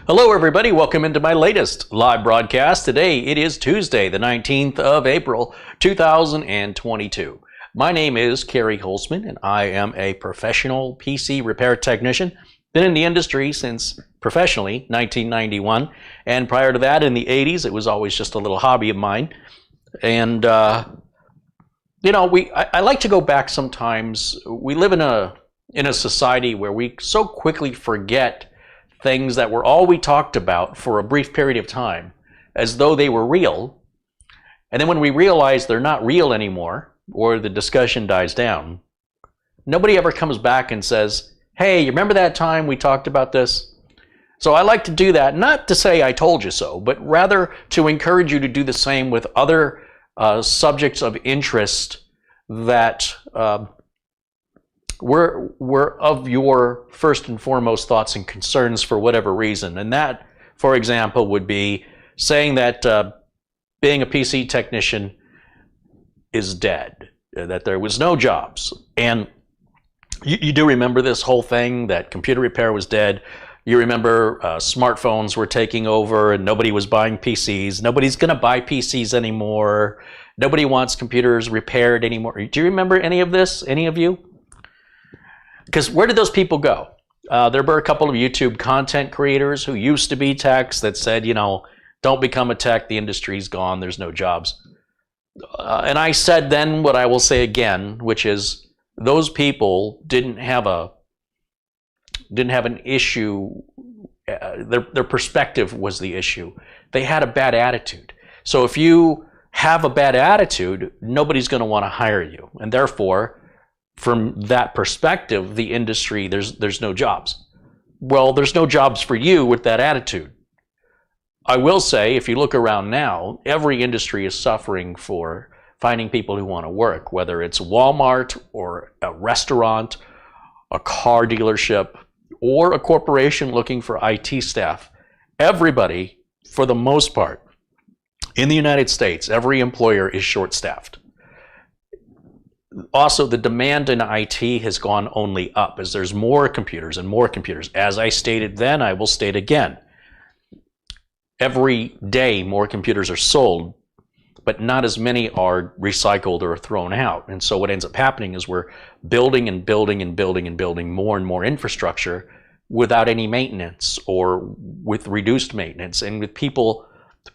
Hello everybody, welcome into my latest live broadcast. Today it is Tuesday, the 19th of April, 2022. My name is CareyHolzman and I am a professional PC repair technician. Been in the industry since professionally 1991, and prior to that in the 80s it was always just a little hobby of mine. And I like to go back sometimes. We live in a society where we so quickly forget things that were all we talked about for a brief period of time as though they were real. And then when we realize they're not real anymore, or the discussion dies down, nobody ever comes back and says, hey, you remember that time we talked about this? So I like to do that, not to say I told you so, but rather to encourage you to do the same with other subjects of interest that were of your first and foremost thoughts and concerns for whatever reason. And that, for example, would be saying that being a PC technician is dead, that there was no jobs. And you do remember this whole thing that computer repair was dead. You remember smartphones were taking over and nobody was buying PCs. Nobody's going to buy PCs anymore. Nobody wants computers repaired anymore. Do you remember any of this, any of you? Because where did those people go? There were a couple of YouTube content creators who used to be techs that said, don't become a tech, the industry's gone, there's no jobs. And I said then what I will say again, which is those people didn't have an issue. Their perspective was the issue. They had a bad attitude. So if you have a bad attitude, nobody's going to want to hire you. And therefore, from that perspective, the industry, there's no jobs. Well, there's no jobs for you with that attitude. I will say, if you look around now, every industry is suffering for finding people who want to work, whether it's Walmart or a restaurant, a car dealership, or a corporation looking for IT staff. Everybody, for the most part, in the United States, every employer is short-staffed. Also, the demand in IT has gone only up as there's more computers and more computers. As I stated then, I will state again. Every day, more computers are sold, but not as many are recycled or thrown out. And so what ends up happening is we're building and building and building and building more and more infrastructure without any maintenance or with reduced maintenance, and with people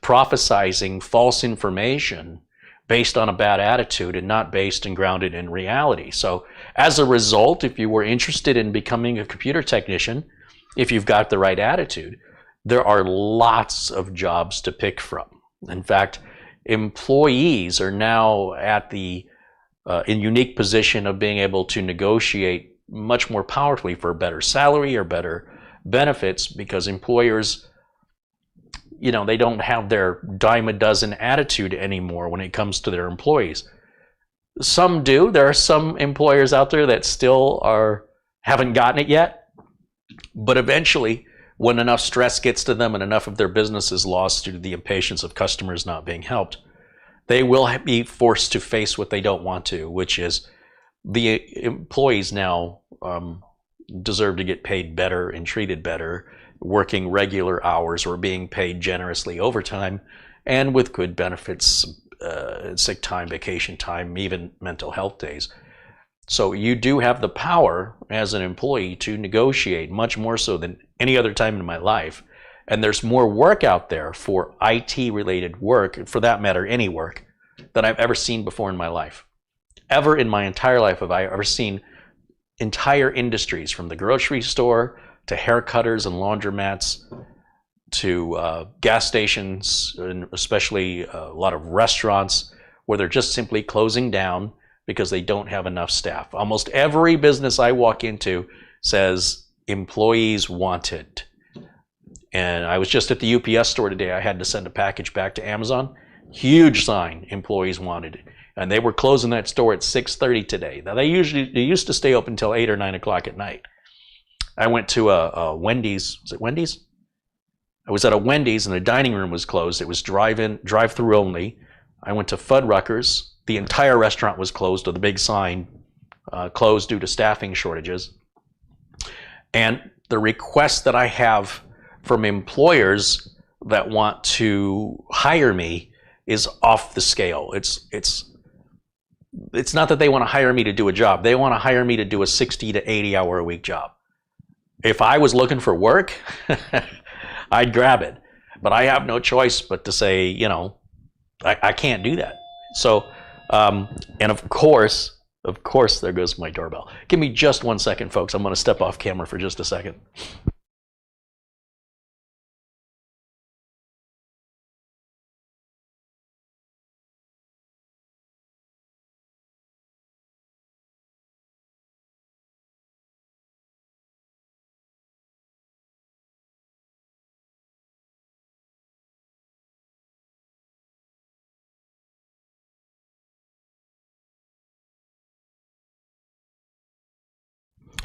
prophesizing false information based on a bad attitude and not based and grounded in reality. So as a result, if you were interested in becoming a computer technician, if you've got the right attitude, there are lots of jobs to pick from. In fact, employees are now at the in unique position of being able to negotiate much more powerfully for a better salary or better benefits, because employers, they don't have their dime a dozen attitude anymore when it comes to their employees. Some do. There are some employers out there that still haven't gotten it yet. But eventually, when enough stress gets to them and enough of their business is lost due to the impatience of customers not being helped, they will be forced to face what they don't want to, which is the employees now deserve to get paid better and treated better, working regular hours or being paid generously overtime, and with good benefits, sick time, vacation time, even mental health days. So you do have the power as an employee to negotiate, much more so than any other time in my life. And there's more work out there for IT-related work, for that matter, any work, than I've ever seen before in my life. Ever in my entire life have I ever seen entire industries, from the grocery store to hair cutters and laundromats, to gas stations, and especially a lot of restaurants where they're just simply closing down because they don't have enough staff. Almost every business I walk into says employees wanted. And I was just at the UPS store today. I had to send a package back to Amazon. Huge sign, employees wanted. And they were closing that store at 6:30 today. Now they used to stay open until 8 or 9 o'clock at night. I went to a Wendy's. Was it Wendy's? I was at a Wendy's and the dining room was closed. It was drive-through only. I went to Fuddruckers. The entire restaurant was closed with a big sign, closed due to staffing shortages. And the request that I have from employers that want to hire me is off the scale. It's not that they want to hire me to do a job. They want to hire me to do a 60 to 80 hour a week job. If I was looking for work, I'd grab it. But I have no choice but to say, you know, I can't do that. So, and of course, there goes my doorbell. Give me just 1 second, folks. I'm going to step off camera for just a second.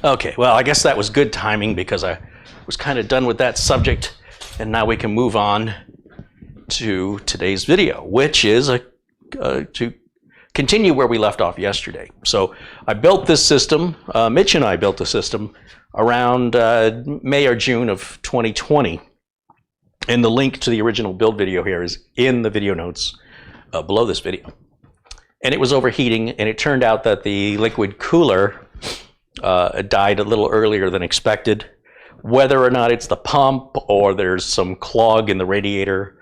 Okay, well, I guess that was good timing because I was kind of done with that subject, and now we can move on to today's video, which is to continue where we left off yesterday. So I built this system, Mitch and I built the system around May or June of 2020, and the link to the original build video here is in the video notes below this video. And it was overheating, and it turned out that the liquid cooler died a little earlier than expected. Whether or not it's the pump, or there's some clog in the radiator,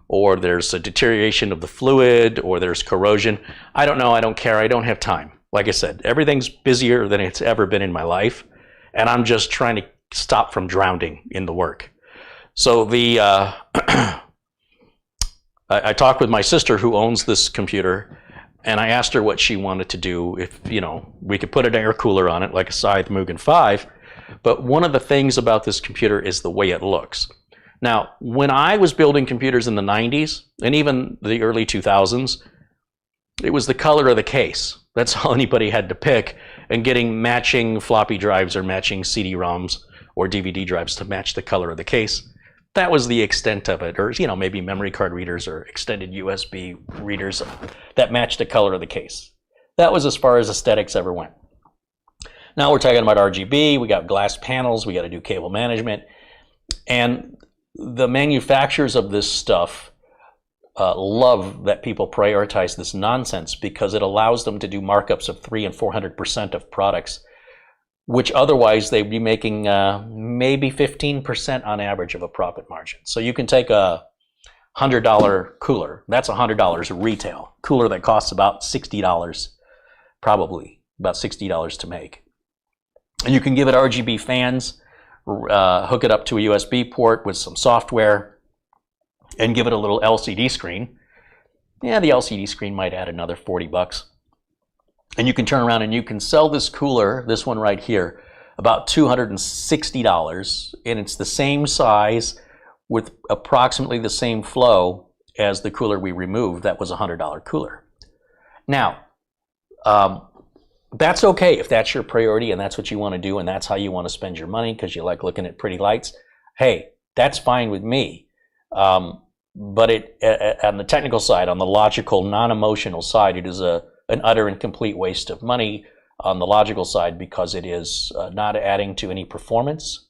or there's a deterioration of the fluid, or there's corrosion, I don't know, I don't care, I don't have time. Like I said, everything's busier than it's ever been in my life, and I'm just trying to stop from drowning in the work. So the I talked with my sister who owns this computer, and I asked her what she wanted to do if, you know, we could put an air cooler on it like a Scythe Mugen 5. But one of the things about this computer is the way it looks. Now, when I was building computers in the 90s and even the early 2000s, it was the color of the case. That's all anybody had to pick, and getting matching floppy drives or matching CD-ROMs or DVD drives to match the color of the case. That was the extent of it, or, you know, maybe memory card readers or extended USB readers that matched the color of the case. That was as far as aesthetics ever went. Now we're talking about RGB, we got glass panels, we got to do cable management, and the manufacturers of this stuff love that people prioritize this nonsense because it allows them to do markups of 300 and 400% of products, which otherwise they'd be making maybe 15% on average of a profit margin. So you can take a $100 cooler, that's $100 retail, cooler that costs about $60, probably about $60 to make. And you can give it RGB fans, hook it up to a USB port with some software, and give it a little LCD screen. Yeah, the LCD screen might add another 40 bucks. And you can turn around and you can sell this cooler, this one right here, about $260, and it's the same size with approximately the same flow as the cooler we removed. That was a $100 cooler. Now, that's okay if that's your priority and that's what you want to do and that's how you want to spend your money because you like looking at pretty lights. Hey, that's fine with me. But on the technical side, on the logical, non-emotional side, it is an utter and complete waste of money on the logical side because it is not adding to any performance.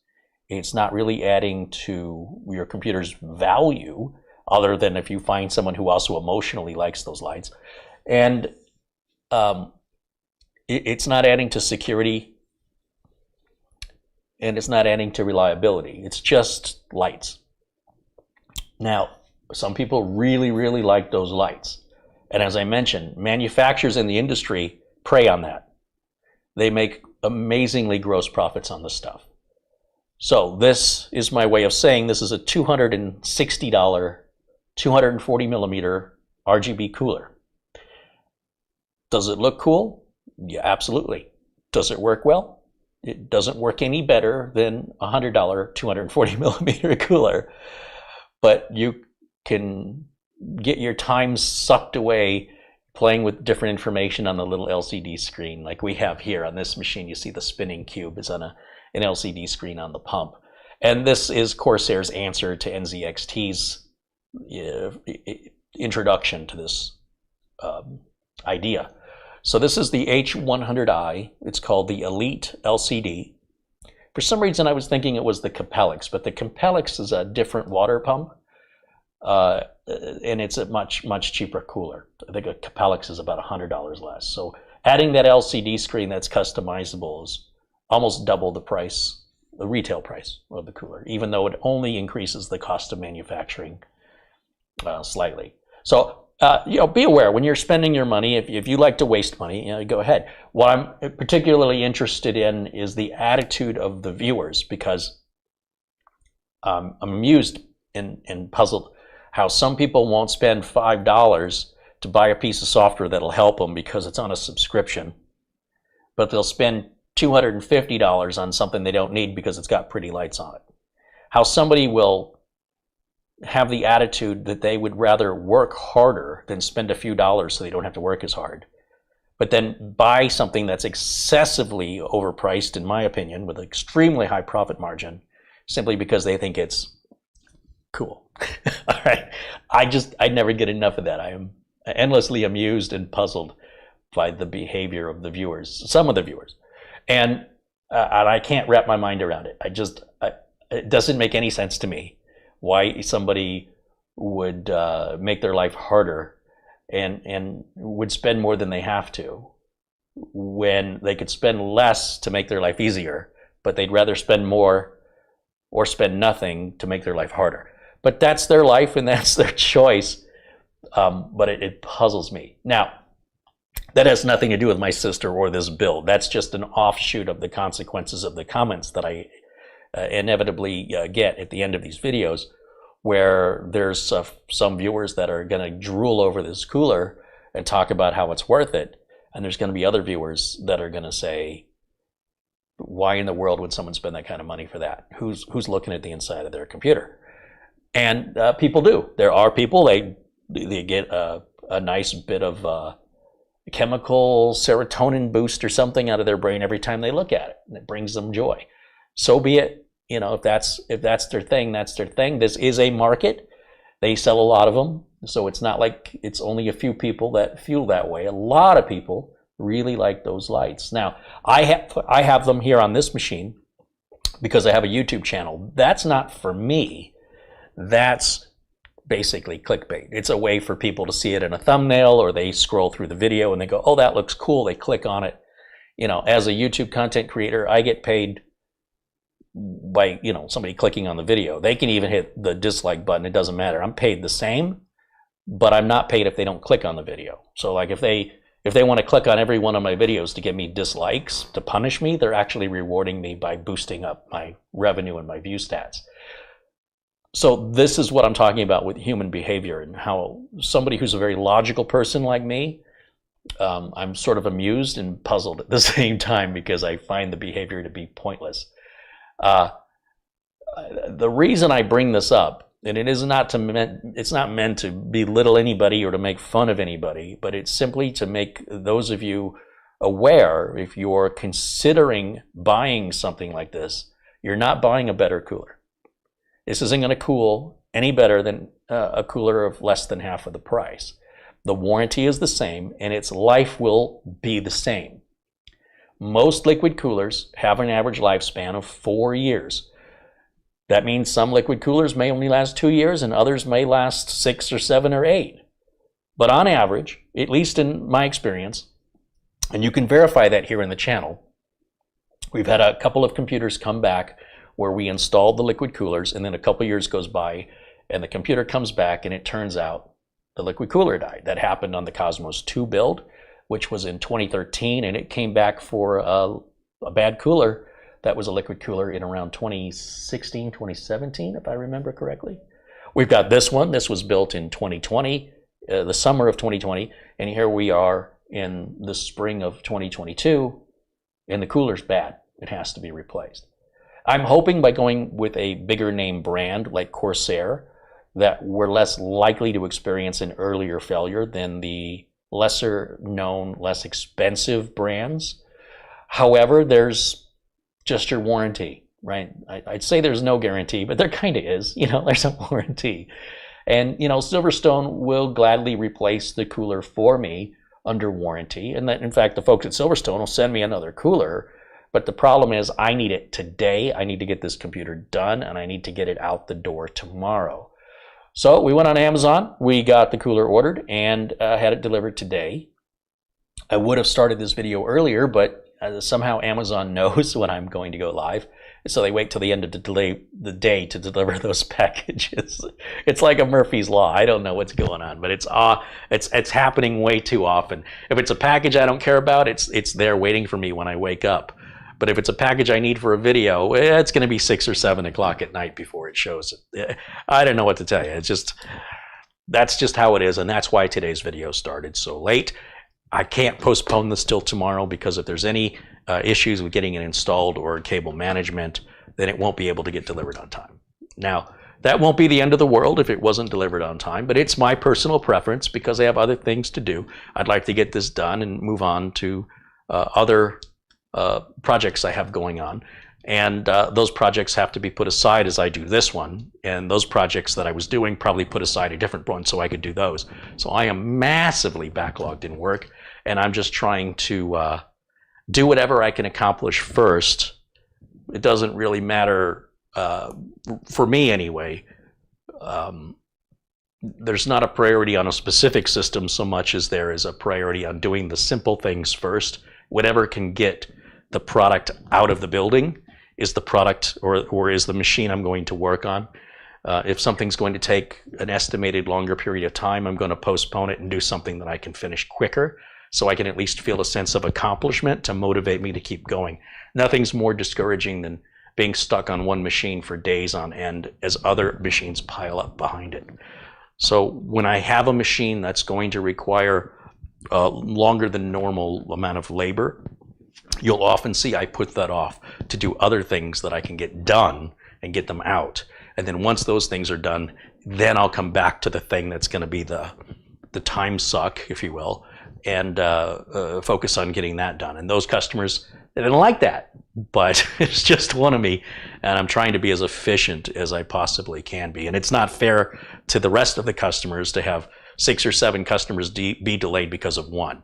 It's not really adding to your computer's value other than if you find someone who also emotionally likes those lights. And it's not adding to security, and it's not adding to reliability. It's just lights. Now, some people really, really like those lights. And as I mentioned, manufacturers in the industry prey on that. They make amazingly gross profits on this stuff. So this is my way of saying this is a $260, 240 millimeter RGB cooler. Does it look cool? Yeah, absolutely. Does it work well? It doesn't work any better than a $100, 240 millimeter cooler. But you can get your time sucked away playing with different information on the little LCD screen like we have here on this machine. You see the spinning cube is on an LCD screen on the pump. And this is Corsair's answer to NZXT's introduction to this idea. So this is the H100i. It's called the Elite LCD. For some reason, I was thinking it was the Capellix, but the Capellix is a different water pump, and it's a much cheaper cooler. I think a Capellix is about $100 less. So adding that LCD screen that's customizable is almost double the price, the retail price of the cooler, even though it only increases the cost of manufacturing slightly. So be aware when you're spending your money. If you like to waste money, go ahead. What I'm particularly interested in is the attitude of the viewers, because I'm amused and puzzled how some people won't spend $5 to buy a piece of software that'll help them because it's on a subscription, but they'll spend $250 on something they don't need because it's got pretty lights on it. How somebody will have the attitude that they would rather work harder than spend a few dollars so they don't have to work as hard, but then buy something that's excessively overpriced, in my opinion, with an extremely high profit margin, simply because they think it's cool. All right. I never get enough of that. I am endlessly amused and puzzled by the behavior of the viewers, some of the viewers. And I can't wrap my mind around it. It doesn't make any sense to me why somebody would make their life harder and would spend more than they have to, when they could spend less to make their life easier, but they'd rather spend more or spend nothing to make their life harder. But that's their life and that's their choice. But it puzzles me. Now, that has nothing to do with my sister or this build. That's just an offshoot of the consequences of the comments that I inevitably get at the end of these videos, where there's some viewers that are going to drool over this cooler and talk about how it's worth it. And there's going to be other viewers that are going to say, why in the world would someone spend that kind of money for that? Who's looking at the inside of their computer? And people do. There are people, they get a nice bit of chemical serotonin boost or something out of their brain every time they look at it, and it brings them joy. So be it. If that's their thing, that's their thing. This is a market. They sell a lot of them, so it's not like it's only a few people that feel that way. A lot of people really like those lights. Now, I have them here on this machine because I have a YouTube channel. That's not for me. That's basically clickbait. It's a way for people to see it in a thumbnail, or they scroll through the video and they go, oh, that looks cool. They click on it. As a YouTube content creator, I get paid by somebody clicking on the video. They can even hit the dislike button. It doesn't matter. I'm paid the same, but I'm not paid if they don't click on the video. So like if they want to click on every one of my videos to give me dislikes, to punish me, they're actually rewarding me by boosting up my revenue and my view stats. So this is what I'm talking about with human behavior, and how somebody who's a very logical person like me, I'm sort of amused and puzzled at the same time, because I find the behavior to be pointless. The reason I bring this up, and it's not meant to belittle anybody or to make fun of anybody, but it's simply to make those of you aware, if you're considering buying something like this, you're not buying a better cooler. This isn't going to cool any better than a cooler of less than half of the price. The warranty is the same, and its life will be the same. Most liquid coolers have an average lifespan of 4 years. That means some liquid coolers may only last 2 years, and others may last 6 or 7 or 8. But on average, at least in my experience, and you can verify that here in the channel, we've had a couple of computers come back where we installed the liquid coolers, and then a couple years goes by and the computer comes back and it turns out the liquid cooler died. That happened on the Cosmos 2 build, which was in 2013, and it came back for a bad cooler that was a liquid cooler in around 2016, 2017, if I remember correctly. We've got this one. This was built in 2020, the summer of 2020, and here we are in the spring of 2022, and the cooler's bad. It has to be replaced. I'm hoping by going with a bigger name brand like Corsair that we're less likely to experience an earlier failure than the lesser known, less expensive brands. However, there's just your warranty, right? I'd say there's no guarantee, but there kind of is, there's a warranty. And, Silverstone will gladly replace the cooler for me under warranty. And that, in fact, the folks at Silverstone will send me another cooler, But the problem is I need it today. I need to get this computer done, and I need to get it out the door tomorrow. So we went on Amazon, we got the cooler ordered, and had it delivered today. I would have started this video earlier, but somehow Amazon knows when I'm going to go live, so they wait till the end of the day to deliver those packages. It's like a Murphy's Law. I don't know what's going on, but it's happening way too often. If it's a package I don't care about, it's there waiting for me when I wake up. But if it's a package I need for a video, it's going to be 6 or 7 o'clock at night before it shows. I don't know what to tell you. That's just how it is, and that's why today's video started so late. I can't postpone this till tomorrow because if there's any issues with getting it installed or cable management, then it won't be able to get delivered on time. Now, that won't be the end of the world if it wasn't delivered on time, but it's my personal preference because I have other things to do. I'd like to get this done and move on to other projects I have going on. And those projects have to be put aside as I do this one. And those projects that I was doing probably put aside a different one so I could do those. So I am massively backlogged in work, and I'm just trying to do whatever I can accomplish first. It doesn't really matter, for me anyway. There's not a priority on a specific system so much as there is a priority on doing the simple things first. Whatever can get the product out of the building is the product or is the machine I'm going to work on. If something's going to take an estimated longer period of time, I'm going to postpone it and do something that I can finish quicker so I can at least feel a sense of accomplishment to motivate me to keep going. Nothing's more discouraging than being stuck on one machine for days on end as other machines pile up behind it. So when I have a machine that's going to require longer than normal amount of labor, you'll often see I put that off to do other things that I can get done and get them out. And then once those things are done, then I'll come back to the thing that's going to be the time suck, if you will, and focus on getting that done. And those customers, they didn't like that, but it's just one of me, and I'm trying to be as efficient as I possibly can be. And it's not fair to the rest of the customers to have 6 or 7 customers be delayed because of one.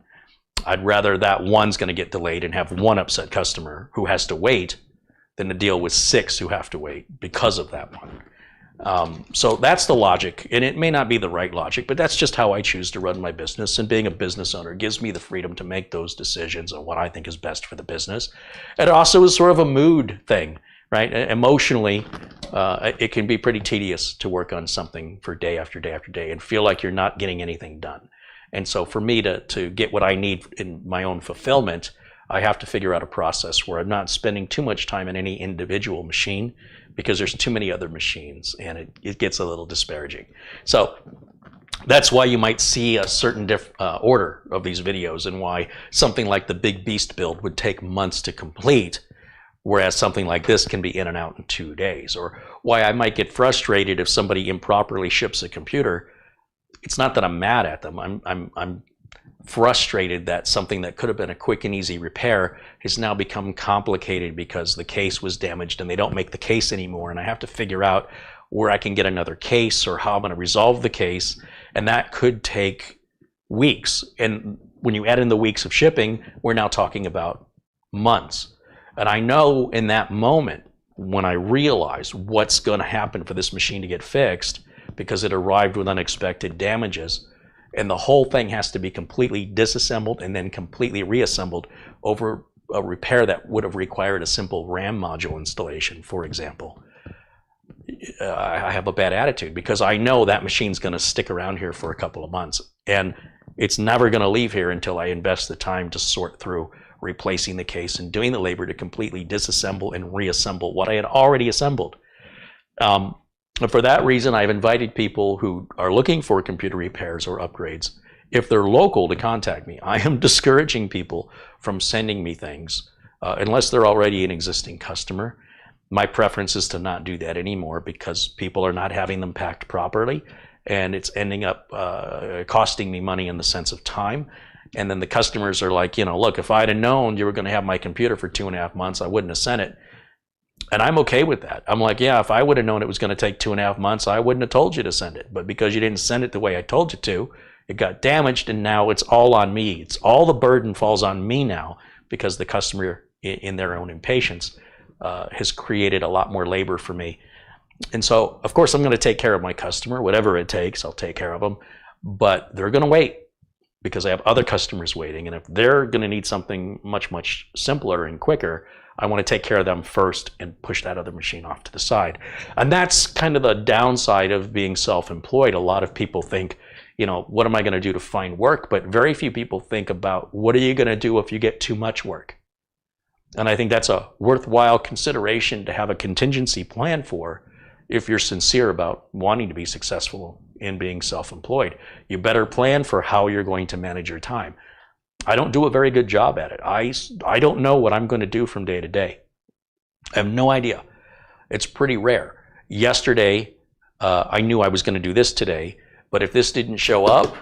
I'd rather that one's going to get delayed and have one upset customer who has to wait than to deal with 6 who have to wait because of that one. So that's the logic, and it may not be the right logic, but that's just how I choose to run my business. And being a business owner gives me the freedom to make those decisions on what I think is best for the business. It also is sort of a mood thing, right? Emotionally, it can be pretty tedious to work on something for day after day after day and feel like you're not getting anything done. And so for me to get what I need in my own fulfillment, I have to figure out a process where I'm not spending too much time in any individual machine because there's too many other machines and it gets a little disparaging. So that's why you might see a certain order of these videos and why something like the big beast build would take months to complete, whereas something like this can be in and out in 2 days. Or why I might get frustrated if somebody improperly ships a computer. It's not that I'm mad at them. I'm frustrated that something that could have been a quick and easy repair has now become complicated because the case was damaged and they don't make the case anymore, and I have to figure out where I can get another case or how I'm going to resolve the case, and that could take weeks. And when you add in the weeks of shipping, we're now talking about months. And I know in that moment when I realize what's going to happen for this machine to get fixed, because it arrived with unexpected damages, and the whole thing has to be completely disassembled and then completely reassembled over a repair that would have required a simple RAM module installation, for example. I have a bad attitude because I know that machine's going to stick around here for a couple of months, and it's never going to leave here until I invest the time to sort through replacing the case and doing the labor to completely disassemble and reassemble what I had already assembled. For that reason, I've invited people who are looking for computer repairs or upgrades, if they're local, to contact me. I am discouraging people from sending me things unless they're already an existing customer. My preference is to not do that anymore because people are not having them packed properly, and it's ending up costing me money in the sense of time. And then the customers are like, you know, look, if I'd have known you were going to have my computer for 2.5 months, I wouldn't have sent it. And I'm okay with that. I'm like, yeah, if I would have known it was going to take 2.5 months, I wouldn't have told you to send it. But because you didn't send it the way I told you to, it got damaged, and now it's all on me. It's all the burden falls on me now because the customer in their own impatience has created a lot more labor for me. And so, of course, I'm going to take care of my customer, whatever it takes, I'll take care of them. But they're going to wait because I have other customers waiting. And if they're going to need something much, much simpler and quicker, I want to take care of them first and push that other machine off to the side. And that's kind of the downside of being self-employed. A lot of people think, you know, what am I going to do to find work? But very few people think about what are you going to do if you get too much work? And I think that's a worthwhile consideration to have a contingency plan for if you're sincere about wanting to be successful in being self-employed. You better plan for how you're going to manage your time. I don't do a very good job at it. I don't know what I'm going to do from day to day. I have no idea. It's pretty rare. Yesterday, I knew I was going to do this today, but if this didn't show up,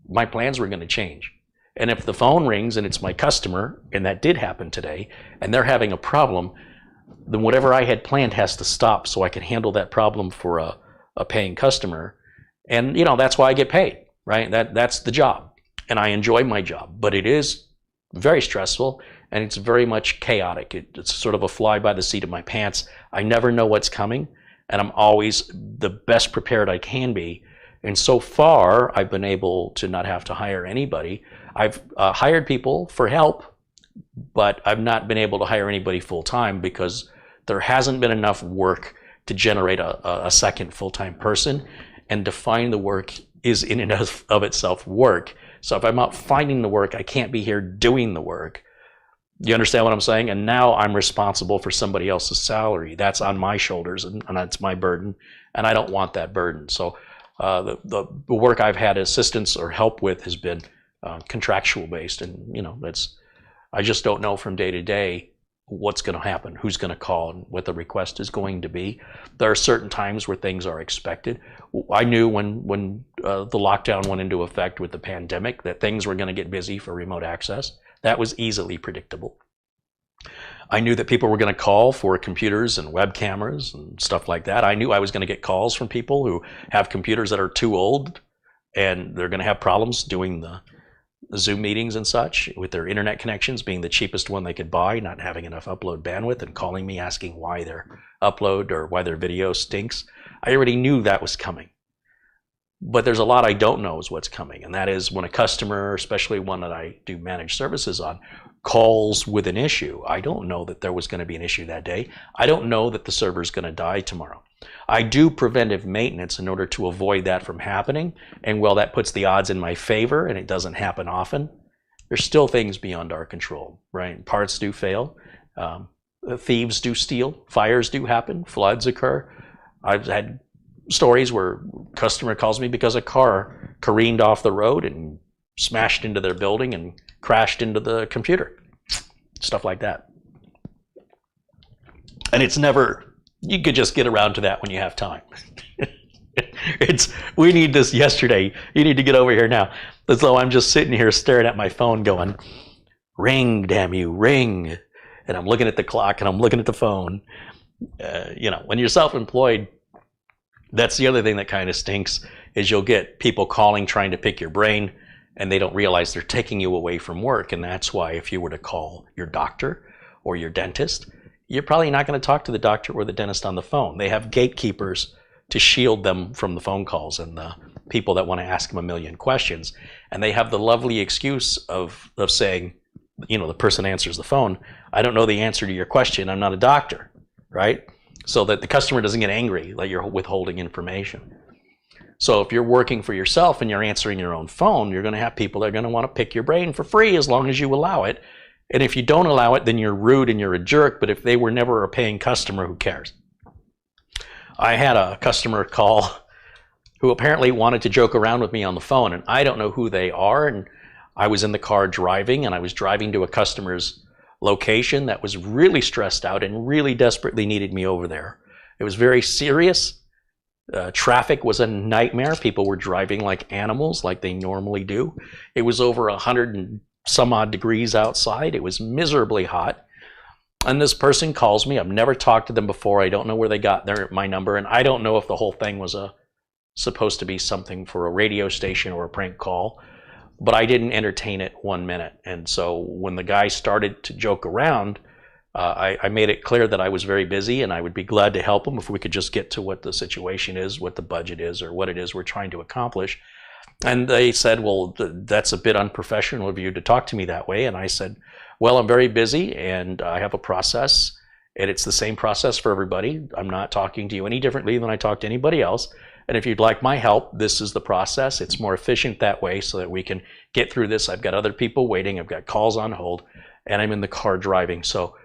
my plans were going to change. And if the phone rings and it's my customer, and that did happen today, and they're having a problem, then whatever I had planned has to stop so I can handle that problem for a paying customer. And, you know, that's why I get paid, right? That's the job. And I enjoy my job, but it is very stressful and it's very much chaotic. It's sort of a fly by the seat of my pants. I never know what's coming, and I'm always the best prepared I can be. And so far, I've been able to not have to hire anybody. I've hired people for help, but I've not been able to hire anybody full time because there hasn't been enough work to generate a second full-time person. And to find the work is in and of itself work. So if I'm out finding the work, I can't be here doing the work. You understand what I'm saying? And now I'm responsible for somebody else's salary. That's on my shoulders, and that's my burden, and I don't want that burden. So the work I've had assistance or help with has been contractual based, and you know, I just don't know from day to day what's going to happen, who's going to call, and what the request is going to be. There are certain times where things are expected. I knew when the lockdown went into effect with the pandemic that things were going to get busy for remote access. That was easily predictable. I knew that people were going to call for computers and web cameras and stuff like that. I knew I was going to get calls from people who have computers that are too old and they're going to have problems doing the Zoom meetings and such, with their internet connections being the cheapest one they could buy, not having enough upload bandwidth, and calling me asking why their upload or why their video stinks. I already knew that was coming. But there's a lot I don't know is what's coming, and that is when a customer, especially one that I do managed services on, calls with an issue. I don't know that there was going to be an issue that day. I don't know that the server's going to die tomorrow. I do preventive maintenance in order to avoid that from happening, and while that puts the odds in my favor and it doesn't happen often, there's still things beyond our control, right? Parts do fail, thieves do steal, fires do happen, floods occur. I've had stories where a customer calls me because a car careened off the road and smashed into their building and crashed into the computer, stuff like that. And it's never, you could just get around to that when you have time. We need this yesterday. You need to get over here now. As though I'm just sitting here staring at my phone going, ring, damn you, ring. And I'm looking at the clock and I'm looking at the phone. You know, when you're self-employed, that's the other thing that kind of stinks, is you'll get people calling trying to pick your brain, and they don't realize they're taking you away from work. And that's why if you were to call your doctor or your dentist, you're probably not going to talk to the doctor or the dentist on the phone. They have gatekeepers to shield them from the phone calls and the people that want to ask them a million questions. And they have the lovely excuse of saying, you know, the person answers the phone, I don't know the answer to your question, I'm not a doctor, right? So that the customer doesn't get angry that you're withholding information. So if you're working for yourself and you're answering your own phone, you're going to have people that are going to want to pick your brain for free as long as you allow it. And if you don't allow it, then you're rude and you're a jerk. But if they were never a paying customer, who cares? I had a customer call who apparently wanted to joke around with me on the phone, and I don't know who they are. And I was in the car driving, and I was driving to a customer's location that was really stressed out and really desperately needed me over there. It was very serious. Traffic was a nightmare. People were driving like animals, like they normally do. It was over 100 and some odd degrees outside. It was miserably hot. And this person calls me. I've never talked to them before. I don't know where they got my number, and I don't know if the whole thing was supposed to be something for a radio station or a prank call, but I didn't entertain it 1 minute. And so when the guy started to joke around, I made it clear that I was very busy and I would be glad to help them if we could just get to what the situation is, what the budget is, or what it is we're trying to accomplish. And they said, well, that's a bit unprofessional of you to talk to me that way. And I said, well, I'm very busy and I have a process, and it's the same process for everybody. I'm not talking to you any differently than I talk to anybody else. And if you'd like my help, this is the process. It's more efficient that way so that we can get through this. I've got other people waiting. I've got calls on hold, and I'm in the car driving. So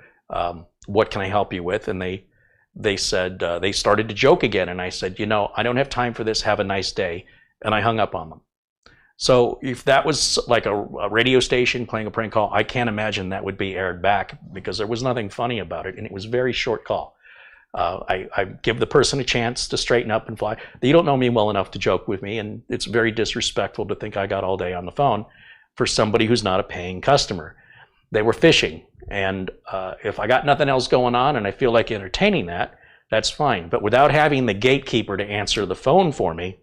what can I help you with? And they said, they started to joke again. And I said, I don't have time for this. Have a nice day. And I hung up on them. So if that was like a radio station playing a prank call, I can't imagine that would be aired back, because there was nothing funny about it. And it was a very short call. I give the person a chance to straighten up and fly. You don't know me well enough to joke with me, and it's very disrespectful to think I got all day on the phone for somebody who's not a paying customer. They were fishing, and if I got nothing else going on and I feel like entertaining that, that's fine. But without having the gatekeeper to answer the phone for me,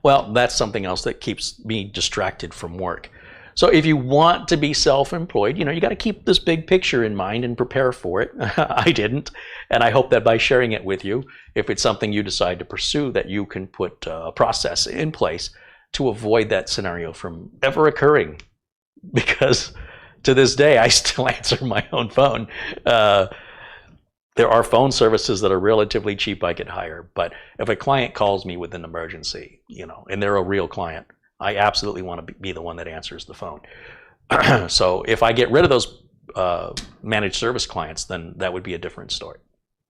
well, that's something else that keeps me distracted from work. So if you want to be self-employed, you got to keep this big picture in mind and prepare for it. I didn't. And I hope that by sharing it with you, if it's something you decide to pursue, that you can put a process in place to avoid that scenario from ever occurring. Because to this day, I still answer my own phone. There are phone services that are relatively cheap I could hire. But if a client calls me with an emergency, and they're a real client, I absolutely want to be the one that answers the phone. So if I get rid of those managed service clients, then that would be a different story.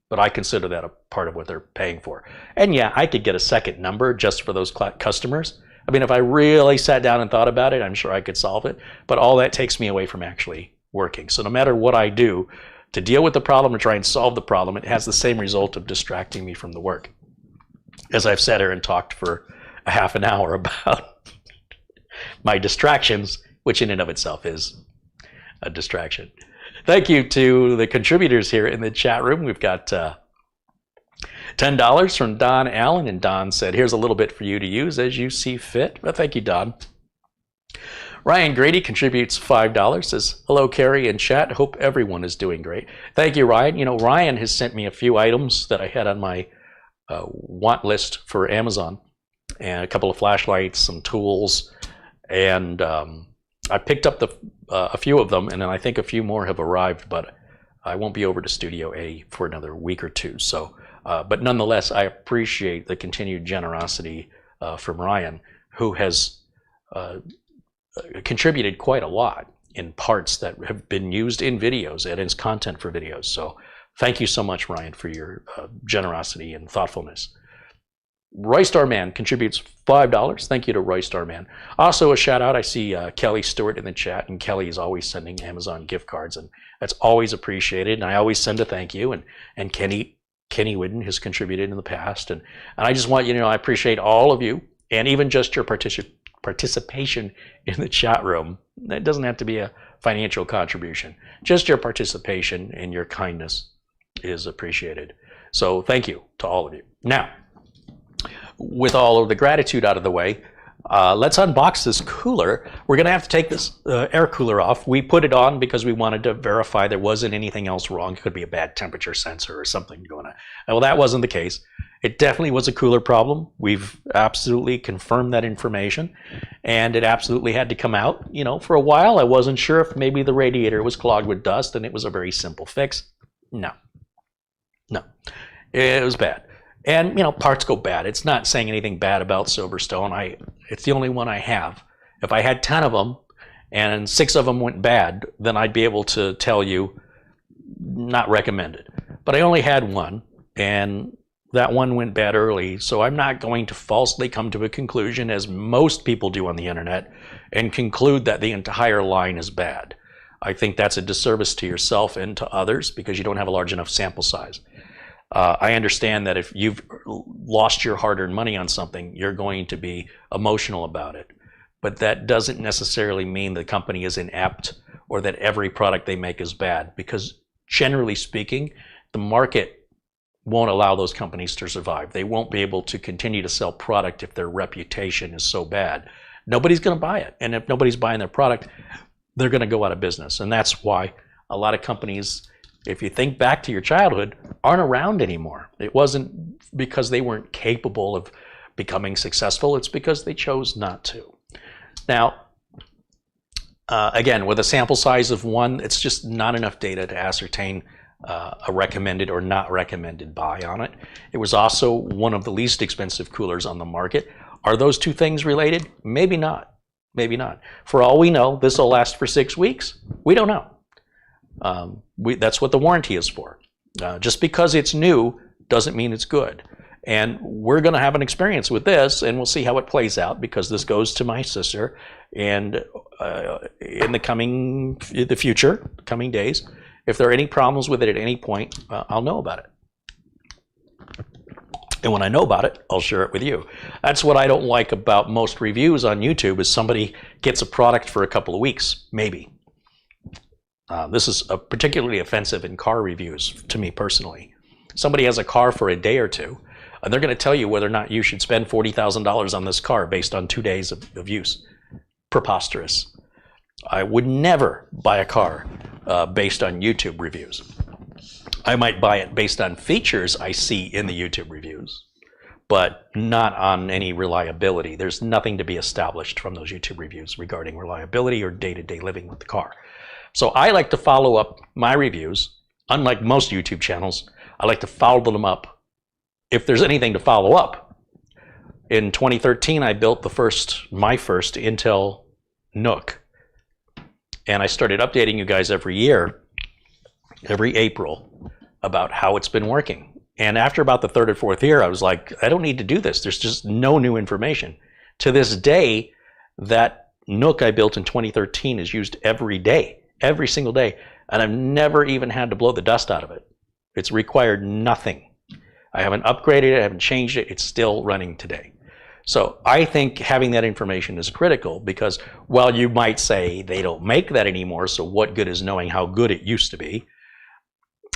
But I consider that a part of what they're paying for. And yeah, I could get a second number just for those customers. I mean, if I really sat down and thought about it, I'm sure I could solve it. But all that takes me away from actually working. So no matter what I do to deal with the problem or try and solve the problem, it has the same result of distracting me from the work. As I've sat here and talked for a half an hour about my distractions, which in and of itself is a distraction. Thank you to the contributors here in the chat room. We've got $10 from Don Allen, and Don said, here's a little bit for you to use as you see fit. Well, thank you, Don. Ryan Grady contributes $5, says, hello, Carey and chat. Hope everyone is doing great. Thank you, Ryan. Ryan has sent me a few items that I had on my want list for Amazon, and a couple of flashlights, some tools, and I picked up a few of them, and then I think a few more have arrived, but I won't be over to Studio A for another week or two. So, but nonetheless, I appreciate the continued generosity from Ryan, who has contributed quite a lot in parts that have been used in videos and as content for videos. So thank you so much, Ryan, for your generosity and thoughtfulness. Roy Starman contributes $5. Thank you to Roy Starman. Also a shout out, I see Kelly Stewart in the chat, and Kelly is always sending Amazon gift cards, and that's always appreciated. And I always send a thank you. And Kenny Whidden has contributed in the past. And I just want you to know I appreciate all of you, and even just your participation in the chat room. That doesn't have to be a financial contribution. Just your participation and your kindness is appreciated. So thank you to all of you. Now, with all of the gratitude out of the way, let's unbox this cooler. We're going to have to take this air cooler off. We put it on because we wanted to verify there wasn't anything else wrong. It could be a bad temperature sensor or something going on. Well, that wasn't the case. It definitely was a cooler problem. We've absolutely confirmed that information, and it absolutely had to come out. For a while, I wasn't sure if maybe the radiator was clogged with dust, and it was a very simple fix. No, it was bad. And, parts go bad. It's not saying anything bad about Silverstone. It's the only one I have. If I had 10 of them and 6 of them went bad, then I'd be able to tell you not recommended. But I only had one, and that one went bad early. So I'm not going to falsely come to a conclusion, as most people do on the internet, and conclude that the entire line is bad. I think that's a disservice to yourself and to others because you don't have a large enough sample size. I understand that if you've lost your hard-earned money on something, you're going to be emotional about it. But that doesn't necessarily mean the company is inept or that every product they make is bad, because generally speaking, the market won't allow those companies to survive. They won't be able to continue to sell product if their reputation is so bad. Nobody's going to buy it. And if nobody's buying their product, they're going to go out of business. And that's why A lot of companies, if you think back to your childhood, aren't around anymore. It wasn't because they weren't capable of becoming successful. It's because they chose not to. Now, again, with a sample size of 1, it's just not enough data to ascertain a recommended or not recommended buy on it. It was also one of the least expensive coolers on the market. Are those two things related? Maybe not. Maybe not. For all we know, this will last for 6 weeks. We don't know. That's what the warranty is for. Just because it's new doesn't mean it's good. And we're going to have an experience with this, and we'll see how it plays out, because this goes to my sister. And in the future, coming days, if there are any problems with it at any point, I'll know about it. And when I know about it, I'll share it with you. That's what I don't like about most reviews on YouTube, is somebody gets a product for a couple of weeks, maybe. This is particularly offensive in car reviews to me personally. Somebody has a car for a day or two, and they're going to tell you whether or not you should spend $40,000 on this car based on 2 days of use. Preposterous. I would never buy a car based on YouTube reviews. I might buy it based on features I see in the YouTube reviews, but not on any reliability. There's nothing to be established from those YouTube reviews regarding reliability or day-to-day living with the car. So I like to follow up my reviews. Unlike most YouTube channels, I like to follow them up if there's anything to follow up. In 2013, I built my first Intel NUC, and I started updating you guys every year, every April, about how it's been working. And after about the 3rd or 4th year, I was like, I don't need to do this. There's just no new information. To this day, that NUC I built in 2013 is used every day, every single day, and I've never even had to blow the dust out of it. It's required nothing. I haven't upgraded it, I haven't changed it, it's still running today. So I think having that information is critical, because while you might say they don't make that anymore, so what good is knowing how good it used to be?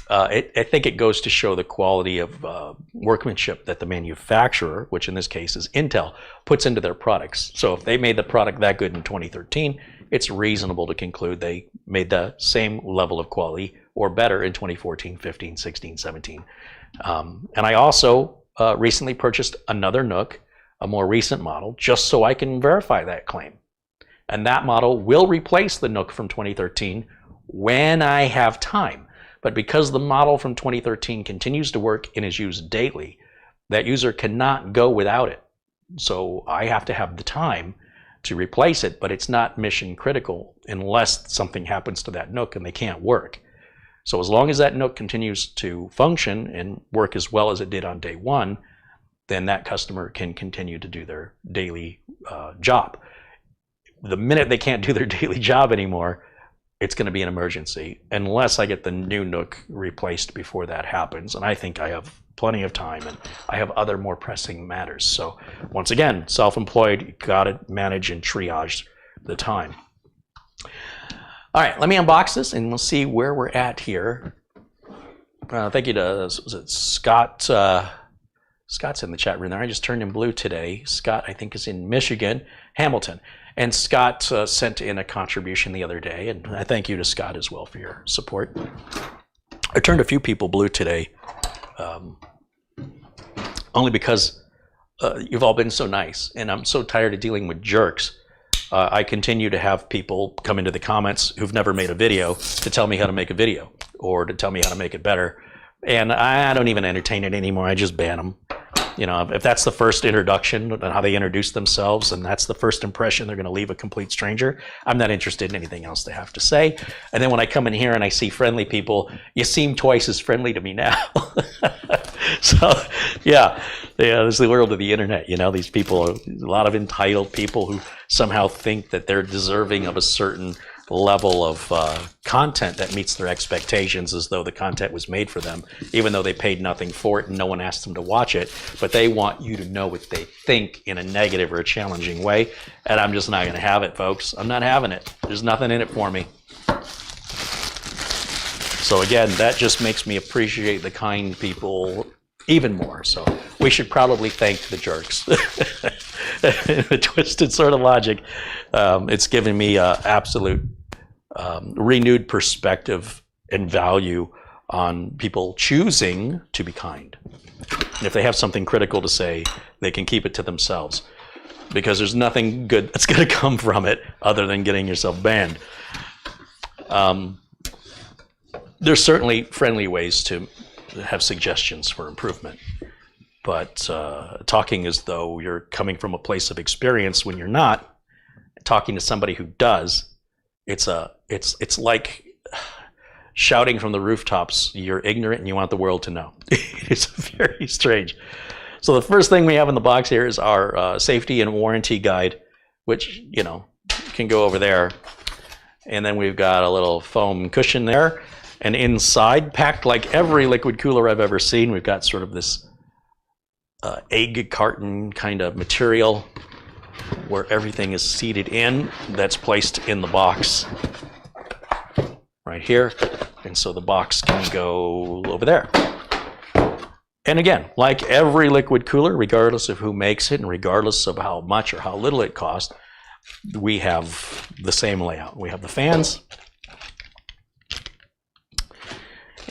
I think it goes to show the quality of workmanship that the manufacturer, which in this case is Intel, puts into their products. So if they made the product that good in 2013, it's reasonable to conclude they made the same level of quality or better in 2014, 15, 16, 17. And I also recently purchased another NUC, a more recent model, just so I can verify that claim. And that model will replace the NUC from 2013 when I have time. But because the model from 2013 continues to work and is used daily, that user cannot go without it. So I have to have the time to replace it, but it's not mission critical unless something happens to that NUC and they can't work. So as long as that NUC continues to function and work as well as it did on day 1, then that customer can continue to do their daily job. The minute they can't do their daily job anymore, it's going to be an emergency, unless I get the new NUC replaced before that happens. And I think I have plenty of time, and I have other more pressing matters. So once again, self-employed, you got to manage and triage the time. All right, let me unbox this and we'll see where we're at here. Thank you to, was it Scott? Scott's in the chat room there. I just turned him blue today. Scott, I think, is in Michigan, Hamilton. And Scott sent in a contribution the other day, and I thank you to Scott as well for your support. I turned a few people blue today, only because you've all been so nice, and I'm so tired of dealing with jerks. I continue to have people come into the comments who've never made a video to tell me how to make a video, or to tell me how to make it better. And I don't even entertain it anymore. I just ban them. You know, if that's the first introduction and how they introduce themselves, and that's the first impression, they're going to leave a complete stranger. I'm not interested in anything else they have to say. And then when I come in here and I see friendly people, you seem twice as friendly to me now. So, yeah, there's the world of the internet. You know, these people are a lot of entitled people who somehow think that they're deserving of a certain level of content that meets their expectations, as though the content was made for them, even though they paid nothing for it and no one asked them to watch it. But they want you to know what they think in a negative or a challenging way, and I'm just not going to have it, folks. I'm not having it. There's nothing in it for me. So again, that just makes me appreciate the kind people even more. So we should probably thank the jerks. The twisted sort of logic, it's given me absolute renewed perspective and value on people choosing to be kind. And if they have something critical to say, they can keep it to themselves, because there's nothing good that's going to come from it other than getting yourself banned. There's certainly friendly ways to have suggestions for improvement, but talking as though you're coming from a place of experience when you're not, talking to somebody who does, it's like shouting from the rooftops, you're ignorant and you want the world to know. It's very strange. So the first thing we have in the box here is our safety and warranty guide, which, you know, can go over there. And then we've got a little foam cushion there. And inside, packed like every liquid cooler I've ever seen, we've got sort of this egg carton kind of material where everything is seated in, that's placed in the box right here. And so the box can go over there. And again, like every liquid cooler, regardless of who makes it and regardless of how much or how little it costs, we have the same layout. We have the fans,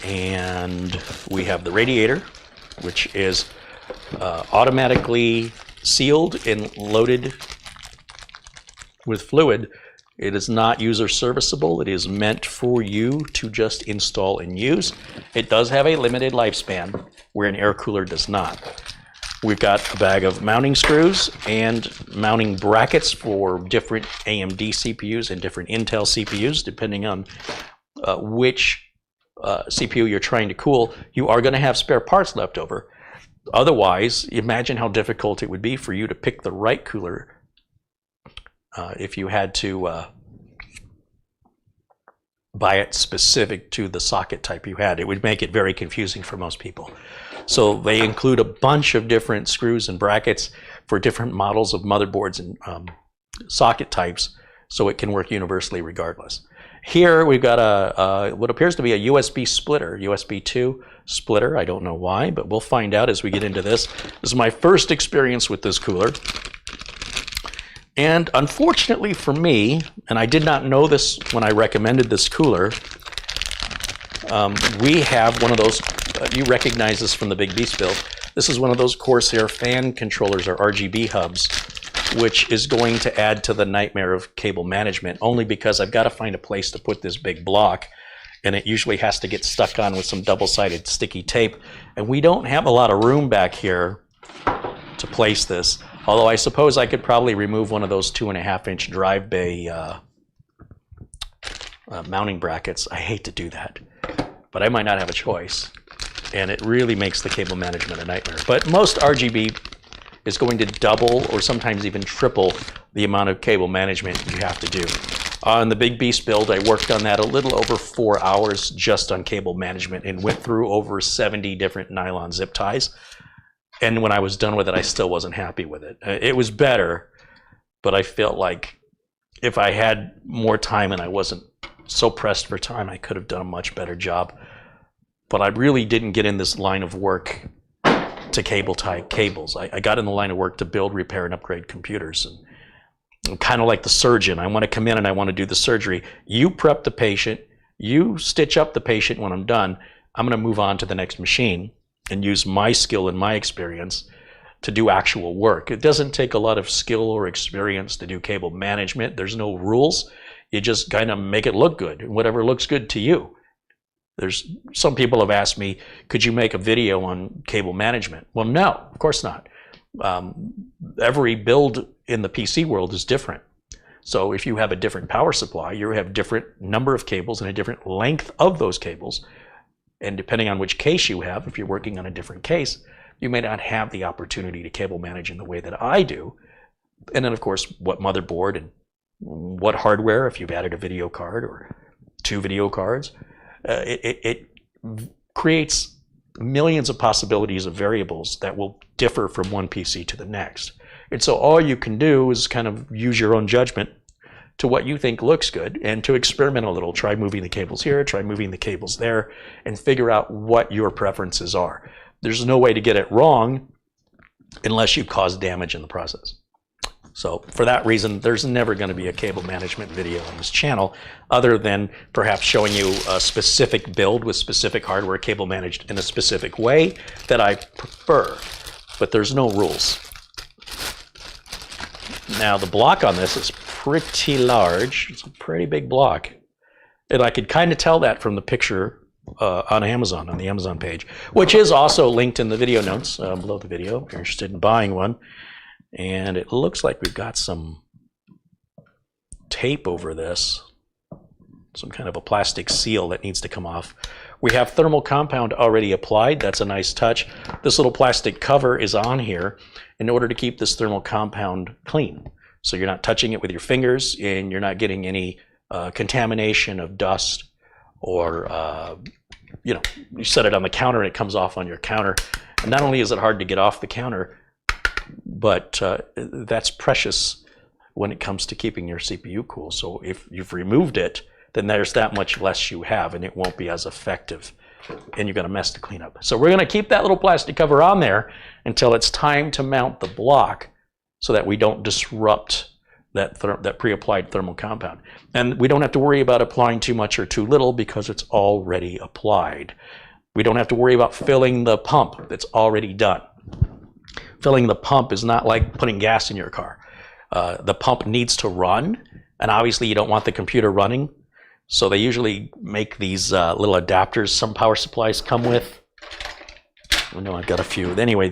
and we have the radiator, which is automatically sealed and loaded with fluid. It is not user serviceable. It is meant for you to just install and use. It does have a limited lifespan, where an air cooler does not. We've got a bag of mounting screws and mounting brackets for different AMD CPUs and different Intel CPUs, depending on which CPU you're trying to cool. You are going to have spare parts left over. Otherwise, imagine how difficult it would be for you to pick the right cooler if you had to buy it specific to the socket type you had. It would make it very confusing for most people. So they include a bunch of different screws and brackets for different models of motherboards and socket types, so it can work universally regardless. Here we've got a what appears to be a USB splitter, USB 2 splitter. I don't know why, but we'll find out as we get into this. This is my first experience with this cooler. And unfortunately for me, and I did not know this when I recommended this cooler, we have one of those, you recognize this from the Big Beast build. This is one of those Corsair fan controllers or RGB hubs, which is going to add to the nightmare of cable management, only because I've got to find a place to put this big block, and it usually has to get stuck on with some double-sided sticky tape. And we don't have a lot of room back here to place this. Although I suppose I could probably remove one of those 2.5-inch drive bay mounting brackets. I hate to do that, but I might not have a choice. And it really makes the cable management a nightmare. But most RGB is going to double or sometimes even triple the amount of cable management you have to do. On the Big Beast build, I worked on that a little over 4 hours just on cable management and went through over 70 different nylon zip ties. And when I was done with it, I still wasn't happy with it. It was better, but I felt like if I had more time and I wasn't so pressed for time, I could have done a much better job. But I really didn't get in this line of work to tie cables. I got in the line of work to build, repair, and upgrade computers. And I'm kind of like the surgeon. I want to come in and I want to do the surgery. You prep the patient. You stitch up the patient when I'm done. I'm going to move on to the next machine and use my skill and my experience to do actual work. It doesn't take a lot of skill or experience to do cable management. There's no rules. You just kind of make it look good, whatever looks good to you. There's some people have asked me, could you make a video on cable management? Well, no, of course not. Every build in the PC world is different. So if you have a different power supply, you have different number of cables and a different length of those cables. And depending on which case you have, if you're working on a different case, you may not have the opportunity to cable manage in the way that I do. And then, of course, what motherboard and what hardware, if you've added a video card or 2 video cards. It creates millions of possibilities of variables that will differ from one PC to the next. And so all you can do is kind of use your own judgment to what you think looks good and to experiment a little. Try moving the cables here, try moving the cables there, and figure out what your preferences are. There's no way to get it wrong unless you cause damage in the process. So for that reason, there's never going to be a cable management video on this channel, other than perhaps showing you a specific build with specific hardware cable managed in a specific way that I prefer, but there's no rules. Now the block on this is pretty large. It's a pretty big block. And I could kind of tell that from the picture on Amazon, on the Amazon page, which is also linked in the video notes below the video if you're interested in buying one. And it looks like we've got some tape over this, some kind of a plastic seal that needs to come off. We have thermal compound already applied. That's a nice touch. This little plastic cover is on here in order to keep this thermal compound clean. So you're not touching it with your fingers and you're not getting any contamination of dust, or you set it on the counter and it comes off on your counter. And not only is it hard to get off the counter, but that's precious when it comes to keeping your CPU cool. So if you've removed it, then there's that much less you have and it won't be as effective and you're going to mess to clean up. So we're going to keep that little plastic cover on there until it's time to mount the block so that we don't disrupt that pre-applied thermal compound. And we don't have to worry about applying too much or too little because it's already applied. We don't have to worry about filling the pump that's already done. Filling the pump is not like putting gas in your car. The pump needs to run, and obviously you don't want the computer running, so they usually make these little adapters some power supplies come with. I know I've got a few. Anyway,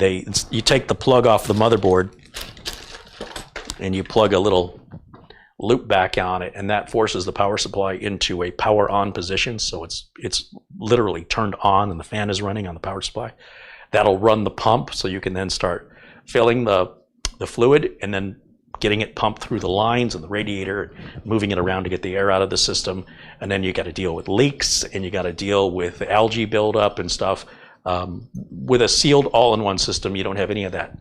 you take the plug off the motherboard and you plug a little loop back on it, and that forces the power supply into a power on position, so it's literally turned on and the fan is running on the power supply. That'll run the pump, so you can then start filling the fluid and then getting it pumped through the lines and the radiator, moving it around to get the air out of the system. And then you got to deal with leaks and you got to deal with algae buildup and stuff. With a sealed all-in-one system, you don't have any of that.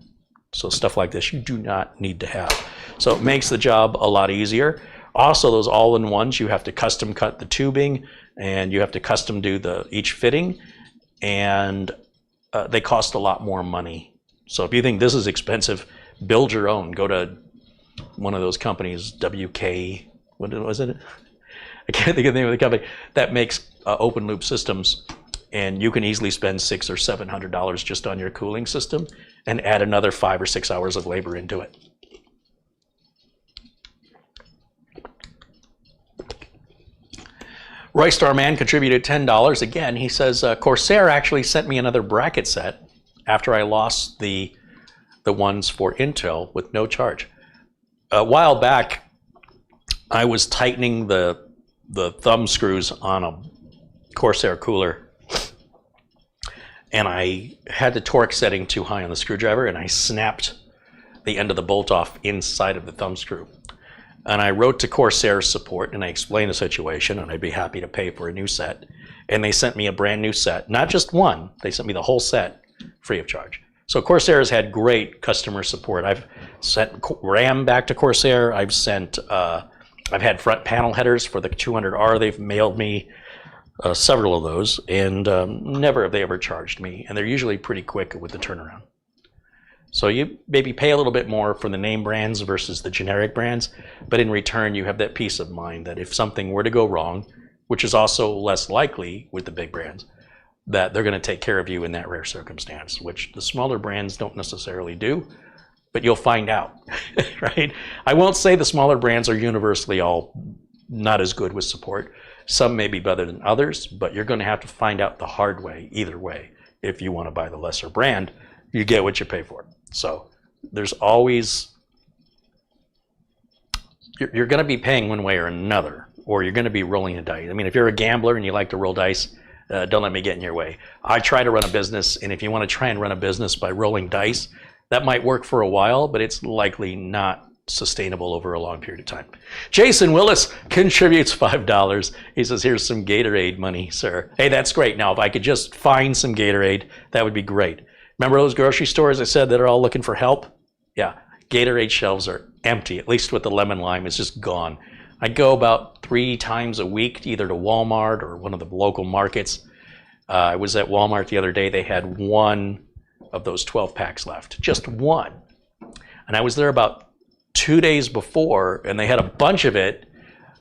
So stuff like this you do not need to have. So it makes the job a lot easier. Also, those all-in-ones, you have to custom cut the tubing and you have to custom do each fitting, and they cost a lot more money. So if you think this is expensive, build your own. Go to one of those companies, WK, what was it? I can't think of the name of the company, that makes open loop systems, and you can easily spend $600 or $700 just on your cooling system and add another 5 or 6 hours of labor into it. Roy Starman contributed $10. Again, he says, Corsair actually sent me another bracket set after I lost the ones for Intel with no charge. A while back, I was tightening the thumb screws on a Corsair cooler, and I had the torque setting too high on the screwdriver, and I snapped the end of the bolt off inside of the thumb screw. And I wrote to Corsair support and I explained the situation, and I'd be happy to pay for a new set. And they sent me a brand new set, not just one, they sent me the whole set free of charge. So Corsair has had great customer support. I've sent RAM back to Corsair. I've had front panel headers for the 200R. They've mailed me several of those, and never have they ever charged me. And they're usually pretty quick with the turnaround. So you maybe pay a little bit more for the name brands versus the generic brands, but in return you have that peace of mind that if something were to go wrong, which is also less likely with the big brands, that they're going to take care of you in that rare circumstance, which the smaller brands don't necessarily do, but you'll find out, right? I won't say the smaller brands are universally all not as good with support. Some may be better than others, but you're going to have to find out the hard way either way. If you want to buy the lesser brand, you get what you pay for. So there's always, you're going to be paying one way or another, or you're going to be rolling a dice. I mean, if you're a gambler and you like to roll dice, don't let me get in your way. I try to run a business, and if you want to try and run a business by rolling dice, that might work for a while, but it's likely not sustainable over a long period of time. Jason Willis contributes $5. He says, here's some Gatorade money, sir. Hey, that's great. Now, if I could just find some Gatorade, that would be great. Remember those grocery stores I said that are all looking for help? Yeah, Gatorade shelves are empty, at least with the lemon lime. It's just gone. I go about 3 times a week, either to Walmart or one of the local markets. I was at Walmart the other day. They had one of those 12 packs left, just one. And I was there about 2 days before, and they had a bunch of it,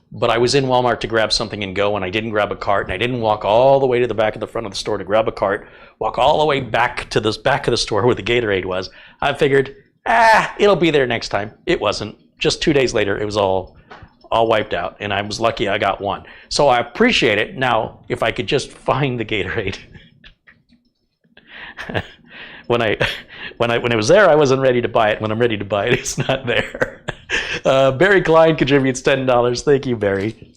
but I was in Walmart to grab something and go, and I didn't grab a cart, and I didn't walk all the way to the back of the front of the store to grab a cart, walk all the way back to the back of the store where the Gatorade was. I figured, it'll be there next time. It wasn't. Just 2 days later, it was all wiped out, and I was lucky I got one. So I appreciate it. Now, if I could just find the Gatorade. When it was there, I wasn't ready to buy it. When I'm ready to buy it, it's not there. Barry Klein contributes $10. Thank you, Barry.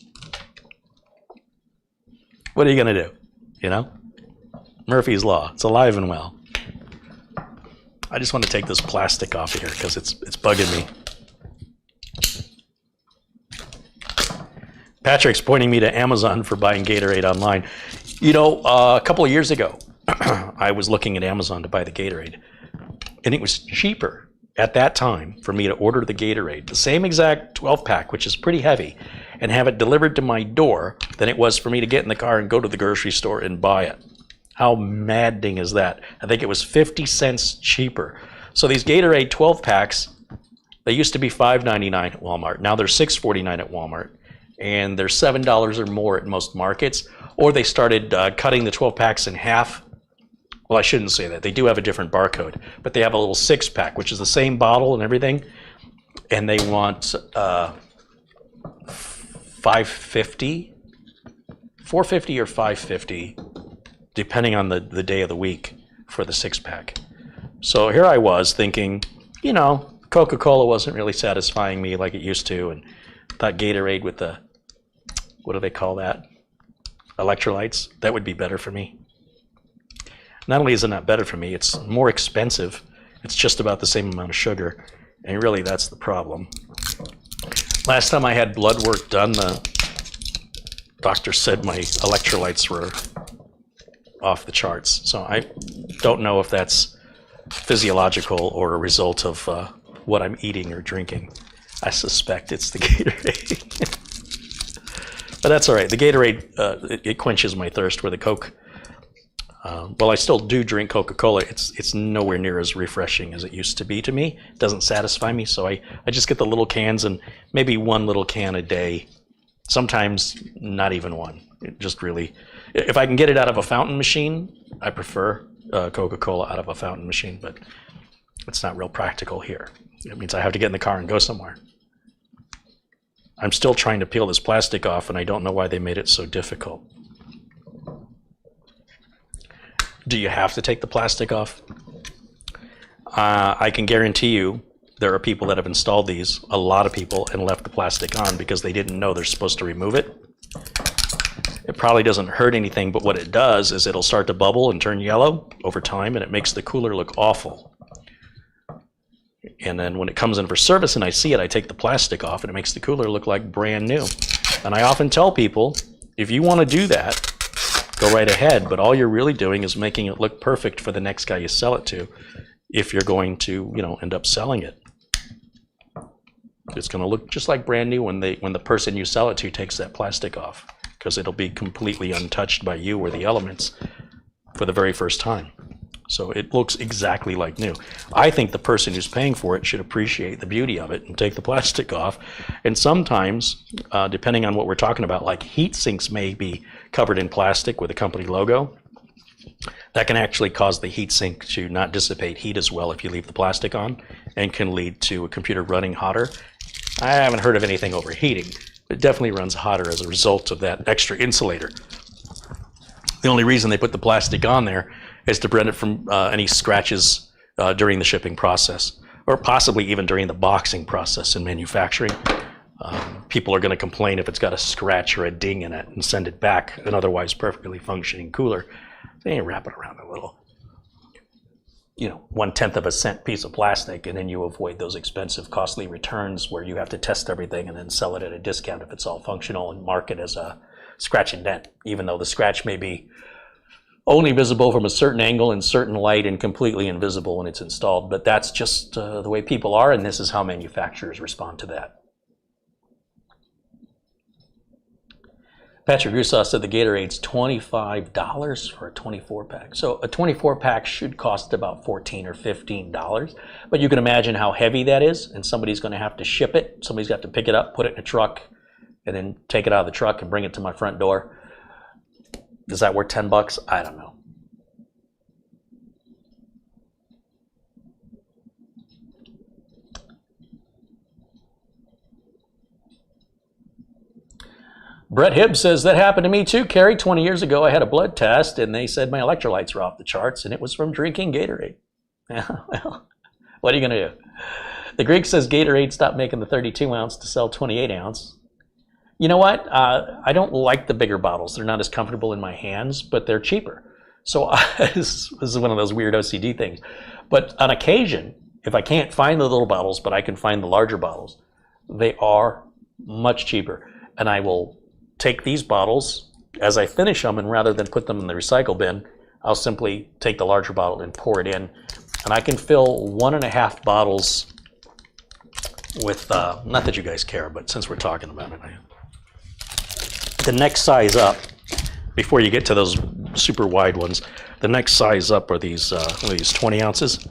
What are you going to do? You know? Murphy's Law. It's alive and well. I just want to take this plastic off of here because it's bugging me. Patrick's pointing me to Amazon for buying Gatorade online. You know, a couple of years ago, I was looking at Amazon to buy the Gatorade, and it was cheaper at that time for me to order the Gatorade, the same exact 12-pack, which is pretty heavy, and have it delivered to my door than it was for me to get in the car and go to the grocery store and buy it. How maddening is that? I think it was 50 cents cheaper. So these Gatorade 12-packs, they used to be $5.99 at Walmart. Now they're $6.49 at Walmart, and they're $7 or more at most markets. Or they started cutting the 12-packs in half. Well, I shouldn't say that. They do have a different barcode, but they have a little 6-pack, which is the same bottle and everything, and they want $5.50, $4.50 or $5.50, depending on the day of the week for the 6-pack. So here I was thinking, you know, Coca-Cola wasn't really satisfying me like it used to, and thought Gatorade with the, what do they call that? Electrolytes, that would be better for me. Not only is it not better for me, it's more expensive. It's just about the same amount of sugar, and really that's the problem. Last time I had blood work done, the doctor said my electrolytes were off the charts. So I don't know if that's physiological or a result of what I'm eating or drinking. I suspect it's the Gatorade. But that's all right. The Gatorade, it quenches my thirst, where the Coke, well, I still do drink Coca-Cola. It's nowhere near as refreshing as it used to be to me. It doesn't satisfy me, so I just get the little cans, and maybe one little can a day. Sometimes not even one. It just really, if I can get it out of a fountain machine, I prefer Coca-Cola out of a fountain machine, but it's not real practical here. It means I have to get in the car and go somewhere. I'm still trying to peel this plastic off, and I don't know why they made it so difficult. Do you have to take the plastic off? I can guarantee you there are people that have installed these, a lot of people, and left the plastic on because they didn't know they're supposed to remove it. It probably doesn't hurt anything, but what it does is it'll start to bubble and turn yellow over time, and it makes the cooler look awful. And then when it comes in for service and I see it, I take the plastic off, and it makes the cooler look like brand new. And I often tell people, if you want to do that, go right ahead, but all you're really doing is making it look perfect for the next guy you sell it to, if you're going to, you know, end up selling it. It's going to look just like brand new when the person you sell it to takes that plastic off, because it'll be completely untouched by you or the elements for the very first time. So it looks exactly like new. I think the person who's paying for it should appreciate the beauty of it and take the plastic off. And sometimes, depending on what we're talking about, like heat sinks may be covered in plastic with a company logo. That can actually cause the heat sink to not dissipate heat as well if you leave the plastic on, and can lead to a computer running hotter. I haven't heard of anything overheating, but it definitely runs hotter as a result of that extra insulator. The only reason they put the plastic on there is to prevent it from any scratches during the shipping process, or possibly even during the boxing process in manufacturing. People are going to complain if it's got a scratch or a ding in it and send it back an otherwise perfectly functioning cooler. They wrap it around a little, 1/10 of a cent piece of plastic, and then you avoid those expensive, costly returns where you have to test everything and then sell it at a discount if it's all functional, and mark it as a scratch and dent, even though the scratch may be only visible from a certain angle and certain light and completely invisible when it's installed. But that's just the way people are, and this is how manufacturers respond to that. Patrick Russo said the Gatorade's $25 for a 24-pack. So a 24-pack should cost about $14 or $15. But you can imagine how heavy that is, and somebody's going to have to ship it. Somebody's got to pick it up, put it in a truck, and then take it out of the truck and bring it to my front door. Is that worth $10? I don't know. Brett Hibbs says, that happened to me too, Carey. 20 years ago, I had a blood test, and they said my electrolytes were off the charts, and it was from drinking Gatorade. Yeah, well, what are you going to do? The Greek says Gatorade stopped making the 32-ounce to sell 28-ounce. You know what? I don't like the bigger bottles. They're not as comfortable in my hands, but they're cheaper. So this is one of those weird OCD things. But on occasion, if I can't find the little bottles, but I can find the larger bottles, they are much cheaper. And I will take these bottles as I finish them, and rather than put them in the recycle bin, I'll simply take the larger bottle and pour it in. And I can fill 1.5 bottles with, not that you guys care, but since we're talking about it, the next size up, before you get to those super wide ones, the next size up are these 20 ounces.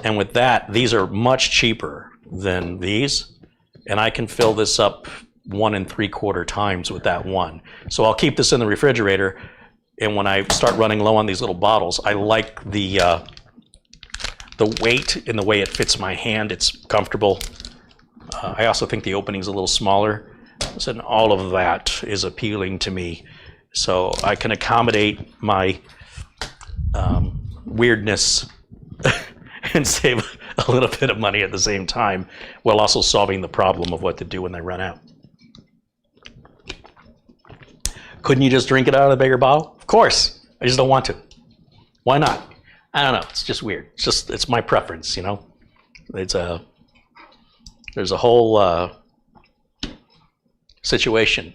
And with that, these are much cheaper than these. And I can fill this up 1 3/4 times with that one. So I'll keep this in the refrigerator, and when I start running low on these little bottles, I like the weight and the way it fits my hand. It's comfortable. I also think the opening's a little smaller, so all of that is appealing to me. So I can accommodate my weirdness and save a little bit of money at the same time, while also solving the problem of what to do when they run out. Couldn't you just drink it out of the bigger bottle? Of course. I just don't want to. Why not? I don't know. It's just weird. It's my preference, you know. There's a whole situation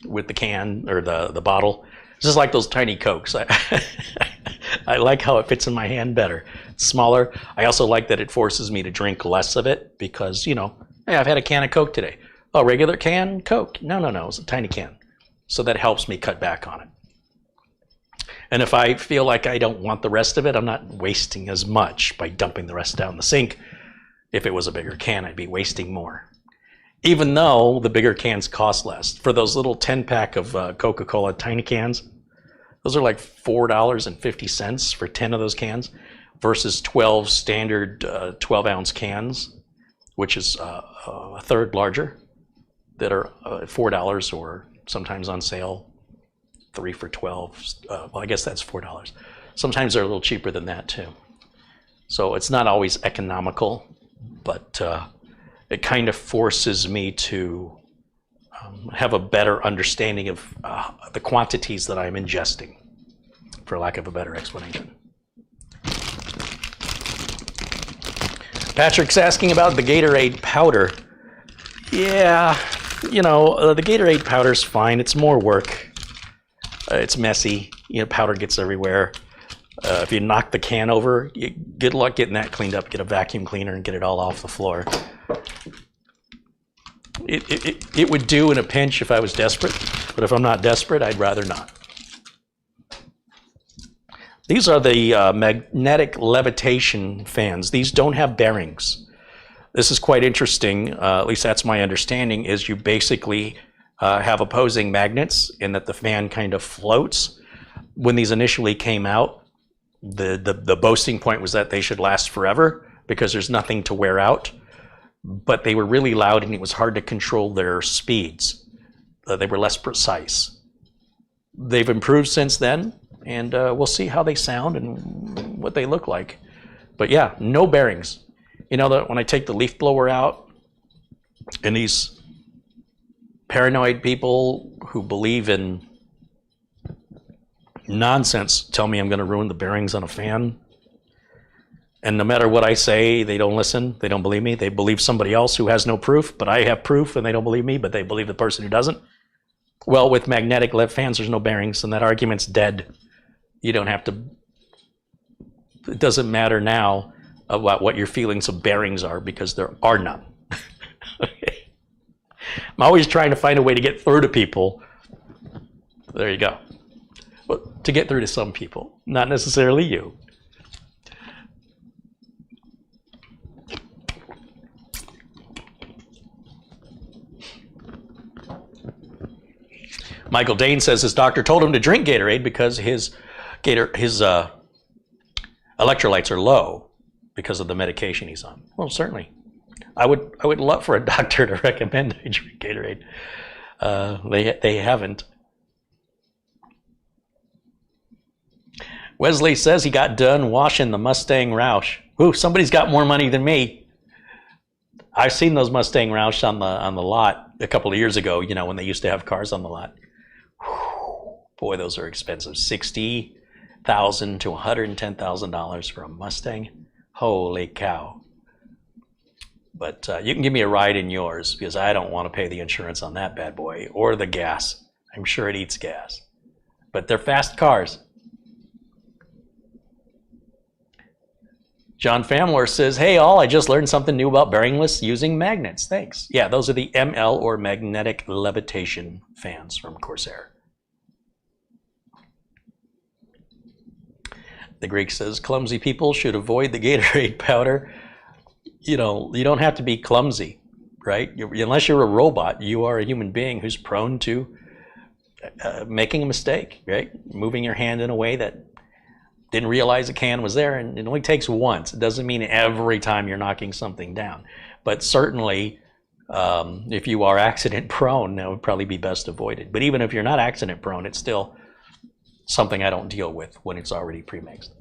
with the can or the bottle. It's just like those tiny Cokes. I like how it fits in my hand better. It's smaller. I also like that it forces me to drink less of it because, you know, hey, I've had a can of Coke today. Oh, regular can Coke? No, it's a tiny can. So that helps me cut back on it. And if I feel like I don't want the rest of it, I'm not wasting as much by dumping the rest down the sink. If it was a bigger can, I'd be wasting more. Even though the bigger cans cost less. For those little 10-pack of Coca-Cola tiny cans, those are like $4.50 for 10 of those cans versus 12 standard 12-ounce cans, which is a third larger, that are $4 or sometimes on sale, 3 for $12. Well, I guess that's $4. Sometimes they're a little cheaper than that too. So it's not always economical, but it kind of forces me to have a better understanding of the quantities that I'm ingesting, for lack of a better explanation. Patrick's asking about the Gatorade powder. Yeah. You know, the Gatorade powder's fine. It's more work. It's messy. You know, powder gets everywhere. If you knock the can over, good luck getting that cleaned up. Get a vacuum cleaner and get it all off the floor. It would do in a pinch if I was desperate, but if I'm not desperate, I'd rather not. These are the magnetic levitation fans. These don't have bearings. This is quite interesting, at least that's my understanding, is you basically have opposing magnets in that the fan kind of floats. When these initially came out, the boasting point was that they should last forever because there's nothing to wear out, but they were really loud and it was hard to control their speeds. They were less precise. They've improved since then, and we'll see how they sound and what they look like. But yeah, no bearings. You know that when I take the leaf blower out, and these paranoid people who believe in nonsense tell me I'm going to ruin the bearings on a fan, and no matter what I say, they don't listen, they don't believe me, they believe somebody else who has no proof, but I have proof and they don't believe me, but they believe the person who doesn't. Well, with magnetic lev fans, there's no bearings, and that argument's dead. You don't have to, it doesn't matter now about what your feelings of bearings are, because there are none. Okay. I'm always trying to find a way to get through to people there you go. Well, to get through to some people, not necessarily you. Michael Dane says his doctor told him to drink Gatorade because his electrolytes are low because of the medication he's on. Well, certainly. I would love for a doctor to recommend I drink Gatorade. They haven't. Wesley says he got done washing the Mustang Roush. Ooh, somebody's got more money than me. I've seen those Mustang Roush on the lot a couple of years ago, you know, when they used to have cars on the lot. Whew, boy, those are expensive. $60,000 to $110,000 for a Mustang. Holy cow. But you can give me a ride in yours because I don't want to pay the insurance on that bad boy or the gas. I'm sure it eats gas. But they're fast cars. John Famler says, hey all, I just learned something new about bearingless using magnets. Thanks. Yeah, those are the ML or magnetic levitation fans from Corsair. The Greek says, clumsy people should avoid the Gatorade powder. You know, you don't have to be clumsy, right? Unless you're a robot, you are a human being who's prone to making a mistake, right? Moving your hand in a way that didn't realize a can was there, and it only takes once. It doesn't mean every time you're knocking something down. But certainly, if you are accident prone, that would probably be best avoided. But even if you're not accident prone, it's still something I don't deal with when it's already pre-mixed.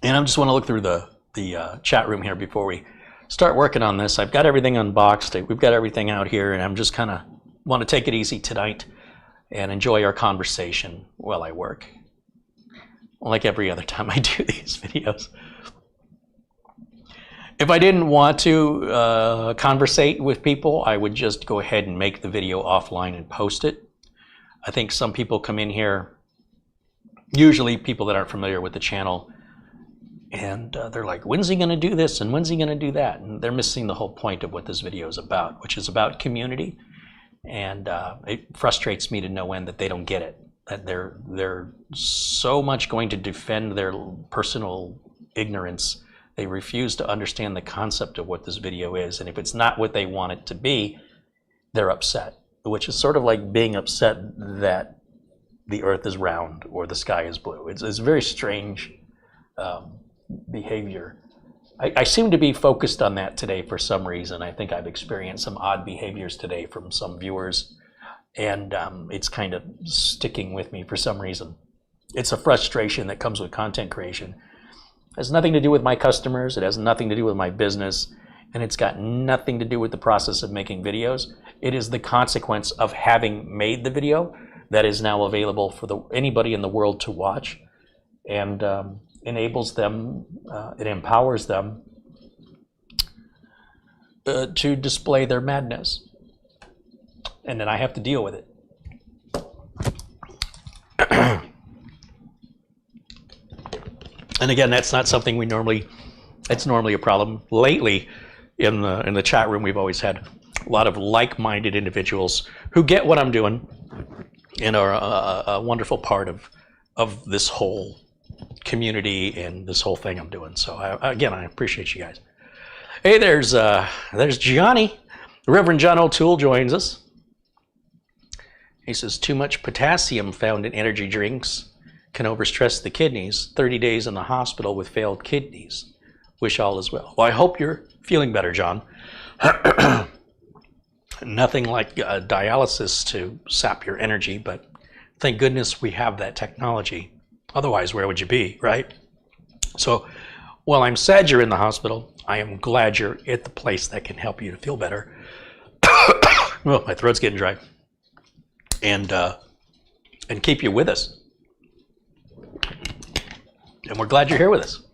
And I just want to look through the chat room here before we start working on this. I've got everything unboxed. We've got everything out here, and I'm just kind of want to take it easy tonight and enjoy our conversation while I work, like every other time I do these videos. If I didn't want to conversate with people, I would just go ahead and make the video offline and post it. I think some people come in here, usually people that aren't familiar with the channel, and they're like, when's he going to do this and when's he going to do that? And they're missing the whole point of what this video is about, which is about community. And it frustrates me to no end that they don't get it, that they're so much going to defend their personal ignorance. They refuse to understand the concept of what this video is. And if it's not what they want it to be, they're upset, which is sort of like being upset that the earth is round or the sky is blue. It's very strange behavior. I seem to be focused on that today for some reason. I think I've experienced some odd behaviors today from some viewers, and it's kind of sticking with me for some reason. It's a frustration that comes with content creation. It has nothing to do with my customers. It has nothing to do with my business, and it's got nothing to do with the process of making videos. It is the consequence of having made the video that is now available for anybody in the world to watch, and enables them, it empowers them to display their madness. And then I have to deal with it. And again, that's not something it's normally a problem. Lately, in the chat room, we've always had a lot of like-minded individuals who get what I'm doing and are a wonderful part of this whole community and this whole thing I'm doing. So again, I appreciate you guys. Hey, there's Gianni. Reverend John O'Toole joins us. He says, too much potassium found in energy drinks can overstress the kidneys. 30 days in the hospital with failed kidneys. Wish all is well. Well, I hope you're feeling better, John. Nothing like dialysis to sap your energy, but thank goodness we have that technology. Otherwise, where would you be, right? So while I'm sad you're in the hospital, I am glad you're at the place that can help you to feel better. Well, my throat's getting dry. And keep you with us. And we're glad you're here with us.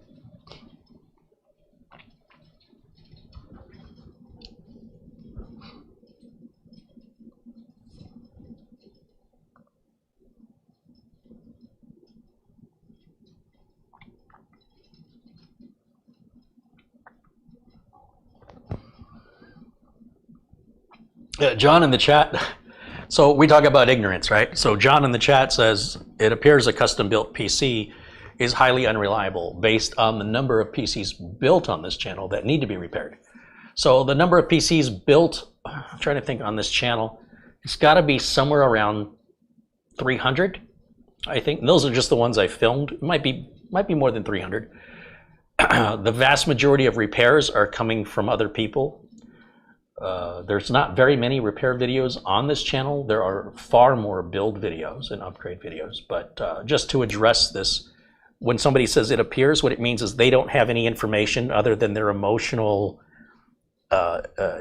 John in the chat. So we talk about ignorance, right? So John in the chat says, it appears a custom-built PC is highly unreliable based on the number of PCs built on this channel that need to be repaired. So the number of PCs built, I'm trying to think on this channel, it's got to be somewhere around 300, I think. And those are just the ones I filmed. It might be more than 300. The vast majority of repairs are coming from other people. There's not very many repair videos on this channel. There are far more build videos and upgrade videos. But just to address this, when somebody says it appears, what it means is they don't have any information other than their emotional,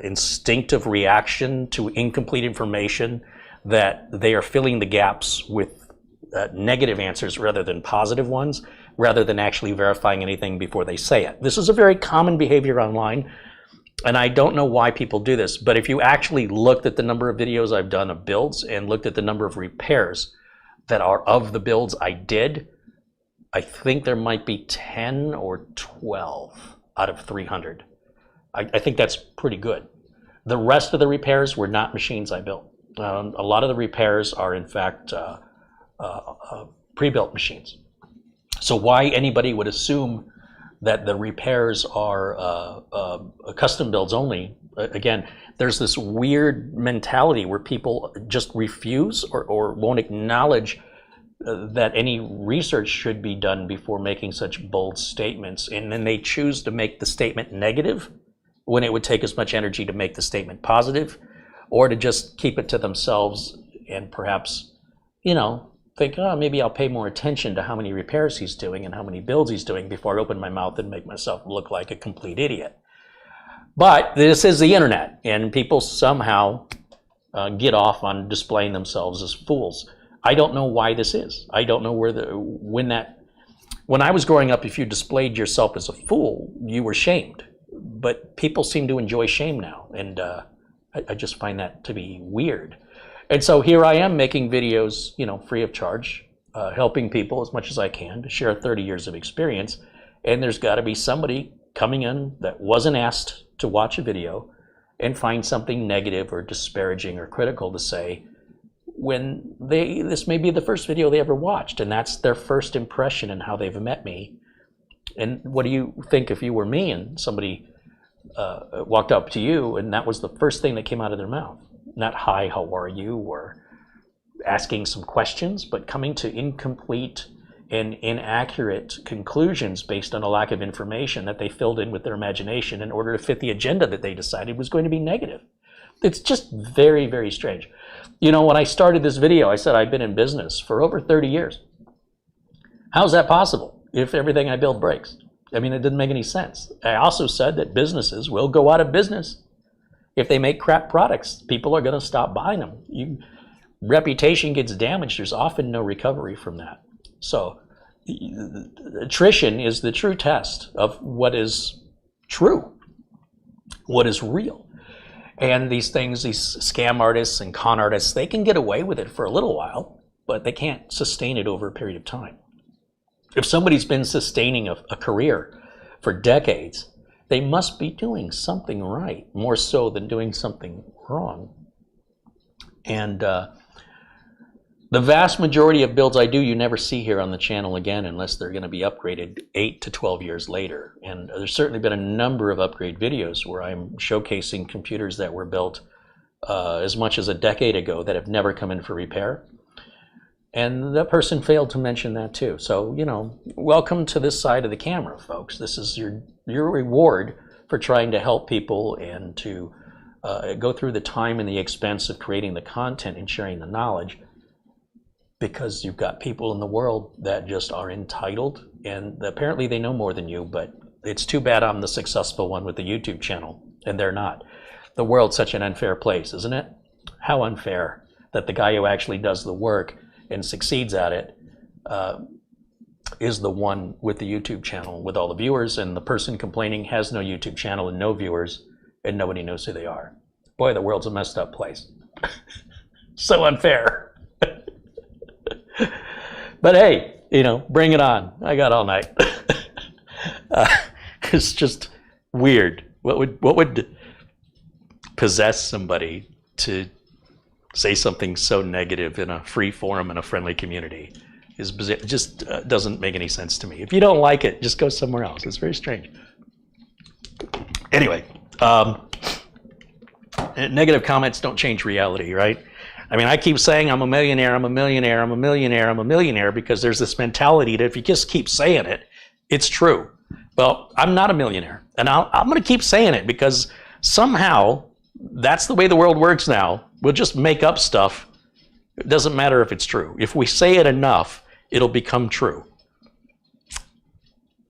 instinctive reaction to incomplete information, that they are filling the gaps with negative answers rather than positive ones, rather than actually verifying anything before they say it. This is a very common behavior online. And I don't know why people do this, but if you actually looked at the number of videos I've done of builds and looked at the number of repairs that are of the builds I did, I think there might be 10 or 12 out of 300. I think that's pretty good. The rest of the repairs were not machines I built. A lot of the repairs are in fact pre-built machines. So why anybody would assume that the repairs are custom builds only, again, there's this weird mentality where people just refuse or won't acknowledge that any research should be done before making such bold statements. And then they choose to make the statement negative when it would take as much energy to make the statement positive, or to just keep it to themselves and perhaps, you know, think, oh, maybe I'll pay more attention to how many repairs he's doing and how many builds he's doing before I open my mouth and make myself look like a complete idiot. But this is the internet, and people somehow get off on displaying themselves as fools. I don't know why this is. I don't know when I was growing up, if you displayed yourself as a fool, you were shamed. But people seem to enjoy shame now, and I just find that to be weird. And so here I am making videos, you know, free of charge, helping people as much as I can to share 30 years of experience. And there's got to be somebody coming in that wasn't asked to watch a video and find something negative or disparaging or critical to say when this may be the first video they ever watched, and that's their first impression and how they've met me. And what do you think if you were me and somebody walked up to you and that was the first thing that came out of their mouth? Not hi, how are you, or asking some questions, but coming to incomplete and inaccurate conclusions based on a lack of information that they filled in with their imagination in order to fit the agenda that they decided was going to be negative. It's just very, very strange. You know, when I started this video, I said I've been in business for over 30 years. How's that possible if everything I build breaks? I mean, it didn't make any sense. I also said that businesses will go out of business. If they make crap products, people are going to stop buying them. Reputation gets damaged. There's often no recovery from that. So attrition is the true test of what is true, what is real. And these things, these scam artists and con artists, they can get away with it for a little while, but they can't sustain it over a period of time. If somebody's been sustaining a career for decades, they must be doing something right, more so than doing something wrong. And the vast majority of builds I do, you never see here on the channel again unless they're going to be upgraded 8 to 12 years later. And there's certainly been a number of upgrade videos where I'm showcasing computers that were built as much as a decade ago that have never come in for repair. And that person failed to mention that too. So, you know, welcome to this side of the camera, folks. This is your reward for trying to help people and to go through the time and the expense of creating the content and sharing the knowledge, because you've got people in the world that just are entitled, and apparently they know more than you, but it's too bad I'm the successful one with the YouTube channel and they're not. The world's such an unfair place, isn't it? How unfair that the guy who actually does the work and succeeds at it is the one with the YouTube channel with all the viewers, and the person complaining has no YouTube channel and no viewers and nobody knows who they are. Boy, the world's a messed up place. So unfair. But hey, you know, bring it on. I got all night. It's just weird. What would possess somebody to say something so negative in a free forum in a friendly community is bizarre. It just doesn't make any sense to me. If you don't like it, just go somewhere else. It's very strange. Anyway, negative comments don't change reality, right? I mean, I keep saying I'm a millionaire, I'm a millionaire, I'm a millionaire, I'm a millionaire, because there's this mentality that if you just keep saying it, it's true. Well, I'm not a millionaire, and I'm going to keep saying it because somehow that's the way the world works now. We'll just make up stuff. It doesn't matter if it's true. If we say it enough, it'll become true.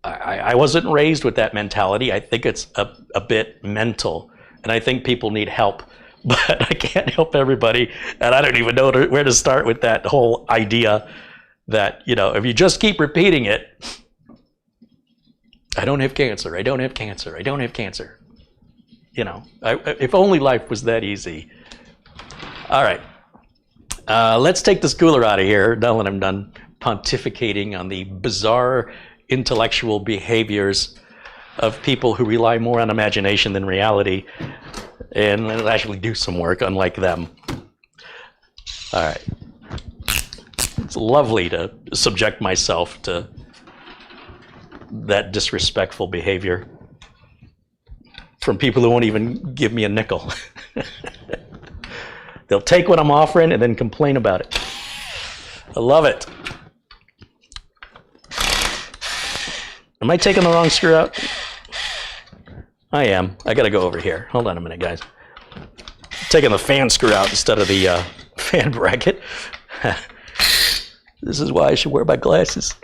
I wasn't raised with that mentality. I think it's a bit mental, and I think people need help, but I can't help everybody, and I don't even know where to start with that whole idea that, you know, if you just keep repeating it, I don't have cancer, I don't have cancer, I don't have cancer. You know, if only life was that easy. All right, let's take this cooler out of here now that I'm done pontificating on the bizarre intellectual behaviors of people who rely more on imagination than reality, and actually do some work unlike them. All right, it's lovely to subject myself to that disrespectful behavior from people who won't even give me a nickel. They'll take what I'm offering and then complain about it. I love it. Am I taking the wrong screw out? I am. I gotta go over here. Hold on a minute, guys. Taking the fan screw out instead of the fan bracket. This is why I should wear my glasses.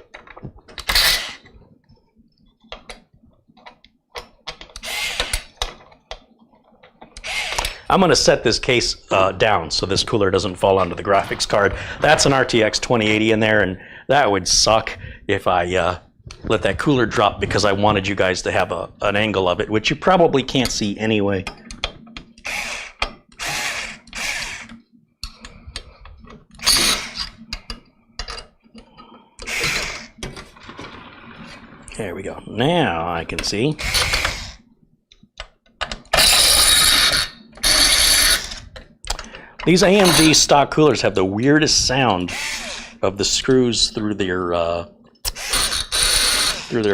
I'm going to set this case down so this cooler doesn't fall onto the graphics card. That's an RTX 2080 in there, and that would suck if I let that cooler drop because I wanted you guys to have an angle of it, which you probably can't see anyway. There we go. Now I can see. These AMD stock coolers have the weirdest sound of the screws through their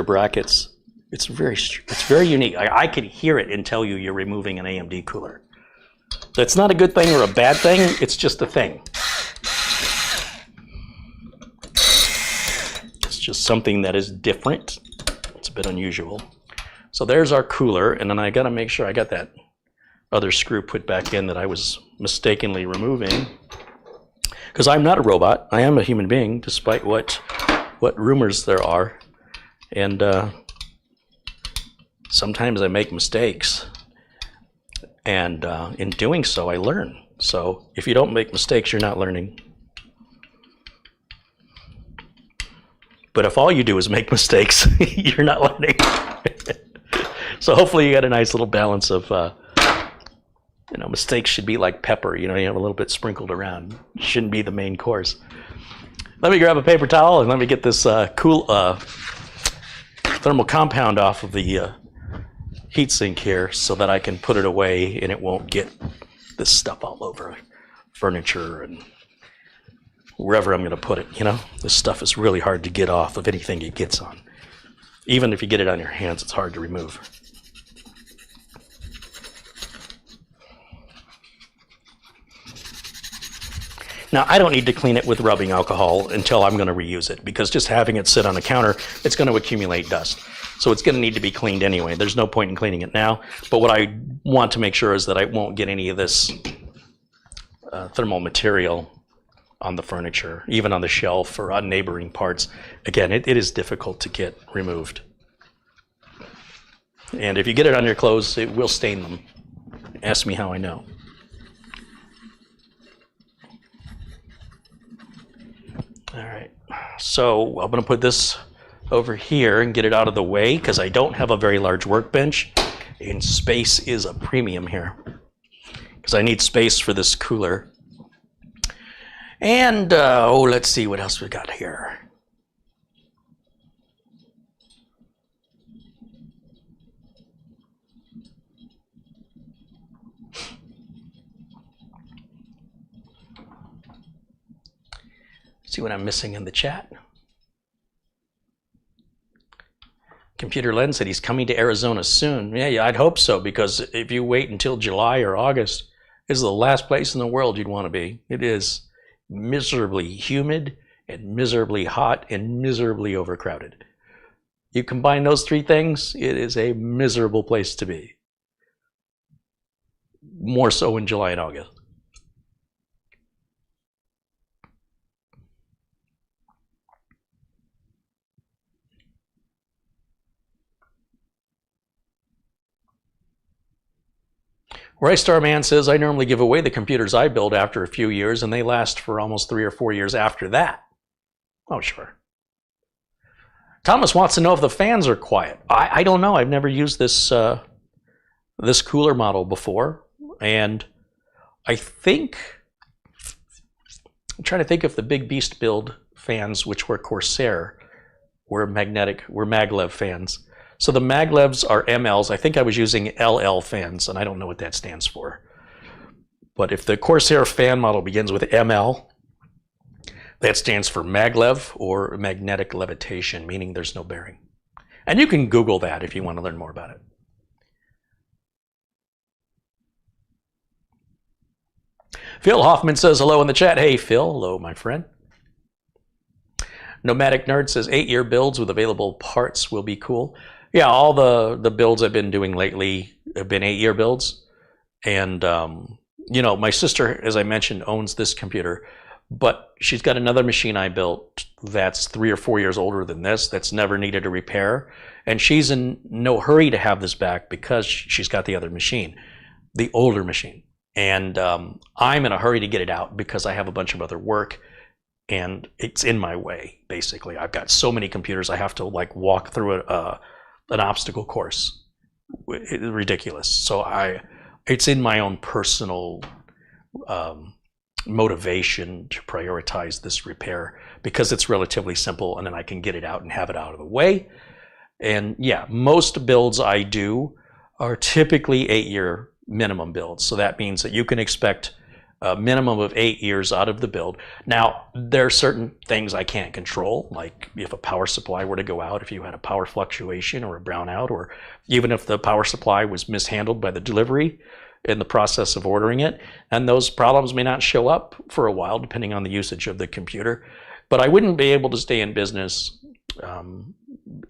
brackets. It's very unique. I could hear it and tell you're removing an AMD cooler. That's not a good thing or a bad thing. It's just a thing. It's just something that is different. It's a bit unusual. So there's our cooler, and then I got to make sure I got that other screw put back in that I was mistakenly removing, because I'm not a robot. I am a human being, despite what rumors there are, and sometimes I make mistakes, and in doing so I learn. So if you don't make mistakes, you're not learning. But if all you do is make mistakes, you're not learning. So hopefully you got a nice little balance of you know, mistakes should be like pepper, you know, you have a little bit sprinkled around. It shouldn't be the main course. Let me grab a paper towel and let me get this cool thermal compound off of the heatsink here so that I can put it away and it won't get this stuff all over furniture and wherever I'm going to put it, you know. This stuff is really hard to get off of anything it gets on. Even if you get it on your hands, it's hard to remove. Now, I don't need to clean it with rubbing alcohol until I'm going to reuse it, because just having it sit on the counter, it's going to accumulate dust. So it's going to need to be cleaned anyway. There's no point in cleaning it now. But what I want to make sure is that I won't get any of this thermal material on the furniture, even on the shelf or on neighboring parts. Again, it is difficult to get removed. And if you get it on your clothes, it will stain them. Ask me how I know. All right, so I'm going to put this over here and get it out of the way because I don't have a very large workbench, and space is a premium here because I need space for this cooler. And let's see what else we got here. See what I'm missing in the chat. Computer Lens said he's coming to Arizona soon. Yeah, I'd hope so, because if you wait until July or August, this is the last place in the world you'd want to be. It is miserably humid and miserably hot and miserably overcrowded. You combine those three things, it is a miserable place to be. More so in July and August. Raystar Man says, I normally give away the computers I build after a few years, and they last for almost 3 or 4 years after that. Oh, sure. Thomas wants to know if the fans are quiet. I don't know. I've never used this this cooler model before, and I think, I'm trying to think if the Big Beast build fans, which were Corsair, were maglev fans. So the maglevs are MLs. I think I was using LL fans, and I don't know what that stands for. But if the Corsair fan model begins with ML, that stands for maglev, or magnetic levitation, meaning there's no bearing. And you can Google that if you want to learn more about it. Phil Hoffman says hello in the chat. Hey, Phil. Hello, my friend. Nomadic Nerd says 8-year builds with available parts will be cool. Yeah, all the builds I've been doing lately have been 8-year builds. And, you know, my sister, as I mentioned, owns this computer, but she's got another machine I built that's 3 or 4 years older than this, that's never needed a repair. And she's in no hurry to have this back because she's got the other machine, the older machine. And I'm in a hurry to get it out because I have a bunch of other work and it's in my way, basically. I've got so many computers, I have to like walk through an obstacle course. It's ridiculous. So it's in my own personal motivation to prioritize this repair because it's relatively simple and then I can get it out and have it out of the way. And yeah, most builds I do are typically 8-year minimum builds. So that means that you can expect a minimum of 8 years out of the build. Now, there are certain things I can't control, like if a power supply were to go out, if you had a power fluctuation or a brownout, or even if the power supply was mishandled by the delivery in the process of ordering it, and those problems may not show up for a while, depending on the usage of the computer. But I wouldn't be able to stay in business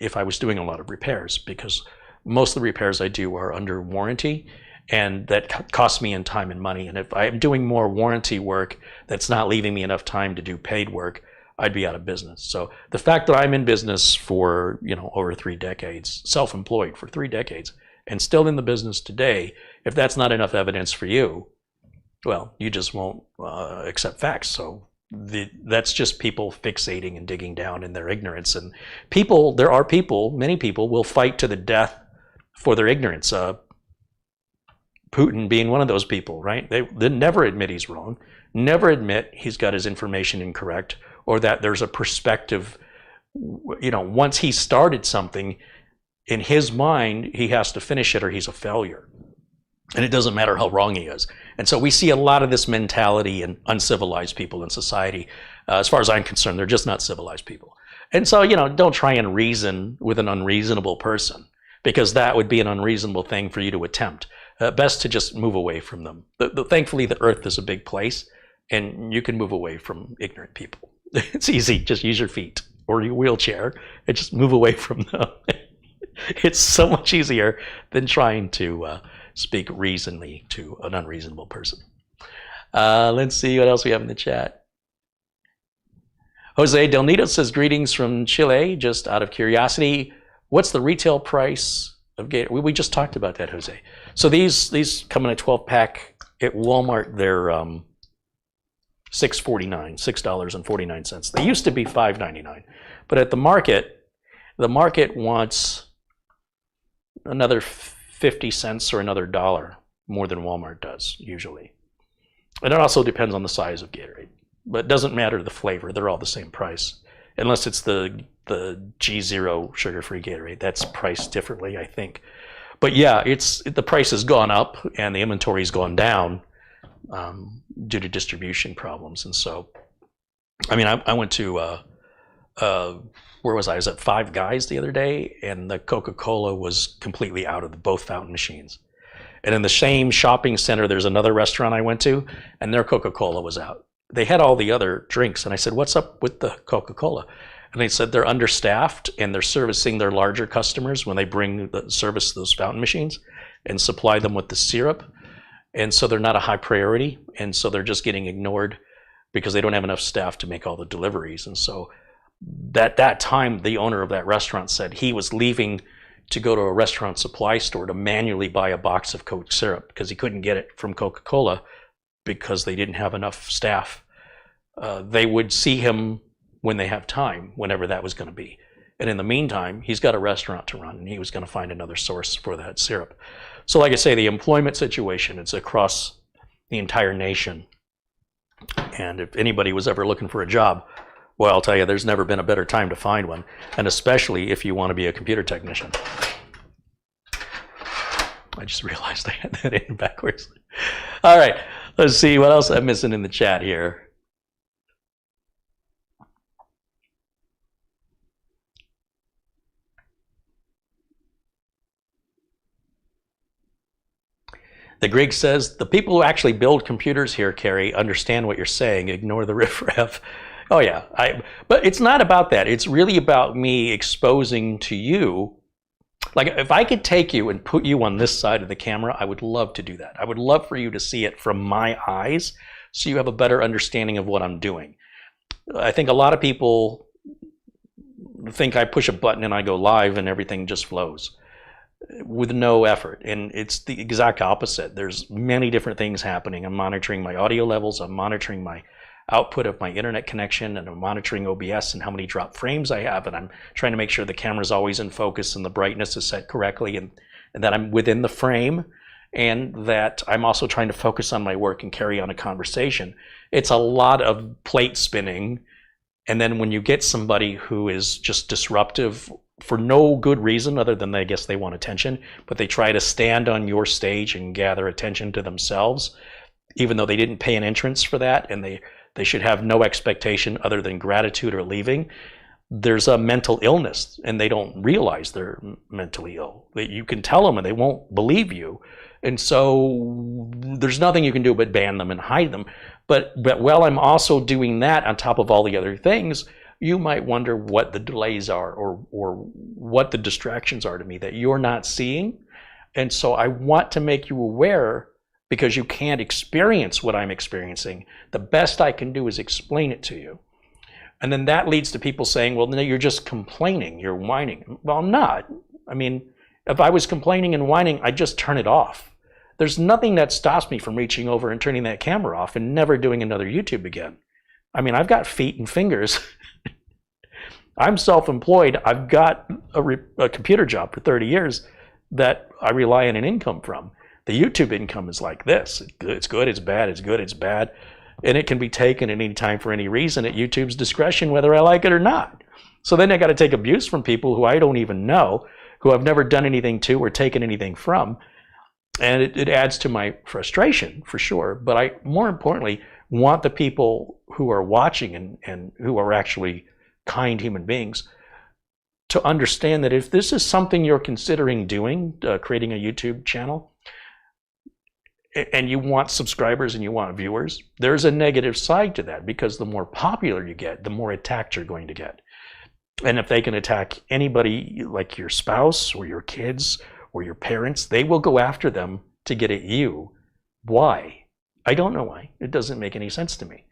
if I was doing a lot of repairs, because most of the repairs I do are under warranty, and that costs me in time and money. And if I'm doing more warranty work that's not leaving me enough time to do paid work, I'd be out of business. So the fact that I'm in business for, you know, over 3 decades, self-employed for 3 decades, and still in the business today, if that's not enough evidence for you, well, you just won't accept facts. So that's just people fixating and digging down in their ignorance. And many people will fight to the death for their ignorance. Putin being one of those people, right? They never admit he's wrong, never admit he's got his information incorrect, or that there's a perspective, you know, once he started something, in his mind, he has to finish it or he's a failure. And it doesn't matter how wrong he is. And so we see a lot of this mentality in uncivilized people in society. As far as I'm concerned, they're just not civilized people. And so, you know, don't try and reason with an unreasonable person, because that would be an unreasonable thing for you to attempt. Best to just move away from them. Thankfully, the earth is a big place, and you can move away from ignorant people. It's easy. Just use your feet or your wheelchair and just move away from them. It's so much easier than trying to speak reasonably to an unreasonable person. Let's see what else we have in the chat. Jose Del Nito says, greetings from Chile. Just out of curiosity, what's the retail price of Gator? We just talked about that, Jose. So these come in a 12-pack at Walmart. They're $6.49. They used to be $5.99, but at the market wants another 50 cents or another $1 more than Walmart does usually. And it also depends on the size of Gatorade, but it doesn't matter the flavor. They're all the same price, unless it's the G0 sugar-free Gatorade. That's priced differently, I think. But yeah, the price has gone up and the inventory's gone down due to distribution problems. And so I mean, I went to, where was I? I was at Five Guys the other day, and the Coca-Cola was completely out of both fountain machines. And in the same shopping center, there's another restaurant I went to, and their Coca-Cola was out. They had all the other drinks, and I said, what's up with the Coca-Cola? And they said they're understaffed, and they're servicing their larger customers when they bring the service those fountain machines and supply them with the syrup. And so they're not a high priority, and so they're just getting ignored because they don't have enough staff to make all the deliveries. And so that time, the owner of that restaurant said he was leaving to go to a restaurant supply store to manually buy a box of Coke syrup because he couldn't get it from Coca-Cola because they didn't have enough staff. They would see him when they have time, whenever that was going to be. And in the meantime, he's got a restaurant to run, and he was going to find another source for that syrup. So like I say, the employment situation, it's across the entire nation. And if anybody was ever looking for a job, well, I'll tell you, there's never been a better time to find one, and especially if you want to be a computer technician. I just realized I had that in backwards. All right, let's see what else I'm missing in the chat here. The Greg says, the people who actually build computers here, Carey, understand what you're saying. Ignore the riffraff. Oh yeah, but it's not about that. It's really about me exposing to you. Like if I could take you and put you on this side of the camera, I would love to do that. I would love for you to see it from my eyes so you have a better understanding of what I'm doing. I think a lot of people think I push a button and I go live and everything just flows with no effort, and it's the exact opposite. There's many different things happening. I'm monitoring my audio levels, I'm monitoring my output of my internet connection, and I'm monitoring OBS and how many drop frames I have, and I'm trying to make sure the camera's always in focus and the brightness is set correctly, and that I'm within the frame, and that I'm also trying to focus on my work and carry on a conversation. It's a lot of plate spinning, and then when you get somebody who is just disruptive for no good reason other than I guess they want attention, but they try to stand on your stage and gather attention to themselves, even though they didn't pay an entrance for that, and they should have no expectation other than gratitude or leaving. There's a mental illness, and they don't realize they're mentally ill. You can tell them and they won't believe you. And so there's nothing you can do but ban them and hide them. But while I'm also doing that on top of all the other things, you might wonder what the delays are or what the distractions are to me that you're not seeing. And so I want to make you aware, because you can't experience what I'm experiencing. The best I can do is explain it to you. And then that leads to people saying, well, no, you're just complaining, you're whining. Well, I'm not. I mean, if I was complaining and whining, I'd just turn it off. There's nothing that stops me from reaching over and turning that camera off and never doing another YouTube again. I mean, I've got feet and fingers. I'm self-employed. I've got a computer job for 30 years that I rely on an income from. The YouTube income is like this. It's good, it's bad, it's good, it's bad. And it can be taken at any time for any reason at YouTube's discretion, whether I like it or not. So then I got to take abuse from people who I don't even know, who I've never done anything to or taken anything from. And it adds to my frustration, for sure. But I, more importantly, want the people who are watching and who are actually kind human beings to understand that if this is something you're considering doing, creating a YouTube channel, and you want subscribers and you want viewers, there's a negative side to that, because the more popular you get, the more attacked you're going to get. And if they can attack anybody like your spouse or your kids or your parents, they will go after them to get at you. Why? I don't know why. It doesn't make any sense to me.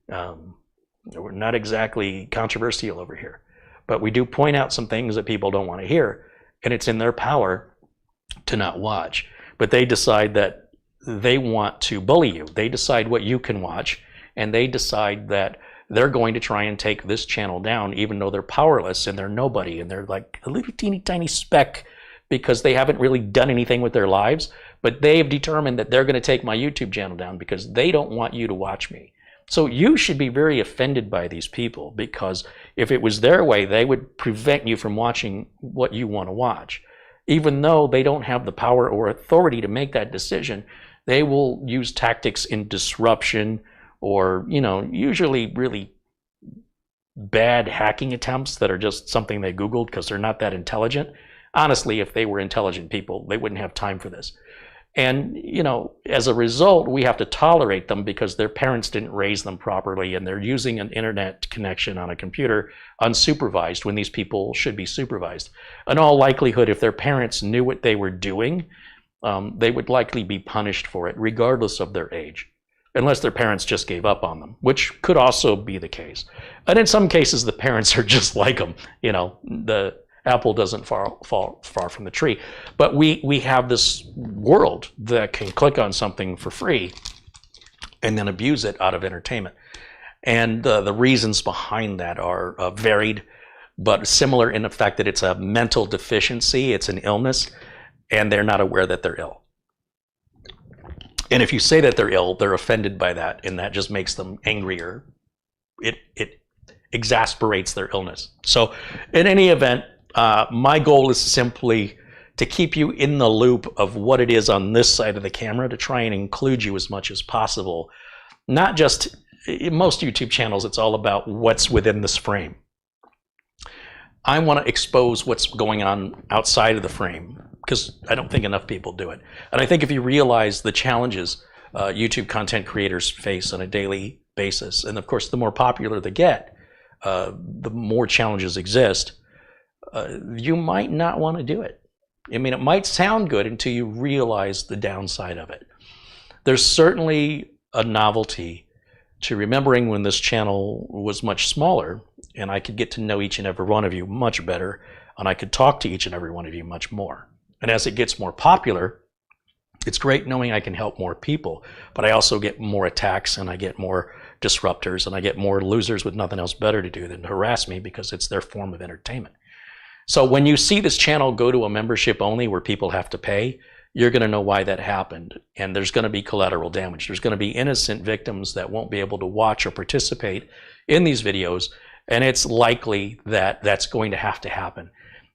We're not exactly controversial over here, but we do point out some things that people don't want to hear, and it's in their power to not watch. But they decide that they want to bully you. They decide what you can watch, and they decide that they're going to try and take this channel down, even though they're powerless and they're nobody and they're like a little teeny tiny speck, because they haven't really done anything with their lives. But they have determined that they're going to take my YouTube channel down because they don't want you to watch me. So you should be very offended by these people, because if it was their way, they would prevent you from watching what you want to watch. Even though they don't have the power or authority to make that decision, they will use tactics in disruption, or, you know, usually really bad hacking attempts that are just something they Googled because they're not that intelligent. Honestly, if they were intelligent people, they wouldn't have time for this. And, you know, as a result, we have to tolerate them because their parents didn't raise them properly, and they're using an internet connection on a computer unsupervised when these people should be supervised. In all likelihood, if their parents knew what they were doing, they would likely be punished for it, regardless of their age, unless their parents just gave up on them, which could also be the case. And in some cases, the parents are just like them. You know, the apple doesn't fall far from the tree. But we have this world that can click on something for free and then abuse it out of entertainment. And the reasons behind that are varied, but similar in the fact that it's a mental deficiency, it's an illness, and they're not aware that they're ill. And if you say that they're ill, they're offended by that, and that just makes them angrier. It exasperates their illness. So in any event, my goal is simply to keep you in the loop of what it is on this side of the camera, to try and include you as much as possible. Not just, in most YouTube channels, it's all about what's within this frame. I want to expose what's going on outside of the frame, because I don't think enough people do it. And I think if you realize the challenges YouTube content creators face on a daily basis, and of course the more popular they get, the more challenges exist, you might not want to do it. I mean, it might sound good until you realize the downside of it. There's certainly a novelty to remembering when this channel was much smaller, and I could get to know each and every one of you much better, and I could talk to each and every one of you much more. And as it gets more popular, it's great knowing I can help more people, but I also get more attacks, and I get more disruptors, and I get more losers with nothing else better to do than to harass me because it's their form of entertainment. So when you see this channel go to a membership only where people have to pay, you're going to know why that happened. And there's going to be collateral damage. There's going to be innocent victims that won't be able to watch or participate in these videos. And it's likely that that's going to happen,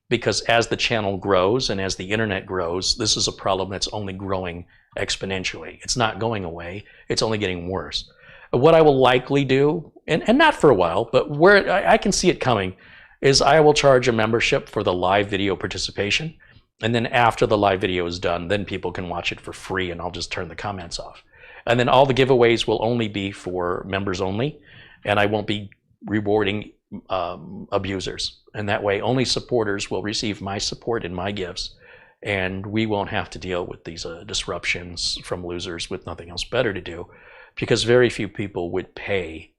because as the channel grows and as the internet grows, this is a problem that's only growing exponentially. It's not going away. It's only getting worse. What I will likely do, and not for a while, but where I can see it coming, is I will charge a membership for the live video participation. And then after the live video is done, then people can watch it for free, and I'll just turn the comments off. And then all the giveaways will only be for members only, and I won't be rewarding abusers. And that way only supporters will receive my support and my gifts, and we won't have to deal with these disruptions from losers with nothing else better to do, because very few people would pay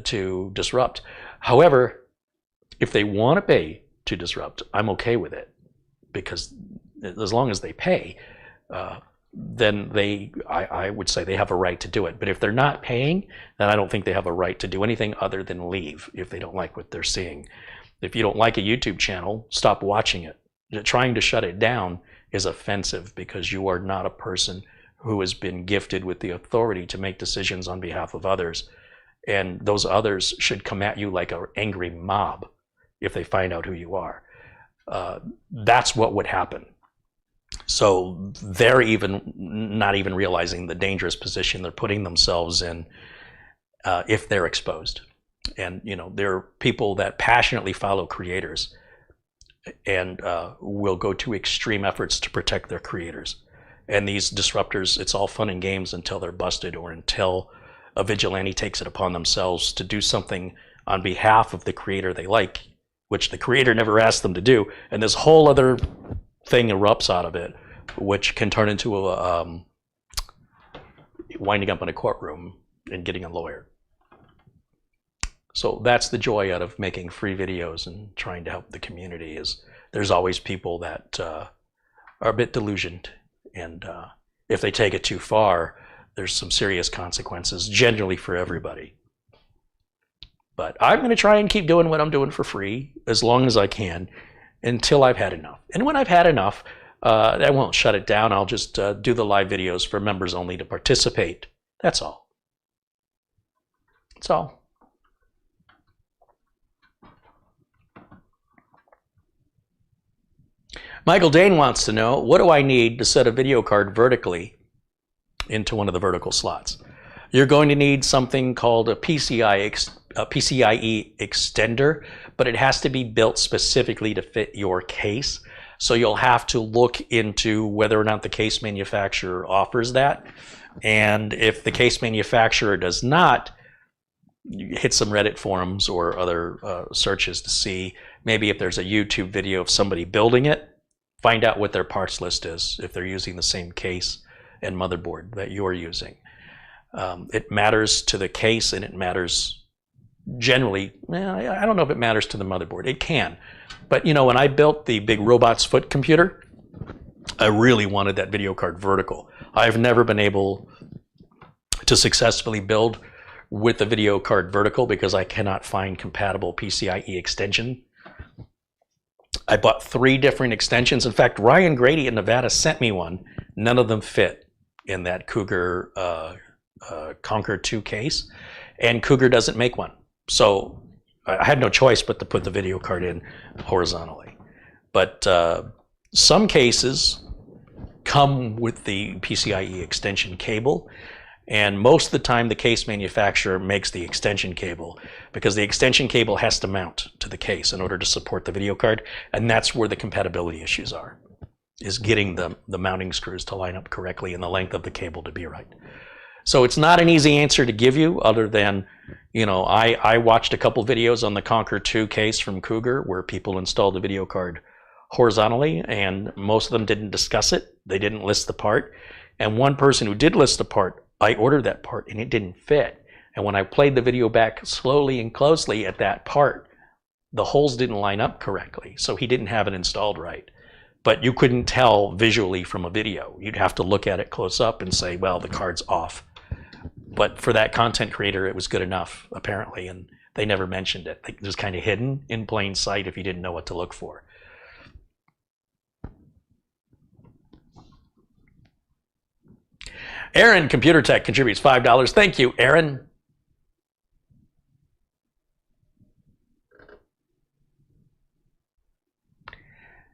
to disrupt. However, if they want to pay to disrupt, I'm okay with it, because as long as they pay, then I would say they have a right to do it. But if they're not paying, then I don't think they have a right to do anything other than leave if they don't like what they're seeing. If you don't like a YouTube channel, stop watching it. Trying to shut it down is offensive, because you are not a person who has been gifted with the authority to make decisions on behalf of others. And those others should come at you like an angry mob if they find out who you are. That's what would happen. So they're not even realizing the dangerous position they're putting themselves in if they're exposed. And you know, there are people that passionately follow creators and will go to extreme efforts to protect their creators. And these disruptors, it's all fun and games until they're busted, or until a vigilante takes it upon themselves to do something on behalf of the creator they like, which the creator never asked them to do. And this whole other thing erupts out of it, which can turn into a winding up in a courtroom and getting a lawyer. So that's the joy out of making free videos and trying to help the community, is there's always people that are a bit delusioned, and if they take it too far, there's some serious consequences, generally for everybody. But I'm going to try and keep doing what I'm doing for free as long as I can, until I've had enough. And when I've had enough, I won't shut it down. I'll just do the live videos for members only to participate. That's all. That's all. Michael Dane wants to know, what do I need to set a video card vertically into one of the vertical slots? You're going to need something called a PCI PCIe extender, but it has to be built specifically to fit your case. So you'll have to look into whether or not the case manufacturer offers that. And if the case manufacturer does not, you hit some Reddit forums or other searches to see maybe if there's a YouTube video of somebody building it, find out what their parts list is if they're using the same case and motherboard that you're using. It matters to the case, and it matters generally, I don't know if it matters to the motherboard. It can. But you know, when I built the big robot's foot computer, I really wanted that video card vertical. I've never been able to successfully build with the video card vertical because I cannot find compatible PCIe extension. I bought 3 different extensions. In fact, Ryan Grady in Nevada sent me one. None of them fit in that Cougar Conquer 2 case, and Cougar doesn't make one. So I had no choice but to put the video card in horizontally. But some cases come with the PCIe extension cable, and most of the time the case manufacturer makes the extension cable because the extension cable has to mount to the case in order to support the video card, and that's where the compatibility issues are, is getting the mounting screws to line up correctly and the length of the cable to be right. So it's not an easy answer to give you, other than, you know, I watched a couple videos on the Conquer 2 case from Cougar where people installed the video card horizontally, and most of them didn't discuss it. They didn't list the part. And one person who did list the part, I ordered that part and it didn't fit. And when I played the video back slowly and closely at that part, the holes didn't line up correctly. So he didn't have it installed right. But you couldn't tell visually from a video. You'd have to look at it close up and say, well, the card's off. But for that content creator, it was good enough, apparently, and they never mentioned it. It was kind of hidden in plain sight if you didn't know what to look for. Aaron, Computer Tech, contributes $5. Thank you, Aaron.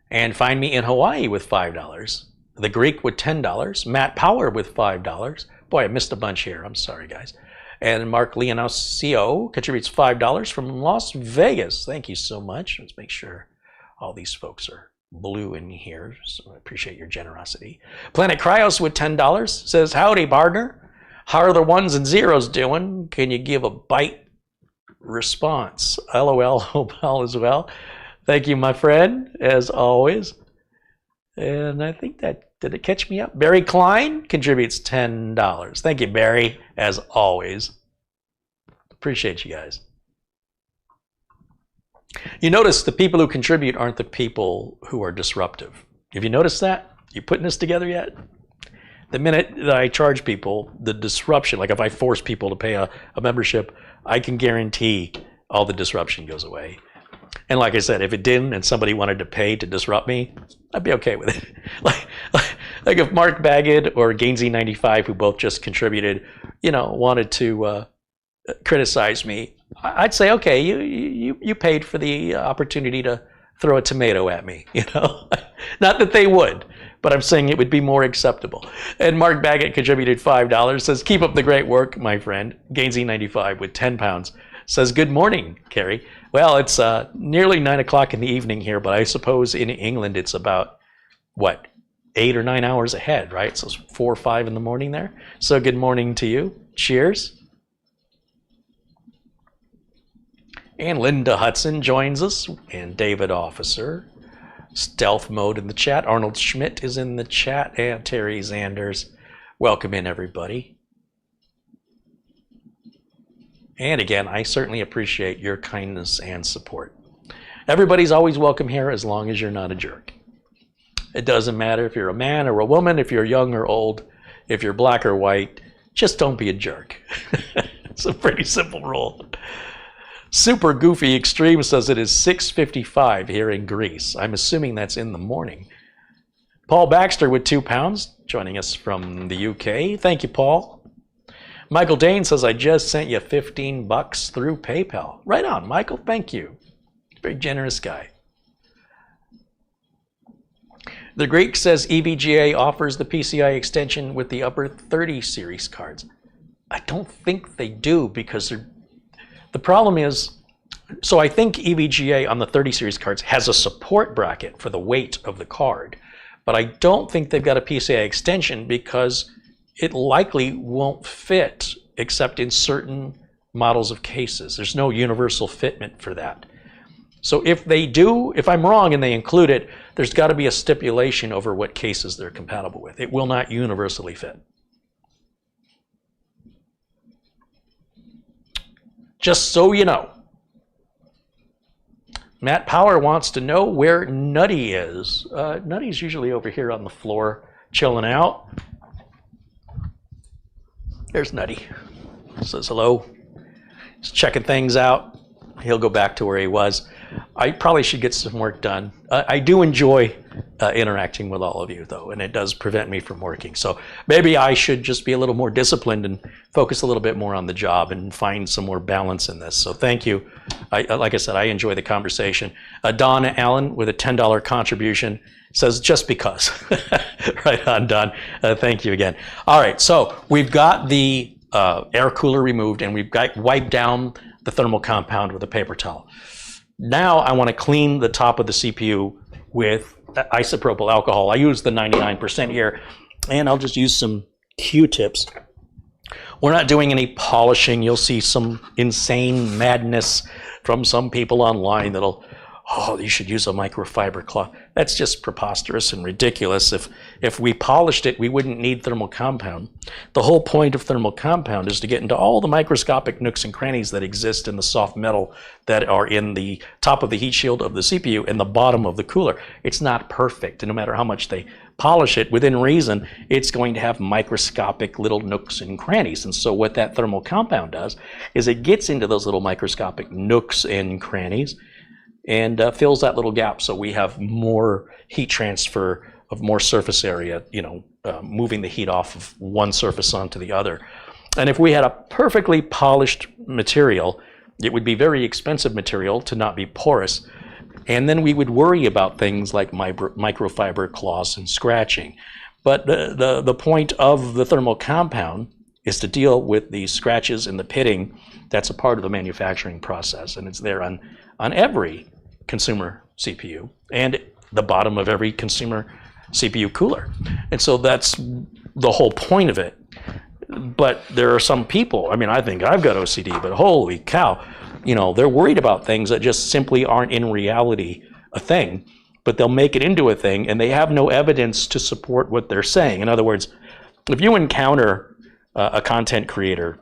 And Find Me in Hawaii with $5. The Greek with $10. Matt Power with $5. Boy, I missed a bunch here. I'm sorry, guys. And Mark Leonosio contributes $5 from Las Vegas. Thank you so much. Let's make sure all these folks are blue in here. So I appreciate your generosity. Planet Cryos with $10 says, howdy, partner. How are the ones and zeros doing? Can you give a bite response? LOL, hope all is well. Thank you, my friend, as always. And I think that, did it catch me up? Barry Klein contributes $10. Thank you, Barry, as always. Appreciate you guys. You notice the people who contribute aren't the people who are disruptive. Have you noticed that? You putting this together yet? The minute that I charge people, the disruption, like if I force people to pay a membership, I can guarantee all the disruption goes away. And like I said, if it didn't and somebody wanted to pay to disrupt me, I'd be okay with it. like if Mark Baggett or Gainsey95, who both just contributed, you know, wanted to criticize me, I'd say, okay, you paid for the opportunity to throw a tomato at me, you know? Not that they would, but I'm saying it would be more acceptable. And Mark Baggett contributed $5, says, keep up the great work, my friend. Gainsey95 with 10 pounds says, good morning, Carey. Well, it's nearly 9 o'clock in the evening here, but I suppose in England it's about, what, 8 or 9 hours ahead, right? So it's 4 or 5 in the morning there. So good morning to you. Cheers. And Linda Hudson joins us, and David Officer. Stealth mode in the chat. Arnold Schmidt is in the chat, and Terry Zanders. Welcome in, everybody. And again, I certainly appreciate your kindness and support. Everybody's always welcome here as long as you're not a jerk. It doesn't matter if you're a man or a woman, if you're young or old, if you're black or white, just don't be a jerk. It's a pretty simple rule. Super Goofy Extreme says it is 6:55 here in Greece. I'm assuming that's in the morning. Paul Baxter with 2 pounds, joining us from the UK. Thank you, Paul. Michael Dane says, I just sent you $15 through PayPal. Right on, Michael. Thank you. Very generous guy. The Greek says EVGA offers the PCI extension with the upper 30 series cards. I don't think they do because The problem is, so I think EVGA on the 30 series cards has a support bracket for the weight of the card, but I don't think they've got a PCI extension because it likely won't fit except in certain models of cases. There's no universal fitment for that. So if they do, if I'm wrong and they include it, there's got to be a stipulation over what cases they're compatible with. It will not universally fit. Just so you know. Matt Power wants to know where Nutty is. Nutty's usually over here on the floor, chilling out. There's Nutty. Says hello. He's checking things out. He'll go back to where he was. I probably should get some work done. I do enjoy interacting with all of you, though, and it does prevent me from working. So maybe I should just be a little more disciplined and focus a little bit more on the job and find some more balance in this. So thank you. Like I said, I enjoy the conversation. Don Allen with a $10 contribution says, just because. Right on, Don. Thank you again. All right, so we've got the air cooler removed, and we've got wiped down the thermal compound with a paper towel. Now I want to clean the top of the CPU with isopropyl alcohol. I use the 99% here, and I'll just use some Q-tips. We're not doing any polishing. You'll see some insane madness from some people online that'll, oh, you should use a microfiber cloth. That's just preposterous and ridiculous. If we polished it, we wouldn't need thermal compound. The whole point of thermal compound is to get into all the microscopic nooks and crannies that exist in the soft metal that are in the top of the heat shield of the CPU and the bottom of the cooler. It's not perfect, and no matter how much they polish it, within reason, it's going to have microscopic little nooks and crannies. And so what that thermal compound does is it gets into those little microscopic nooks and crannies and fills that little gap, so we have more heat transfer of more surface area, moving the heat off of one surface onto the other. And if we had a perfectly polished material, it would be very expensive material to not be porous, and then we would worry about things like microfiber cloths and scratching. But the point of the thermal compound is to deal with the scratches and the pitting. That's a part of the manufacturing process, and it's there on every consumer CPU and the bottom of every consumer CPU cooler. And so that's the whole point of it. But there are some people, I mean, I think I've got OCD, but holy cow, they're worried about things that just simply aren't in reality a thing, but they'll make it into a thing and they have no evidence to support what they're saying. In other words, if you encounter a content creator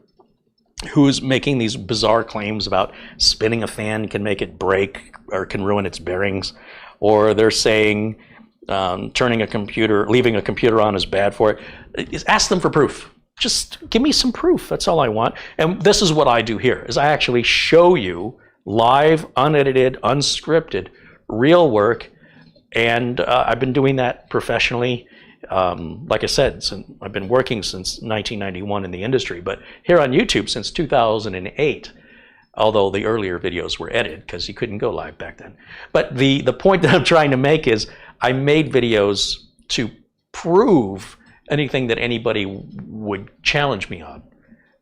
who's making these bizarre claims about spinning a fan can make it break or can ruin its bearings, or they're saying leaving a computer on is bad for it, ask them for proof. Just give me some proof. That's all I want. And this is what I do here, is I actually show you live, unedited, unscripted, real work. And I've been doing that professionally. Like I said, I've been working since 1991 in the industry, but here on YouTube since 2008, although the earlier videos were edited because you couldn't go live back then. But the point that I'm trying to make is I made videos to prove anything that anybody would challenge me on.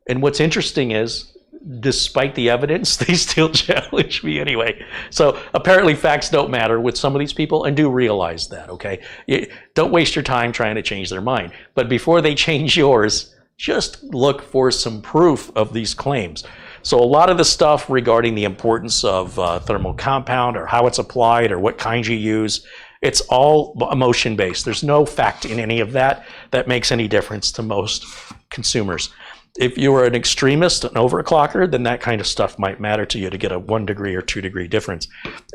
And what's interesting is, despite the evidence, they still challenge me anyway. So apparently facts don't matter with some of these people, and do realize that, okay? Don't waste your time trying to change their mind. But before they change yours, just look for some proof of these claims. So a lot of the stuff regarding the importance of thermal compound or how it's applied or what kind you use, it's all emotion-based. There's no fact in any of that that makes any difference to most consumers. If you were an extremist, an overclocker, then that kind of stuff might matter to you to get a 1 degree or 2 degree difference.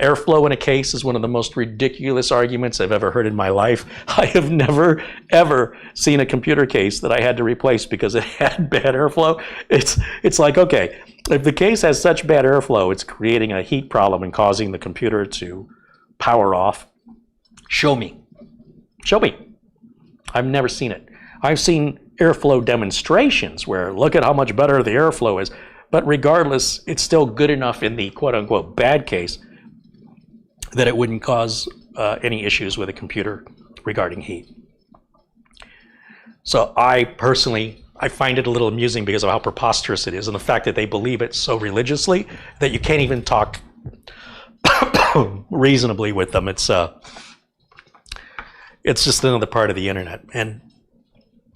Airflow in a case is one of the most ridiculous arguments I've ever heard in my life. I have never, ever seen a computer case that I had to replace because it had bad airflow. It's like, okay, if the case has such bad airflow, it's creating a heat problem and causing the computer to power off. Show me. Show me. I've never seen it. I've seen airflow demonstrations where look at how much better the airflow is, but regardless, it's still good enough in the quote-unquote bad case that it wouldn't cause any issues with a computer regarding heat. So I personally I find it a little amusing because of how preposterous it is and the fact that they believe it so religiously that you can't even talk reasonably with them. It's just another part of the internet. And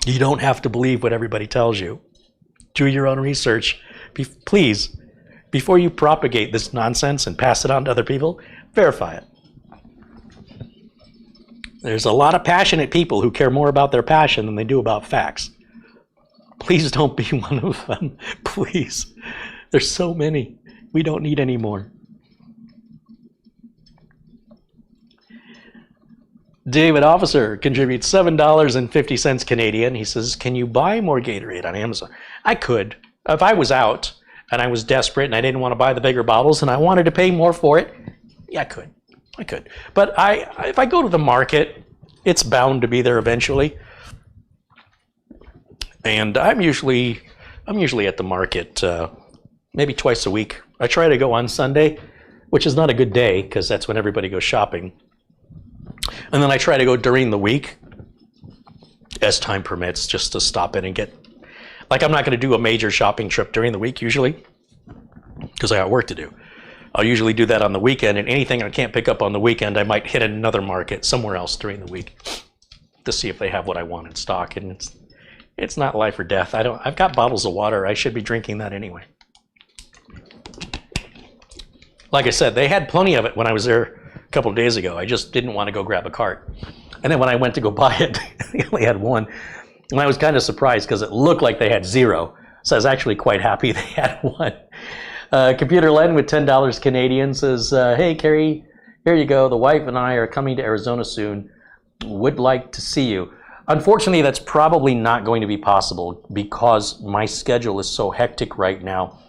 you don't have to believe what everybody tells you. Do your own research. Please, before you propagate this nonsense and pass it on to other people, verify it. There's a lot of passionate people who care more about their passion than they do about facts. Please don't be one of them. Please. There's so many. We don't need any more. David Officer contributes $7.50 Canadian. He says, can you buy more Gatorade on Amazon? I could. If I was out and I was desperate and I didn't want to buy the bigger bottles and I wanted to pay more for it, yeah, I could. But if I go to the market, it's bound to be there eventually. And I'm usually at the market maybe twice a week. I try to go on Sunday, which is not a good day because that's when everybody goes shopping. And then I try to go during the week as time permits, just to stop in and get, like, I'm not going to do a major shopping trip during the week usually because I got work to do. I'll usually do that on the weekend, and anything I can't pick up on the weekend, I might hit another market somewhere else during the week to see if they have what I want in stock. And it's not life or death. I've got bottles of water. I should be drinking that anyway. Like I said, they had plenty of it when I was there a couple of days ago. I just didn't want to go grab a cart. And then when I went to go buy it, they only had one. And I was kind of surprised because it looked like they had zero. So I was actually quite happy they had one. Computer Len with $10 Canadian says, hey, Carey, here you go. The wife and I are coming to Arizona soon. Would like to see you. Unfortunately, that's probably not going to be possible because my schedule is so hectic right now.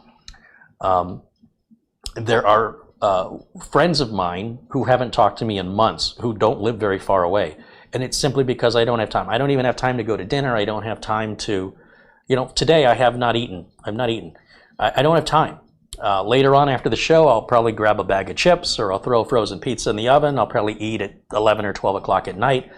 There are friends of mine who haven't talked to me in months who don't live very far away. And it's simply because I don't have time. I don't even have time to go to dinner. I don't have time to, today I have not eaten. I've not eaten. I don't have time. Later on after the show, I'll probably grab a bag of chips or I'll throw frozen pizza in the oven. I'll probably eat at 11 or 12 o'clock at night.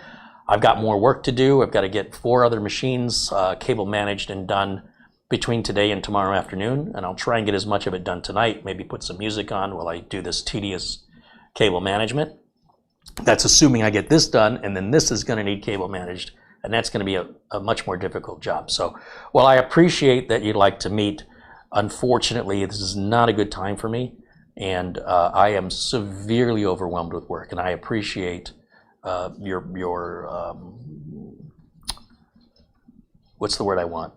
I've got more work to do. I've got to get 4 other machines cable managed and done between today and tomorrow afternoon. And I'll try and get as much of it done tonight. Maybe put some music on while I do this tedious cable management. That's assuming I get this done, and then this is going to need cable managed. And that's going to be a much more difficult job. So while I appreciate that you'd like to meet, unfortunately, this is not a good time for me, and I am severely overwhelmed with work. And I appreciate your what's the word I want?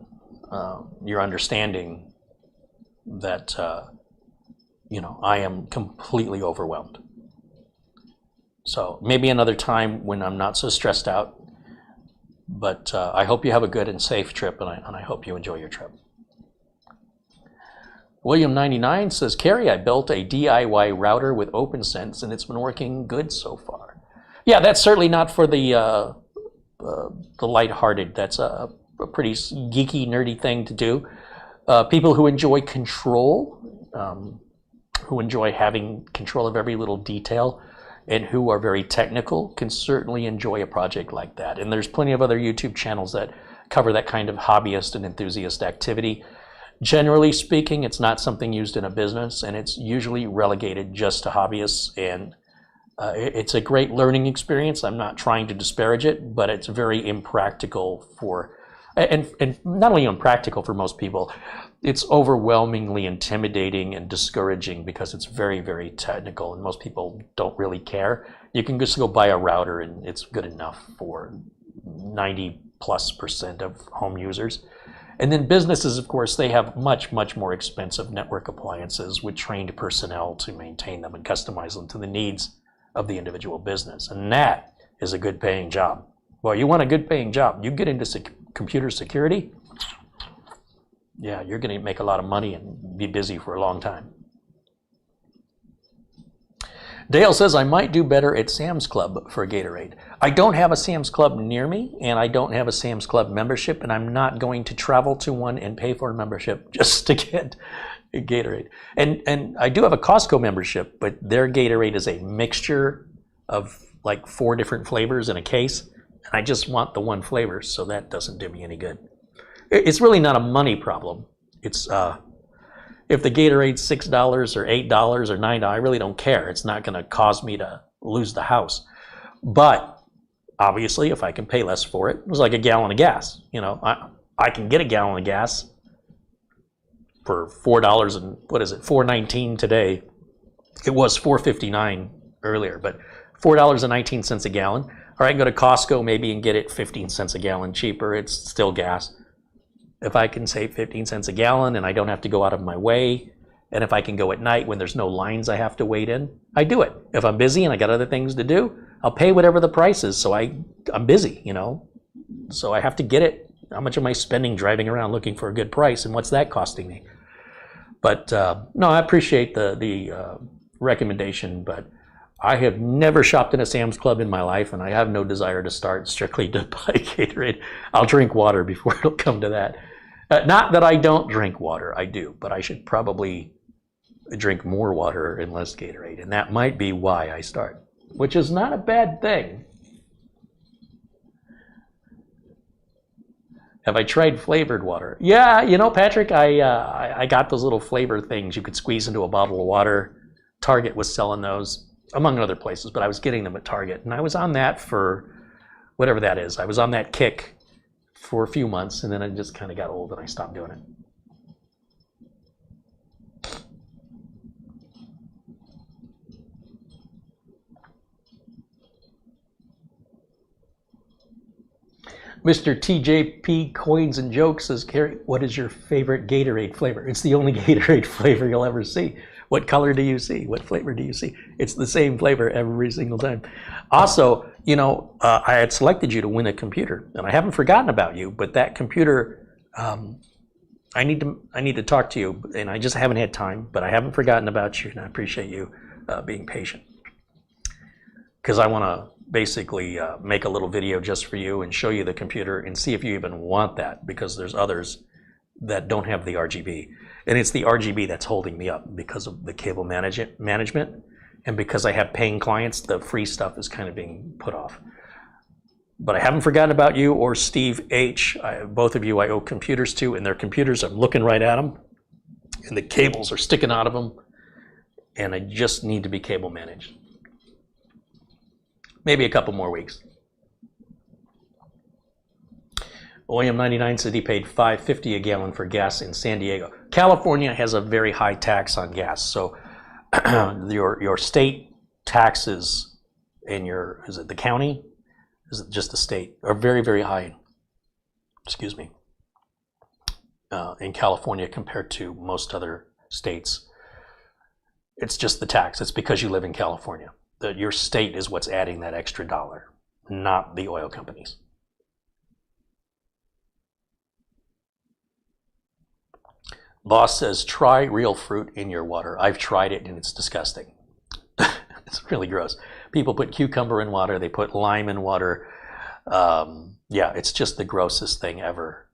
Your understanding that I am completely overwhelmed. So maybe another time when I'm not so stressed out. But I hope you have a good and safe trip, and I hope you enjoy your trip. William99 says, Carey, I built a DIY router with OpenSense, and it's been working good so far. Yeah, that's certainly not for the lighthearted. That's a pretty geeky, nerdy thing to do. People who enjoy control, who enjoy having control of every little detail, and who are very technical can certainly enjoy a project like that. And there's plenty of other YouTube channels that cover that kind of hobbyist and enthusiast activity. Generally speaking, it's not something used in a business, and it's usually relegated just to hobbyists. And it's a great learning experience. I'm not trying to disparage it, but it's very impractical and not only impractical for most people, it's overwhelmingly intimidating and discouraging because it's very, very technical, and most people don't really care. You can just go buy a router and it's good enough for 90+% of home users. And then businesses, of course, they have much, much more expensive network appliances with trained personnel to maintain them and customize them to the needs of the individual business. And that is a good paying job. Well, you want a good paying job, you get into computer security, yeah, you're going to make a lot of money and be busy for a long time. Dale says, I might do better at Sam's Club for Gatorade. I don't have a Sam's Club near me, and I don't have a Sam's Club membership, and I'm not going to travel to one and pay for a membership just to get Gatorade. And I do have a Costco membership, but their Gatorade is a mixture of like 4 different flavors in a case, and I just want the one flavor, so that doesn't do me any good. It's really not a money problem. It's if the Gatorade's $6 or $8 or $9, I really don't care. It's not going to cause me to lose the house. But obviously, if I can pay less for it, it's like a gallon of gas. You know, I can get a gallon of gas for $4 and what is it, $4.19 today. It was $4.59 earlier, but $4.19 a gallon. Or I can go to Costco maybe and get it 15 cents a gallon cheaper. It's still gas. If I can save 15 cents a gallon and I don't have to go out of my way, and if I can go at night when there's no lines I have to wait in, I do it. If I'm busy and I got other things to do, I'll pay whatever the price is. So I'm busy, you know. So I have to get it. How much am I spending driving around looking for a good price, and what's that costing me? But no, I appreciate the recommendation, but I have never shopped in a Sam's Club in my life, and I have no desire to start strictly to buy Gatorade. I'll drink water before it'll come to that. Not that I don't drink water, I do, but I should probably drink more water and less Gatorade, and that might be why I start, which is not a bad thing. Have I tried flavored water? Yeah, you know, Patrick, I got those little flavor things you could squeeze into a bottle of water. Target was selling those, among other places, but I was getting them at Target, and I was on that for whatever that is. I was on that kick for a few months, and then I just kind of got old and I stopped doing it. Mr. TJP Coins and Jokes says, Carey, what is your favorite Gatorade flavor? It's the only Gatorade flavor you'll ever see. What color do you see? What flavor do you see? It's the same flavor every single time. Also, you know, I had selected you to win a computer, and I haven't forgotten about you, but that computer, I need to talk to you, and I just haven't had time, but I haven't forgotten about you, and I appreciate you being patient. Because I want to basically make a little video just for you and show you the computer and see if you even want that, because there's others that don't have the RGB. And it's the RGB that's holding me up because of the cable management. And because I have paying clients, the free stuff is kind of being put off. But I haven't forgotten about you or Steve H. Both of you I owe computers to, and their computers, I'm looking right at them, and the cables are sticking out of them, and I just need to be cable managed. Maybe a couple more weeks. OEM99 said he paid $5.50 a gallon for gas in San Diego. California has a very high tax on gas, so your state taxes in your, is it the county? Is it just the state? Are very, very high, excuse me, in California compared to most other states. It's just the tax. It's because you live in California. Your state is what's adding that extra dollar, not the oil companies. Boss says, try real fruit in your water. I've tried it and it's disgusting. It's really gross. People put cucumber in water, they put lime in water. Yeah, it's just the grossest thing ever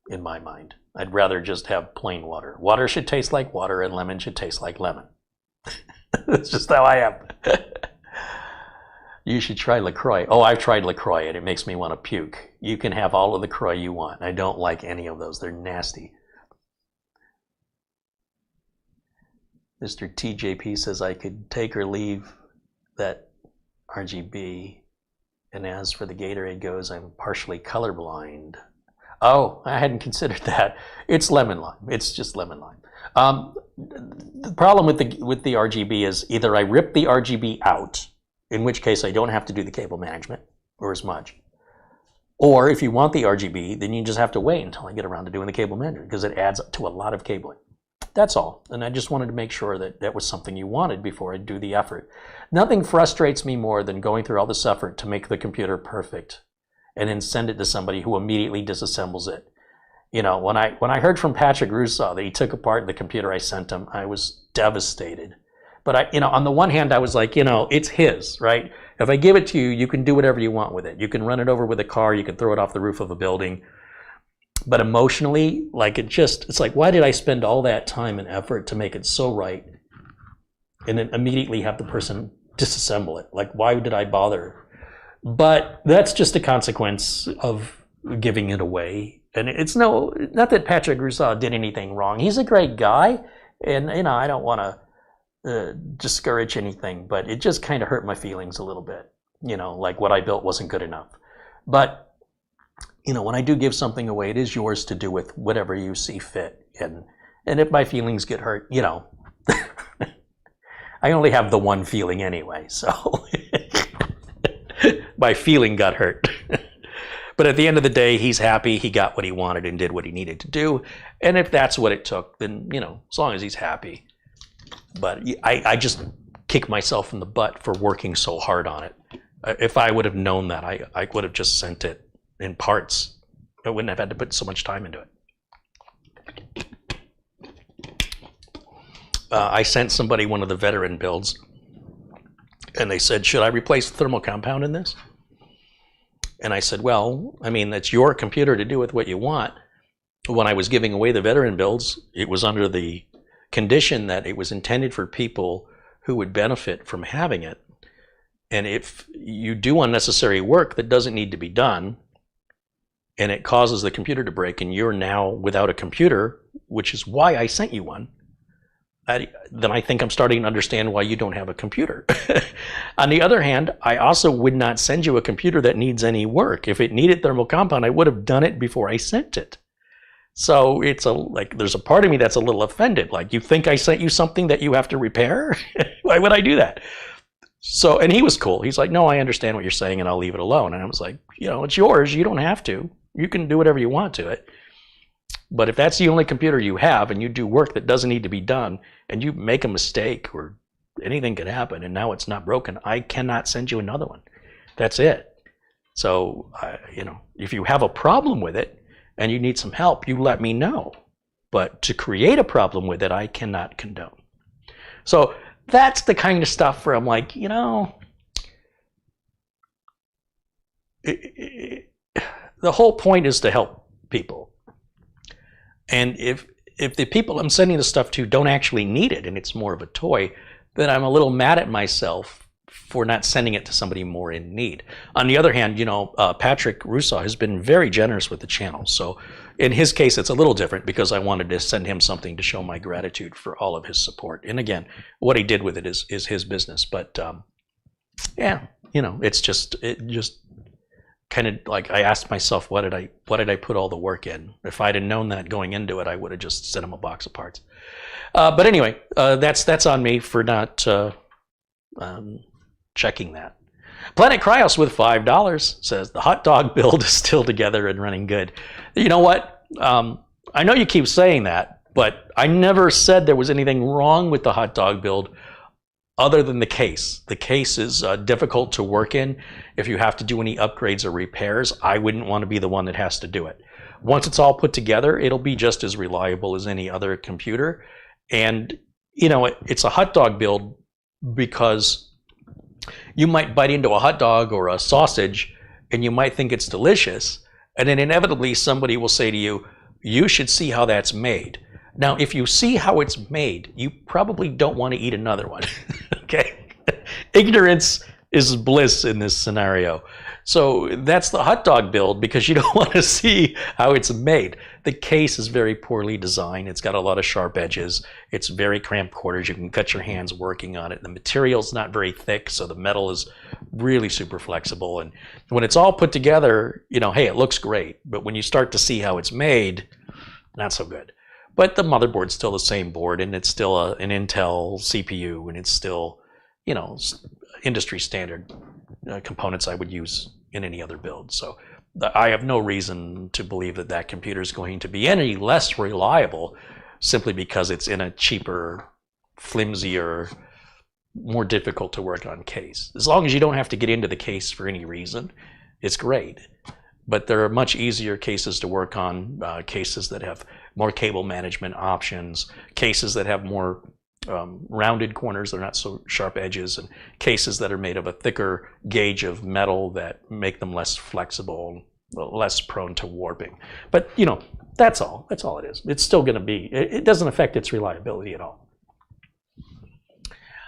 in my mind. I'd rather just have plain water. Water should taste like water and lemon should taste like lemon. That's just how I am. You should try LaCroix. Oh, I've tried LaCroix and it makes me want to puke. You can have all of the LaCroix you want. I don't like any of those. They're nasty. Mr. TJP says I could take or leave that RGB. And as for the Gatorade goes, I'm partially colorblind. Oh, I hadn't considered that. It's lemon lime. It's just lemon lime. The problem with the RGB is either I rip the RGB out, in which case I don't have to do the cable management or as much. Or if you want the RGB, then you just have to wait until I get around to doing the cable management because it adds up to a lot of cabling. That's all. And I just wanted to make sure that that was something you wanted before I do the effort. Nothing frustrates me more than going through all this effort to make the computer perfect and then send it to somebody who immediately disassembles it. You know, when I heard from Patrick Rousseau that he took apart the computer I sent him, I was devastated. But on the one hand, I was like, it's his, right? If I give it to you, you can do whatever you want with it. You can run it over with a car, you can throw it off the roof of a building. But emotionally, like it's like, why did I spend all that time and effort to make it so right and then immediately have the person disassemble it? Like, why did I bother? But that's just a consequence of giving it away. And it's not that Patrick Rousseau did anything wrong. He's a great guy, and I don't want to discourage anything, but it just kind of hurt my feelings a little bit. Like what I built wasn't good enough. But when I do give something away, it is yours to do with whatever you see fit. And if my feelings get hurt, I only have the one feeling anyway, so my feeling got hurt. But at the end of the day, he's happy. He got what he wanted and did what he needed to do. And if that's what it took, then, as long as he's happy. But I just kick myself in the butt for working so hard on it. If I would have known that, I would have just sent it in parts. I wouldn't have had to put so much time into it. I sent somebody one of the veteran builds, and they said, should I replace the thermal compound in this? And I said, well, it's your computer to do with what you want. When I was giving away the veteran builds, it was under the condition that it was intended for people who would benefit from having it. And if you do unnecessary work that doesn't need to be done, and it causes the computer to break, and you're now without a computer, which is why I sent you one, then I think I'm starting to understand why you don't have a computer. On the other hand, I also would not send you a computer that needs any work. If it needed thermal compound, I would have done it before I sent it. So it's there's a part of me that's a little offended. Like, you think I sent you something that you have to repair? Why would I do that? So, and he was cool. He's like, no, I understand what you're saying, and I'll leave it alone. And I was like, it's yours. You don't have to. You can do whatever you want to it. But if that's the only computer you have, and you do work that doesn't need to be done, and you make a mistake, or anything could happen, and now it's not broken, I cannot send you another one. That's it. So, if you have a problem with it, and you need some help, you let me know. But to create a problem with it, I cannot condone. So that's the kind of stuff where I'm like, the whole point is to help people. And if the people I'm sending the stuff to don't actually need it, and it's more of a toy, then I'm a little mad at myself for not sending it to somebody more in need. On the other hand, Patrick Rousseau has been very generous with the channel. So in his case, it's a little different because I wanted to send him something to show my gratitude for all of his support. And again, what he did with it is his business. But it just kind of like, I asked myself, what did I put all the work in? If I'd have known that going into it, I would have just sent him a box of parts. But anyway, that's on me for not checking that. Planet Cryos with $5 says the hot dog build is still together and running good. You know what? I know you keep saying that, but I never said there was anything wrong with the hot dog build other than the case. The case is difficult to work in. If you have to do any upgrades or repairs, I wouldn't want to be the one that has to do it. Once it's all put together, it'll be just as reliable as any other computer. And, it's a hot dog build because you might bite into a hot dog or a sausage and you might think it's delicious. And then inevitably somebody will say to you, you should see how that's made. Now, if you see how it's made, you probably don't want to eat another one. Okay? Ignorance is bliss in this scenario. So that's the hot dog build, because you don't want to see how it's made. The case is very poorly designed. It's got a lot of sharp edges. It's very cramped quarters. You can cut your hands working on it. The material's not very thick, so the metal is really super flexible. And when it's all put together, hey, it looks great. But when you start to see how it's made, not so good. But the motherboard's still the same board, and it's still an Intel CPU, and it's still, industry standard components I would use in any other build. So I have no reason to believe that computer is going to be any less reliable simply because it's in a cheaper, flimsier, more difficult to work on case. As long as you don't have to get into the case for any reason, it's great. But there are much easier cases to work on, cases that have more cable management options, cases that have more rounded corners, they're not so sharp edges, and cases that are made of a thicker gauge of metal that make them less flexible, less prone to warping. But that's all it is. It's still going to be, it doesn't affect its reliability at all.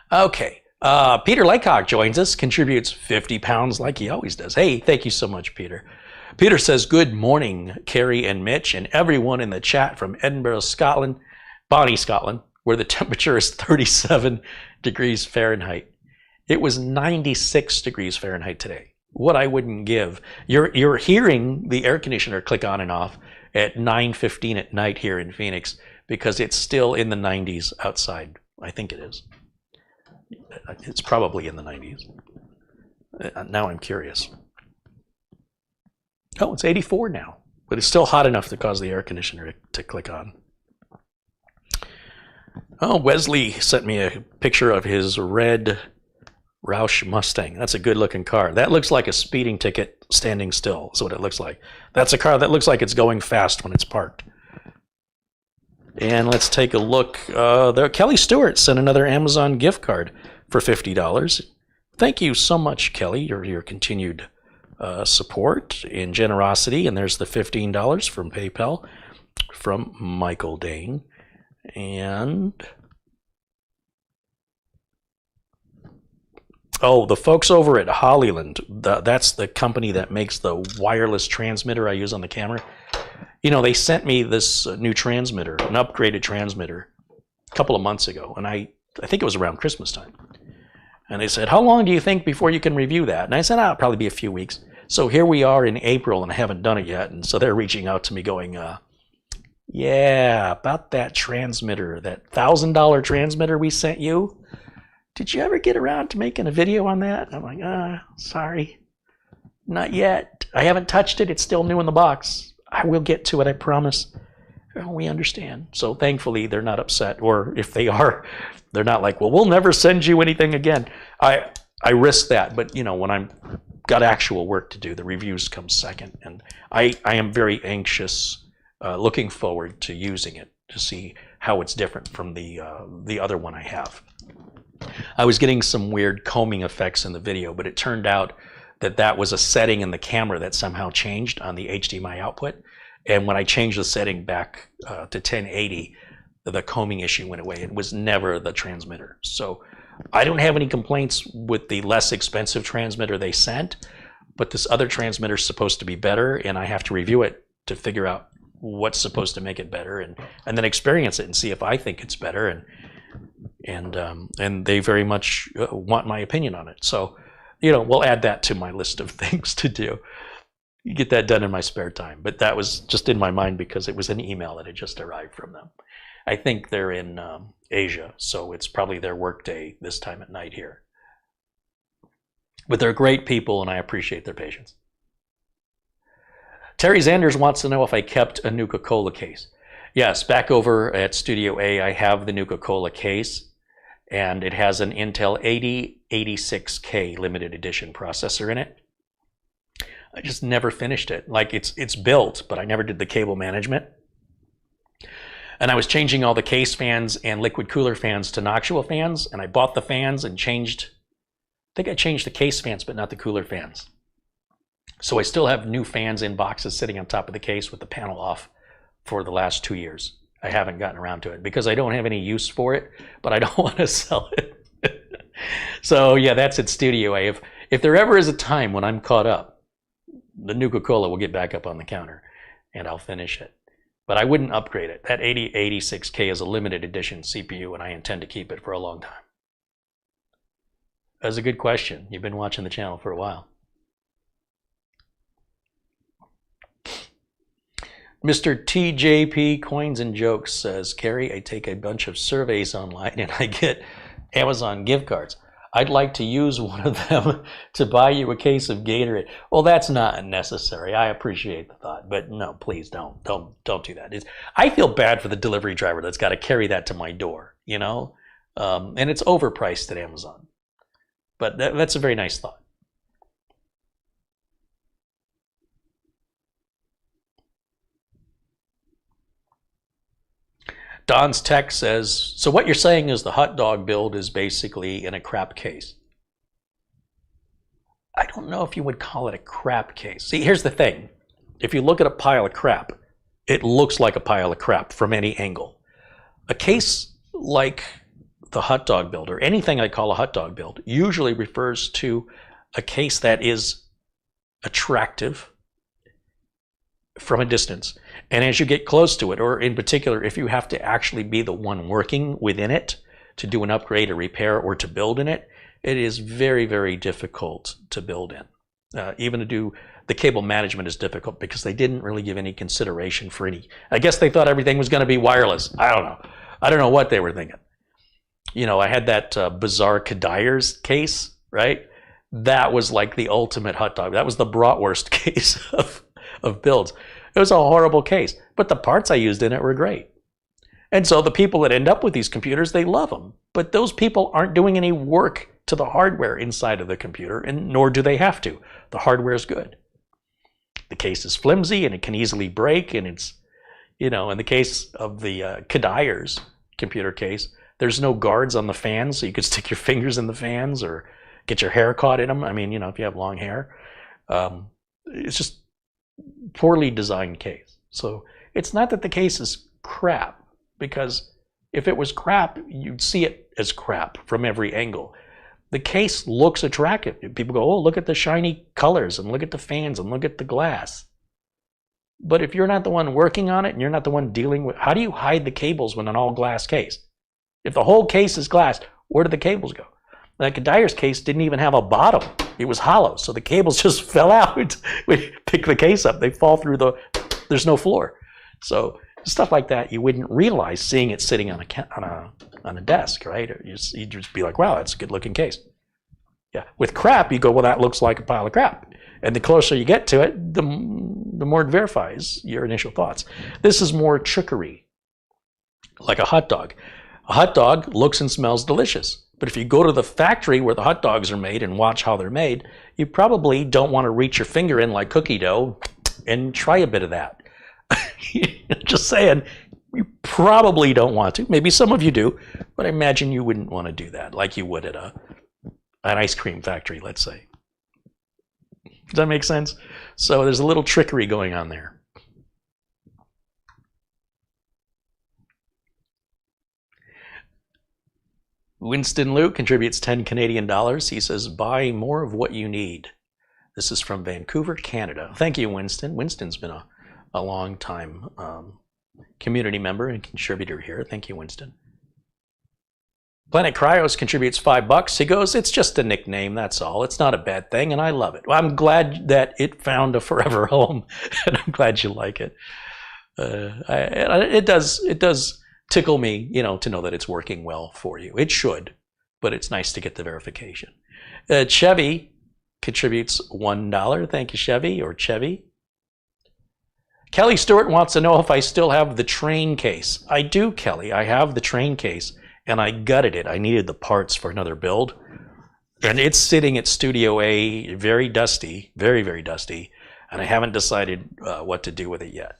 Okay, Peter Laycock joins us, contributes 50 pounds like he always does. Hey, thank you so much, Peter. Peter says, good morning, Carey and Mitch, and everyone in the chat from Edinburgh, Scotland, Bonnie, Scotland, where the temperature is 37 degrees Fahrenheit. It was 96 degrees Fahrenheit today. What I wouldn't give. You're hearing the air conditioner click on and off at 9:15 at night here in Phoenix because it's still in the 90s outside. I think it is. It's probably in the 90s. Now I'm curious. Oh, it's 84 now, but it's still hot enough to cause the air conditioner to click on. Oh, Wesley sent me a picture of his red Roush Mustang. That's a good looking car. That looks like a speeding ticket standing still. That's what it looks like. That's a car that looks like it's going fast when it's parked. And let's take a look. There, Kelly Stewart sent another Amazon gift card for $50. Thank you so much, Kelly, your continued support and generosity. And there's the $15 from PayPal from Michael Dane. And oh, the folks over at Hollyland, that's the company that makes the wireless transmitter I use on the camera. You know, they sent me this new transmitter, an upgraded transmitter, a couple of months ago. And I think it was around Christmas time. And they said, how long do you think before you can review that? And I said, it'll probably be a few weeks. So here we are in April and I haven't done it yet. And so they're reaching out to me going, yeah, about that transmitter, that $1,000 transmitter we sent you. Did you ever get around to making a video on that? I'm like, sorry, not yet. I haven't touched it. It's still new in the box. I will get to it, I promise. Oh, we understand. So thankfully, they're not upset. Or if they are, they're not like, well, we'll never send you anything again. I risk that. But, you know, when I'm got actual work to do, the reviews come second. And I am very anxious, looking forward to using it to see how it's different from the other one I have. I was getting some weird combing effects in the video, but it turned out that that was a setting in the camera that somehow changed on the HDMI output. And when I changed the setting back to 1080, the combing issue went away. It was never the transmitter. So I don't have any complaints with the less expensive transmitter they sent, but this other transmitter is supposed to be better, and I have to review it to figure out what's supposed to make it better, and then experience it and see if I think it's better. And they very much want my opinion on it. So, you know, we'll add that to my list of things to do. You get that done in my spare time. But that was just in my mind because it was an email that had just arrived from them. I think they're in Asia, so it's probably their work day this time at night here. But they're great people, and I appreciate their patience. Terry Zanders wants to know if I kept a Nuka-Cola case. Yes, back over at Studio A, I have the Nuka-Cola case, and it has an Intel 8086K limited edition processor in it. I just never finished it. Like, it's built, but I never did the cable management. And I was changing all the case fans and liquid cooler fans to Noctua fans, and I bought the fans and changed, I think I changed the case fans, but not the cooler fans. So I still have new fans in boxes sitting on top of the case with the panel off for the last 2 years. I haven't gotten around to it because I don't have any use for it, but I don't want to sell it. So yeah, that's at Studio A. If there ever is a time when I'm caught up, the Nuka-Cola will get back up on the counter and I'll finish it. But I wouldn't upgrade it. That 8086K is a limited edition CPU, and I intend to keep it for a long time. That's a good question. You've been watching the channel for a while. Mr. TJP Coins and Jokes says, Carey, I take a bunch of surveys online and I get Amazon gift cards. I'd like to use one of them to buy you a case of Gatorade. Well, that's not necessary. I appreciate the thought, but no, please don't do that. I feel bad for the delivery driver that's got to carry that to my door, you know? And it's overpriced at Amazon. But that's a very nice thought. Don's Tech says, so what you're saying is the hot dog build is basically in a crap case. I don't know if you would call it a crap case. See, here's the thing. If you look at a pile of crap, it looks like a pile of crap from any angle. A case like the hot dog build, or anything I call a hot dog build, usually refers to a case that is attractive from a distance. And as you get close to it, or in particular, if you have to actually be the one working within it to do an upgrade, a repair, or to build in it, it is very, very difficult to build in. Even to do the cable management is difficult because they didn't really give any consideration for any. I guess they thought everything was going to be wireless. I don't know. I don't know what they were thinking. You know, I had that bizarre Cadires case, right? That was like the ultimate hot dog. That was the bratwurst case of builds. It was a horrible case, but the parts I used in it were great. And so the people that end up with these computers, they love them. But those people aren't doing any work to the hardware inside of the computer, and nor do they have to. The hardware is good. The case is flimsy and it can easily break, and it's, you know, in the case of the Cadires computer case, there's no guards on the fans, so you could stick your fingers in the fans or get your hair caught in them. I mean, you know, if you have long hair, it's just poorly designed case. So it's not that the case is crap, because if it was crap, you'd see it as crap from every angle. The case looks attractive. People go, oh, look at the shiny colors and look at the fans and look at the glass. But if you're not the one working on it and you're not the one dealing with, how do you hide the cables when an all glass case? If the whole case is glass, where do the cables go? Like a Dyer's case didn't even have a bottom. It was hollow, so the cables just fell out. We pick the case up, they fall through there's no floor. So stuff like that, you wouldn't realize seeing it sitting on a desk, right? You'd just be like, wow, that's a good looking case. Yeah, with crap, you go, well, that looks like a pile of crap. And the closer you get to it, the more it verifies your initial thoughts. This is more trickery, like a hot dog. A hot dog looks and smells delicious. But if you go to the factory where the hot dogs are made and watch how they're made, you probably don't want to reach your finger in like cookie dough and try a bit of that. Just saying, you probably don't want to. Maybe some of you do, but I imagine you wouldn't want to do that like you would at an ice cream factory, let's say. Does that make sense? So there's a little trickery going on there. Winston Liu contributes 10 Canadian dollars. He says, buy more of what you need. This is from Vancouver, Canada. Thank you, Winston. Winston's been a long time community member and contributor here. Thank you, Winston. Planet Cryos contributes $5. He goes, it's just a nickname, that's all. It's not a bad thing, and I love it. Well, I'm glad that it found a forever home, and I'm glad you like it. It does tickle me, you know, to know that it's working well for you. It should, but it's nice to get the verification. Chevy contributes $1. Thank you, Chevy, or Chevy. Kelly Stewart wants to know if I still have the train case. I do, Kelly. I have the train case, and I gutted it. I needed the parts for another build, and it's sitting at Studio A, very dusty, very, very dusty, and I haven't decided what to do with it yet.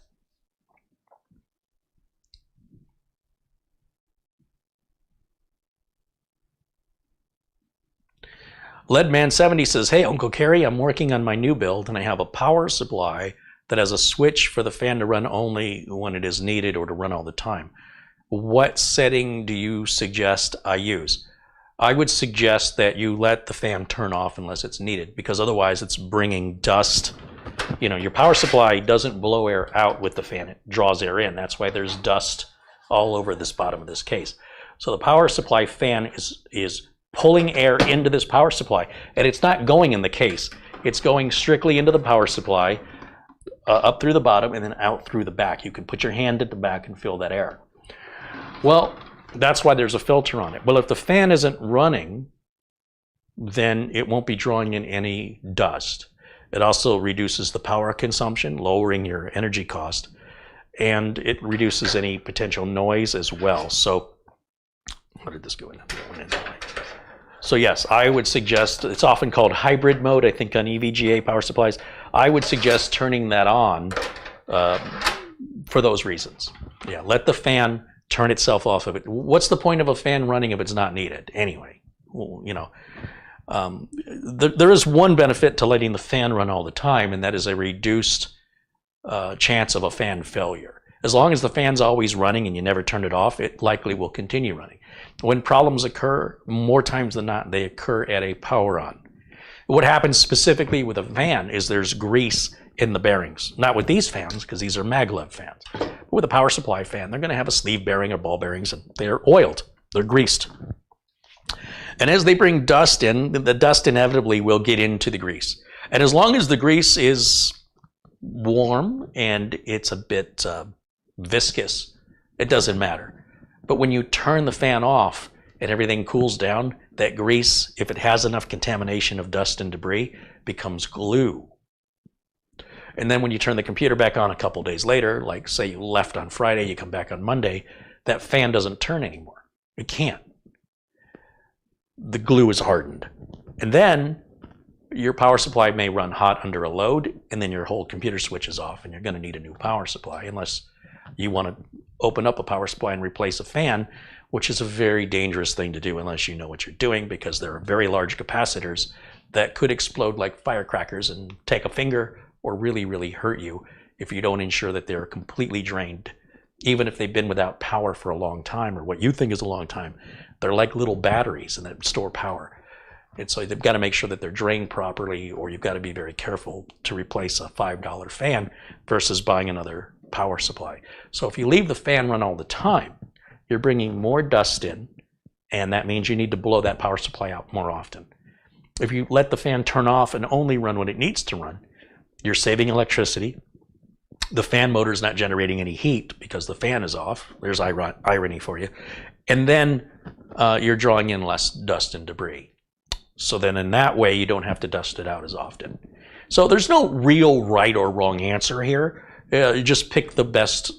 Leadman70 says, hey, Uncle Carey, I'm working on my new build, and I have a power supply that has a switch for the fan to run only when it is needed or to run all the time. What setting do you suggest I use? I would suggest that you let the fan turn off unless it's needed, because otherwise it's bringing dust. You know, your power supply doesn't blow air out with the fan, it draws air in. That's why there's dust all over this bottom of this case. So the power supply fan is pulling air into this power supply, and it's not going in the case. It's going strictly into the power supply, up through the bottom and then out through the back. You can put your hand at the back and feel that air. Well, that's why there's a filter on it. Well, if the fan isn't running, then it won't be drawing in any dust. It also reduces the power consumption, lowering your energy cost, and it reduces any potential noise as well. So, what did this go in? So yes, I would suggest, it's often called hybrid mode, I think on EVGA power supplies. I would suggest turning that on for those reasons. Yeah, let the fan turn itself off of it. What's the point of a fan running if it's not needed anyway? Well, you know, there is one benefit to letting the fan run all the time, and that is a reduced chance of a fan failure. As long as the fan's always running and you never turn it off, it likely will continue running. When problems occur, more times than not, they occur at a power on. What happens specifically with a fan is there's grease in the bearings. Not with these fans, because these are maglev fans. But with a power supply fan, they're going to have a sleeve bearing or ball bearings, and they're oiled. They're greased. And as they bring dust in, the dust inevitably will get into the grease. And as long as the grease is warm and it's a bit viscous, it doesn't matter. But when you turn the fan off and everything cools down, that grease, if it has enough contamination of dust and debris, becomes glue. And then when you turn the computer back on a couple days later, like say you left on Friday, you come back on Monday, that fan doesn't turn anymore. It can't. The glue is hardened. And then your power supply may run hot under a load, and then your whole computer switches off, and you're going to need a new power supply unless you want to open up a power supply and replace a fan, which is a very dangerous thing to do unless you know what you're doing, because there are very large capacitors that could explode like firecrackers and take a finger or really, really hurt you if you don't ensure that they're completely drained. Even if they've been without power for a long time, or what you think is a long time, they're like little batteries and that store power. And so they've got to make sure that they're drained properly, or you've got to be very careful to replace a $5 fan versus buying another power supply. So if you leave the fan run all the time, you're bringing more dust in, and that means you need to blow that power supply out more often. If you let the fan turn off and only run when it needs to run, you're saving electricity. The fan motor is not generating any heat because the fan is off. There's irony for you. And then you're drawing in less dust and debris. So then in that way, you don't have to dust it out as often. So there's no real right or wrong answer here. You just pick the best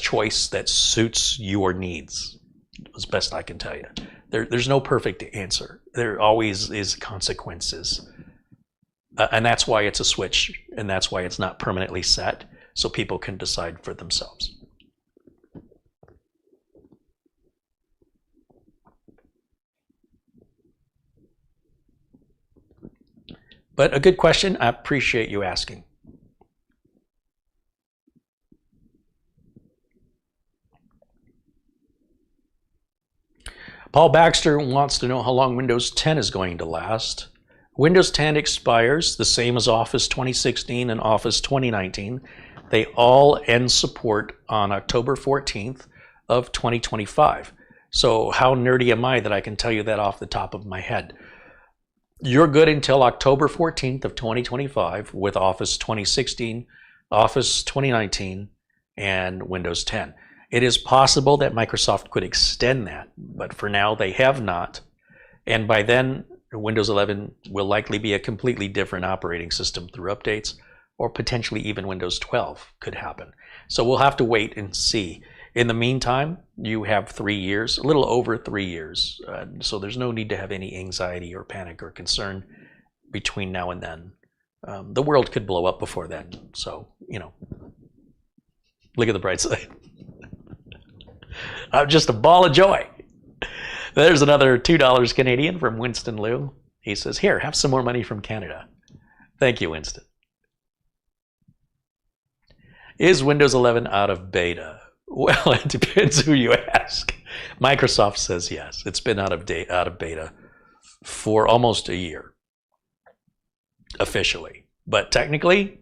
choice that suits your needs, as best I can tell you. There's no perfect answer. There always is consequences. And that's why it's a switch, and that's why it's not permanently set, so people can decide for themselves. But a good question. I appreciate you asking. Paul Baxter wants to know how long Windows 10 is going to last. Windows 10 expires the same as Office 2016 and Office 2019. They all end support on October 14th of 2025. So how nerdy am I that I can tell you that off the top of my head? You're good until October 14th of 2025 with Office 2016, Office 2019, and Windows 10. It is possible that Microsoft could extend that, but for now they have not. And by then, Windows 11 will likely be a completely different operating system through updates, or potentially even Windows 12 could happen. So we'll have to wait and see. In the meantime, you have 3 years, a little over 3 years. So there's no need to have any anxiety or panic or concern between now and then. The world could blow up before then. So, you know, look at the bright side. I'm just a ball of joy. There's another $2 Canadian from Winston Liu. He says, here, have some more money from Canada. Thank you, Winston. Is Windows 11 out of beta? Well, it depends who you ask. Microsoft says yes. It's been out of beta for almost a year, officially. But technically,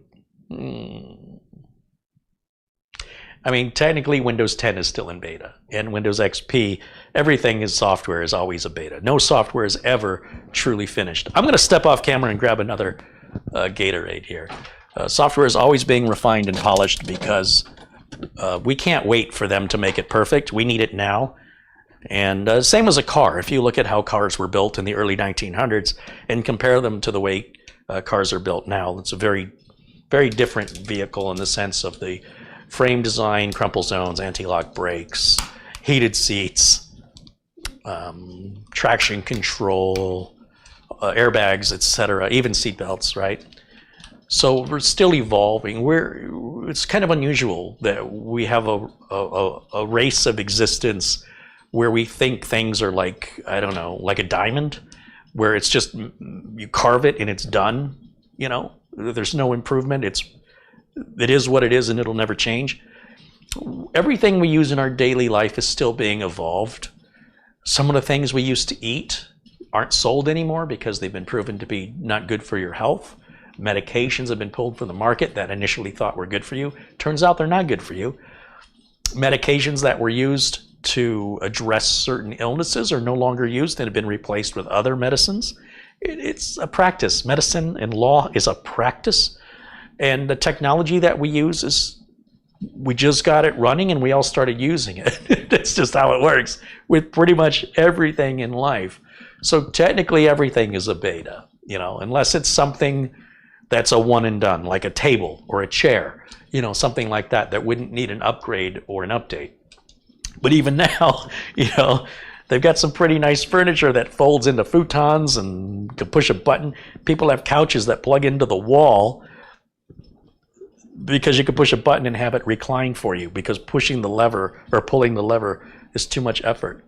technically Windows 10 is still in beta. And Windows XP, everything is software is always a beta. No software is ever truly finished. I'm going to step off camera and grab another Gatorade here. Software is always being refined and polished because we can't wait for them to make it perfect. We need it now. And same as a car. If you look at how cars were built in the early 1900s and compare them to the way cars are built now, it's a very, very different vehicle in the sense of the frame design, crumple zones, anti-lock brakes, heated seats, traction control, airbags, etc., even seat belts, right? So we're still evolving. It's kind of unusual that we have a race of existence where we think things are like, I don't know, like a diamond, where it's just, you carve it and it's done, you know? There's no improvement. It is what it is and it'll never change. Everything we use in our daily life is still being evolved. Some of the things we used to eat aren't sold anymore because they've been proven to be not good for your health. Medications have been pulled from the market that initially thought were good for you. Turns out they're not good for you. Medications that were used to address certain illnesses are no longer used and have been replaced with other medicines. It's a practice. Medicine and law is a practice. And the technology that we use is, we just got it running and we all started using it. That's just how it works with pretty much everything in life. So technically everything is a beta, you know, unless it's something that's a one and done, like a table or a chair, you know, something like that, that wouldn't need an upgrade or an update. But even now, you know, they've got some pretty nice furniture that folds into futons and can push a button. People have couches that plug into the wall because you can push a button and have it recline for you, because pushing the lever or pulling the lever is too much effort.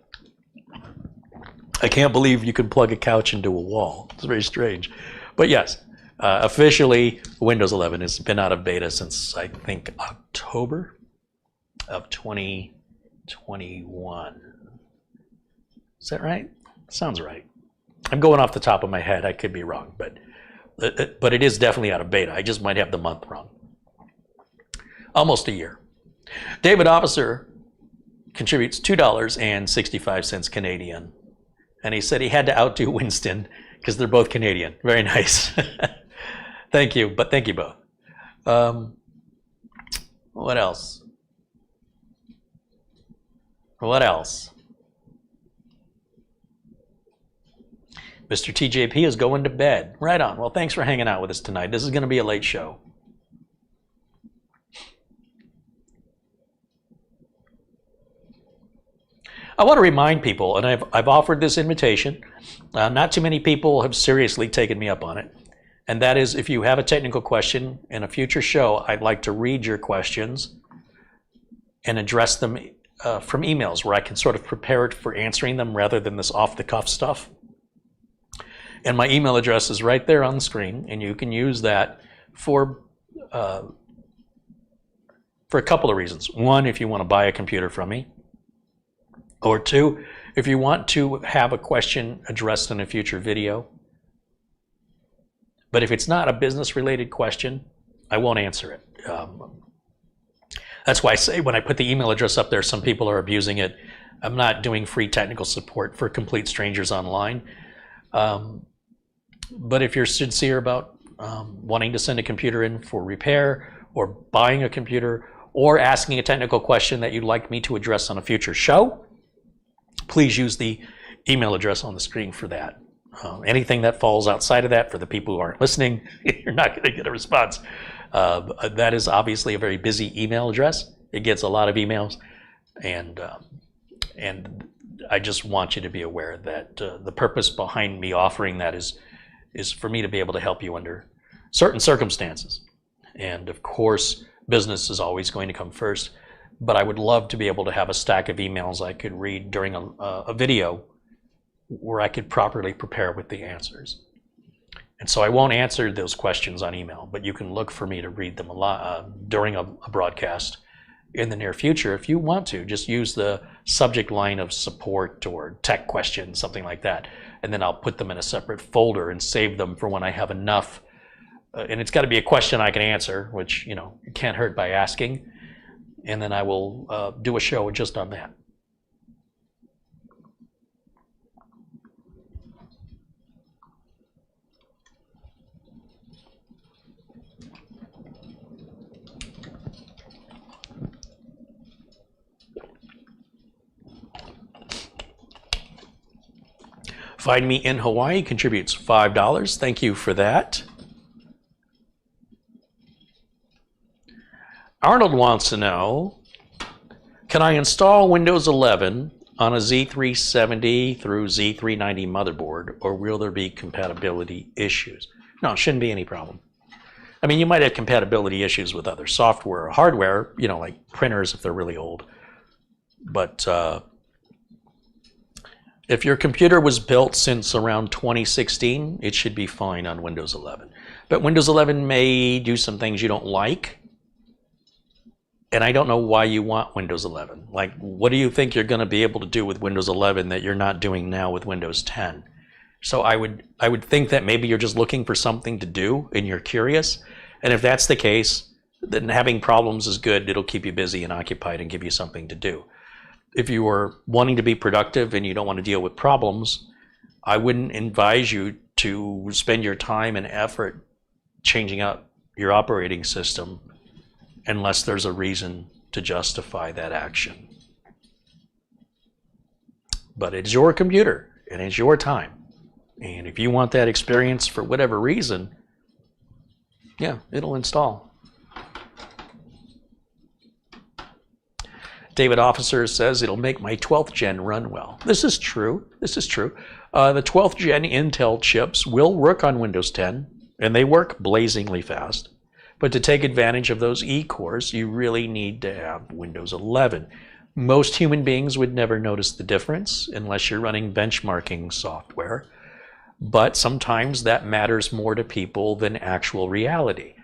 I can't believe you can plug a couch into a wall. It's very strange. But yes, officially Windows 11 has been out of beta since I think October of 2021. Is that right? Sounds right. I'm going off the top of my head. I could be wrong, but it is definitely out of beta. I just might have the month wrong. Almost a year. David Officer contributes $2.65 Canadian. And he said he had to outdo Winston because they're both Canadian. Very nice. Thank you, but thank you both. What else? What else? Mr. TJP is going to bed. Right on. Well, thanks for hanging out with us tonight. This is going to be a late show. I want to remind people, and I've offered this invitation. Not too many people have seriously taken me up on it. And that is, if you have a technical question in a future show, I'd like to read your questions and address them from emails where I can sort of prepare it for answering them rather than this off-the-cuff stuff. And my email address is right there on the screen, and you can use that for a couple of reasons. One, if you want to buy a computer from me. Or two, if you want to have a question addressed in a future video. But if it's not a business-related question, I won't answer it. That's why I say when I put the email address up there, some people are abusing it. I'm not doing free technical support for complete strangers online. But if you're sincere about wanting to send a computer in for repair, or buying a computer, or asking a technical question that you'd like me to address on a future show, please use the email address on the screen for that. Anything that falls outside of that, for the people who aren't listening, you're not going to get a response. That is obviously a very busy email address. It gets a lot of emails, and I just want you to be aware that the purpose behind me offering that is for me to be able to help you under certain circumstances. And of course, business is always going to come first. But I would love to be able to have a stack of emails I could read during a video where I could properly prepare with the answers. And so I won't answer those questions on email, but you can look for me to read them during a broadcast in the near future. If you want to, just use the subject line of support or tech questions, something like that. And then I'll put them in a separate folder and save them for when I have enough. And it's got to be a question I can answer, which, you know, it can't hurt by asking. And then I will do a show just on that. Find Me in Hawaii contributes $5. Thank you for that. Arnold wants to know, can I install Windows 11 on a Z370 through Z390 motherboard, or will there be compatibility issues? No, it shouldn't be any problem. I mean, you might have compatibility issues with other software or hardware, you know, like printers if they're really old. But if your computer was built since around 2016, it should be fine on Windows 11. But Windows 11 may do some things you don't like. And I don't know why you want Windows 11. Like, what do you think you're going to be able to do with Windows 11 that you're not doing now with Windows 10? So I would think that maybe you're just looking for something to do and you're curious. And if that's the case, then having problems is good. It'll keep you busy and occupied and give you something to do. If you are wanting to be productive and you don't want to deal with problems, I wouldn't advise you to spend your time and effort changing out your operating system unless there's a reason to justify that action. But it's your computer and it's your time. And if you want that experience for whatever reason, yeah, it'll install. David Officer says it'll make my 12th gen run well. This is true. This is true. The 12th gen Intel chips will work on Windows 10, and they work blazingly fast. But to take advantage of those E-cores, you really need to have Windows 11. Most human beings would never notice the difference unless you're running benchmarking software. But sometimes that matters more to people than actual reality.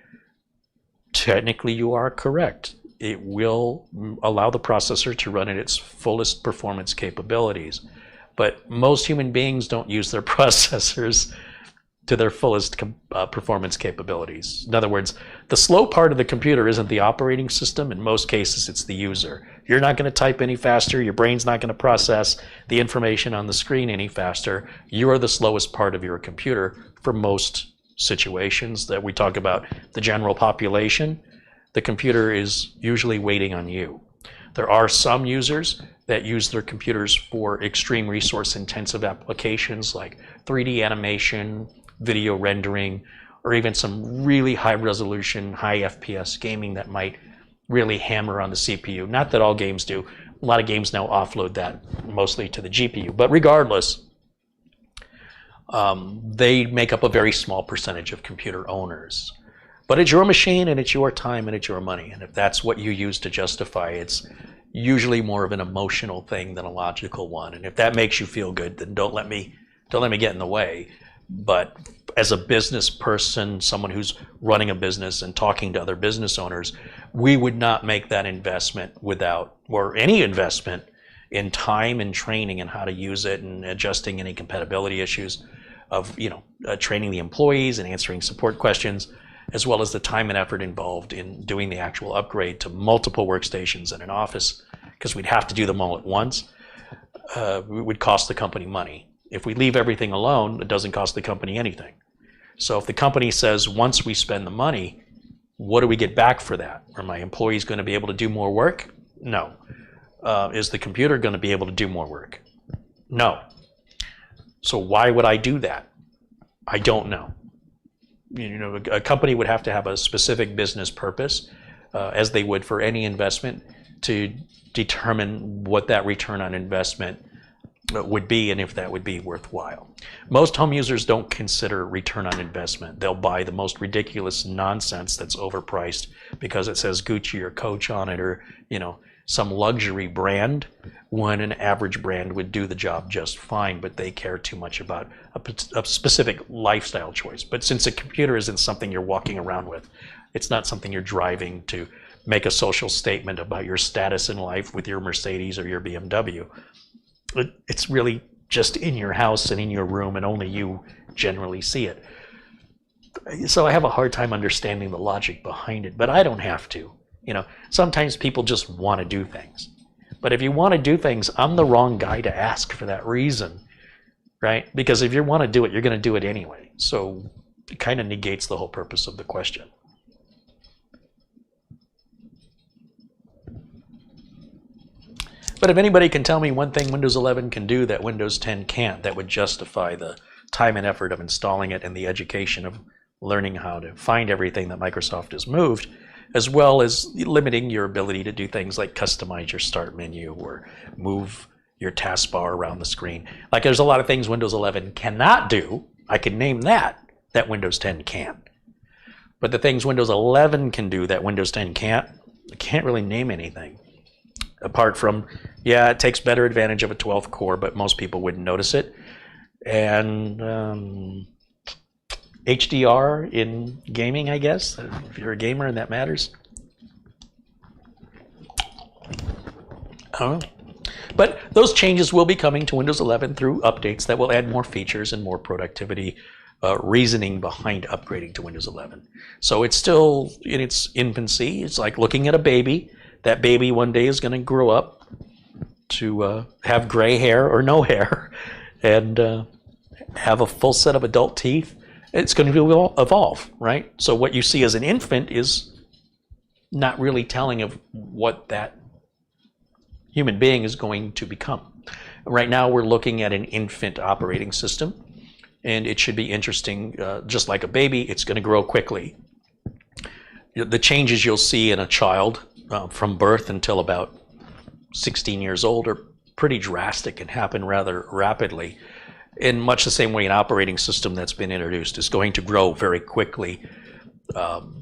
Technically, you are correct. It will allow the processor to run at its fullest performance capabilities. But most human beings don't use their processors to their fullest performance capabilities. In other words, the slow part of the computer isn't the operating system. In most cases, it's the user. You're not going to type any faster. Your brain's not going to process the information on the screen any faster. You are the slowest part of your computer for most situations that we talk about. The general population, the computer is usually waiting on you. There are some users that use their computers for extreme resource intensive applications like 3D animation, video rendering, or even some really high resolution, high FPS gaming that might really hammer on the CPU. Not that all games do. A lot of games now offload that mostly to the GPU. But regardless, they make up a very small percentage of computer owners. But it's your machine and it's your time and it's your money. And if that's what you use to justify, it's usually more of an emotional thing than a logical one. And if that makes you feel good, then don't let me get in the way. But as a business person, someone who's running a business and talking to other business owners, we would not make that investment without, or any investment in time and training and how to use it and adjusting any compatibility issues of, training the employees and answering support questions, as well as the time and effort involved in doing the actual upgrade to multiple workstations in an office, because we'd have to do them all at once. It would cost the company money. If we leave everything alone, it doesn't cost the company anything. So if the company says, once we spend the money, what do we get back for that? Are my employees going to be able to do more work? No. Is the computer going to be able to do more work? No. So why would I do that? I don't know. A company would have to have a specific business purpose, as they would for any investment, to determine what that return on investment would be and if that would be worthwhile. Most home users don't consider return on investment. They'll buy the most ridiculous nonsense that's overpriced because it says Gucci or Coach on it, or some luxury brand, when an average brand would do the job just fine, but they care too much about a specific lifestyle choice. But since a computer isn't something you're walking around with, it's not something you're driving to make a social statement about your status in life with your Mercedes or your BMW. It's really just in your house and in your room, and only you generally see it. So I have a hard time understanding the logic behind it, but I don't have to. Sometimes people just want to do things. But if you want to do things, I'm the wrong guy to ask for that reason, right? Because if you want to do it, you're going to do it anyway. So it kind of negates the whole purpose of the question. But if anybody can tell me one thing Windows 11 can do that Windows 10 can't, that would justify the time and effort of installing it and the education of learning how to find everything that Microsoft has moved, as well as limiting your ability to do things like customize your start menu or move your taskbar around the screen. Like, there's a lot of things Windows 11 cannot do. I can name that Windows 10 can. But the things Windows 11 can do that Windows 10 can't, I can't really name anything. Apart from, yeah, it takes better advantage of a 12th core, but most people wouldn't notice it. And HDR in gaming, I guess, if you're a gamer and that matters. I don't know. But those changes will be coming to Windows 11 through updates that will add more features and more productivity reasoning behind upgrading to Windows 11. So it's still in its infancy. It's like looking at a baby. That baby one day is going to grow up to have gray hair or no hair and have a full set of adult teeth. It's going to evolve, right? So what you see as an infant is not really telling of what that human being is going to become. Right now we're looking at an infant operating system, and it should be interesting. Just like a baby, it's going to grow quickly. The changes you'll see in a child from birth until about 16 years old are pretty drastic and happen rather rapidly. In much the same way an operating system that's been introduced is going to grow very quickly,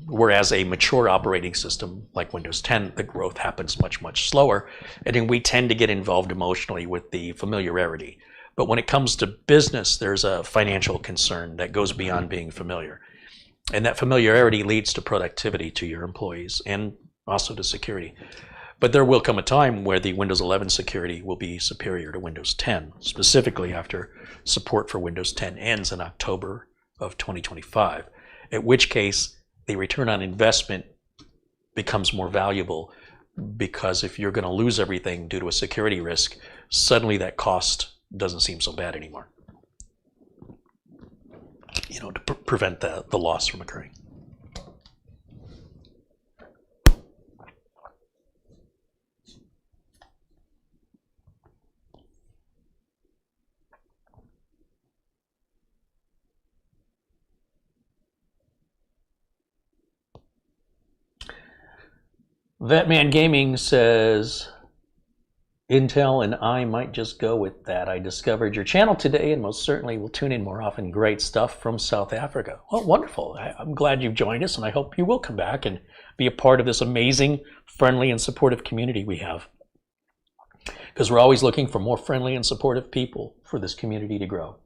whereas a mature operating system like Windows 10, the growth happens much, much slower, and then we tend to get involved emotionally with the familiarity. But when it comes to business, there's a financial concern that goes beyond being familiar. And that familiarity leads to productivity to your employees and also to security. But there will come a time where the Windows 11 security will be superior to Windows 10, specifically after support for Windows 10 ends in October of 2025, at which case the return on investment becomes more valuable, because if you're going to lose everything due to a security risk, suddenly that cost doesn't seem so bad anymore, to prevent the loss from occurring. Thatman Gaming says, Intel and I might just go with that. I discovered your channel today and most certainly will tune in more often. Great stuff from South Africa. Well, wonderful. I'm glad you've joined us, and I hope you will come back and be a part of this amazing, friendly, and supportive community we have. Because we're always looking for more friendly and supportive people for this community to grow.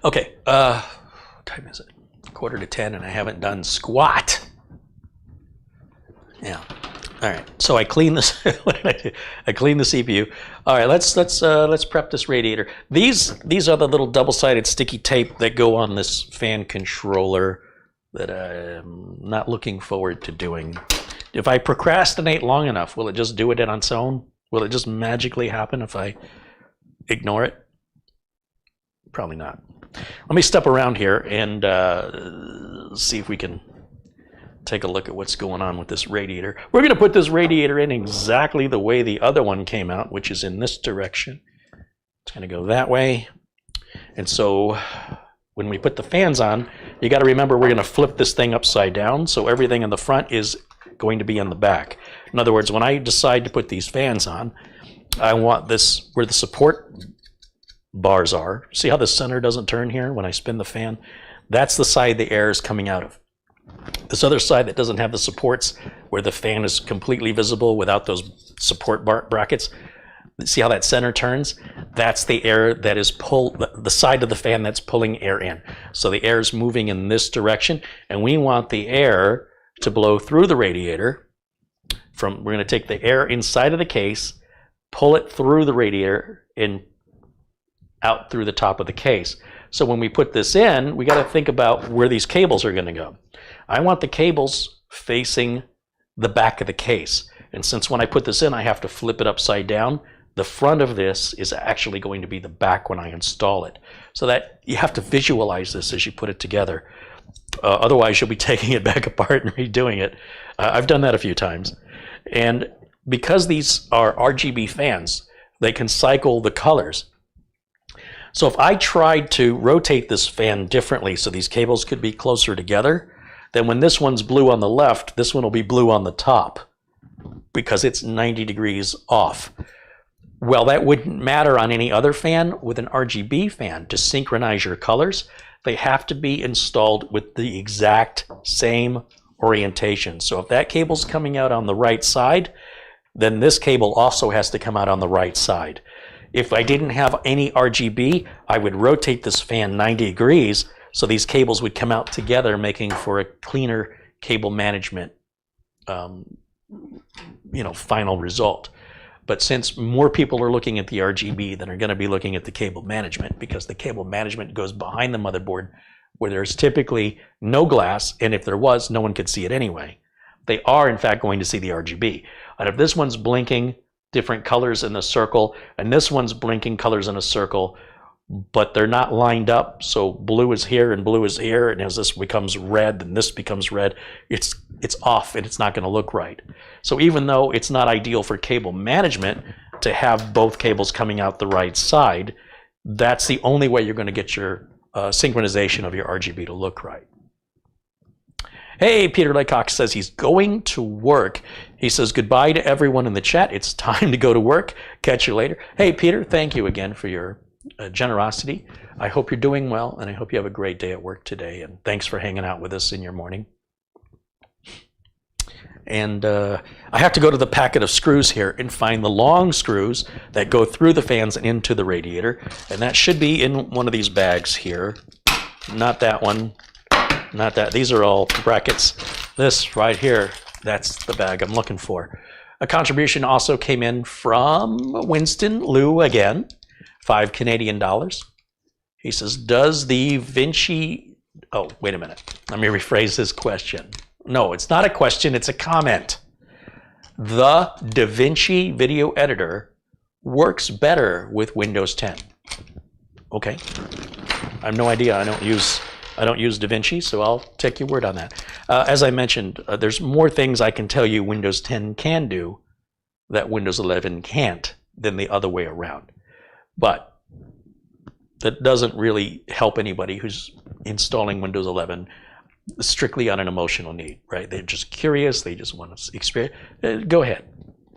Okay, what time is it? 9:45, and I haven't done squat. Yeah. All right. So I clean this. What did I do? I clean the CPU. All right. Let's prep this radiator. These are the little double-sided sticky tape that go on this fan controller that I'm not looking forward to doing. If I procrastinate long enough, will it just do it on its own? Will it just magically happen if I ignore it? Probably not. Let me step around here and see if we can take a look at what's going on with this radiator. We're going to put this radiator in exactly the way the other one came out, which is in this direction. It's going to go that way. And so when we put the fans on, you got to remember we're going to flip this thing upside down, so everything in the front is going to be on the back. In other words, when I decide to put these fans on, I want this where the support bars are. See how the center doesn't turn here when I spin the fan? That's the side the air is coming out of. This other side that doesn't have the supports, where the fan is completely visible without those support brackets, see how that center turns? That's the air that is the side of the fan that's pulling air in. So the air is moving in this direction, and we want the air to blow through the radiator. We're going to take the air inside of the case, pull it through the radiator, and out through the top of the case. So when we put this in, we got to think about where these cables are going to go. I want the cables facing the back of the case. And since when I put this in, I have to flip it upside down, the front of this is actually going to be the back when I install it. So that you have to visualize this as you put it together. Otherwise, you'll be taking it back apart and redoing it. I've done that a few times. And because these are RGB fans, they can cycle the colors. So if I tried to rotate this fan differently so these cables could be closer together, then when this one's blue on the left, this one will be blue on the top because it's 90 degrees off. Well, that wouldn't matter on any other fan. With an RGB fan, to synchronize your colors, they have to be installed with the exact same orientation. So if that cable's coming out on the right side, then this cable also has to come out on the right side. If I didn't have any RGB, I would rotate this fan 90 degrees so these cables would come out together, making for a cleaner cable management final result. But since more people are looking at the RGB than are going to be looking at the cable management, because the cable management goes behind the motherboard where there's typically no glass, and if there was, no one could see it anyway. They are in fact going to see the RGB. And if this one's blinking different colors in the circle, and this one's blinking colors in a circle, but they're not lined up, so blue is here and blue is here, and as this becomes red and this becomes red, it's off and it's not going to look right. So even though it's not ideal for cable management to have both cables coming out the right side, that's the only way you're going to get your synchronization of your RGB to look right. Hey, Peter Laycock says he's going to work. He says goodbye to everyone in the chat. It's time to go to work. Catch you later. Hey, Peter, thank you again for your generosity. I hope you're doing well, and I hope you have a great day at work today, and thanks for hanging out with us in your morning. And I have to go to the packet of screws here and find the long screws that go through the fans and into the radiator, and that should be in one of these bags here. Not that one, not that. These are all brackets. This right here, that's the bag I'm looking for. A contribution also came in from Winston Liu again. $5 Canadian. He says, does the Vinci... Oh, wait a minute. Let me rephrase this question. No, it's not a question, it's a comment. The DaVinci video editor works better with Windows 10. Okay. I have no idea. I don't use DaVinci, so I'll take your word on that. As I mentioned, there's more things I can tell you Windows 10 can do that Windows 11 can't than the other way around. But that doesn't really help anybody who's installing Windows 11 strictly on an emotional need, right? They're just curious, they just want to experience. Go ahead,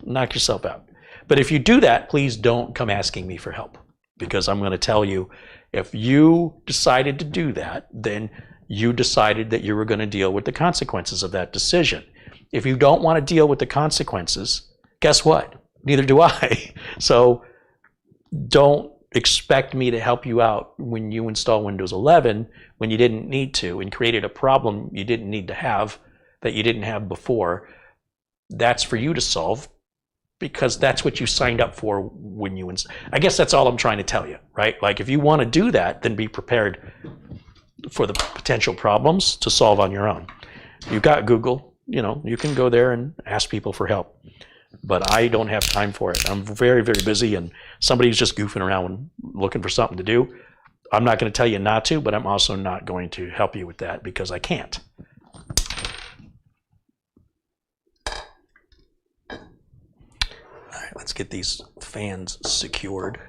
knock yourself out. But if you do that, please don't come asking me for help, because I'm going to tell you, if you decided to do that, then you decided that you were going to deal with the consequences of that decision. If you don't want to deal with the consequences, guess what? Neither do I. So don't expect me to help you out when you install Windows 11 when you didn't need to, and created a problem you didn't need to have, that you didn't have before. That's for you to solve, because that's what you signed up for when you install. I guess that's all I'm trying to tell you, right? Like, if you want to do that, then be prepared for the potential problems to solve on your own. You've got Google, you can go there and ask people for help. But I don't have time for it. I'm very, very busy, and somebody's just goofing around looking for something to do. I'm not going to tell you not to, but I'm also not going to help you with that because I can't. All right, let's get these fans secured.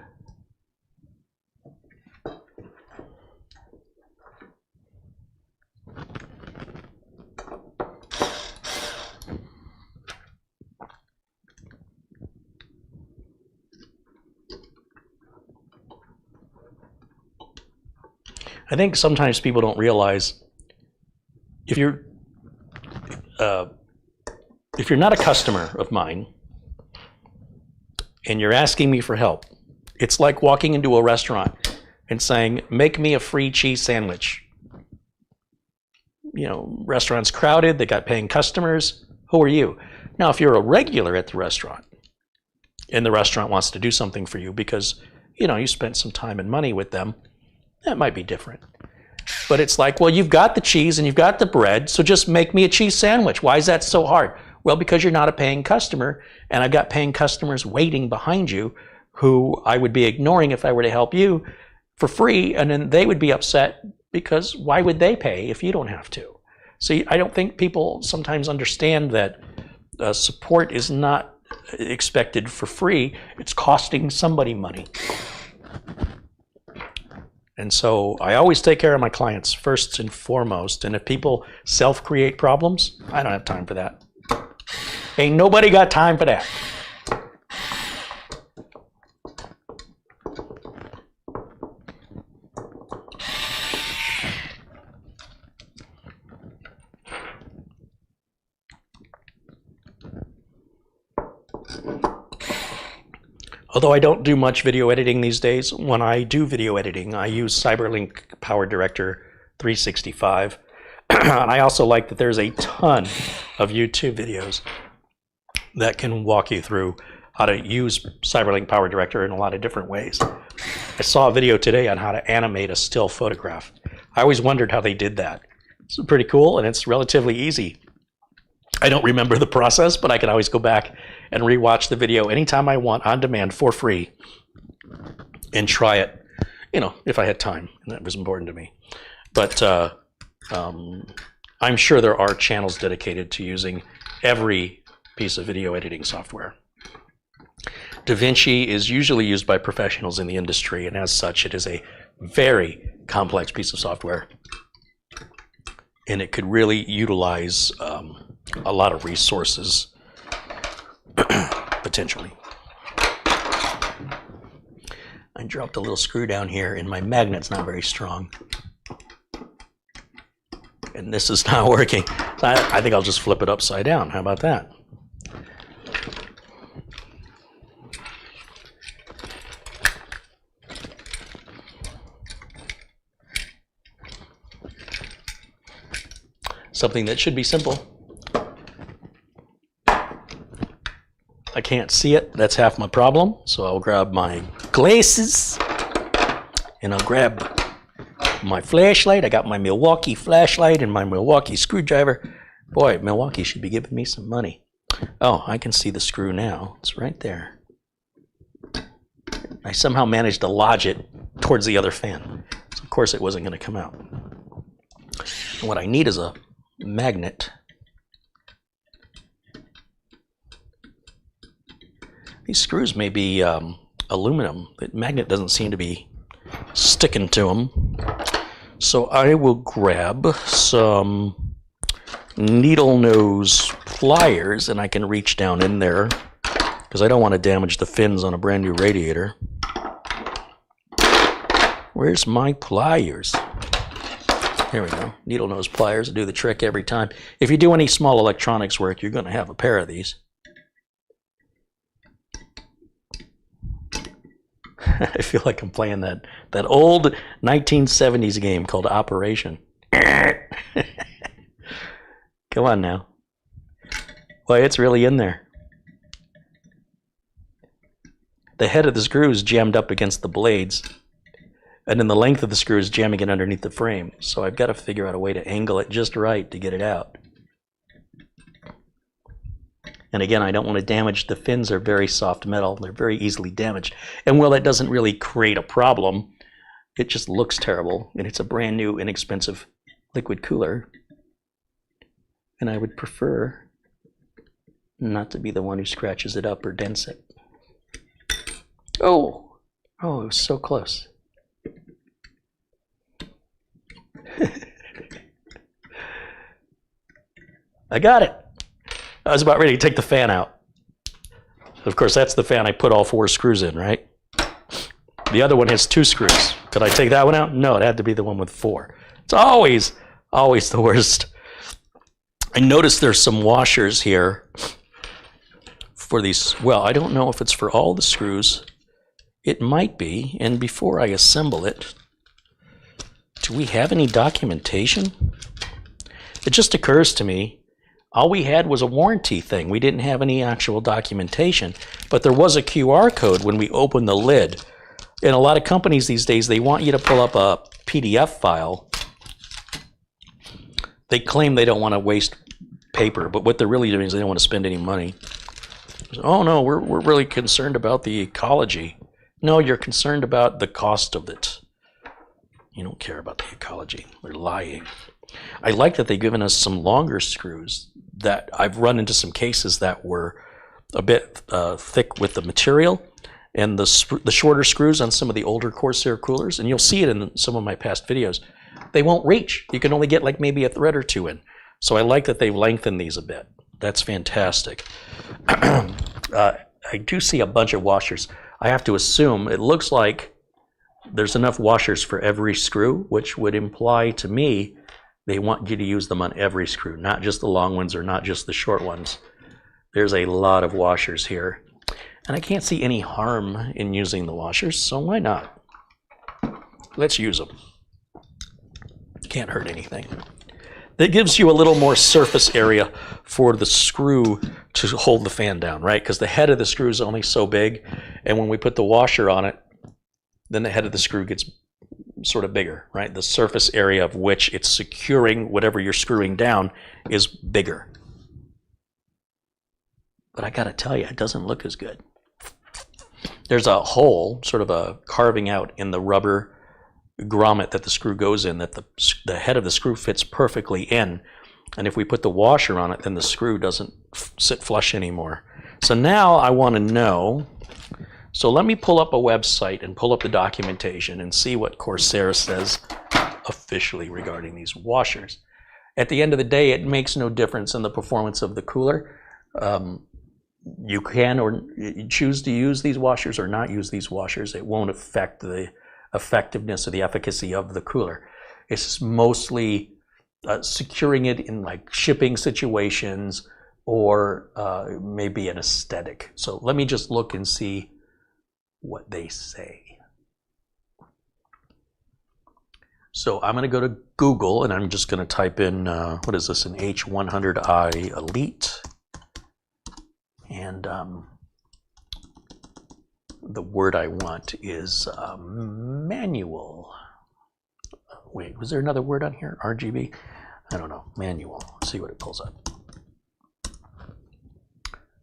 I think sometimes people don't realize, if you're not a customer of mine and you're asking me for help, it's like walking into a restaurant and saying, make me a free cheese sandwich. Restaurant's crowded, they got paying customers. Who are you? Now, if you're a regular at the restaurant and the restaurant wants to do something for you because, you spent some time and money with them, that might be different. But it's like, well, you've got the cheese and you've got the bread, so just make me a cheese sandwich. Why is that so hard? Well, because you're not a paying customer, and I've got paying customers waiting behind you who I would be ignoring if I were to help you for free, and then they would be upset because why would they pay if you don't have to? See, I don't think people sometimes understand that support is not expected for free. It's costing somebody money. And so I always take care of my clients first and foremost. And if people self-create problems, I don't have time for that. Ain't nobody got time for that. Although I don't do much video editing these days, when I do video editing, I use CyberLink Power Director 365. And I also like that there's a ton of YouTube videos that can walk you through how to use CyberLink Power Director in a lot of different ways. I saw a video today on how to animate a still photograph. I always wondered how they did that. It's pretty cool, and it's relatively easy. I don't remember the process, but I can always go back and rewatch the video anytime I want on demand for free and try it, you know, if I had time, and that was important to me. But I'm sure there are channels dedicated to using every piece of video editing software. DaVinci is usually used by professionals in the industry, and as such, it is a very complex piece of software. And it could really utilize a lot of resources, potentially. I dropped a little screw down here, and my magnet's not very strong. And this is not working. I think I'll just flip it upside down. How about that? Something that should be simple. I can't see it. That's half my problem. So I'll grab my glasses and I'll grab my flashlight. I got my Milwaukee flashlight and my Milwaukee screwdriver. Boy, Milwaukee should be giving me some money. Oh, I can see the screw now. It's right there. I somehow managed to lodge it towards the other fan. So of course it wasn't going to come out. And what I need is a magnet. These screws may be aluminum. The magnet doesn't seem to be sticking to them. So I will grab some needle nose pliers and I can reach down in there because I don't want to damage the fins on a brand new radiator. Where's my pliers? Here we go. Needle nose pliers do the trick every time. If you do any small electronics work, you're going to have a pair of these. I feel like I'm playing that old 1970s game called Operation. Come on now. Boy, it's really in there. The head of the screw is jammed up against the blades, and then the length of the screw is jamming it underneath the frame. So I've got to figure out a way to angle it just right to get it out. And again, I don't want to damage. The fins are very soft metal. They're very easily damaged. And while that doesn't really create a problem, it just looks terrible. And it's a brand new, inexpensive liquid cooler. And I would prefer not to be the one who scratches it up or dents it. Oh, it was so close. I got it. I was about ready to take the fan out. Of course, that's the fan I put all 4 screws in, right? The other one has 2 screws. Could I take that one out? No, it had to be the one with 4. It's always the worst. I noticed there's some washers here for these. Well, I don't know if it's for all the screws. It might be. And before I assemble it, do we have any documentation? It just occurs to me, all we had was a warranty thing. We didn't have any actual documentation, but there was a QR code when we opened the lid. And a lot of companies these days, they want you to pull up a PDF file. They claim they don't want to waste paper, but what they're really doing is they don't want to spend any money. Oh no, we're really concerned about the ecology. No, you're concerned about the cost of it. You don't care about the ecology. They're lying. I like that they've given us some longer screws. That I've run into some cases that were a bit thick with the material, and the shorter screws on some of the older Corsair coolers, and you'll see it in some of my past videos, they won't reach. You can only get like maybe a thread or 2 in. So I like that they've lengthened these a bit. That's fantastic. I do see a bunch of washers. I have to assume it looks like there's enough washers for every screw, which would imply to me they want you to use them on every screw, not just the long ones or not just the short ones. There's a lot of washers here. And I can't see any harm in using the washers, so why not? Let's use them. Can't hurt anything. That gives you a little more surface area for the screw to hold the fan down, right? Because the head of the screw is only so big, and when we put the washer on it, then the head of the screw gets sort of bigger, right? The surface area of which it's securing whatever you're screwing down is bigger. But I gotta tell you, it doesn't look as good. There's a hole, sort of a carving out in the rubber grommet that the screw goes in, that the head of the screw fits perfectly in, and if we put the washer on it, then the screw doesn't sit flush anymore. So now I want to know, so let me pull up a website and pull up the documentation and see what Corsair says officially regarding these washers. At the end of the day, it makes no difference in the performance of the cooler. You can or choose to use these washers or not use these washers. It won't affect the effectiveness or the efficacy of the cooler. It's mostly securing it in like shipping situations or maybe an aesthetic. So let me just look and see what they say. So I'm going to go to Google and I'm just going to type in, what is this, an H100i Elite. And the word I want is manual. Wait, was there another word on here? RGB? I don't know. Manual. Let's see what it pulls up.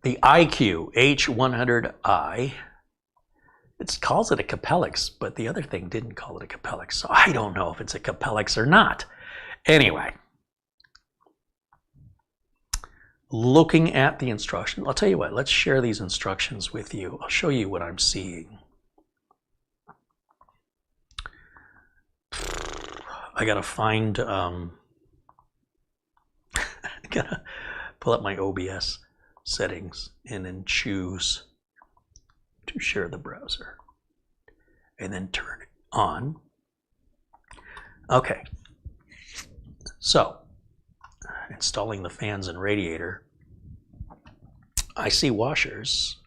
The IQ H100i. It calls it a Capellix, but the other thing didn't call it a Capellix, so I don't know if it's a Capellix or not. Anyway, looking at the instruction, I'll tell you what, let's share these instructions with you. I'll show you what I'm seeing. I gotta find, I gotta pull up my OBS settings and then choose to share the browser and then turn it on. Okay, so installing the fans and radiator, I see washers.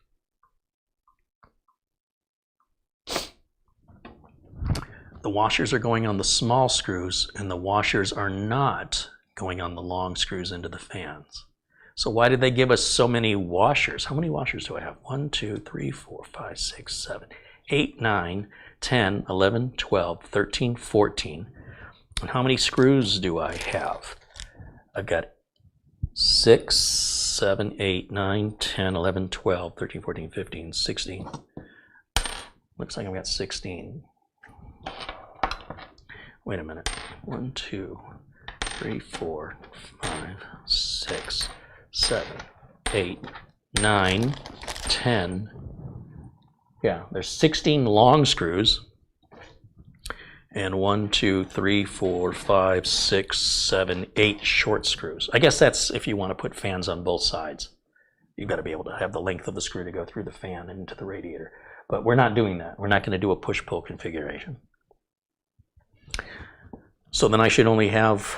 The washers are going on the small screws and the washers are not going on the long screws into the fans. So why did they give us so many washers? How many washers do I have? 1, 2, 3, 4, 5, 6, 7, 8, 9, 10, 11, 12, 13, 14. And how many screws do I have? I've got 6, 7, 8, 9, 10, 11, 12, 13, 14, 15, 16. Looks like I've got 16. Wait a minute. 1, 2, 3, 4, 5, 6, 7, 8, 9, 10. Yeah, there's 16 long screws. And 1, 2, 3, 4, 5, 6, 7, 8 short screws. I guess that's if you want to put fans on both sides. You've got to be able to have the length of the screw to go through the fan and into the radiator. But we're not doing that. We're not going to do a push-pull configuration. So then I should only have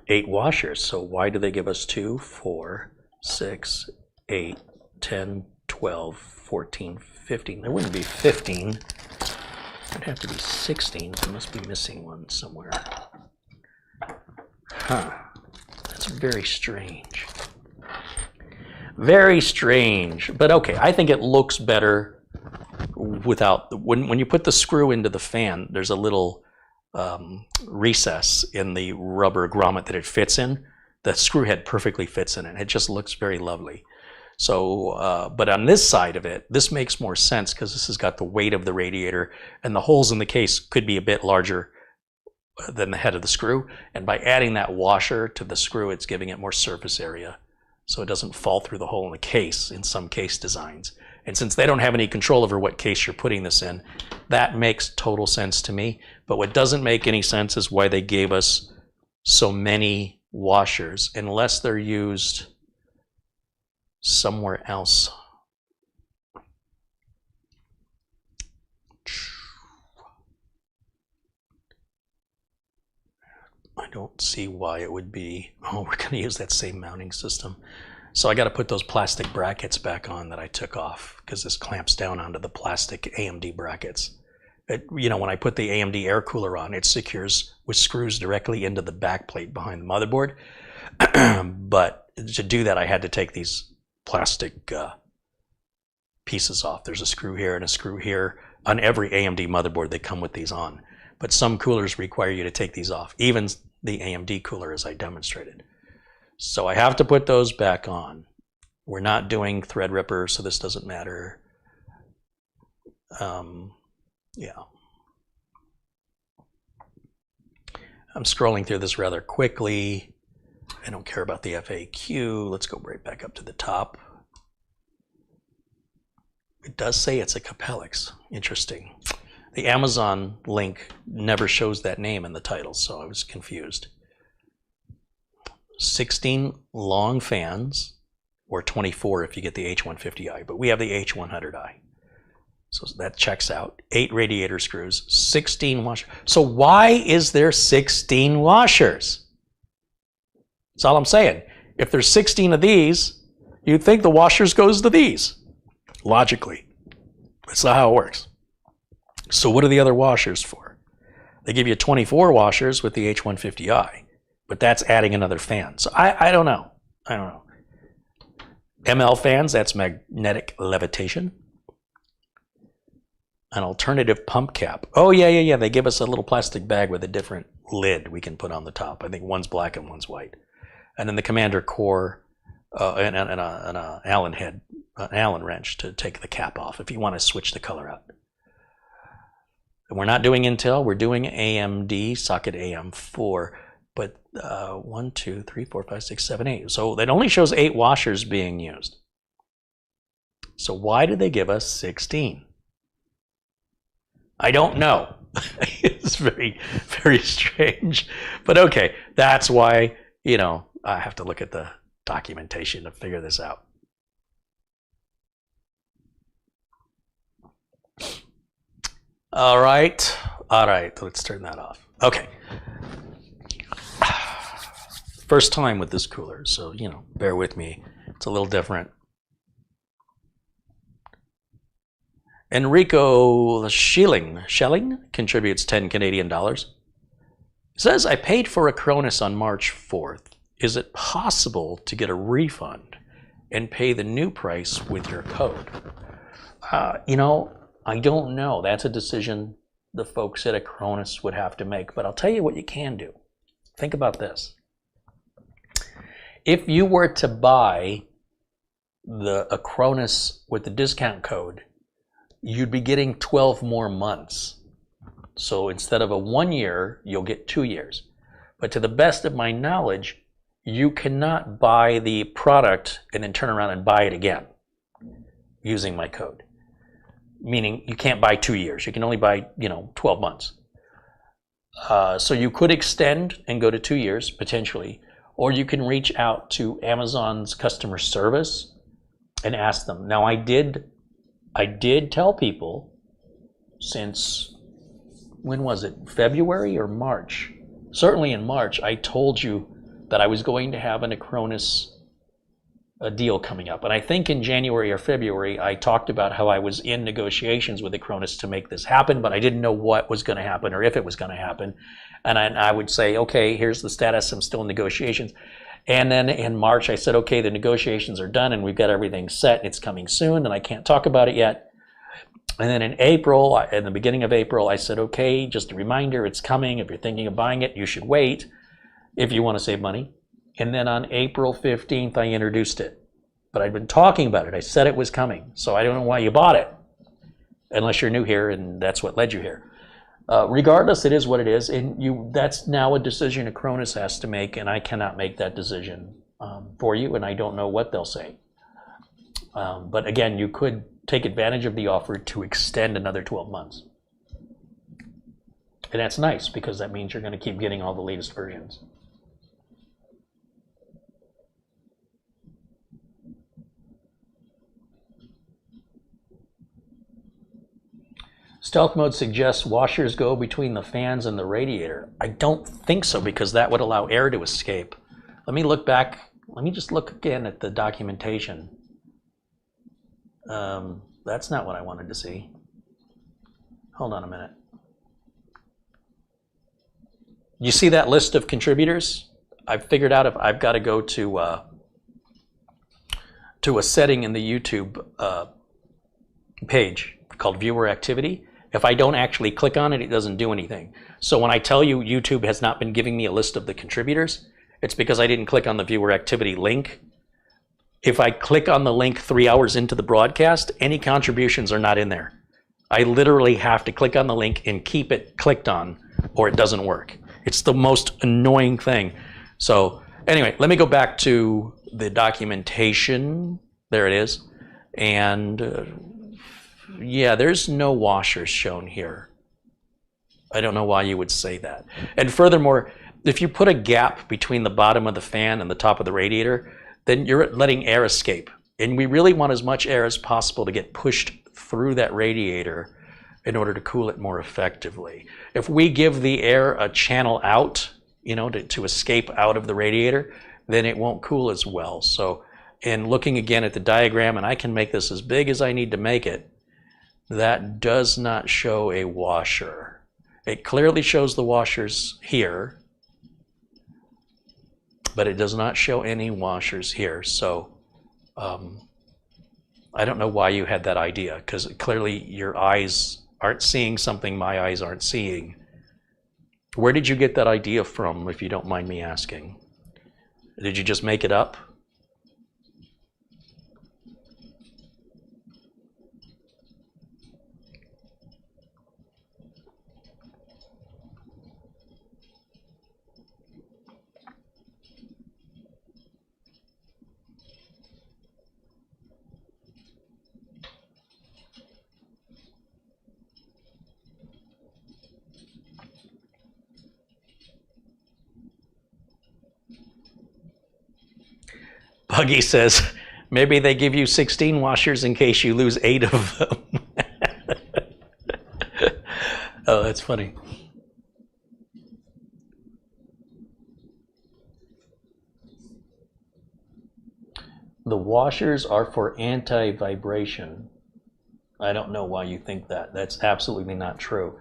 8 washers. So why do they give us 2, 4, 6, 8, 10, 12, 14, 15? There wouldn't be 15. It'd have to be 16, so I must be missing one somewhere. Huh. That's very strange. Very strange. But okay, I think it looks better without, when you put the screw into the fan, there's a little recess in the rubber grommet that it fits in. The screw head perfectly fits in it. It just looks very lovely. So, but on this side of it, this makes more sense because this has got the weight of the radiator and the holes in the case could be a bit larger than the head of the screw. And by adding that washer to the screw, it's giving it more surface area so it doesn't fall through the hole in the case in some case designs. And since they don't have any control over what case you're putting this in, that makes total sense to me. But what doesn't make any sense is why they gave us so many washers unless they're used somewhere else. I don't see why it would be, oh, we're going to use that same mounting system. So I got to put those plastic brackets back on that I took off because this clamps down onto the plastic AMD brackets. You know, when I put the AMD air cooler on, it secures with screws directly into the back plate behind the motherboard. But to do that, I had to take these plastic pieces off. There's a screw here and a screw here. On every AMD motherboard, they come with these on. But some coolers require you to take these off, even the AMD cooler, as I demonstrated. So I have to put those back on. We're not doing Threadripper, so this doesn't matter. Yeah. I'm scrolling through this rather quickly. I don't care about the FAQ. Let's go right back up to the top. It does say it's a Capellix. Interesting. The Amazon link never shows that name in the title, so I was confused. 16 long fans, or 24 if you get the H150i, but we have the H100i. So that checks out. 8 radiator screws, 16 washers. So why is there 16 washers? That's all I'm saying. If there's 16 of these, you'd think the washers goes to these. Logically. That's not how it works. So what are the other washers for? They give you 24 washers with the H150i, but that's adding another fan. So I don't know. I don't know. ML fans, that's magnetic levitation. An alternative pump cap. Oh, yeah. They give us a little plastic bag with a different lid we can put on the top. I think one's black and one's white. And then the commander core and an Allen head, an Allen wrench to take the cap off if you want to switch the color out. And we're not doing Intel, we're doing AMD, socket AM4. But 1, 2, 3, 4, 5, 6, 7, 8. So that only shows 8 washers being used. So why did they give us 16? I don't know. It's very, very strange. But okay, that's why, you know, I have to look at the documentation to figure this out. All right, let's turn that off. Okay. First time with this cooler, so, you know, bear with me. It's a little different. Enrico Schilling contributes 10 Canadian dollars. Says, I paid for a Cronus on March 4th. Is it possible to get a refund and pay the new price with your code? You know, I don't know. That's a decision the folks at Acronis would have to make. But I'll tell you what you can do. Think about this. If you were to buy the Acronis with the discount code, you'd be getting 12 more months. So instead of a 1 year, you'll get 2 years. But to the best of my knowledge, you cannot buy the product and then turn around and buy it again using my code. Meaning you can't buy 2 years. You can only buy, 12 months. So you could extend and go to 2 years, potentially. Or you can reach out to Amazon's customer service and ask them. Now, I did tell people since, when was it? February or March? Certainly in March, I told you that I was going to have an Acronis deal coming up. And I think in January or February, I talked about how I was in negotiations with Acronis to make this happen, but I didn't know what was going to happen or if it was going to happen. And I would say, okay, here's the status. I'm still in negotiations. And then in March, I said, okay, the negotiations are done and we've got everything set. It's coming soon and I can't talk about it yet. And then in April, in the beginning of April, I said, okay, just a reminder, it's coming. If you're thinking of buying it, you should wait if you want to save money. And then on April 15th, I introduced it. But I'd been talking about it. I said it was coming. So I don't know why you bought it, unless you're new here and that's what led you here. Regardless, it is what it is. And that's now a decision Acronis has to make, and I cannot make that decision for you, and I don't know what they'll say. But again, you could take advantage of the offer to extend another 12 months. And that's nice, because that means you're going to keep getting all the latest versions. Stealth mode suggests washers go between the fans and the radiator. I don't think so, because that would allow air to escape. Let me look back Let me just look again at the documentation. That's not what I wanted to see. Hold on a minute. You see that list of contributors? I've figured out if I've got to go to a setting in the YouTube page called Viewer Activity. If I don't actually click on it, it doesn't do anything. So when I tell you YouTube has not been giving me a list of the contributors, it's because I didn't click on the Viewer Activity link. If I click on the link 3 hours into the broadcast, any contributions are not in there. I literally have to click on the link and keep it clicked on, or it doesn't work. It's the most annoying thing. So anyway, let me go back to the documentation. There it is. And yeah, there's no washers shown here. I don't know why you would say that. And furthermore, if you put a gap between the bottom of the fan and the top of the radiator, then you're letting air escape. And we really want as much air as possible to get pushed through that radiator in order to cool it more effectively. If we give the air a channel out, you know, to escape out of the radiator, then it won't cool as well. So in looking again at the diagram, and I can make this as big as I need to make it, that does not show a washer. It clearly shows the washers here, but it does not show any washers here. So I don't know why you had that idea, because clearly your eyes aren't seeing something my eyes aren't seeing. Where did you get that idea from, if you don't mind me asking? Did you just make it up? Buggy says, maybe they give you 16 washers in case you lose 8 of them. Oh, that's funny. The washers are for anti-vibration. I don't know why you think that. That's absolutely not true.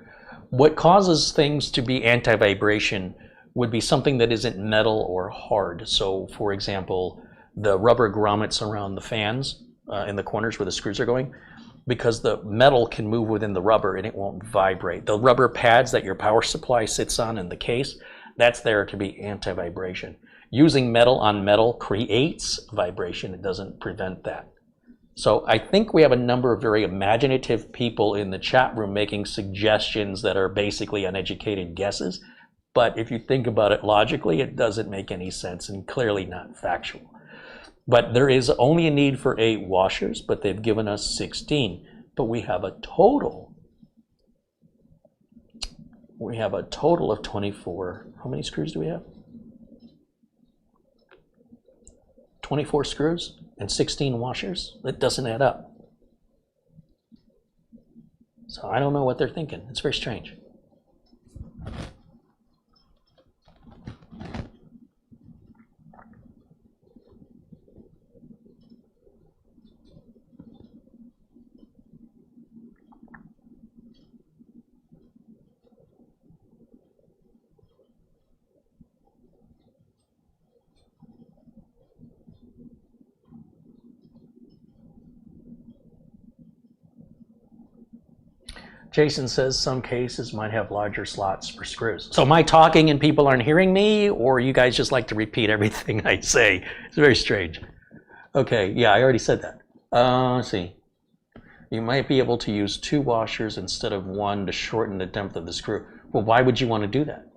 What causes things to be anti-vibration would be something that isn't metal or hard. So, for example, the rubber grommets around the fans in the corners where the screws are going, because the metal can move within the rubber and it won't vibrate. The rubber pads that your power supply sits on in the case, that's there to be anti-vibration. Using metal on metal creates vibration. It doesn't prevent that. So I think we have a number of very imaginative people in the chat room making suggestions that are basically uneducated guesses. But if you think about it logically, it doesn't make any sense and clearly not factual. But there is only a need for 8 washers, but they've given us 16. But we have a total. We have a total of 24. How many screws do we have? 24 screws and 16 washers? That doesn't add up. So I don't know what they're thinking. It's very strange. Jason says some cases might have larger slots for screws. So am I talking and people aren't hearing me, or you guys just like to repeat everything I say? It's very strange. Okay, yeah, I already said that. Let's see. You might be able to use 2 washers instead of 1 to shorten the depth of the screw. Well, why would you want to do that?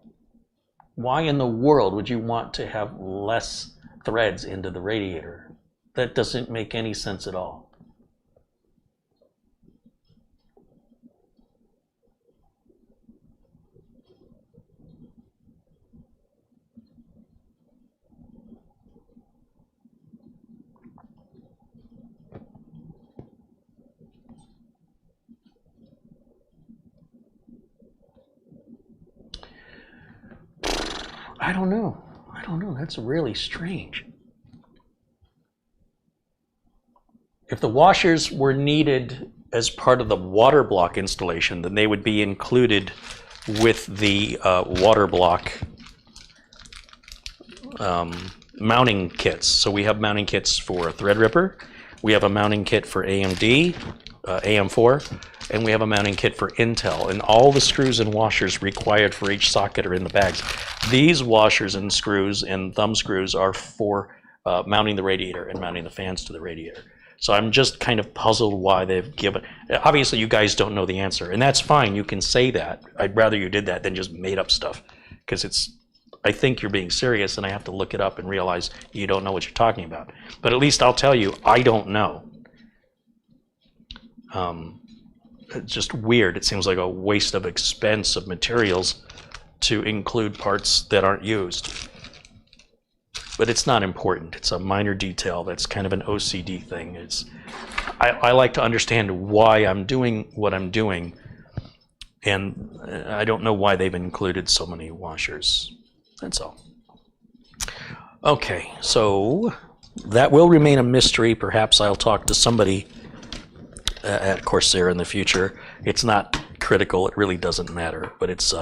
Why in the world would you want to have less threads into the radiator? That doesn't make any sense at all. I don't know. That's really strange. if the washers were needed as part of the water block installation, then they would be included with the water block mounting kits. So we have mounting kits for Threadripper, we have a mounting kit for AMD, AM4, and we have a mounting kit for Intel, and all the screws and washers required for each socket are in the bags. These washers and screws and thumb screws are for mounting the radiator and mounting the fans to the radiator. So I'm just kind of puzzled why they've given, obviously you guys don't know the answer, and that's fine, you can say that. I'd rather you did that than just made up stuff, because it's, I think you're being serious and I have to look it up and realize you don't know what you're talking about. But at least I'll tell you, I don't know. It's just weird. It seems like a waste of expense of materials to include parts that aren't used. But it's not important. It's a minor detail. That's kind of an OCD thing. I like to understand why I'm doing what I'm doing, and I don't know why they've included so many washers. That's all. Okay, so that will remain a mystery. Perhaps I'll talk to somebody at Corsair in the future. It's not critical. It really doesn't matter, but it's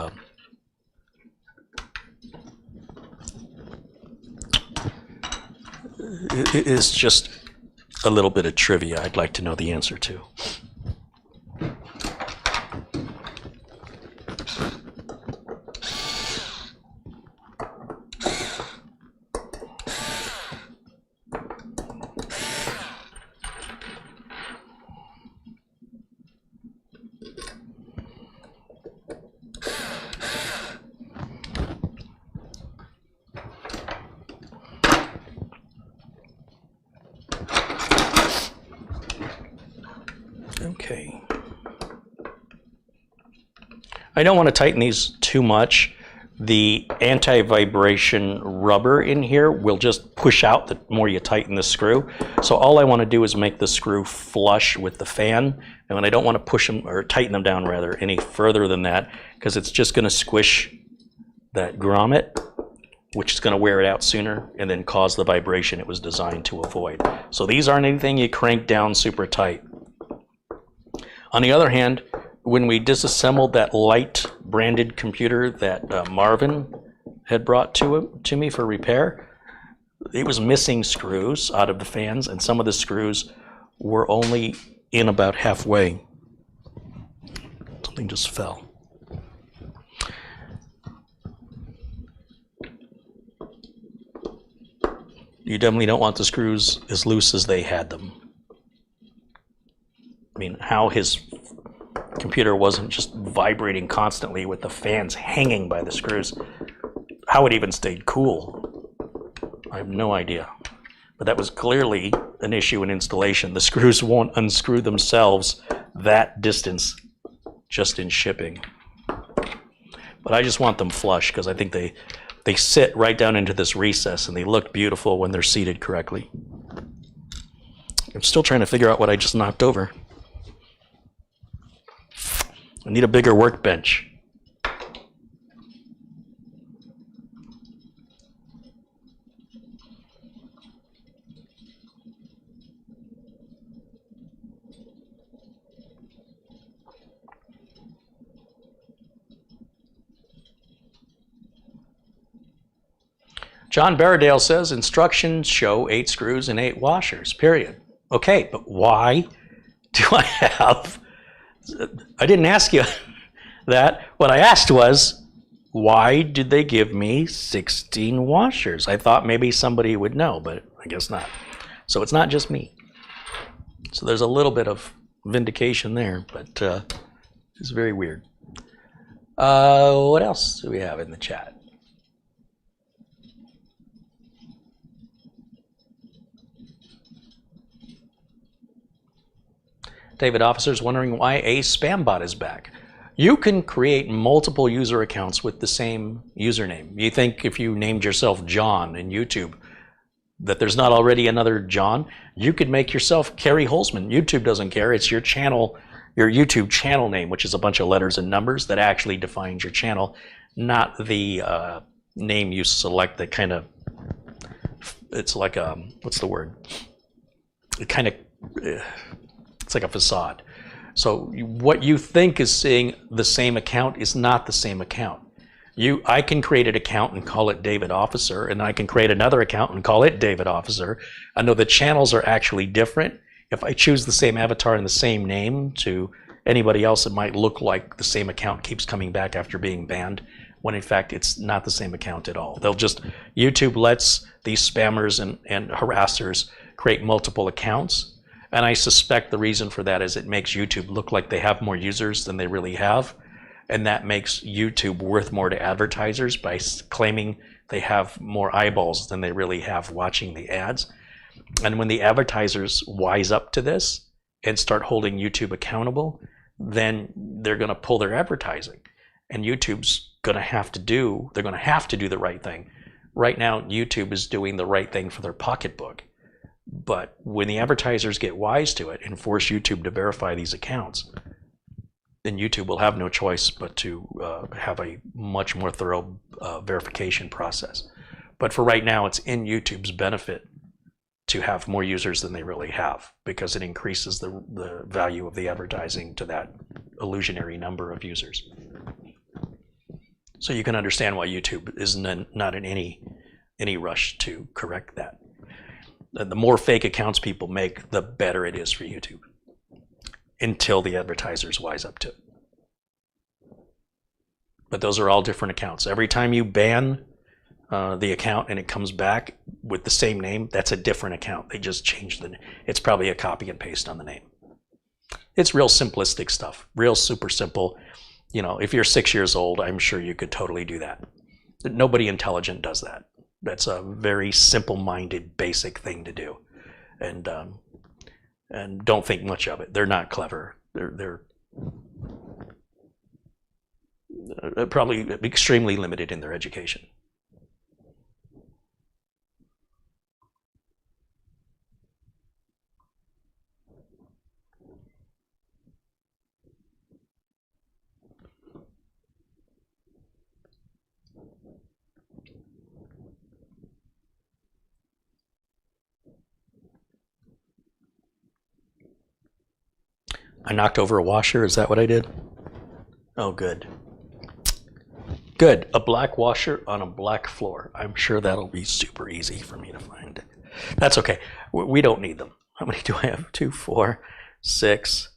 it is just a little bit of trivia I'd like to know the answer to. Okay. I don't want to tighten these too much. The anti-vibration rubber in here will just push out the more you tighten the screw. So all I want to do is make the screw flush with the fan, and I don't want to push them, or tighten them down rather, any further than that, because it's just going to squish that grommet, which is going to wear it out sooner and then cause the vibration it was designed to avoid. So these aren't anything you crank down super tight. On the other hand, when we disassembled that light branded computer that Marvin had brought to me for repair, it was missing screws out of the fans, and some of the screws were only in about halfway. Something just fell. You definitely don't want the screws as loose as they had them. I mean, how his computer wasn't just vibrating constantly with the fans hanging by the screws, how it even stayed cool, I have no idea. But that was clearly an issue in installation. The screws won't unscrew themselves that distance just in shipping. But I just want them flush, because I think they sit right down into this recess and they look beautiful when they're seated correctly. I'm still trying to figure out what I just knocked over. I need a bigger workbench. John Baradale says, instructions show 8 screws and 8 washers, period. Okay, but why do I have... I didn't ask you that. What I asked was, why did they give me 16 washers? I thought maybe somebody would know, but I guess not. So it's not just me. So there's a little bit of vindication there, but it's very weird. What else do we have in the chat? David Officer's wondering why a spam bot is back. You can create multiple user accounts with the same username. You think if you named yourself John in YouTube that there's not already another John? You could make yourself CareyHolzman. YouTube doesn't care. It's your channel, your YouTube channel name, which is a bunch of letters and numbers that actually defines your channel, not the name you select that kind of, it's like a, what's the word? It kind of it's like a facade. So what you think is seeing the same account is not the same account. I can create an account and call it David Officer, and I can create another account and call it David Officer. I know the channels are actually different. If I choose the same avatar and the same name to anybody else, it might look like the same account keeps coming back after being banned, when in fact it's not the same account at all. YouTube lets these spammers and harassers create multiple accounts, and I suspect the reason for that is it makes YouTube look like they have more users than they really have, and that makes YouTube worth more to advertisers by claiming they have more eyeballs than they really have watching the ads. And when the advertisers wise up to this and start holding YouTube accountable, then they're going to pull their advertising, and YouTube's going to have to do the right thing. Right now, YouTube is doing the right thing for their pocketbook. But when the advertisers get wise to it and force YouTube to verify these accounts, then YouTube will have no choice but to have a much more thorough verification process. But for right now, it's in YouTube's benefit to have more users than they really have, because it increases the value of the advertising to that illusionary number of users. So you can understand why YouTube is not in any rush to correct that. The more fake accounts people make, the better it is for YouTube, until the advertisers wise up to it. But those are all different accounts. Every time you ban the account and it comes back with the same name, that's a different account. They just changed the name. It's probably a copy and paste on the name. It's real simplistic stuff, real super simple. You know, if you're 6 years old, I'm sure you could totally do that. Nobody intelligent does that. That's a very simple-minded, basic thing to do, and don't think much of it. They're not clever. They're probably extremely limited in their education. I knocked over a washer. Is that what I did? Oh, good. Good. A black washer on a black floor. I'm sure that'll be super easy for me to find. That's okay. We don't need them. How many do I have? 2, 4, 6,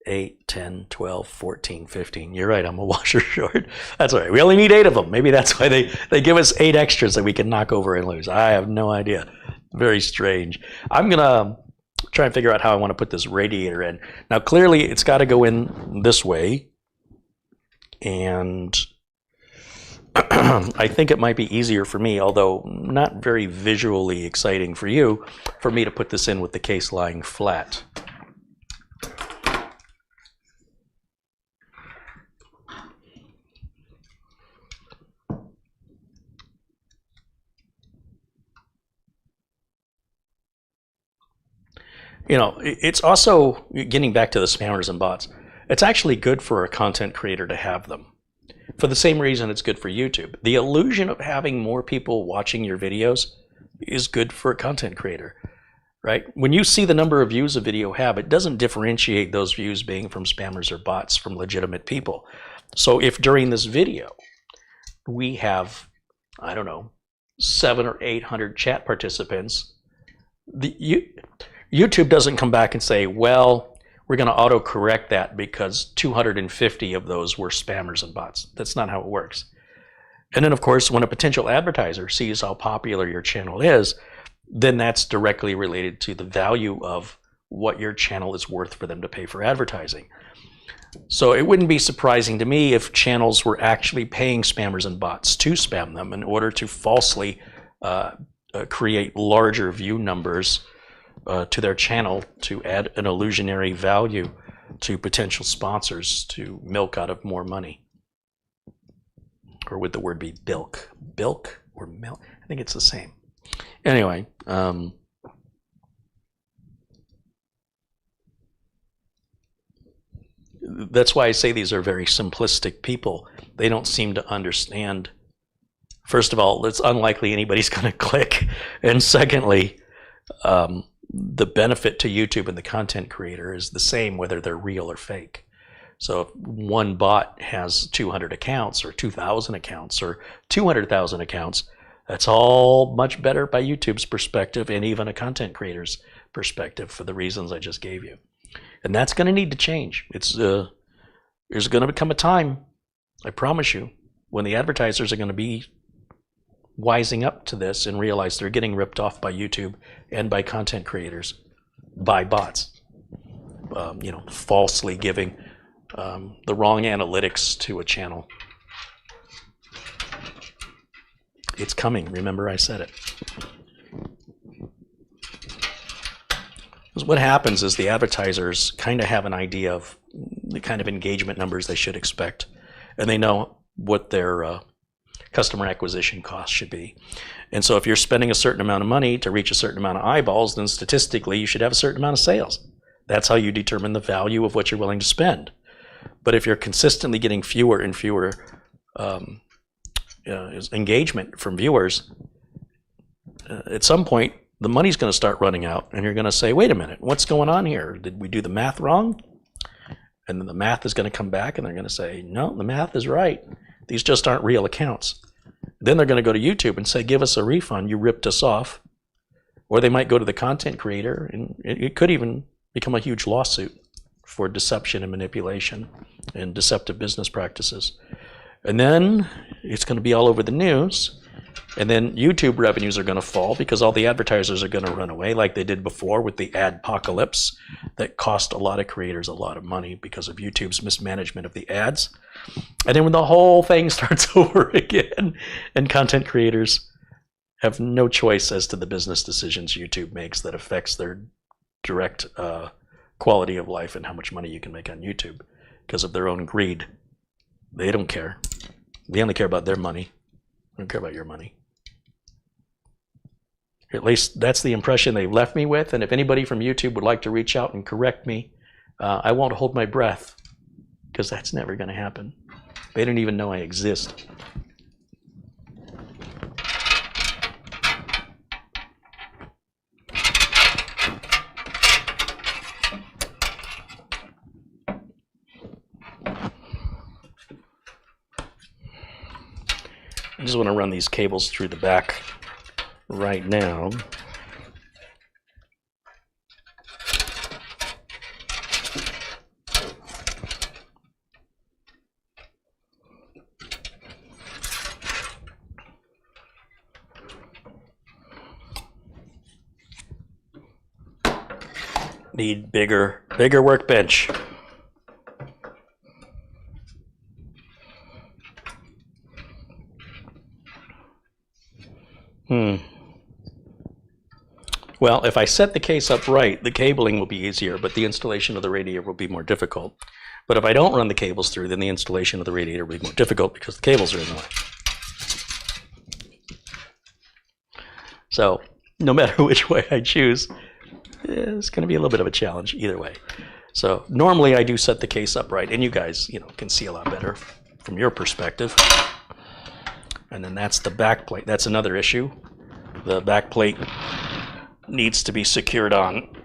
8, 10, 12, 14, 15. You're right. I'm a washer short. That's all right. We only need 8 of them. Maybe that's why they give us 8 extras that we can knock over and lose. I have no idea. Very strange. I'm going to try and figure out how I want to put this radiator in. Now, clearly, it's got to go in this way. And I think it might be easier for me, although not very visually exciting for you, for me to put this in with the case lying flat. You know, it's also, getting back to the spammers and bots, it's actually good for a content creator to have them. For the same reason it's good for YouTube. The illusion of having more people watching your videos is good for a content creator, right? When you see the number of views a video have, it doesn't differentiate those views being from spammers or bots from legitimate people. So if during this video we have, I don't know, 700 or 800 chat participants, YouTube doesn't come back and say, well, we're going to auto-correct that because 250 of those were spammers and bots. That's not how it works. And then, of course, when a potential advertiser sees how popular your channel is, then that's directly related to the value of what your channel is worth for them to pay for advertising. So it wouldn't be surprising to me if channels were actually paying spammers and bots to spam them in order to falsely create larger view numbers to their channel to add an illusionary value to potential sponsors to milk out of more money. Or would the word be bilk? Bilk or milk? I think it's the same. Anyway, that's why I say these are very simplistic people. They don't seem to understand. First of all, it's unlikely anybody's going to click. And secondly, the benefit to YouTube and the content creator is the same whether they're real or fake. So if one bot has 200 accounts or 2,000 accounts or 200,000 accounts, that's all much better by YouTube's perspective and even a content creator's perspective for the reasons I just gave you. And that's going to need to change. There's going to become a time, I promise you, when the advertisers are going to be wising up to this and realize they're getting ripped off by YouTube and by content creators, by bots, falsely giving the wrong analytics to a channel. It's coming. Remember, I said it. Because what happens is the advertisers kind of have an idea of the kind of engagement numbers they should expect, and they know what their customer acquisition costs should be. And so if you're spending a certain amount of money to reach a certain amount of eyeballs, then statistically you should have a certain amount of sales. That's how you determine the value of what you're willing to spend. But if you're consistently getting fewer and fewer engagement from viewers, at some point the money's going to start running out, and you're going to say, wait a minute, what's going on here? Did we do the math wrong? And then the math is going to come back and they're going to say, no, the math is right. These just aren't real accounts. Then they're going to go to YouTube and say, give us a refund, you ripped us off. Or they might go to the content creator, and it could even become a huge lawsuit for deception and manipulation and deceptive business practices. And then it's going to be all over the news. And then YouTube revenues are going to fall because all the advertisers are going to run away like they did before with the adpocalypse that cost a lot of creators a lot of money because of YouTube's mismanagement of the ads. And then when the whole thing starts over again and content creators have no choice as to the business decisions YouTube makes that affects their direct quality of life and how much money you can make on YouTube because of their own greed. They don't care. They only care about their money. They don't care about your money. At least that's the impression they left me with. And if anybody from YouTube would like to reach out and correct me, I won't hold my breath because that's never going to happen. They don't even know I exist. I just want to run these cables through the back right now. Need bigger workbench. Well, if I set the case up right, the cabling will be easier, but the installation of the radiator will be more difficult. But if I don't run the cables through, then the installation of the radiator will be more difficult because the cables are in the way. So no matter which way I choose, it's going to be a little bit of a challenge either way. So normally I do set the case up right, and you guys, can see a lot better from your perspective. And then that's the back plate. That's another issue. The back plate needs to be secured on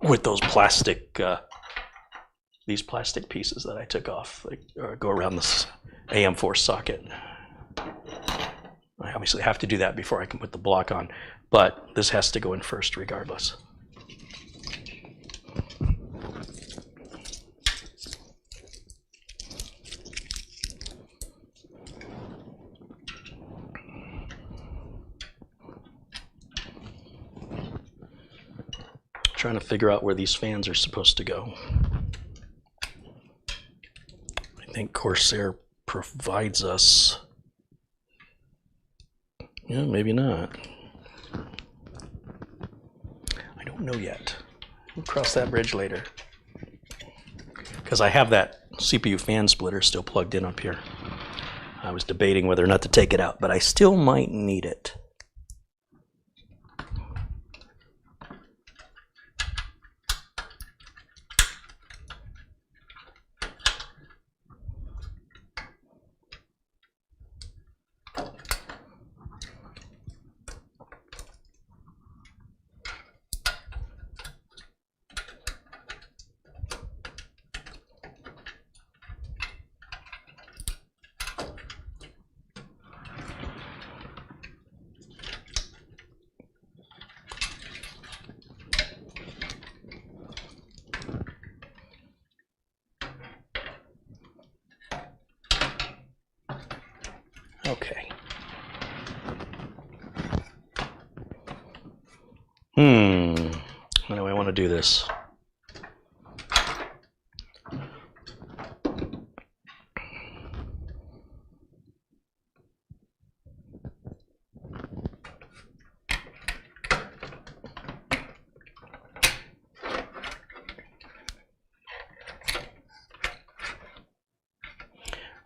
with those plastic, these plastic pieces that I took off, go around this AM4 socket. I obviously have to do that before I can put the block on, but this has to go in first regardless. Trying to figure out where these fans are supposed to go. I think Corsair provides us. Yeah, maybe not. I don't know yet. We'll cross that bridge later. Because I have that CPU fan splitter still plugged in up here. I was debating whether or not to take it out, but I still might need it. Okay. How do I want to do this?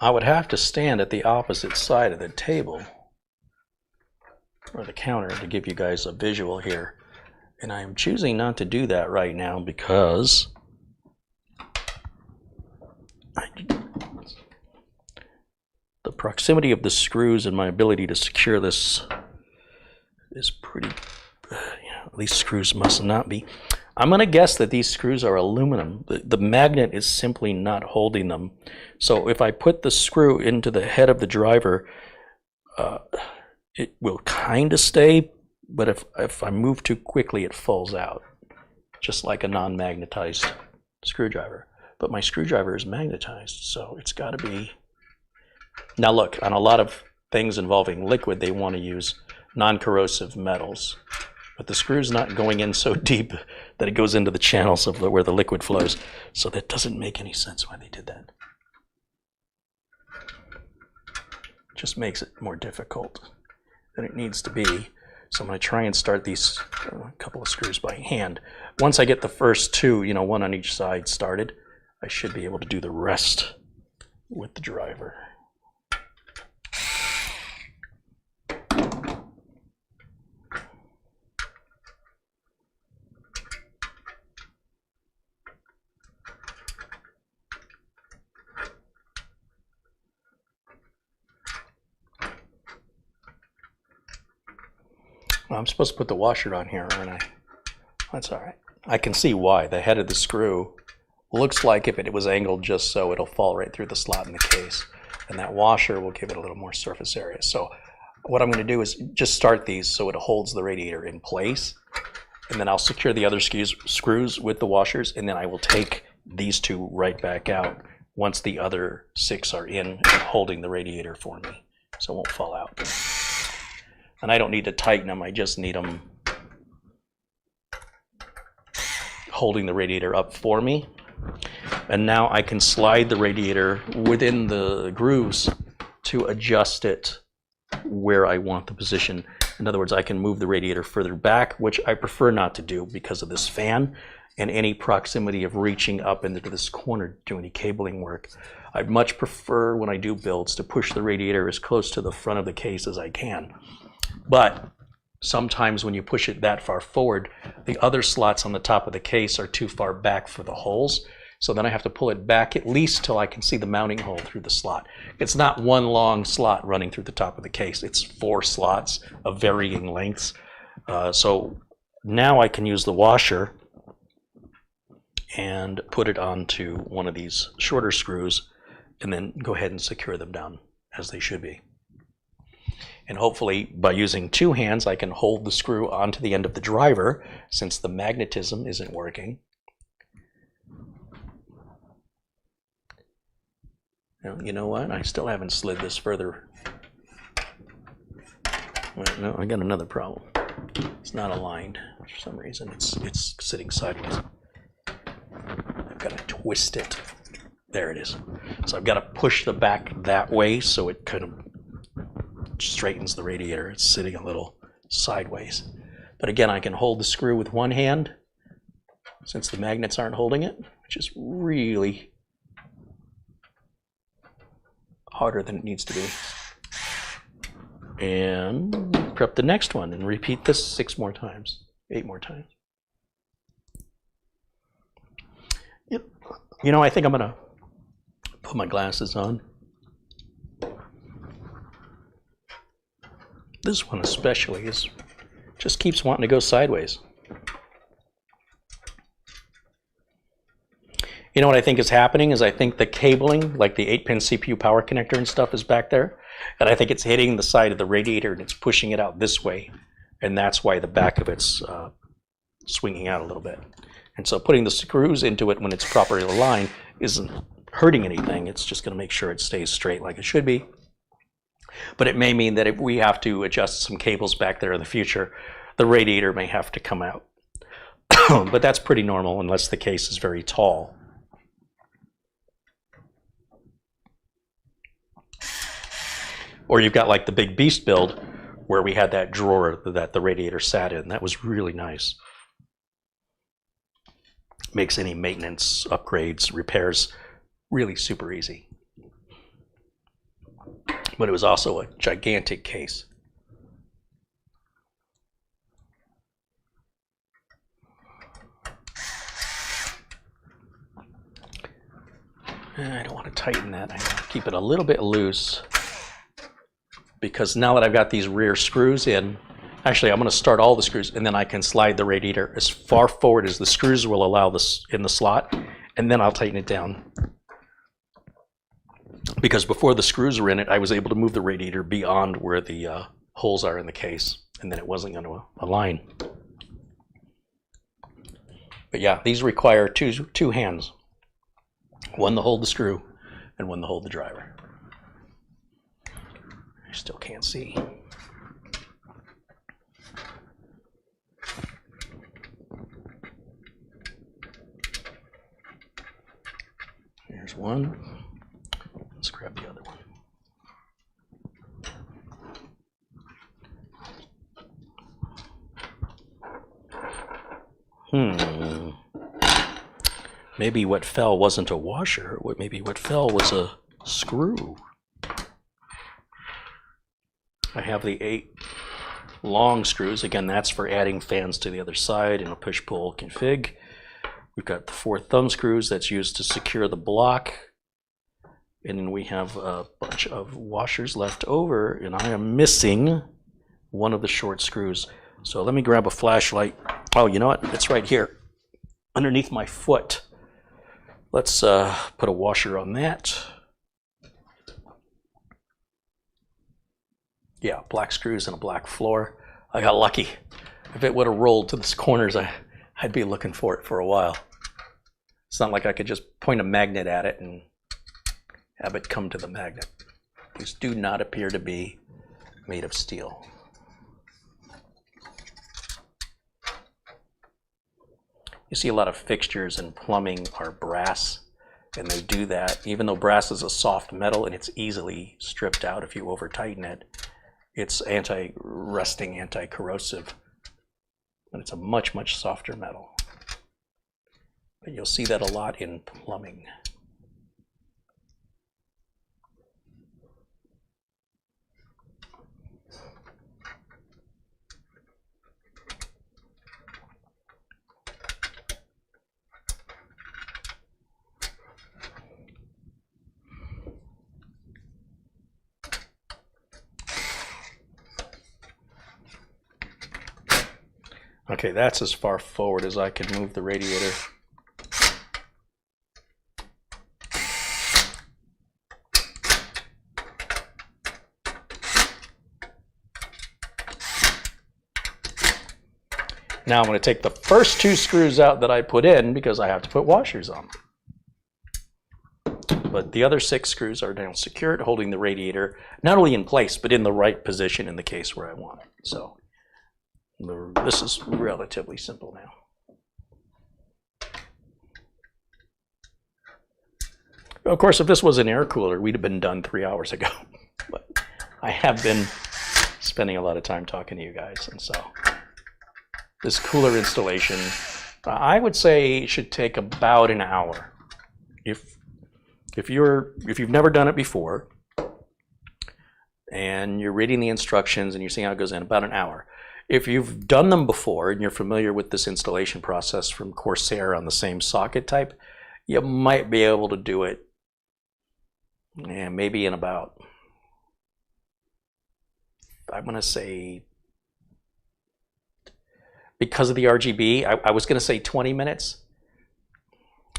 I would have to stand at the opposite side of the table or the counter to give you guys a visual here. And I'm choosing not to do that right now because the proximity of the screws and my ability to secure this is pretty, at least screws must not be. I'm going to guess that these screws are aluminum. The magnet is simply not holding them. So if I put the screw into the head of the driver, it will kind of stay, but if I move too quickly, it falls out, just like a non-magnetized screwdriver. But my screwdriver is magnetized, so it's got to be. Now look, on a lot of things involving liquid, they want to use non-corrosive metals. But the screw's not going in so deep that it goes into the channels of where the liquid flows. So that doesn't make any sense why they did that. Just makes it more difficult than it needs to be. So I'm going to try and start these couple of screws by hand. Once I get the first two, one on each side started, I should be able to do the rest with the driver. I'm supposed to put the washer on here, aren't I? That's all right. I can see why. The head of the screw looks like if it was angled just so, it'll fall right through the slot in the case. And that washer will give it a little more surface area. So what I'm going to do is just start these so it holds the radiator in place. And then I'll secure the other screws with the washers, and then I will take these two right back out once the other 6 are in and holding the radiator for me, so it won't fall out. And I don't need to tighten them, I just need them holding the radiator up for me. And now I can slide the radiator within the grooves to adjust it where I want the position. In other words, I can move the radiator further back, which I prefer not to do because of this fan and any proximity of reaching up into this corner to do any cabling work. I'd much prefer when I do builds to push the radiator as close to the front of the case as I can. But sometimes when you push it that far forward, the other slots on the top of the case are too far back for the holes. So then I have to pull it back at least till I can see the mounting hole through the slot. It's not one long slot running through the top of the case. It's 4 slots of varying lengths. So now I can use the washer and put it onto one of these shorter screws and then go ahead and secure them down as they should be. And hopefully by using 2 hands, I can hold the screw onto the end of the driver since the magnetism isn't working. Now, you know what? I still haven't slid this further. Wait, no, I got another problem. It's not aligned for some reason. It's sitting sideways. I've got to twist it. There it is. So I've got to push the back that way so it kind of straightens the radiator. It's sitting a little sideways. But again, I can hold the screw with one hand since the magnets aren't holding it, which is really harder than it needs to be. And prep the next one and repeat this 6 more times, 8 more times. Yep. You know, I think I'm gonna put my glasses on. This one especially just keeps wanting to go sideways. You know what I think is happening is I think the cabling, like the 8-pin CPU power connector and stuff, is back there. And I think it's hitting the side of the radiator and it's pushing it out this way. And that's why the back of it's swinging out a little bit. And so putting the screws into it when it's properly aligned isn't hurting anything. It's just going to make sure it stays straight like it should be. But it may mean that if we have to adjust some cables back there in the future, the radiator may have to come out. But that's pretty normal unless the case is very tall. Or you've got like the big beast build where we had that drawer that the radiator sat in. That was really nice. Makes any maintenance, upgrades, repairs really super easy. But it was also a gigantic case. I don't want to tighten that. I want to keep it a little bit loose because now that I've got these rear screws in, actually I'm going to start all the screws and then I can slide the radiator as far forward as the screws will allow this in the slot, and then I'll tighten it down. Because before the screws were in it, I was able to move the radiator beyond where the holes are in the case, and then it wasn't going to align. But yeah, these require two hands. One to hold the screw and one to hold the driver. I still can't see. Here's one. Let's grab the other one. Maybe what fell wasn't a washer. Maybe what fell was a screw. I have the 8 long screws. Again, that's for adding fans to the other side in a push-pull config. We've got the 4 thumb screws that's used to secure the block. And then we have a bunch of washers left over, and I am missing one of the short screws. So let me grab a flashlight. Oh, you know what? It's right here underneath my foot. Let's put a washer on that. Yeah, black screws and a black floor. I got lucky. If it would have rolled to the corners, I'd be looking for it for a while. It's not like I could just point a magnet at it and have it come to the magnet. These do not appear to be made of steel. You see a lot of fixtures in plumbing are brass, and they do that. Even though brass is a soft metal and it's easily stripped out if you over tighten it, it's anti-rusting, anti-corrosive, but it's a much, much softer metal. But you'll see that a lot in plumbing. Okay, that's as far forward as I can move the radiator. Now I'm going to take the first 2 screws out that I put in because I have to put washers on. But the other 6 screws are now secured, holding the radiator not only in place, but in the right position in the case where I want it. So this is relatively simple now. Of course, if this was an air cooler, we'd have been done 3 hours ago. But I have been spending a lot of time talking to you guys, and so this cooler installation, I would say, should take about an hour. If you've never done it before, and you're reading the instructions and you're seeing how it goes in, about an hour. If you've done them before and you're familiar with this installation process from Corsair on the same socket type, you might be able to do it maybe in about, I'm going to say, because of the RGB, I was going to say 20 minutes,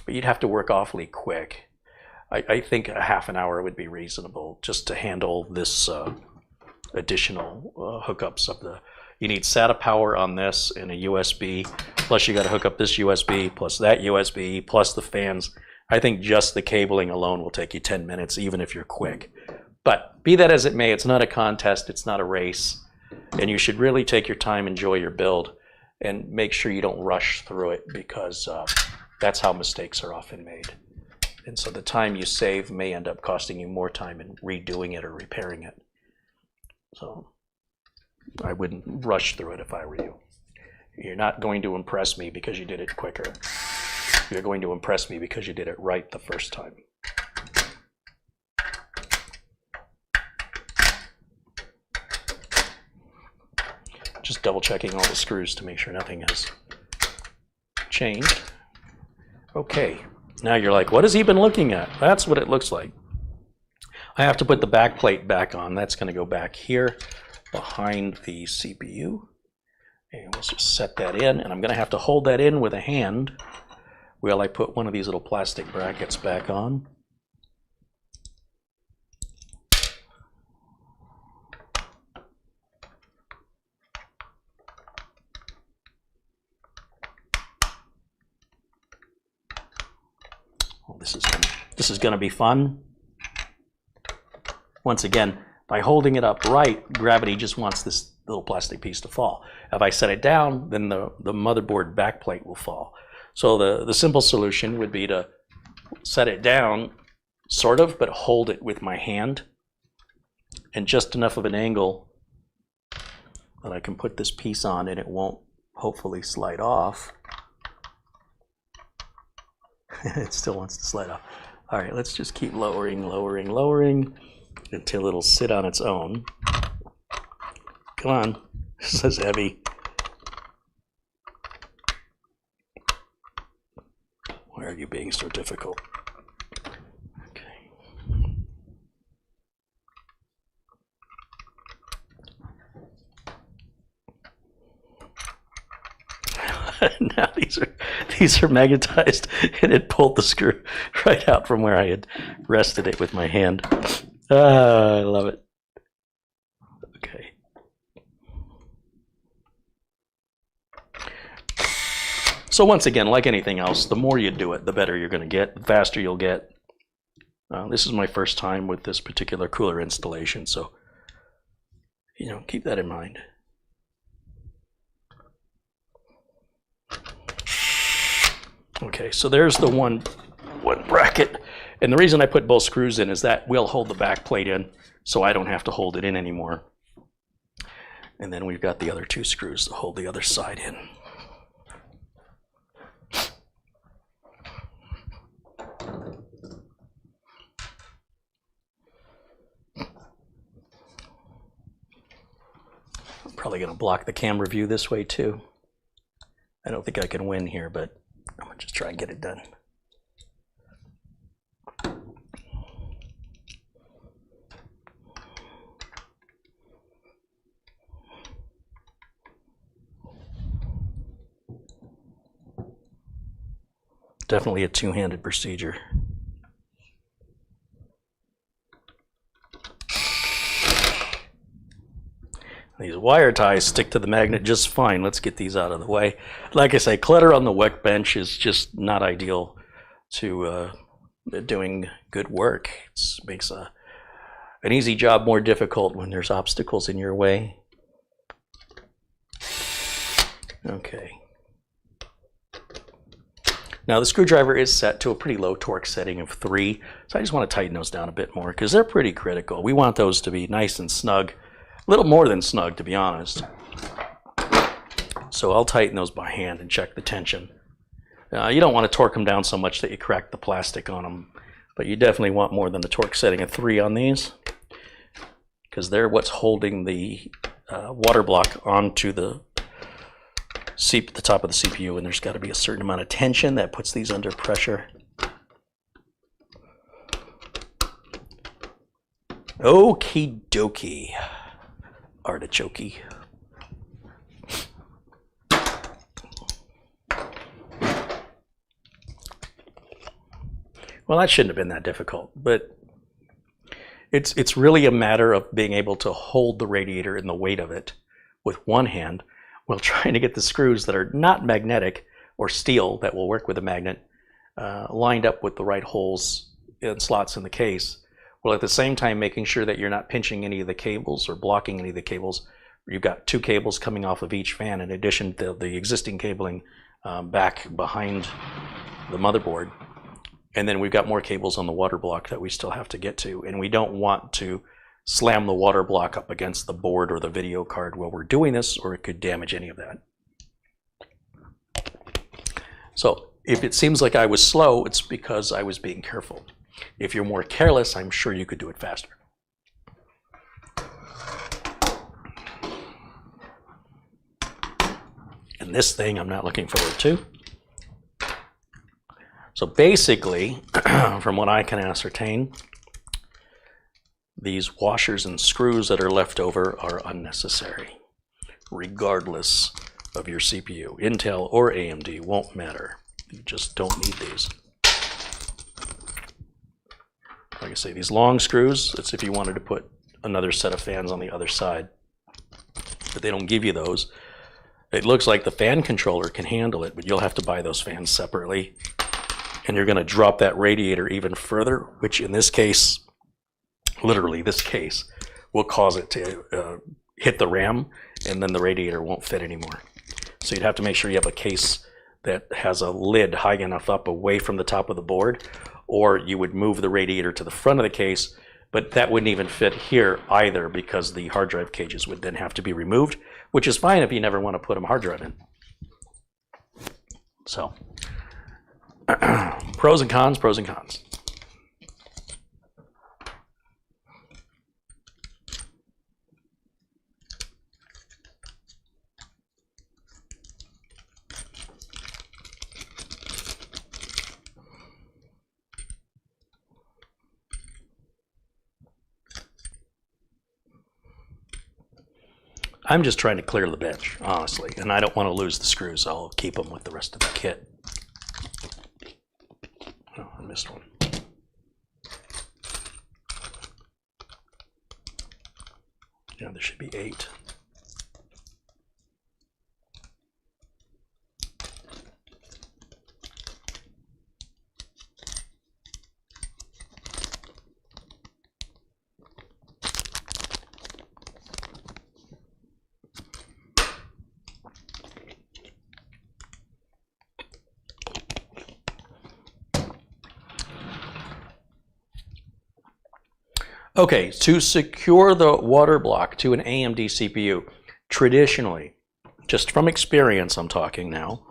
but you'd have to work awfully quick. I think a half an hour would be reasonable just to handle this additional hookups of the. You need SATA power on this and a USB, plus you got to hook up this USB, plus that USB, plus the fans. I think just the cabling alone will take you 10 minutes, even if you're quick. But be that as it may, it's not a contest, it's not a race, and you should really take your time, enjoy your build, and make sure you don't rush through it, because that's how mistakes are often made. And so the time you save may end up costing you more time in redoing it or repairing it. So I wouldn't rush through it if I were you. You're not going to impress me because you did it quicker. You're going to impress me because you did it right the first time. Just double checking all the screws to make sure nothing has changed. Okay, now you're like, what has he been looking at? That's what it looks like. I have to put the back plate back on. That's going to go back here behind the CPU. And let's just set that in, and I'm going to have to hold that in with a hand while I put one of these little plastic brackets back on. Oh, this is going to be fun. Once again, by holding it up right, gravity just wants this little plastic piece to fall. If I set it down, then the motherboard backplate will fall. So the simple solution would be to set it down, sort of, but hold it with my hand, and just enough of an angle that I can put this piece on and it won't hopefully slide off. It still wants to slide off. All right, let's just keep lowering, lowering, lowering until it'll sit on its own. Come on, this is heavy. Why are you being so difficult? Okay. Now these are magnetized, and it pulled the screw right out from where I had rested it with my hand. I love it. Okay. So once again, like anything else, the more you do it, the better you're going to get, the faster you'll get. This is my first time with this particular cooler installation, so keep that in mind. Okay, so there's the one bracket, and the reason I put both screws in is that will hold the back plate in, so I don't have to hold it in anymore. And then we've got the other two screws to hold the other side in. I'm probably going to block the camera view this way too. I don't think I can win here, but I'm going to just try and get it done. Definitely a two-handed procedure. These wire ties stick to the magnet just fine. Let's get these out of the way. Like I say, clutter on the workbench is just not ideal to doing good work. It makes an easy job more difficult when there's obstacles in your way. Okay. Now the screwdriver is set to a pretty low torque setting of 3, so I just want to tighten those down a bit more because they're pretty critical. We want those to be nice and snug, a little more than snug to be honest. So I'll tighten those by hand and check the tension. You don't want to torque them down so much that you crack the plastic on them, but you definitely want more than the torque setting of 3 on these because they're what's holding the water block onto the top of the CPU, and there's got to be a certain amount of tension that puts these under pressure. Okie dokie, artichoke. Well, that shouldn't have been that difficult, but it's really a matter of being able to hold the radiator and the weight of it with one hand while trying to get the screws that are not magnetic or steel that will work with a magnet lined up with the right holes and slots in the case while at the same time making sure that you're not pinching any of the cables or blocking any of the cables. You've got 2 cables coming off of each fan in addition to the existing cabling back behind the motherboard. And then we've got more cables on the water block that we still have to get to. And we don't want to slam the water block up against the board or the video card while we're doing this, or it could damage any of that. So if it seems like I was slow, it's because I was being careful. If you're more careless, I'm sure you could do it faster. And this thing I'm not looking forward to. So basically, from what I can ascertain, these washers and screws that are left over are unnecessary, regardless of your CPU. Intel or AMD won't matter. You just don't need these. Like I say, these long screws, it's if you wanted to put another set of fans on the other side, but they don't give you those. It looks like the fan controller can handle it, but you'll have to buy those fans separately. And you're going to drop that radiator even further, which in this case, literally this case, will cause it to hit the RAM, and then the radiator won't fit anymore. So you'd have to make sure you have a case that has a lid high enough up away from the top of the board, or you would move the radiator to the front of the case, but that wouldn't even fit here either because the hard drive cages would then have to be removed, which is fine if you never want to put a hard drive in. So, pros and cons, pros and cons. I'm just trying to clear the bench, honestly, and I don't want to lose the screws. I'll keep them with the rest of the kit. Oh, I missed one. Yeah, there should be 8. Okay, to secure the water block to an AMD CPU, traditionally, just from experience I'm talking now,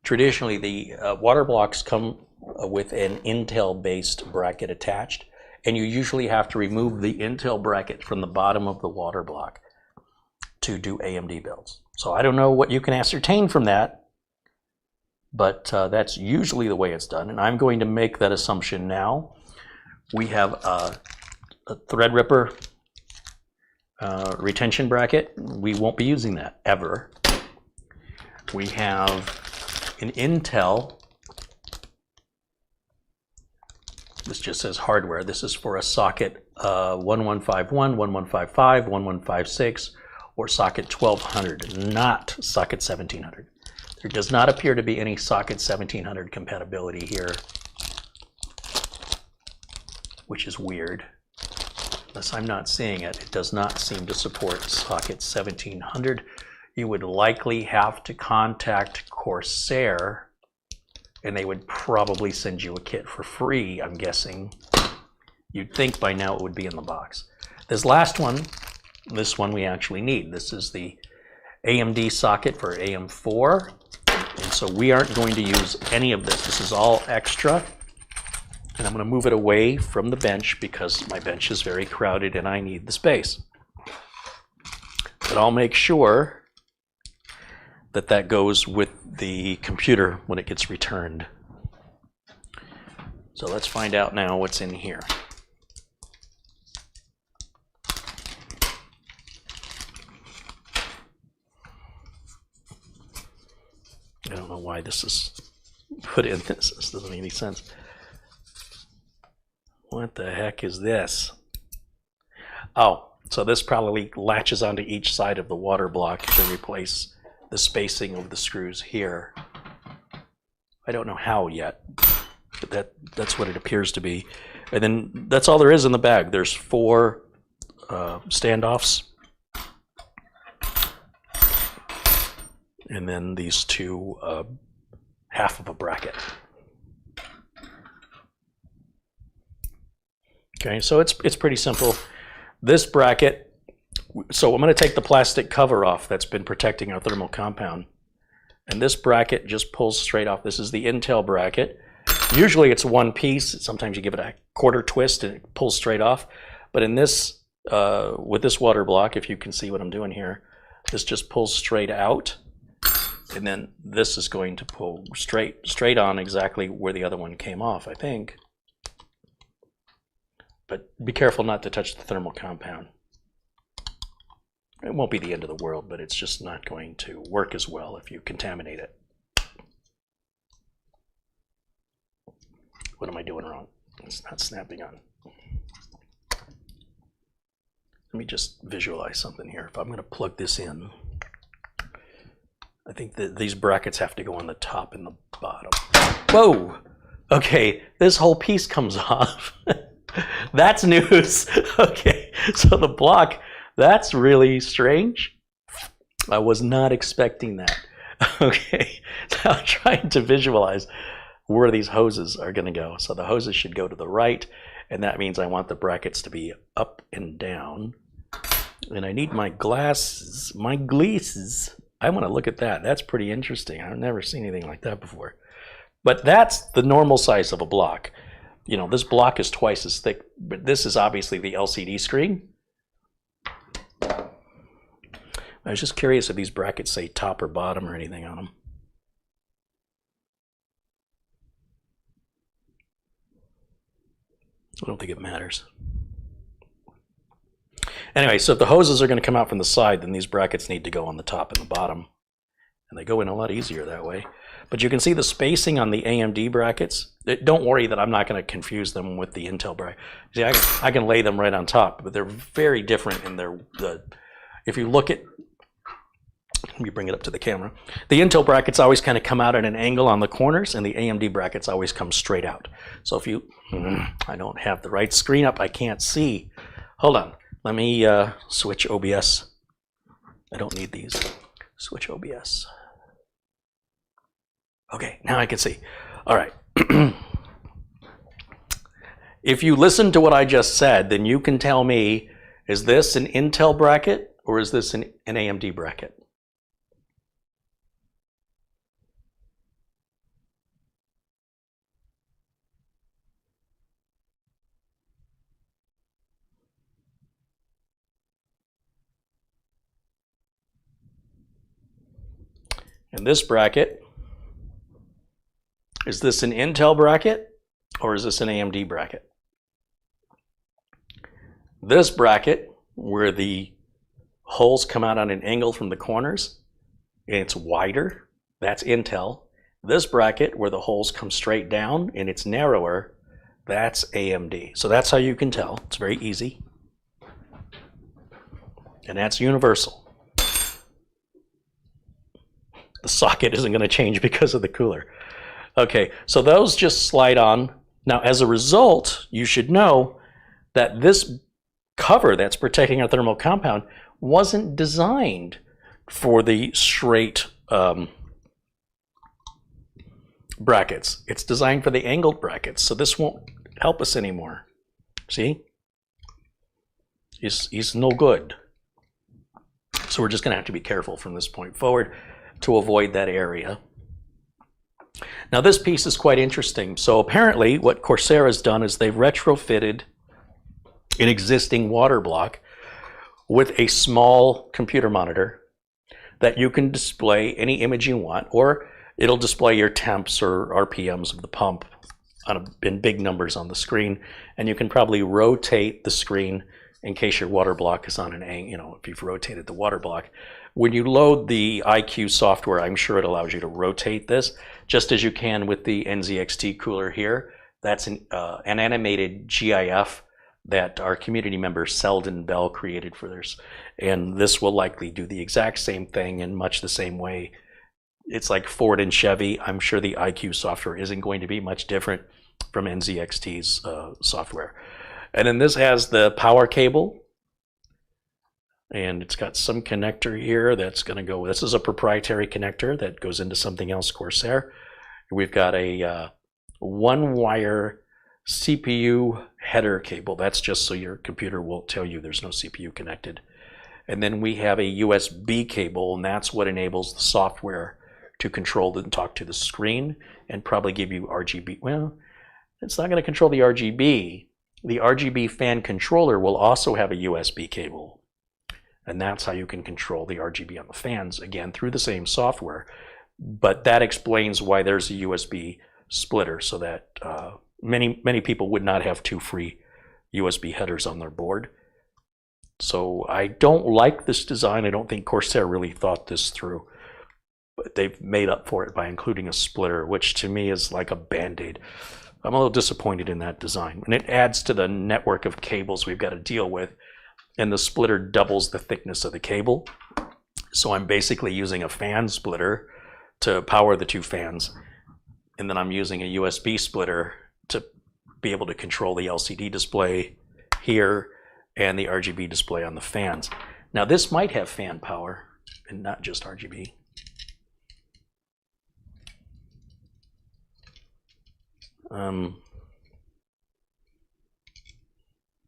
traditionally the water blocks come with an Intel-based bracket attached, and you usually have to remove the Intel bracket from the bottom of the water block to do AMD builds. So I don't know what you can ascertain from that, but that's usually the way it's done, and I'm going to make that assumption now. We have a Threadripper retention bracket. We won't be using that ever. We have an Intel. This just says hardware. This is for a socket 1151, 1155, 1156, or socket 1200, not socket 1700. There does not appear to be any socket 1700 compatibility here, which is weird. Unless I'm not seeing it, it does not seem to support socket 1700. You would likely have to contact Corsair, and they would probably send you a kit for free, I'm guessing. You'd think by now it would be in the box. This last one, this one we actually need. This is the AMD socket for AM4, and so we aren't going to use any of this. This is all extra. And I'm going to move it away from the bench because my bench is very crowded and I need the space. But I'll make sure that that goes with the computer when it gets returned. So let's find out now what's in here. I don't know why this is put in this. This doesn't make any sense. What the heck is this? Oh, so this probably latches onto each side of the water block to replace the spacing of the screws here. I don't know how yet, but that's what it appears to be. And then that's all there is in the bag. There's 4 standoffs. And then these 2 half of a bracket. Okay, so it's pretty simple. This bracket, so I'm going to take the plastic cover off that's been protecting our thermal compound. And this bracket just pulls straight off. This is the Intel bracket. Usually it's one piece. Sometimes you give it a quarter twist and it pulls straight off. But in this, with this water block, if you can see what I'm doing here, this just pulls straight out. And then this is going to pull straight on exactly where the other one came off, I think. But be careful not to touch the thermal compound. It won't be the end of the world, but it's just not going to work as well if you contaminate it. What am I doing wrong? It's not snapping on. Let me just visualize something here. If I'm going to plug this in, I think that these brackets have to go on the top and the bottom. Whoa! Okay, this whole piece comes off. That's news. Okay, so the block, that's really strange. I was not expecting that. Okay, so I'm trying to visualize where these hoses are going to go. So the hoses should go to the right, and that means I want the brackets to be up and down. And I need my glasses, my glasses. I want to look at that. That's pretty interesting. I've never seen anything like that before. But that's the normal size of a block. You know, this block is twice as thick, but this is obviously the LCD screen. I was just curious if these brackets say top or bottom or anything on them. I don't think it matters. Anyway, so if the hoses are going to come out from the side, then these brackets need to go on the top and the bottom. And they go in a lot easier that way. But you can see the spacing on the AMD brackets. Don't worry that I'm not going to confuse them with the Intel bracket. See, I can lay them right on top, but they're very different in their, if you look at, let me bring it up to the camera. The Intel brackets always kind of come out at an angle on the corners, and the AMD brackets always come straight out. So if you, I don't have the right screen up, I can't see. Hold on, let me switch OBS. I don't need these. Switch OBS. Okay, now I can see. All right. If you listen to what I just said, then you can tell me, is this an Intel bracket or is this an AMD bracket? And this bracket, is this an Intel bracket or is this an AMD bracket? This bracket, where the holes come out on an angle from the corners, and it's wider, that's Intel. This bracket, where the holes come straight down and it's narrower, that's AMD. So that's how you can tell. It's very easy. And that's universal. The socket isn't going to change because of the cooler. Okay, so those just slide on. Now, as a result, you should know that this cover that's protecting our thermal compound wasn't designed for the straight brackets. It's designed for the angled brackets, so this won't help us anymore. See? He's no good. So we're just going to have to be careful from this point forward to avoid that area. Now this piece is quite interesting. So apparently what Corsair has done is they've retrofitted an existing water block with a small computer monitor that you can display any image you want, or it'll display your temps or RPMs of the pump in big numbers on the screen, and you can probably rotate the screen in case your water block is on an angle, you know, if you've rotated the water block. When you load the IQ software, I'm sure it allows you to rotate this, just as you can with the NZXT cooler here. That's an animated GIF that our community member Selden Bell created for this. And this will likely do the exact same thing in much the same way. It's like Ford and Chevy. I'm sure the IQ software isn't going to be much different. from NZXT's software. And then this has the power cable. And it's got some connector here that's going to go, this is a proprietary connector that goes into something else, Corsair. We've got a one-wire CPU header cable. That's just so your computer won't tell you there's no CPU connected. And then we have a USB cable, and that's what enables the software to control and talk to the screen and probably give you RGB. Well, it's not going to control the RGB. The RGB fan controller will also have a USB cable. And that's how you can control the RGB on the fans, again, through the same software. But that explains why there's a USB splitter, so that many people would not have two free USB headers on their board. So I don't like this design. I don't think Corsair really thought this through. But they've made up for it by including a splitter, which to me is like a Band-Aid. I'm a little disappointed in that design. And it adds to the network of cables we've got to deal with. And the splitter doubles the thickness of the cable. So I'm basically using a fan splitter to power the two fans. And then I'm using a USB splitter to be able to control the LCD display here and the RGB display on the fans. Now this might have fan power and not just RGB.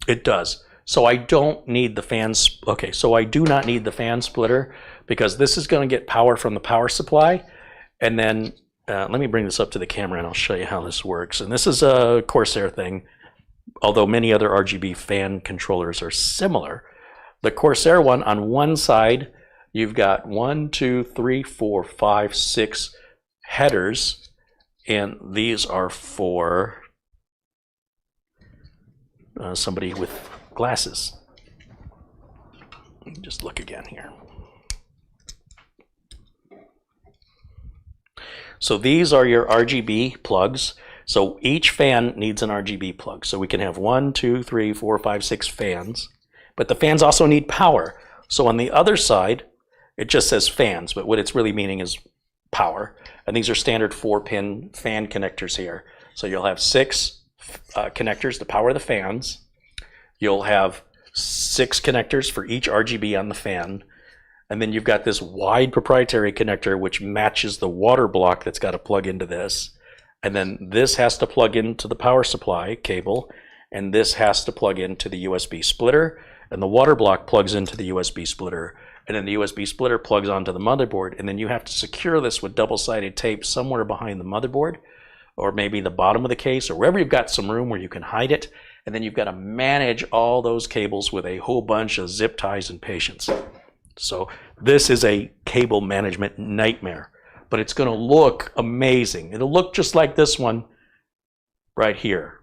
It does. So I don't need the fans. Okay, so I do not need the fan splitter because this is going to get power from the power supply. And then let me bring this up to the camera and I'll show you how this works. And this is a Corsair thing, although many other RGB fan controllers are similar. The Corsair one, on one side, you've got 1, 2, 3, 4, 5, 6 headers. And these are for somebody with glasses. Just look again here. So these are your RGB plugs. So each fan needs an RGB plug. So we can have 1, 2, 3, 4, 5, 6 fans. But the fans also need power. So on the other side, it just says fans, but what it's really meaning is power. And these are standard 4-pin fan connectors here. So you'll have 6 connectors to power the fans. You'll have 6 connectors for each RGB on the fan. And then you've got this wide proprietary connector which matches the water block that's got to plug into this. And then this has to plug into the power supply cable. And this has to plug into the USB splitter. And the water block plugs into the USB splitter. And then the USB splitter plugs onto the motherboard. And then you have to secure this with double-sided tape somewhere behind the motherboard, or maybe the bottom of the case, or wherever you've got some room where you can hide it. And then you've got to manage all those cables with a whole bunch of zip ties and patience. So this is a cable management nightmare, but it's going to look amazing. It'll look just like this one right here,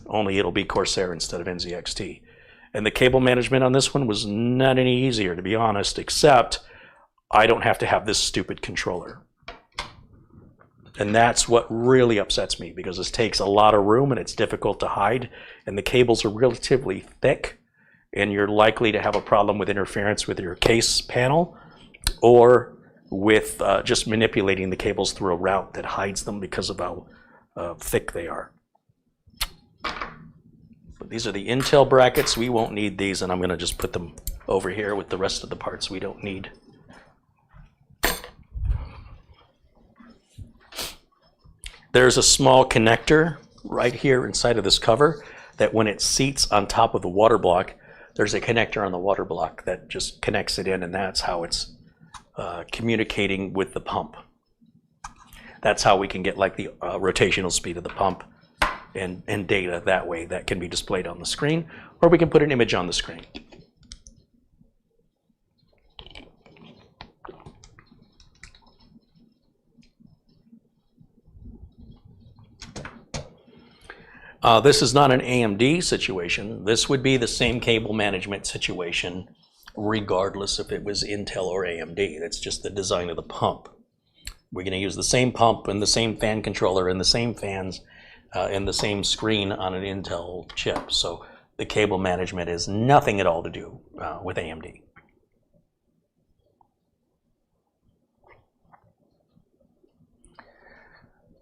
only it'll be Corsair instead of NZXT. And the cable management on this one was not any easier, to be honest, except I don't have to have this stupid controller. And that's what really upsets me, because this takes a lot of room and it's difficult to hide, and the cables are relatively thick, and you're likely to have a problem with interference with your case panel, or with just manipulating the cables through a route that hides them because of how thick they are. But these are the Intel brackets. We won't need these, and I'm going to just put them over here with the rest of the parts we don't need. There's a small connector right here inside of this cover that when it seats on top of the water block, there's a connector on the water block that just connects it in, and that's how it's communicating with the pump. That's how we can get like the rotational speed of the pump and data that way that can be displayed on the screen, or we can put an image on the screen. This is not an AMD situation. This would be the same cable management situation regardless if it was Intel or AMD. That's just the design of the pump. We're going to use the same pump and the same fan controller and the same fans and the same screen on an Intel chip. So the cable management is nothing at all to do with AMD.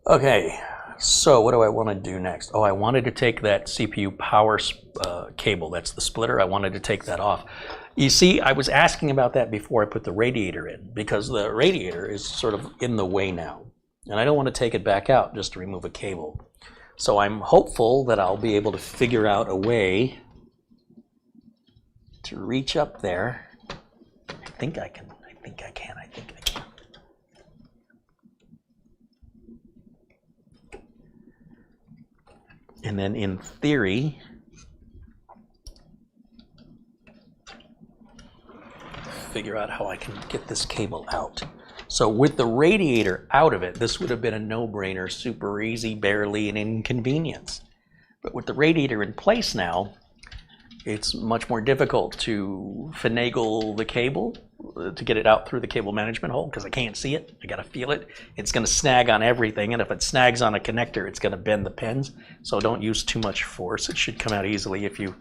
Okay, So what do I want to do next? Oh, I wanted to take that CPU power cable. That's the splitter. I wanted to take that off. You see, I was asking about that before I put the radiator in, because the radiator is sort of in the way now. And I don't want to take it back out just to remove a cable. So I'm hopeful that I'll be able to figure out a way to reach up there. I think I can. And then in theory, figure out how I can get this cable out. So with the radiator out of it, this would have been a no-brainer, super easy, barely an inconvenience. But with the radiator in place now, it's much more difficult to finagle the cable to get it out through the cable management hole, because I can't see it. I gotta feel it. It's gonna snag on everything, and if it snags on a connector, it's gonna bend the pins. So don't use too much force. It should come out easily if you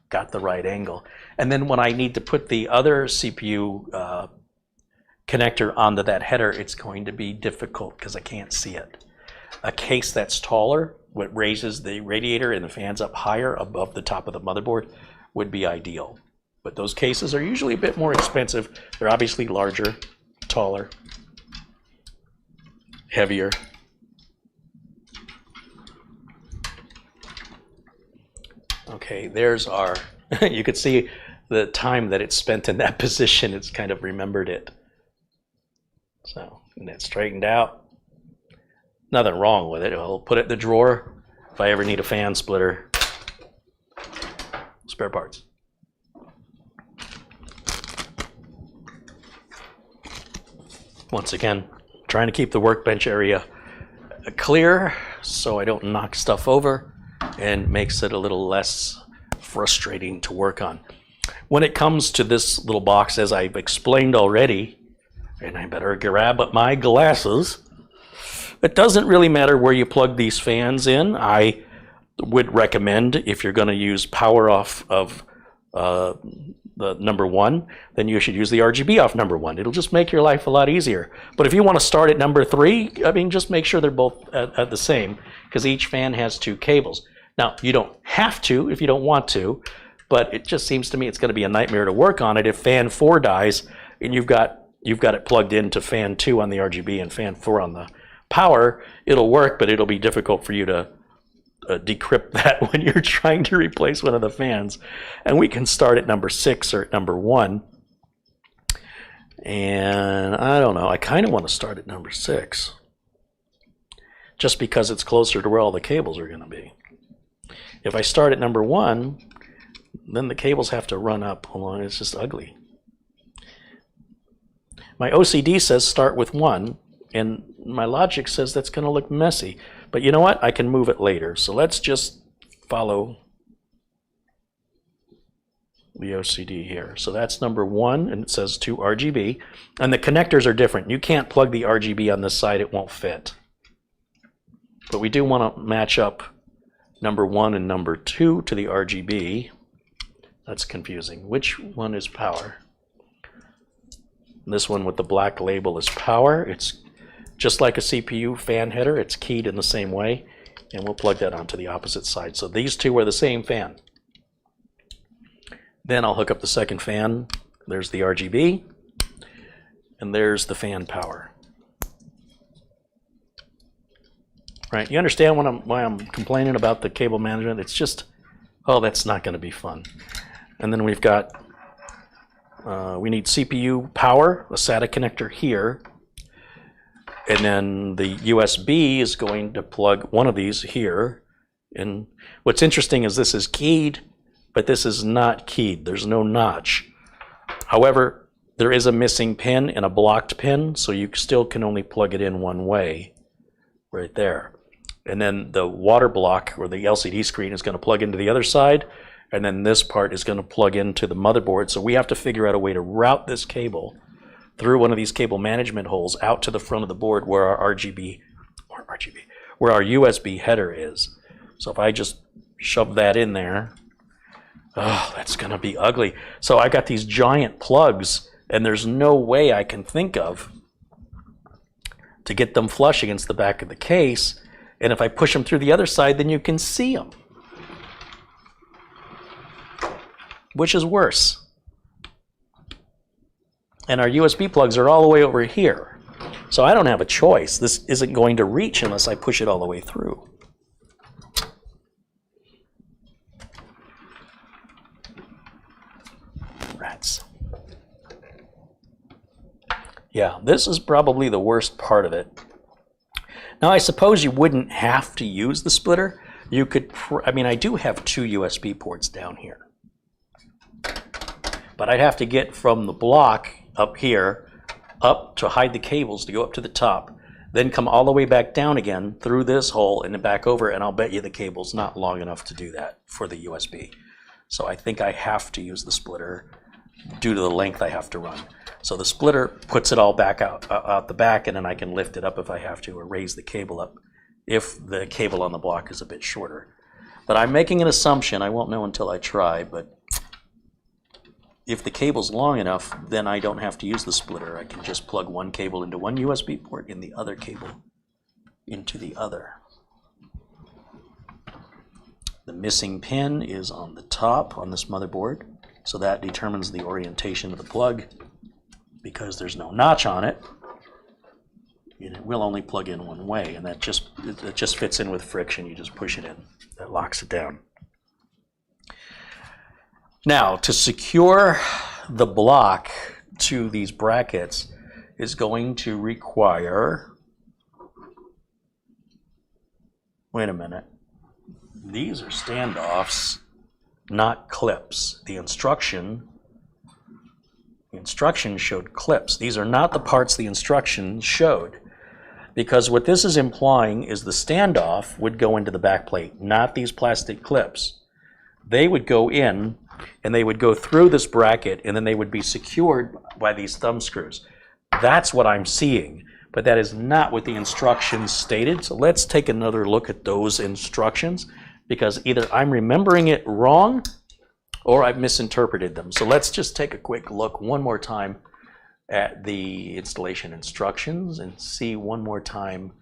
got the right angle. And then when I need to put the other CPU connector onto that header, it's going to be difficult because I can't see it. A case that's taller, what raises the radiator and the fans up higher above the top of the motherboard, would be ideal. But those cases are usually a bit more expensive. They're obviously larger, taller, heavier. Okay, there's our, you could see the time that it's spent in that position. It's kind of remembered it. So, and it's straightened out. Nothing wrong with it. I'll put it in the drawer if I ever need a fan splitter. Spare parts. Once again, trying to keep the workbench area clear so I don't knock stuff over, and makes it a little less frustrating to work on. When it comes to this little box, as I've explained already, and I better grab up my glasses, it doesn't really matter where you plug these fans in. I would recommend, if you're going to use power off of the number 1, then you should use the RGB off number 1. It'll just make your life a lot easier. But if you want to start at number 3, I mean, just make sure they're both at the same, because each fan has 2 cables. Now, you don't have to if you don't want to, but it just seems to me it's going to be a nightmare to work on it if fan 4 dies and you've got it plugged into fan 2 on the RGB and fan 4 on the power. It'll work, but it'll be difficult for you to decrypt that when you're trying to replace one of the fans. And we can start at number 6 or at number 1. And I don't know, I kind of want to start at number 6, just because it's closer to where all the cables are going to be. If I start at number 1, then the cables have to run up along. It's just ugly. My OCD says start with 1, and my logic says that's going to look messy. But you know what? I can move it later. So let's just follow the OCD here. So that's number 1, and it says 2 RGB. And the connectors are different. You can't plug the RGB on this side. It won't fit. But we do want to match up number 1 and number 2 to the RGB. That's confusing. Which one is power? This one with the black label is power. It's just like a CPU fan header. It's keyed in the same way, and we'll plug that onto the opposite side. So these 2 are the same fan. Then I'll hook up the second fan. There's the RGB, and there's the fan power. Right, you understand why I'm complaining about the cable management? It's just, oh, that's not going to be fun. And then we've got, we need CPU power, a SATA connector here. And then the USB is going to plug one of these here. And what's interesting is this is keyed, but this is not keyed. There's no notch. However, there is a missing pin and a blocked pin, so you still can only plug it in one way, right there. And then the water block, or the LCD screen, is going to plug into the other side, and then this part is going to plug into the motherboard. So we have to figure out a way to route this cable through one of these cable management holes out to the front of the board where our where our USB header is. So if I just shove that in there, oh, that's going to be ugly. So I got these giant plugs, and there's no way I can think of to get them flush against the back of the case, And if I push them through the other side, then you can see them. Which is worse? And our USB plugs are all the way over here. So I don't have a choice. This isn't going to reach unless I push it all the way through. Rats. Yeah, this is probably the worst part of it. Now, I suppose you wouldn't have to use the splitter. You could, I mean, I do have 2 USB ports down here. But I'd have to get from the block up here, up to hide the cables to go up to the top, then come all the way back down again through this hole and then back over, and I'll bet you the cable's not long enough to do that for the USB. So I think I have to use the splitter due to the length I have to run. So the splitter puts it all back out the back, and then I can lift it up if I have to, or raise the cable up if the cable on the block is a bit shorter. But I'm making an assumption, I won't know until I try, but if the cable's long enough, then I don't have to use the splitter. I can just plug one cable into one USB port and the other cable into the other. The missing pin is on the top on this motherboard, so that determines the orientation of the plug. Because there's no notch on it, and it will only plug in one way, and that just fits in with friction. You just push it in. That locks it down. Now, to secure the block to these brackets is going to require, wait a minute, these are standoffs, not clips. The instruction showed clips. These are not the parts the instructions showed, because what this is implying is the standoff would go into the back plate, not these plastic clips. They would go in, and they would go through this bracket, and then they would be secured by these thumb screws. That's what I'm seeing, but that is not what the instructions stated. So let's take another look at those instructions, because either I'm remembering it wrong or I've misinterpreted them. So let's just take a quick look one more time at the installation instructions and see one more time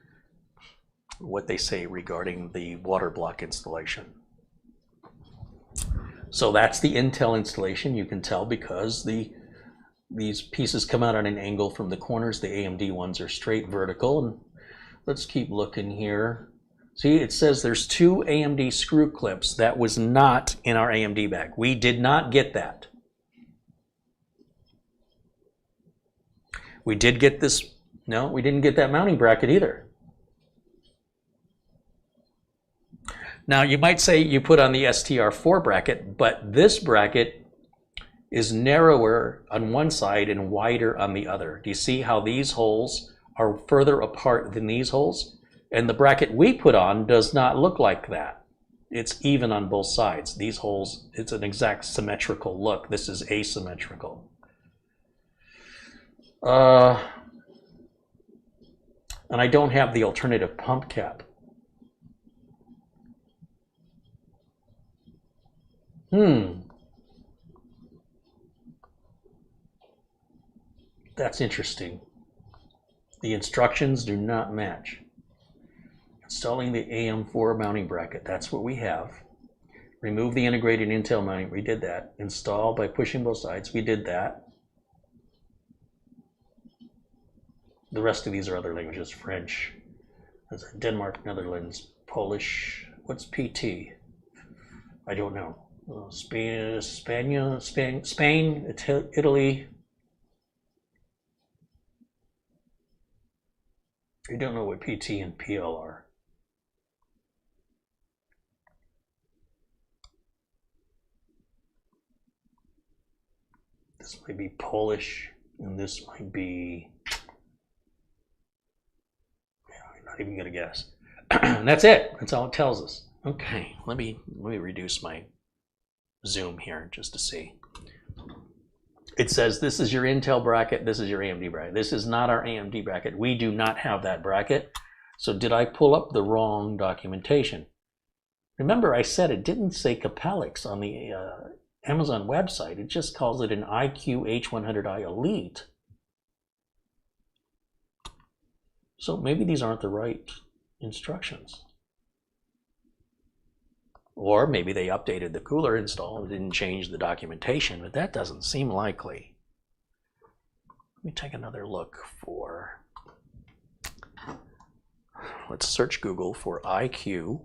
what they say regarding the water block installation. So that's the Intel installation. You can tell because these pieces come out at an angle from the corners. The AMD ones are straight vertical. And let's keep looking here. See, it says there's 2 AMD screw clips. That was not in our AMD bag. We did not get that. We did get this, no, we didn't get that mounting bracket either. Now, you might say you put on the STR4 bracket, but this bracket is narrower on one side and wider on the other. Do you see how these holes are further apart than these holes? And the bracket we put on does not look like that. It's even on both sides. These holes, it's an exact symmetrical look. This is asymmetrical. And I don't have the alternative pump cap. That's interesting. The instructions do not match. Installing the AM4 mounting bracket, that's what we have. Remove the integrated Intel mounting, we did that. Install by pushing both sides, we did that. The rest of these are other languages, French, Denmark, Netherlands, Polish, what's PT? I don't know. Spain, Italy. I don't know what PT and PL are. This might be Polish, and this might be, I'm not even gonna guess. And that's it, that's all it tells us. Okay, let me reduce my zoom here just to see. It says this is your Intel bracket, this is your AMD bracket. This is not our AMD bracket. We do not have that bracket. So did I pull up the wrong documentation? Remember I said it didn't say Capellix on the Amazon website. It just calls it an IQ-H100i Elite. So maybe these aren't the right instructions. Or maybe they updated the cooler install and didn't change the documentation, but that doesn't seem likely. Let me take another look for, let's search Google for IQ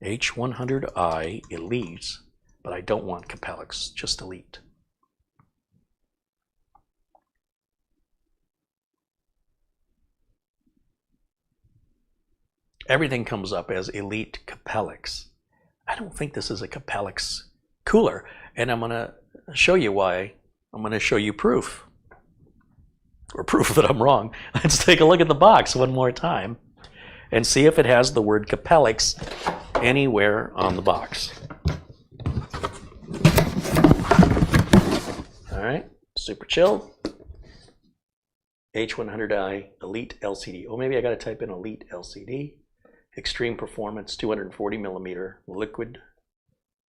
H100i Elite, but I don't want Capellix, just Elite. Everything comes up as Elite Capellix. I don't think this is a Capellix cooler, and I'm going to show you why. I'm going to show you proof, or proof that I'm wrong. Let's take a look at the box one more time and see if it has the word Capellix anywhere on the box. All right, super chill. H100i Elite LCD. Oh, maybe I got to type in Elite LCD. Extreme performance, 240 millimeter liquid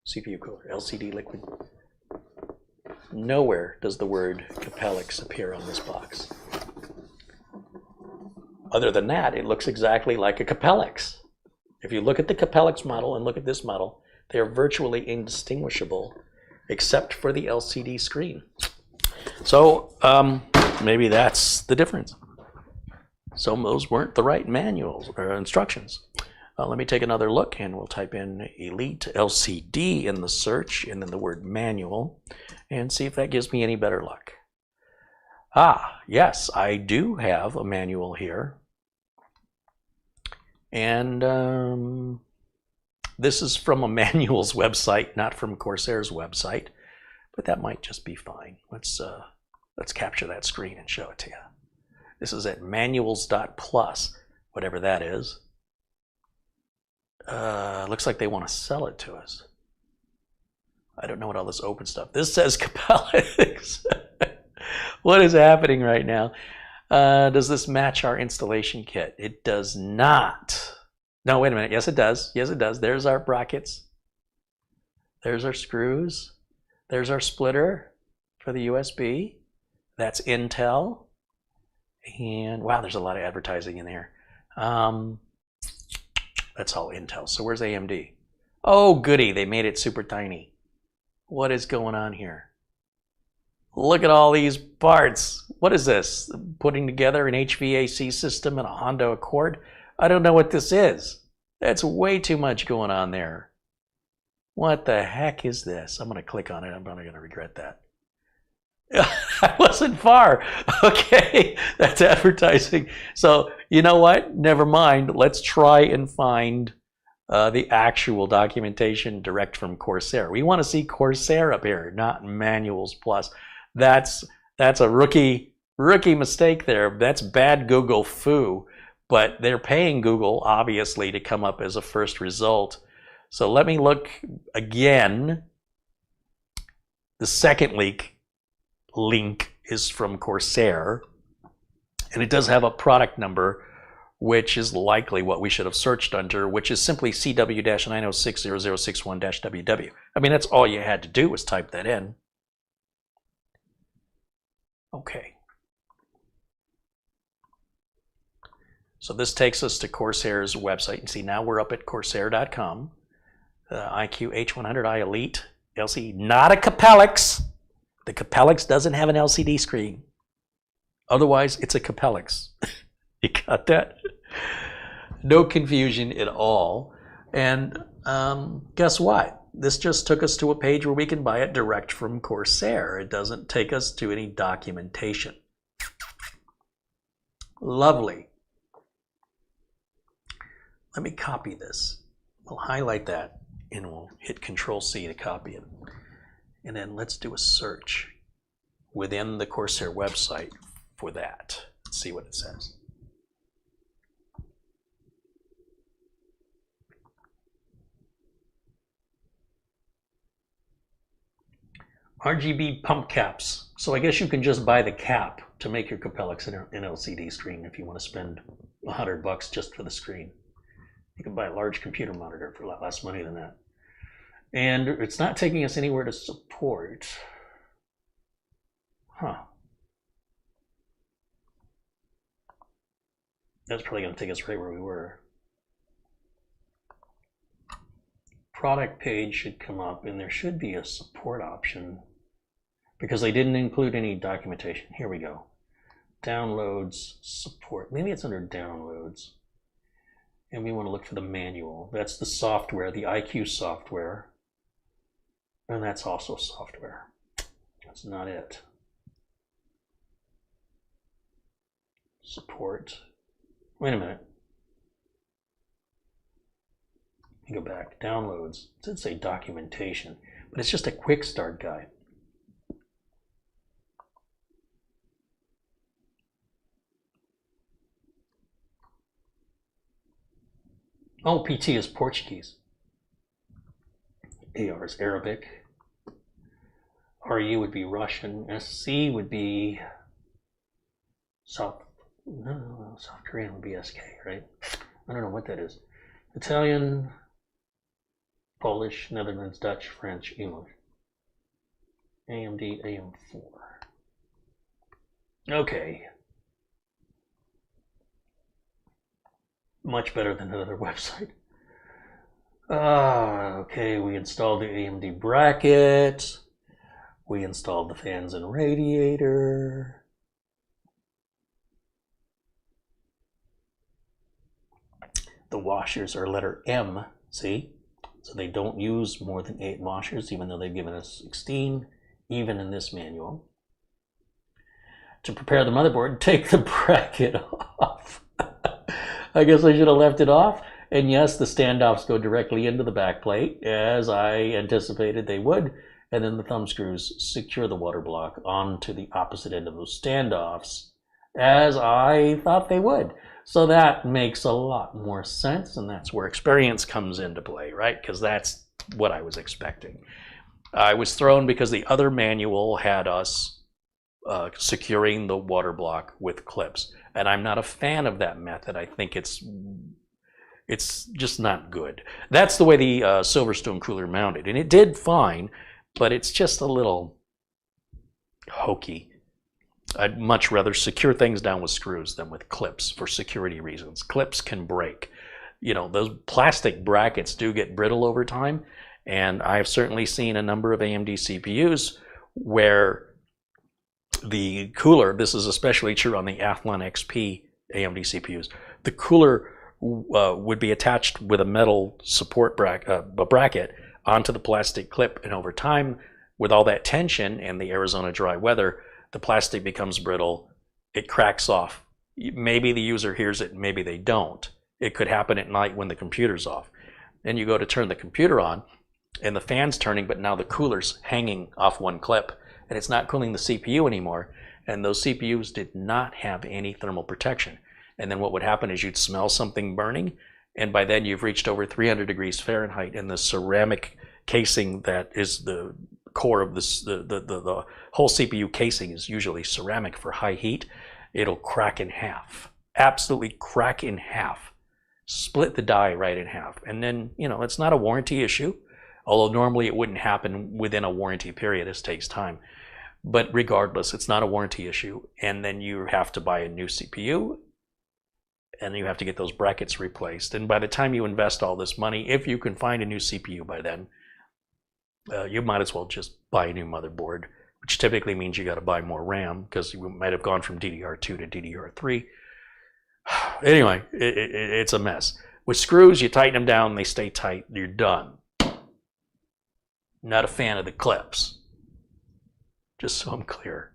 CPU cooler, LCD liquid. Nowhere does the word Capellix appear on this box. Other than that, it looks exactly like a Capellix. If you look at the Capellix model and look at this model, they are virtually indistinguishable except for the LCD screen. So maybe that's the difference. Some of those weren't the right manuals or instructions. Let me take another look, and we'll type in Elite LCD in the search and then the word manual and see if that gives me any better luck. Ah, yes, I do have a manual here. And this is from a manuals website, not from Corsair's website, but that might just be fine. Let's capture that screen and show it to you. This is at manuals.plus, whatever that is. Looks like they want to sell it to us. I don't know what all this open stuff. This says Capellix. What is happening right now? Does this match our installation kit? It does not. No, wait a minute. Yes, it does. Yes, it does. There's our brackets. There's our screws. There's our splitter for the USB. That's Intel. And wow, there's a lot of advertising in here. That's all Intel. So where's AMD? Oh, goody. They made it super tiny. What is going on here? Look at all these parts. What is this? Putting together an HVAC system and a Honda Accord? I don't know what this is. That's way too much going on there. What the heck is this? I'm going to click on it. I'm probably going to regret that. I wasn't far. Okay, that's advertising. So you know what? Never mind. Let's try and find the actual documentation direct from Corsair. We want to see Corsair up here, not Manuals Plus. That's a rookie mistake there. That's bad Google foo. But they're paying Google obviously to come up as a first result. So let me look again. The second link is from Corsair, and it does have a product number, which is likely what we should have searched under, which is simply CW-9060061-WW. I mean, that's all you had to do was type that in. Okay. So this takes us to Corsair's website. You see, now we're up at Corsair.com. IQ H100i Elite LCD, not a Capellix. The Capellix doesn't have an LCD screen. Otherwise, it's a Capellix. You got that? No confusion at all. And guess what? This just took us to a page where we can buy it direct from Corsair. It doesn't take us to any documentation. Lovely. Let me copy this. We'll highlight that and we'll hit Control-C to copy it. And then let's do a search within the Corsair website for that. Let's see what it says. RGB pump caps. So I guess you can just buy the cap to make your Capellix an LCD screen if you want to spend $100 just for the screen. You can buy a large computer monitor for a lot less money than that. And it's not taking us anywhere to support. Huh. That's probably going to take us right where we were. product page should come up, and there should be a support option because they didn't include any documentation. Here we go. Downloads support. Maybe it's under downloads. And we want to look for the manual. That's the software, the IQ software. And that's also software. That's not it. Support. Wait a minute. Let me go back. Downloads. It did say documentation, but it's just a quick start guide. Oh, PT is Portuguese. AR is Arabic. RU would be Russian. SC would be South Korean would be SK, right? I don't know what that is. Italian, Polish, Netherlands, Dutch, French, English. AMD, AM4. Okay. Much better than another website. Okay, we installed the AMD bracket. We installed the fans and radiator. The washers are letter M, see? So they don't use more than 8 washers, even though they've given us 16, even in this manual. To prepare the motherboard, take the bracket off. I guess I should have left it off. And yes, the standoffs go directly into the back plate, as I anticipated they would. And then the thumb screws secure the water block onto the opposite end of those standoffs, as I thought they would. So that makes a lot more sense, and that's where experience comes into play, right? Because that's what I was expecting. I was thrown because the other manual had us securing the water block with clips. And I'm not a fan of that method. I think it's just not good. That's the way the Silverstone cooler mounted. And it did fine, but it's just a little hokey. I'd much rather secure things down with screws than with clips for security reasons. Clips can break. You know, those plastic brackets do get brittle over time. And I've certainly seen a number of AMD CPUs where the cooler, this is especially true on the Athlon XP AMD CPUs, the cooler would be attached with a metal support bracket onto the plastic clip, and over time, with all that tension and the Arizona dry weather, the plastic becomes brittle, it cracks off. Maybe the user hears it, maybe they don't. It could happen at night when the computer's off. Then you go to turn the computer on, and the fan's turning, but now the cooler's hanging off one clip, and it's not cooling the CPU anymore, and those CPUs did not have any thermal protection. And then what would happen is you'd smell something burning, and by then you've reached over 300 degrees Fahrenheit, and the ceramic casing that is the core of this, the whole CPU casing is usually ceramic for high heat. It'll crack in half, absolutely crack in half, split the die right in half. And then, you know, it's not a warranty issue, although normally it wouldn't happen within a warranty period. This takes time. But regardless, it's not a warranty issue. And then you have to buy a new CPU, and you have to get those brackets replaced. And by the time you invest all this money, if you can find a new CPU by then, you might as well just buy a new motherboard, which typically means you got to buy more RAM because you might have gone from DDR2 to DDR3. Anyway, it's a mess. With screws, you tighten them down, they stay tight, you're done. Not a fan of the clips, just so I'm clear.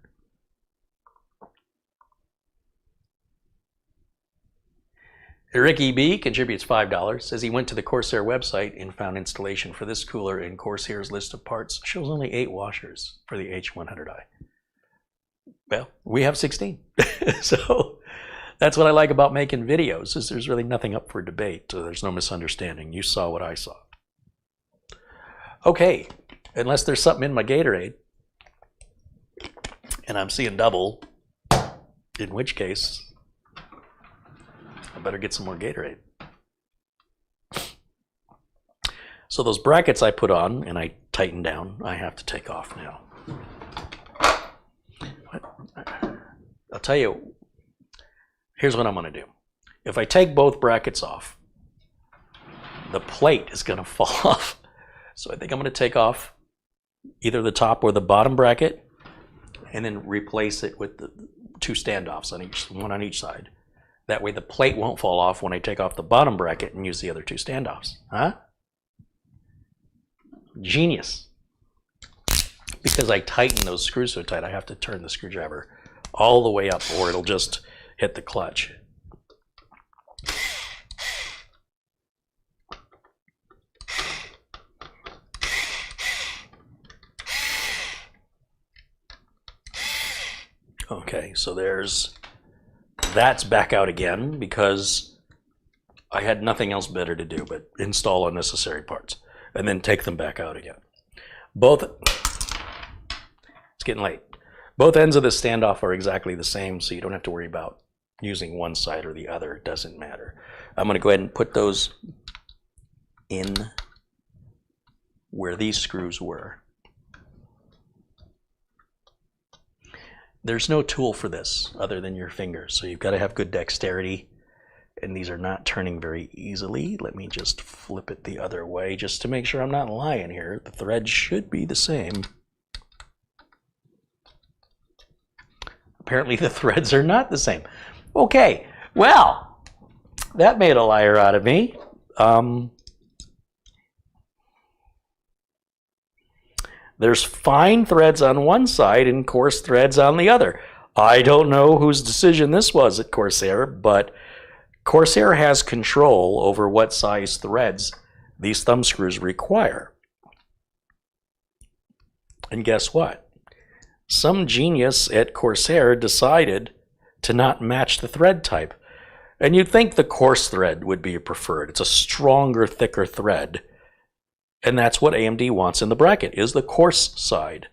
Ricky B contributes $5, says he went to the Corsair website and found installation for this cooler, and Corsair's list of parts shows only 8 washers for the H100i. Well, we have 16. So that's what I like about making videos, is there's really nothing up for debate. There's no misunderstanding. You saw what I saw. Okay, unless there's something in my Gatorade and I'm seeing double, in which case I better get some more Gatorade. So those brackets I put on and I tighten down, I have to take off now. I'll tell you, here's what I'm going to do. If I take both brackets off, the plate is going to fall off So I think I'm going to take off either the top or the bottom bracket and then replace it with the 2 standoffs on each, one on each side. That way the plate won't fall off when I take off the bottom bracket and use the other 2 standoffs. Huh? Genius. Because I tighten those screws so tight, I have to turn the screwdriver all the way up or it'll just hit the clutch. Okay, so that's back out again because I had nothing else better to do but install unnecessary parts and then take them back out again. It's getting late. Both ends of the standoff are exactly the same, so you don't have to worry about using one side or the other. It doesn't matter. I'm going to go ahead and put those in where these screws were. There's no tool for this other than your fingers, so you've got to have good dexterity, and these are not turning very easily. Let me just flip it the other way just to make sure I'm not lying here. The threads should be the same. Apparently the threads are not the same. Okay, well, that made a liar out of me. There's fine threads on one side and coarse threads on the other. I don't know whose decision this was at Corsair, but Corsair has control over what size threads these thumb screws require. And guess what? Some genius at Corsair decided to not match the thread type. And you'd think the coarse thread would be preferred. It's a stronger, thicker thread. And that's what AMD wants in the bracket, is the coarse side.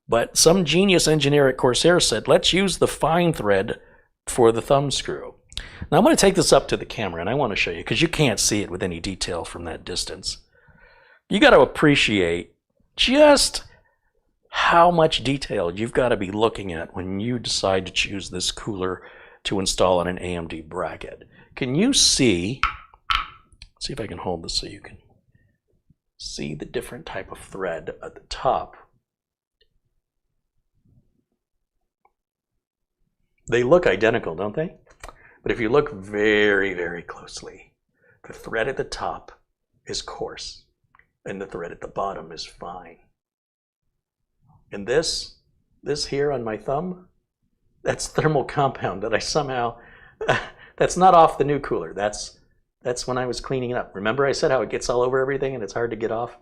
But some genius engineer at Corsair said, let's use the fine thread for the thumb screw. Now I'm going to take this up to the camera, and I want to show you, because you can't see it with any detail from that distance. You got to appreciate just how much detail you've got to be looking at when you decide to choose this cooler to install on an AMD bracket. Can you see, let's see if I can hold this so you can see the different type of thread at the top. They look identical, don't they? But if you look very, very closely, the thread at the top is coarse and the thread at the bottom is fine. And this here on my thumb, that's thermal compound that I somehow, that's not off the new cooler. That's when I was cleaning it up. Remember I said how it gets all over everything and it's hard to get off?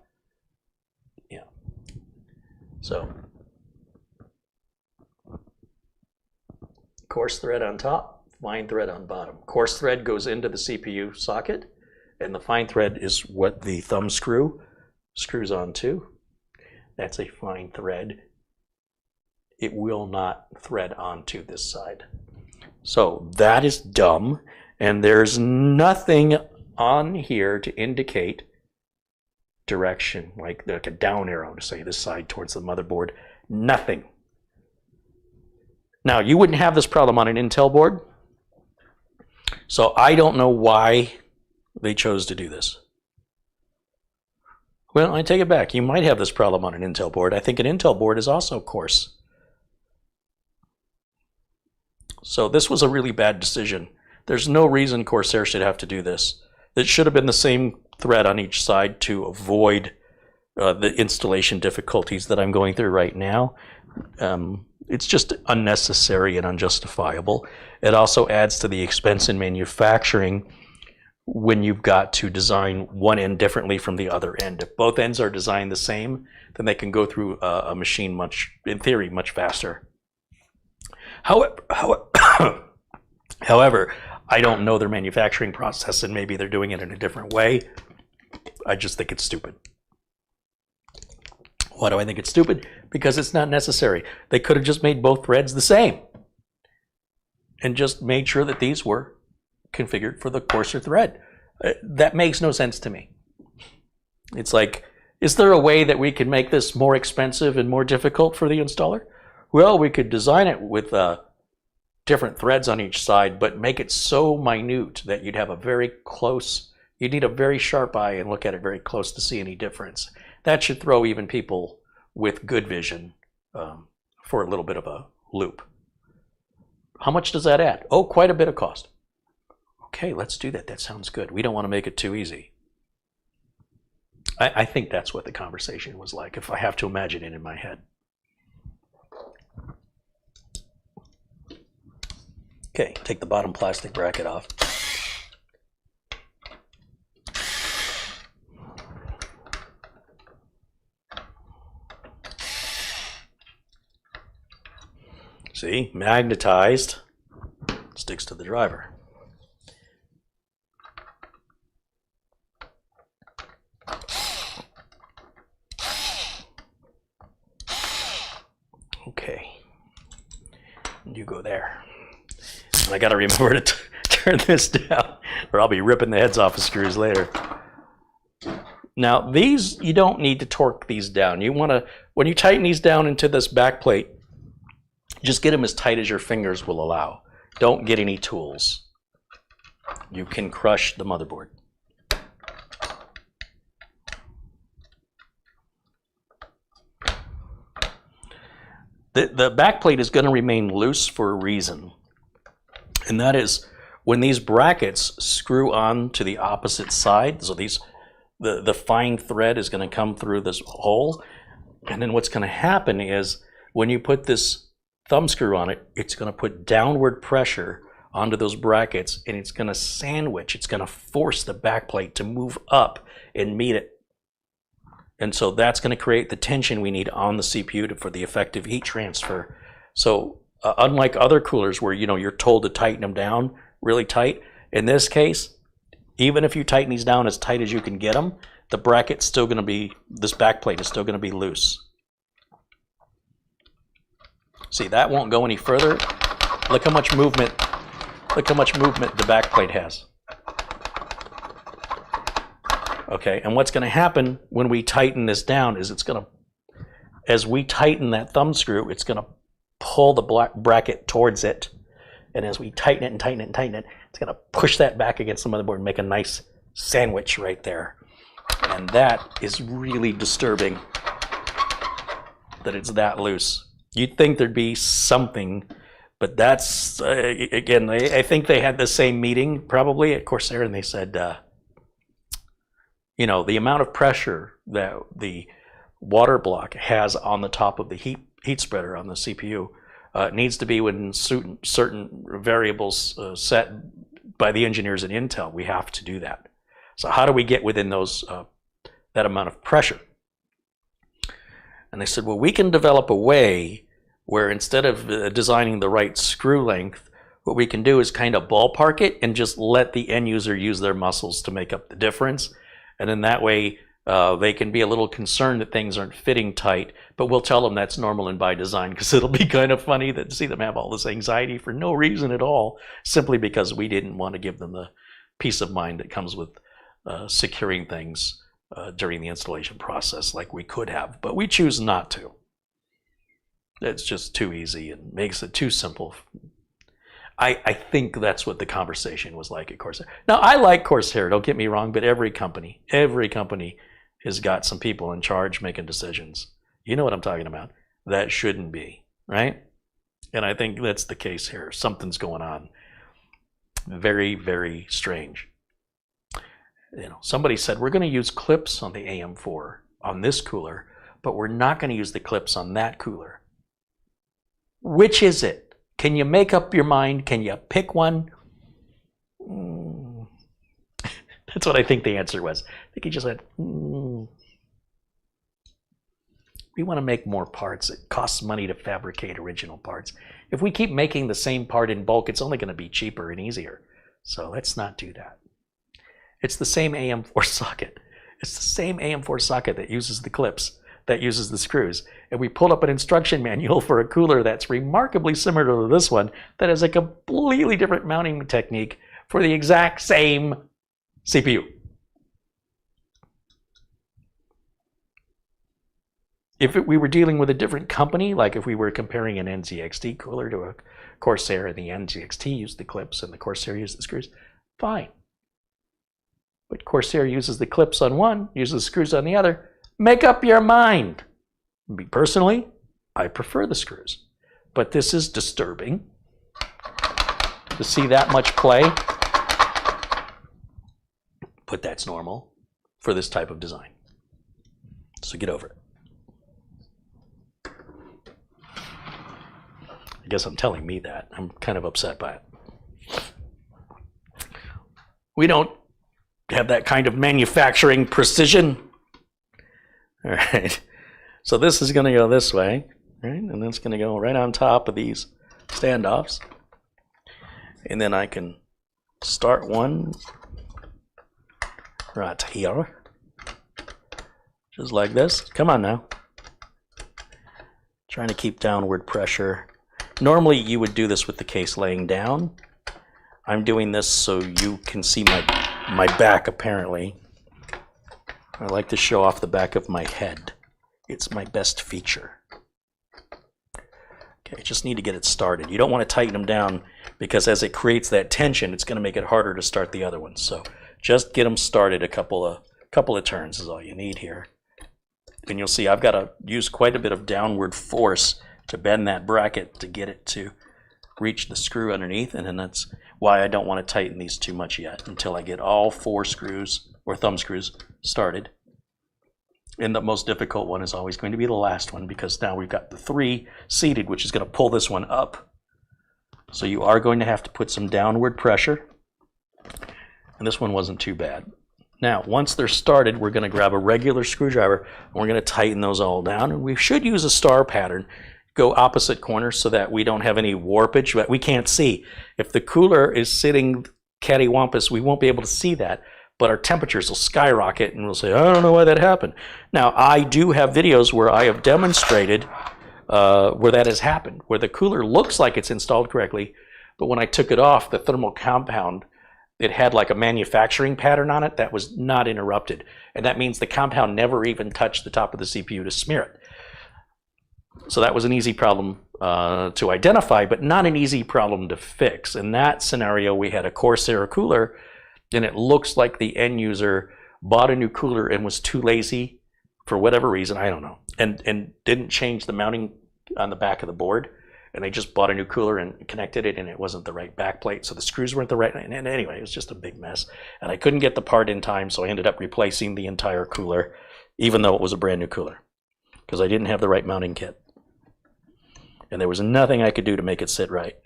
Yeah. So, coarse thread on top, fine thread on bottom. Coarse thread goes into the CPU socket, and the fine thread is what the thumb screw screws onto. That's a fine thread. It will not thread onto this side. So that is dumb. And there's nothing on here to indicate direction, like a down arrow to say this side towards the motherboard. Nothing. Now, you wouldn't have this problem on an Intel board, so I don't know why they chose to do this. Well, I take it back. You might have this problem on an Intel board. I think an Intel board is also coarse. So this was a really bad decision. There's no reason Corsair should have to do this. It should have been the same thread on each side to avoid the installation difficulties that I'm going through right now. It's just unnecessary and unjustifiable. It also adds to the expense in manufacturing when you've got to design one end differently from the other end. If both ends are designed the same, then they can go through a machine in theory, much faster. However, I don't know their manufacturing process, and maybe they're doing it in a different way. I just think it's stupid. Why do I think it's stupid? Because it's not necessary. They could have just made both threads the same and just made sure that these were configured for the coarser thread. That makes no sense to me. It's like, is there a way that we can make this more expensive and more difficult for the installer? Well, we could design it with different threads on each side, but make it so minute that you'd have a very close You need a very sharp eye and look at it very close to see any difference. That should throw even people with good vision for a little bit of a loop. How much does that add? Oh, quite a bit of cost. Okay, let's do that. That sounds good. We don't want to make it too easy. I think that's what the conversation was like, if I have to imagine it in my head. Okay, take the bottom plastic bracket off. See, magnetized, sticks to the driver. Okay, and you go there. And I gotta remember to turn this down, or I'll be ripping the heads off of screws later. Now these, you don't need to torque these down. You wanna, when you tighten these down into this back plate, just get them as tight as your fingers will allow. Don't get any tools. You can crush the motherboard. The back plate is going to remain loose for a reason. And that is when these brackets screw on to the opposite side, so the fine thread is going to come through this hole. And then what's going to happen is when you put this thumb screw on it, it's going to put downward pressure onto those brackets, and it's going to sandwich. It's going to force the back plate to move up and meet it. And so that's going to create the tension we need on the CPU for the effective heat transfer. So unlike other coolers where you're told to tighten them down really tight, in this case, even if you tighten these down as tight as you can get them, the bracket's still going to be, this back plate is still going to be loose. See, that won't go any further. Look how much movement the back plate has. Okay, and what's going to happen when we tighten this down is as we tighten that thumb screw, it's going to pull the bracket towards it. And as we tighten it and tighten it and tighten it, it's going to push that back against the motherboard and make a nice sandwich right there. And that is really disturbing that it's that loose. You'd think thered be something, but that's, again, I think they had the same meeting probably at Corsair, and they said, the amount of pressure that the water block has on the top of the heat spreader on the CPU needs to be within certain variables set by the engineers at Intel. We have to do that. So how do we get within those that amount of pressure? And they said, well, we can develop a way where instead of designing the right screw length, what we can do is kind of ballpark it and just let the end user use their muscles to make up the difference. And then that way they can be a little concerned that things aren't fitting tight, but we'll tell them that's normal and by design, because it'll be kind of funny to see them have all this anxiety for no reason at all, simply because we didn't want to give them the peace of mind that comes with securing things during the installation process like we could have, but we choose not to. It's just too easy and makes it too simple. I think that's what the conversation was like at Corsair. Now, I like Corsair, don't get me wrong, but every company has got some people in charge making decisions. You know what I'm talking about. That shouldn't be, right? And I think that's the case here. Something's going on. Very, very strange. Somebody said, we're going to use clips on the AM4 on this cooler, but we're not going to use the clips on that cooler. Which is it? Can you make up your mind? Can you pick one? That's what I think the answer was. I think he just said, we want to make more parts. It costs money to fabricate original parts. If we keep making the same part in bulk, it's only going to be cheaper and easier. So let's not do that. It's the same AM4 socket. It's the same AM4 socket that uses the clips, that uses the screws. And we pulled up an instruction manual for a cooler that's remarkably similar to this one that has a completely different mounting technique for the exact same CPU. If we were dealing with a different company, like if we were comparing an NZXT cooler to a Corsair and the NZXT used the clips and the Corsair used the screws, fine. but Corsair uses the clips on one, uses the screws on the other. Make up your mind. Me personally, I prefer the screws, but this is disturbing to see that much play, but that's normal for this type of design. So get over it. I guess I'm telling me that. I'm kind of upset by it. We don't have that kind of manufacturing precision. All right. So this is going to go this way, right? And that's going to go right on top of these standoffs. And then I can start one right here. Just like this. Come on now. Trying to keep downward pressure. Normally you would do this with the case laying down. I'm doing this so you can see my back apparently. I like to show off the back of my head. It's my best feature. Okay, just need to get it started. You don't want to tighten them down because as it creates that tension, it's going to make it harder to start the other ones. So just get them started. A couple of turns is all you need here. And you'll see I've got to use quite a bit of downward force to bend that bracket to get it to reach the screw underneath. And then that's why I don't want to tighten these too much yet until I get all 4 screws or thumb screws started. And the most difficult one is always going to be the last one because now we've got the 3 seated, which is going to pull this one up. So you are going to have to put some downward pressure. And this one wasn't too bad. Now, once they're started, we're going to grab a regular screwdriver and we're going to tighten those all down. And we should use a star pattern, go opposite corners so that we don't have any warpage, but we can't see. If the cooler is sitting cattywampus, we won't be able to see that, but our temperatures will skyrocket and we'll say, I don't know why that happened. Now, I do have videos where I have demonstrated where that has happened, where the cooler looks like it's installed correctly, but when I took it off, the thermal compound, it had like a manufacturing pattern on it that was not interrupted. And that means the compound never even touched the top of the CPU to smear it. So that was an easy problem to identify, but not an easy problem to fix. In that scenario, we had a Corsair cooler, and it looks like the end user bought a new cooler and was too lazy for whatever reason, I don't know, and didn't change the mounting on the back of the board. And they just bought a new cooler and connected it, and it wasn't the right back plate, so the screws weren't the right. And anyway, it was just a big mess. And I couldn't get the part in time, so I ended up replacing the entire cooler, even though it was a brand new cooler, because I didn't have the right mounting kit. And there was nothing I could do to make it sit right.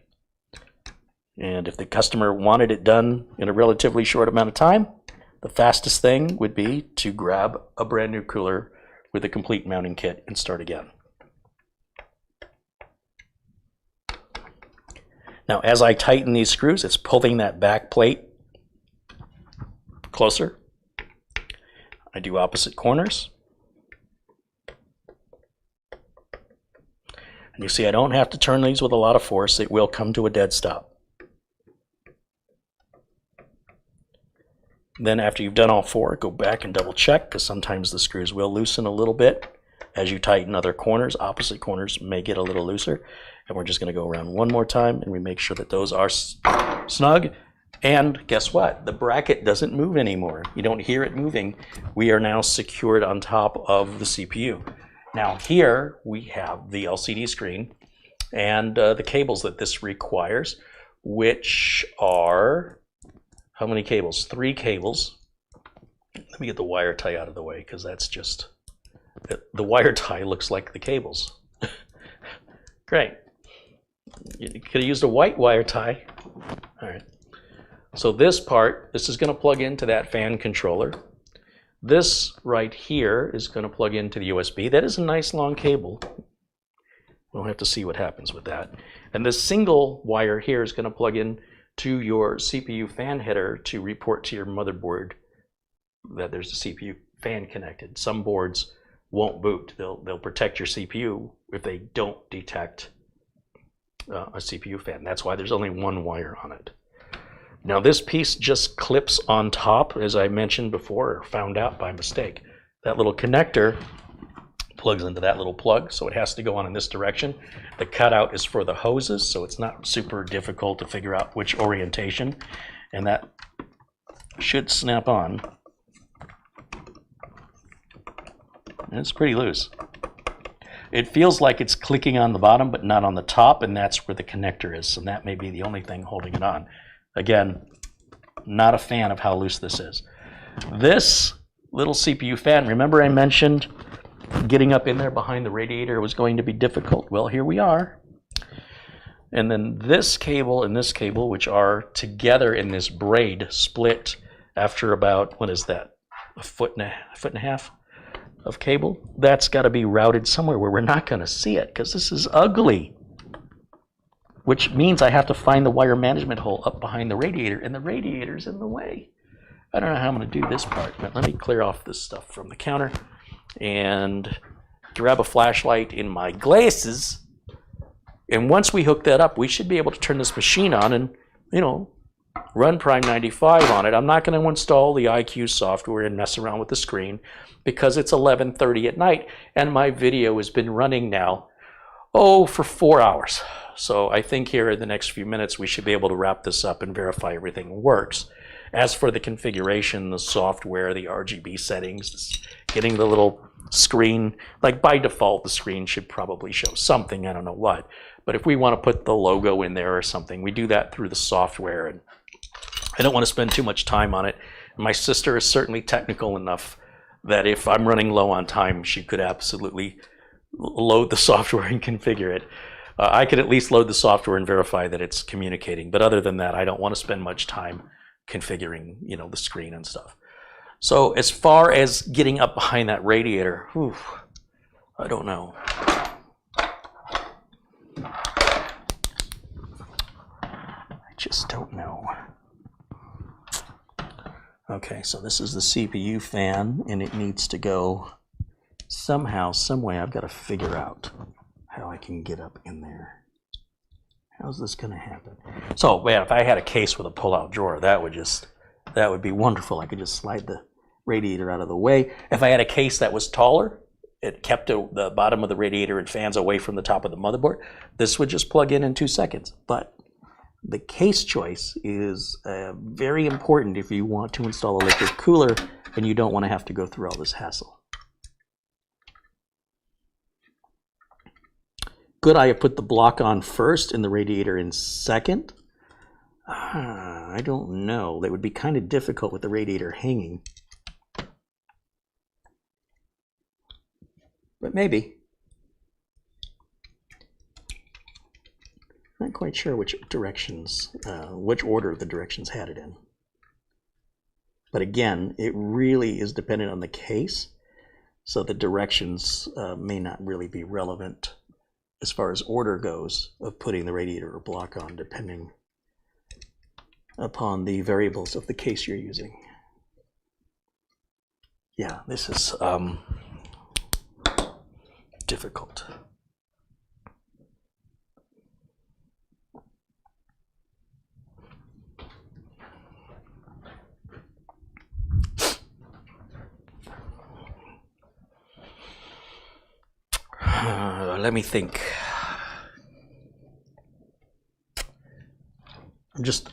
And if the customer wanted it done in a relatively short amount of time, the fastest thing would be to grab a brand new cooler with a complete mounting kit and start again. Now, as I tighten these screws, it's pulling that back plate closer. I do opposite corners. And you see, I don't have to turn these with a lot of force. It will come to a dead stop. Then after you've done all 4, go back and double check, because sometimes the screws will loosen a little bit. As you tighten other corners, opposite corners may get a little looser. And we're just going to go around one more time and we make sure that those are snug. And guess what? The bracket doesn't move anymore. You don't hear it moving. We are now secured on top of the CPU. Now here we have the LCD screen and the cables that this requires, which are, how many cables? 3 cables. Let me get the wire tie out of the way because that's just, the wire tie looks like the cables. Great. You could have used a white wire tie. All right. So this part, this is going to plug into that fan controller. This right here is going to plug into the USB. That is a nice long cable. We'll have to see what happens with that. And this single wire here is going to plug in to your CPU fan header to report to your motherboard that there's a CPU fan connected. Some boards won't boot. They'll protect your CPU if they don't detect a CPU fan. That's why there's only 1 wire on it. Now this piece just clips on top, as I mentioned before, or found out by mistake. That little connector plugs into that little plug, so it has to go on in this direction. The cutout is for the hoses, so it's not super difficult to figure out which orientation, and that should snap on and it's pretty loose. It feels like it's clicking on the bottom, but not on the top, and that's where the connector is, and that may be the only thing holding it on. Again, not a fan of how loose this is. This little CPU fan, remember I mentioned getting up in there behind the radiator was going to be difficult? Well, here we are. And then this cable and this cable, which are together in this braid, split after about, what is that, a foot and a half of cable? That's got to be routed somewhere where we're not going to see it, because this is ugly. Which means I have to find the wire management hole up behind the radiator, and the radiator's in the way. I don't know how I'm going to do this part, but let me clear off this stuff from the counter and grab a flashlight in my glasses. And once we hook that up, we should be able to turn this machine on and, you know, run Prime 95 on it. I'm not going to install the iQ software and mess around with the screen because it's 11:30 at night, and my video has been running now, for 4 hours. So I think here in the next few minutes, we should be able to wrap this up and verify everything works. As for the configuration, the software, the RGB settings, getting the little screen, like by default, the screen should probably show something, I don't know what. But if we want to put the logo in there or something, we do that through the software, and I don't want to spend too much time on it. My sister is certainly technical enough that if I'm running low on time, she could absolutely load the software and configure it. I could at least load the software and verify that it's communicating. But other than that, I don't want to spend much time configuring, you know, the screen and stuff. So as far as getting up behind that radiator, I don't know. I just don't know. Okay, so this is the CPU fan, and it needs to go somehow, some way. I've got to figure out how I can get up in there. How's this going to happen? So, man, if I had a case with a pull-out drawer, that would be wonderful. I could just slide the radiator out of the way. If I had a case that was taller, it kept the bottom of the radiator and fans away from the top of the motherboard, this would just plug in 2 seconds. But the case choice is very important if you want to install a liquid cooler and you don't want to have to go through all this hassle. Could I have put the block on first and the radiator in second? I don't know. That would be kind of difficult with the radiator hanging. But maybe. Not quite sure which directions, which order the directions had it in. But again, it really is dependent on the case, so the directions may not really be relevant as far as order goes of putting the radiator or block on, depending upon the variables of the case you're using. Yeah, this is difficult. Let me think.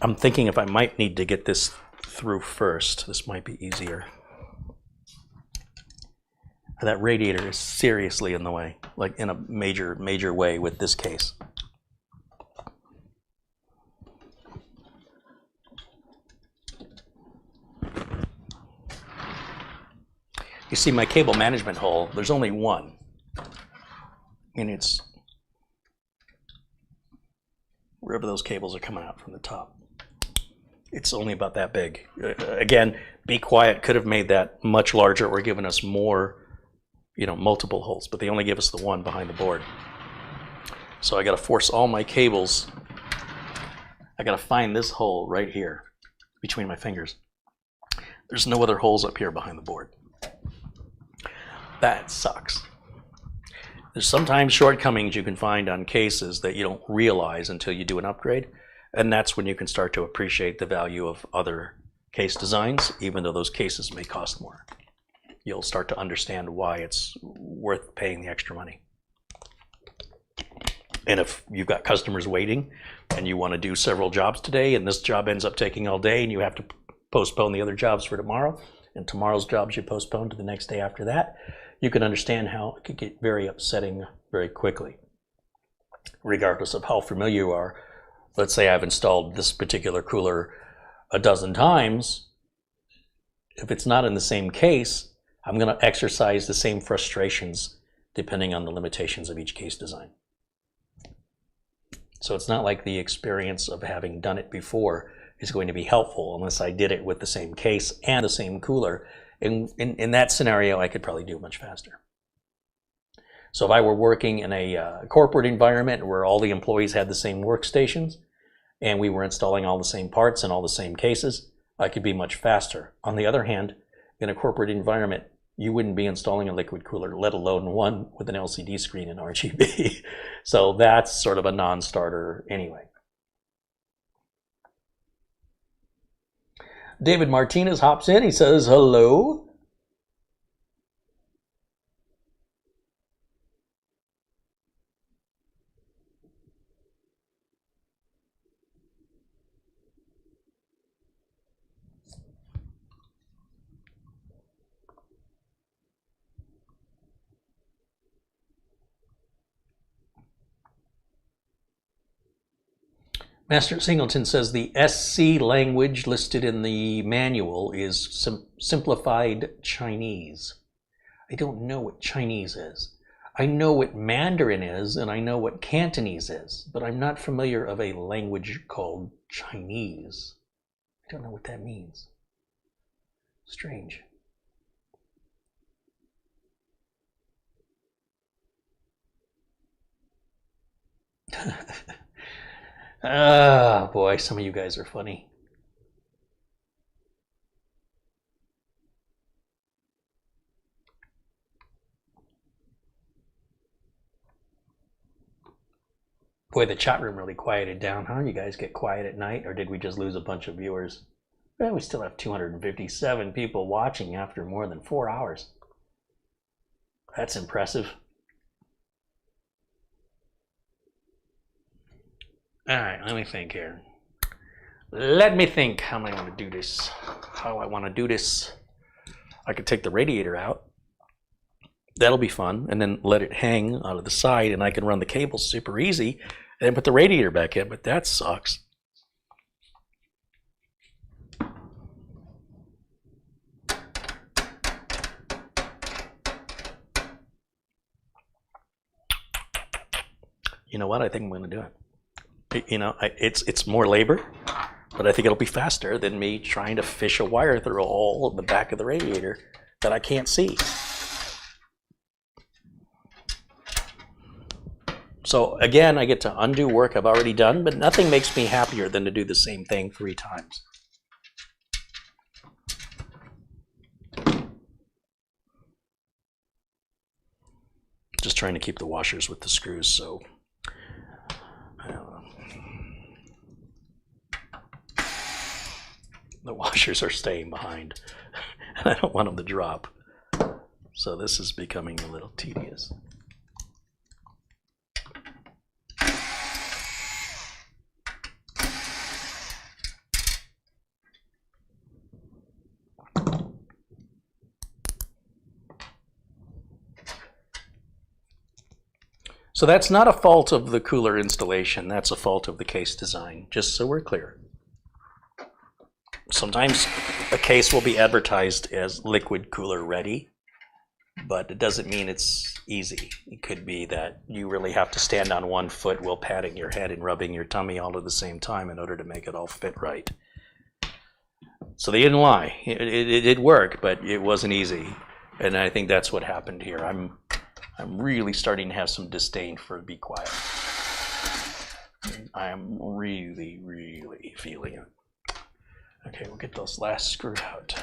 I'm thinking if I might need to get this through first. This might be easier. That radiator is seriously in the way, like in a major way with this case. You see my cable management hole, there's only one. And it's wherever those cables are coming out from the top. It's only about that big. Again, Be Quiet could have made that much larger or given us more, multiple holes, but they only give us the one behind the board. So I got to force all my cables. I got to find this hole right here between my fingers. There's no other holes up here behind the board. That sucks. There's sometimes shortcomings you can find on cases that you don't realize until you do an upgrade, and that's when you can start to appreciate the value of other case designs, even though those cases may cost more. You'll start to understand why it's worth paying the extra money. And if you've got customers waiting and you want to do several jobs today and this job ends up taking all day and you have to postpone the other jobs for tomorrow, and tomorrow's jobs you postpone to the next day after that, you can understand how it could get very upsetting very quickly, regardless of how familiar you are. Let's say I've installed this particular cooler a dozen times. If it's not in the same case, I'm going to exercise the same frustrations depending on the limitations of each case design. So it's not like the experience of having done it before is going to be helpful unless I did it with the same case and the same cooler. In that scenario, I could probably do it much faster. So if I were working in a corporate environment where all the employees had the same workstations and we were installing all the same parts and all the same cases, I could be much faster. On the other hand, in a corporate environment, you wouldn't be installing a liquid cooler, let alone one with an LCD screen and RGB. So that's sort of a non-starter anyway. David Martinez hops in. He says, hello. Master Singleton says the SC language listed in the manual is simplified Chinese. I don't know what Chinese is. I know what Mandarin is, and I know what Cantonese is, but I'm not familiar of a language called Chinese. I don't know what that means. Strange. Ah, boy, some of you guys are funny. Boy, the chat room really quieted down, huh? You guys get quiet at night, or did we just lose a bunch of viewers? Well, we still have 257 people watching after more than 4 hours. That's impressive. All right, let me think here. Let me think how I want to do this. How I want to do this. I could take the radiator out. That'll be fun. And then let it hang out of the side, and I can run the cable super easy and then put the radiator back in, but that sucks. You know what? I think I'm going to do it. You know, it's more labor, but I think it'll be faster than me trying to fish a wire through a hole in the back of the radiator that I can't see. So again, I get to undo work I've already done, but nothing makes me happier than to do the same thing 3 times. Just trying to keep the washers with the screws, so I don't know. The washers are staying behind, and I don't want them to drop. So this is becoming a little tedious. So that's not a fault of the cooler installation, that's a fault of the case design, just so we're clear. Sometimes a case will be advertised as liquid cooler ready, but it doesn't mean it's easy. It could be that you really have to stand on one foot while patting your head and rubbing your tummy all at the same time in order to make it all fit right. So they didn't lie. It did work, but it wasn't easy. And I think that's what happened here. I'm really starting to have some disdain for Be Quiet. I am really, really feeling it. Okay, we'll get those last screwed out.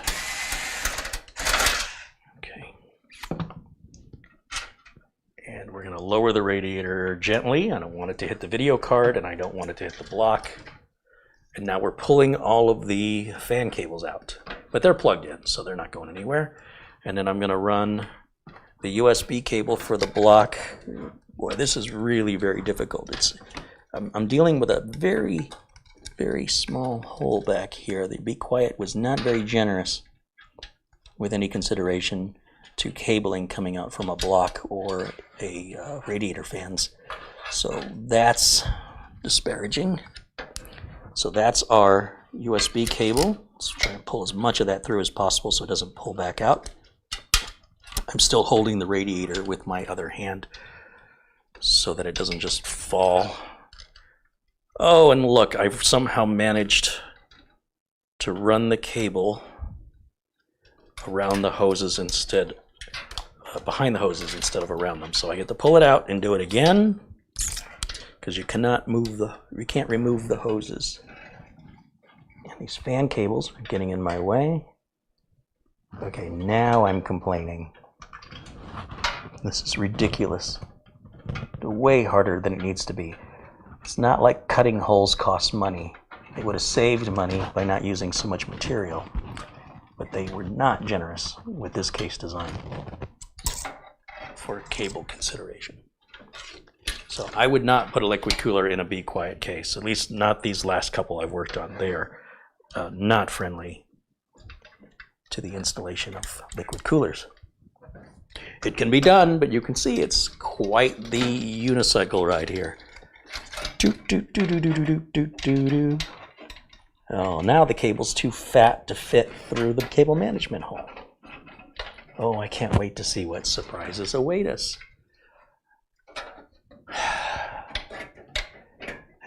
Okay. And we're going to lower the radiator gently. I don't want it to hit the video card, and I don't want it to hit the block. And now we're pulling all of the fan cables out. But they're plugged in, so they're not going anywhere. And then I'm going to run the USB cable for the block. Boy, this is really very difficult. I'm dealing with a very, very small hole back here. The Be Quiet was not very generous with any consideration to cabling coming out from a block or a radiator fans. So that's disparaging. So that's our USB cable. Let's try and pull as much of that through as possible so it doesn't pull back out. I'm still holding the radiator with my other hand so that it doesn't just fall. Oh, and look, I've somehow managed to run the cable around the hoses instead, behind the hoses instead of around them. So I get to pull it out and do it again, because you can't remove the hoses. And these fan cables are getting in my way. Okay, now I'm complaining. This is ridiculous. Way harder than it needs to be. It's not like cutting holes costs money. They would have saved money by not using so much material. But they were not generous with this case design for cable consideration. So I would not put a liquid cooler in a Be Quiet case, at least not these last couple I've worked on. They are not friendly to the installation of liquid coolers. It can be done, but you can see it's quite the unicycle ride here. Oh, now the cable's too fat to fit through the cable management hole. Oh, I can't wait to see what surprises await us.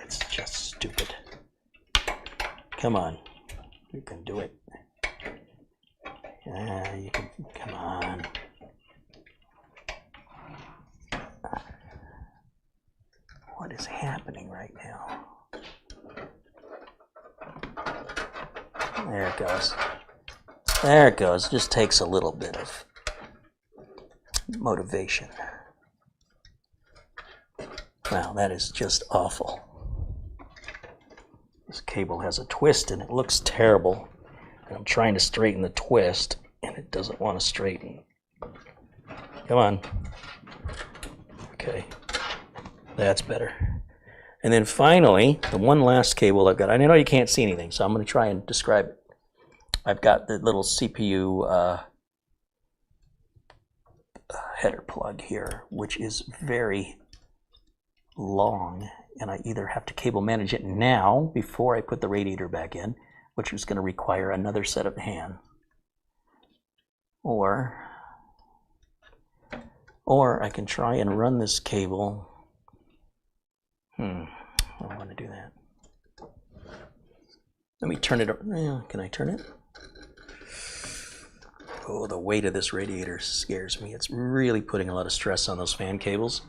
It's just stupid. Come on, you can do it. You can, come on. What is happening right now? There it goes. There it goes. It just takes a little bit of motivation. Wow, that is just awful. This cable has a twist and it looks terrible. And I'm trying to straighten the twist and it doesn't want to straighten. Come on. Okay. That's better. And then finally, the one last cable I've got. I know you can't see anything, so I'm going to try and describe it. I've got the little CPU header plug here, which is very long, and I either have to cable manage it now before I put the radiator back in, which is going to require another set of hands, or I can try and run this cable. I don't want to do that. Let me turn it up. Can I turn it? Oh, the weight of this radiator scares me. It's really putting a lot of stress on those fan cables.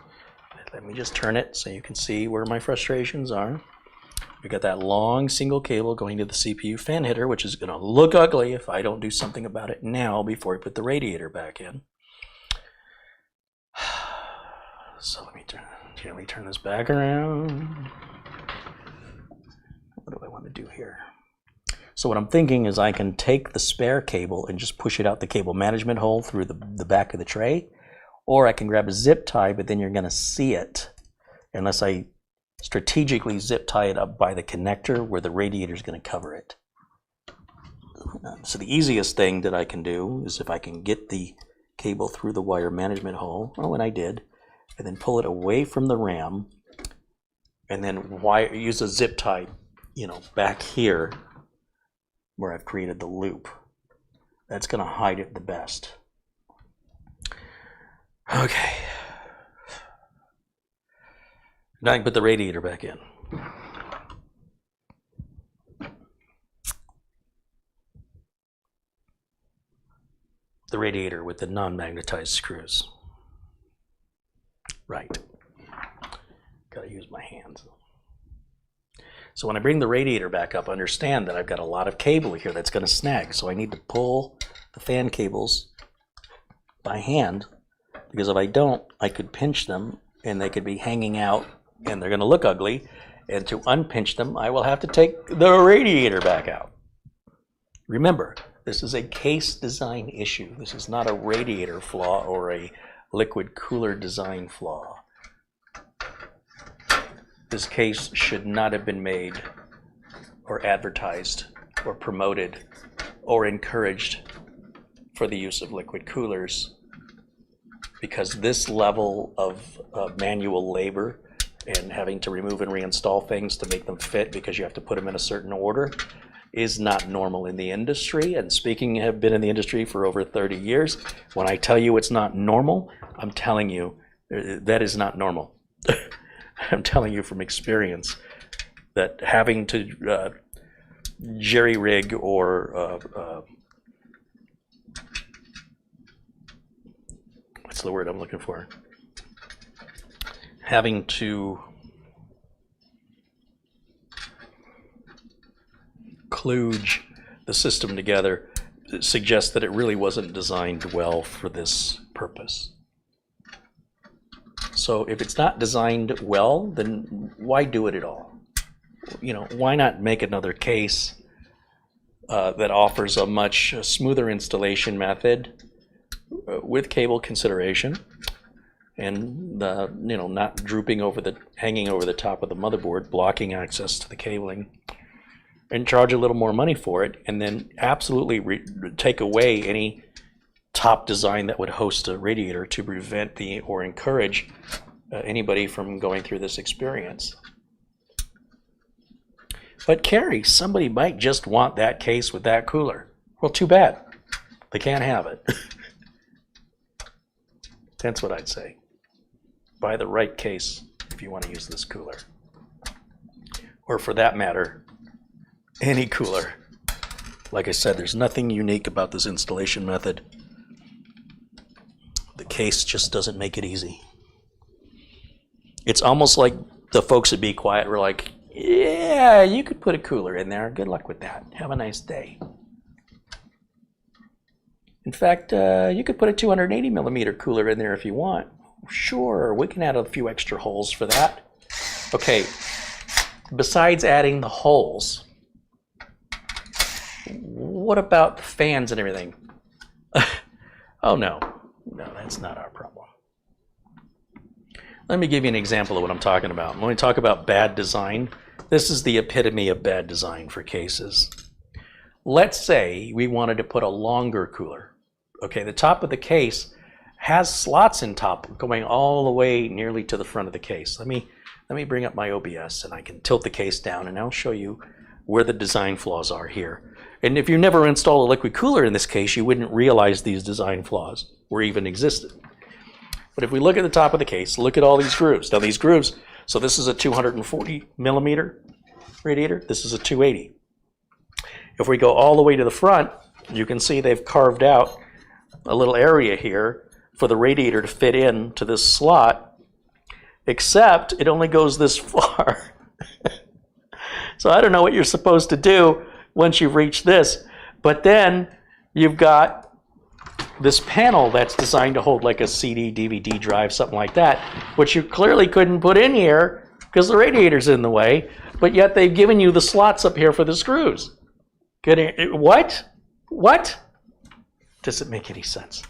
Let me just turn it so you can see where my frustrations are. We've got that long single cable going to the CPU fan header, which is going to look ugly if I don't do something about it now before I put the radiator back in. So let me gently turn this back around. What do I want to do here? So what I'm thinking is I can take the spare cable and just push it out the cable management hole through the back of the tray, or I can grab a zip tie, but then you're going to see it unless I strategically zip tie it up by the connector where the radiator is going to cover it. So the easiest thing that I can do is if I can get the cable through the wire management hole, and I did, and then pull it away from the RAM, and then use a zip tie, back here where I've created the loop. That's going to hide it the best. Okay. Now I can put the radiator back in. The radiator with the non-magnetized screws. Right. Gotta use my hands. So when I bring the radiator back up, understand that I've got a lot of cable here that's going to snag. So I need to pull the fan cables by hand, because if I don't, I could pinch them and they could be hanging out and they're going to look ugly. And to unpinch them, I will have to take the radiator back out. Remember, this is a case design issue. This is not a radiator flaw or a liquid cooler design flaw. This case should not have been made or advertised or promoted or encouraged for the use of liquid coolers because this level of manual labor and having to remove and reinstall things to make them fit because you have to put them in a certain order is not normal in the industry. And speaking, have been in the industry for over 30 years. When I tell you it's not normal, I'm telling you that is not normal. I'm telling you from experience that having to jerry rig or what's the word I'm looking for? Having to kludge the system together suggests that it really wasn't designed well for this purpose. So if it's not designed well, then why do it at all? You know, why not make another case that offers a much smoother installation method with cable consideration and you know, not drooping over hanging over the top of the motherboard, blocking access to the cabling, and charge a little more money for it, and then absolutely take away any top design that would host a radiator to prevent or encourage anybody from going through this experience. But Carey, somebody might just want that case with that cooler. Well, too bad. They can't have it. That's what I'd say. Buy the right case if you want to use this cooler. Or for that matter, any cooler. Like I said, there's nothing unique about this installation method. The case just doesn't make it easy. It's almost like the folks at Be Quiet were like, yeah, you could put a cooler in there. Good luck with that. Have a nice day. In fact, you could put a 280 millimeter cooler in there if you want. Sure, we can add a few extra holes for that. Okay, besides adding the holes, what about the fans and everything? Oh no, that's not our problem. Let me give you an example of what I'm talking about. When we talk about bad design, this is the epitome of bad design for cases. Let's say we wanted to put a longer cooler. Okay, the top of the case has slots in top going all the way nearly to the front of the case. Let me bring up my OBS and I can tilt the case down and I'll show you where the design flaws are here. And if you never installed a liquid cooler in this case, you wouldn't realize these design flaws were even existed. But if we look at the top of the case, look at all these grooves. Now these grooves, so this is a 240 millimeter radiator, this is a 280. If we go all the way to the front, you can see they've carved out a little area here for the radiator to fit in to this slot, except it only goes this far. So I don't know what you're supposed to do once you've reached this, but then you've got this panel that's designed to hold like a CD, DVD drive, something like that, which you clearly couldn't put in here because the radiator's in the way, but yet they've given you the slots up here for the screws. What? What? Doesn't make any sense.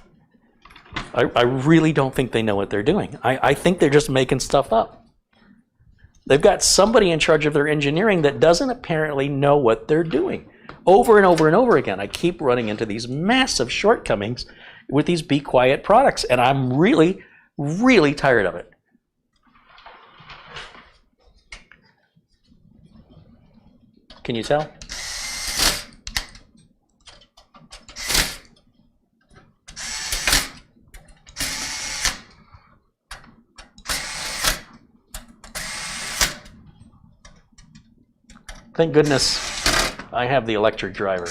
I really don't think they know what they're doing. I think they're just making stuff up. They've got somebody in charge of their engineering that doesn't apparently know what they're doing. Over and over and over again, I keep running into these massive shortcomings with these Be Quiet products, and I'm really, really tired of it. Can you tell? Thank goodness I have the electric driver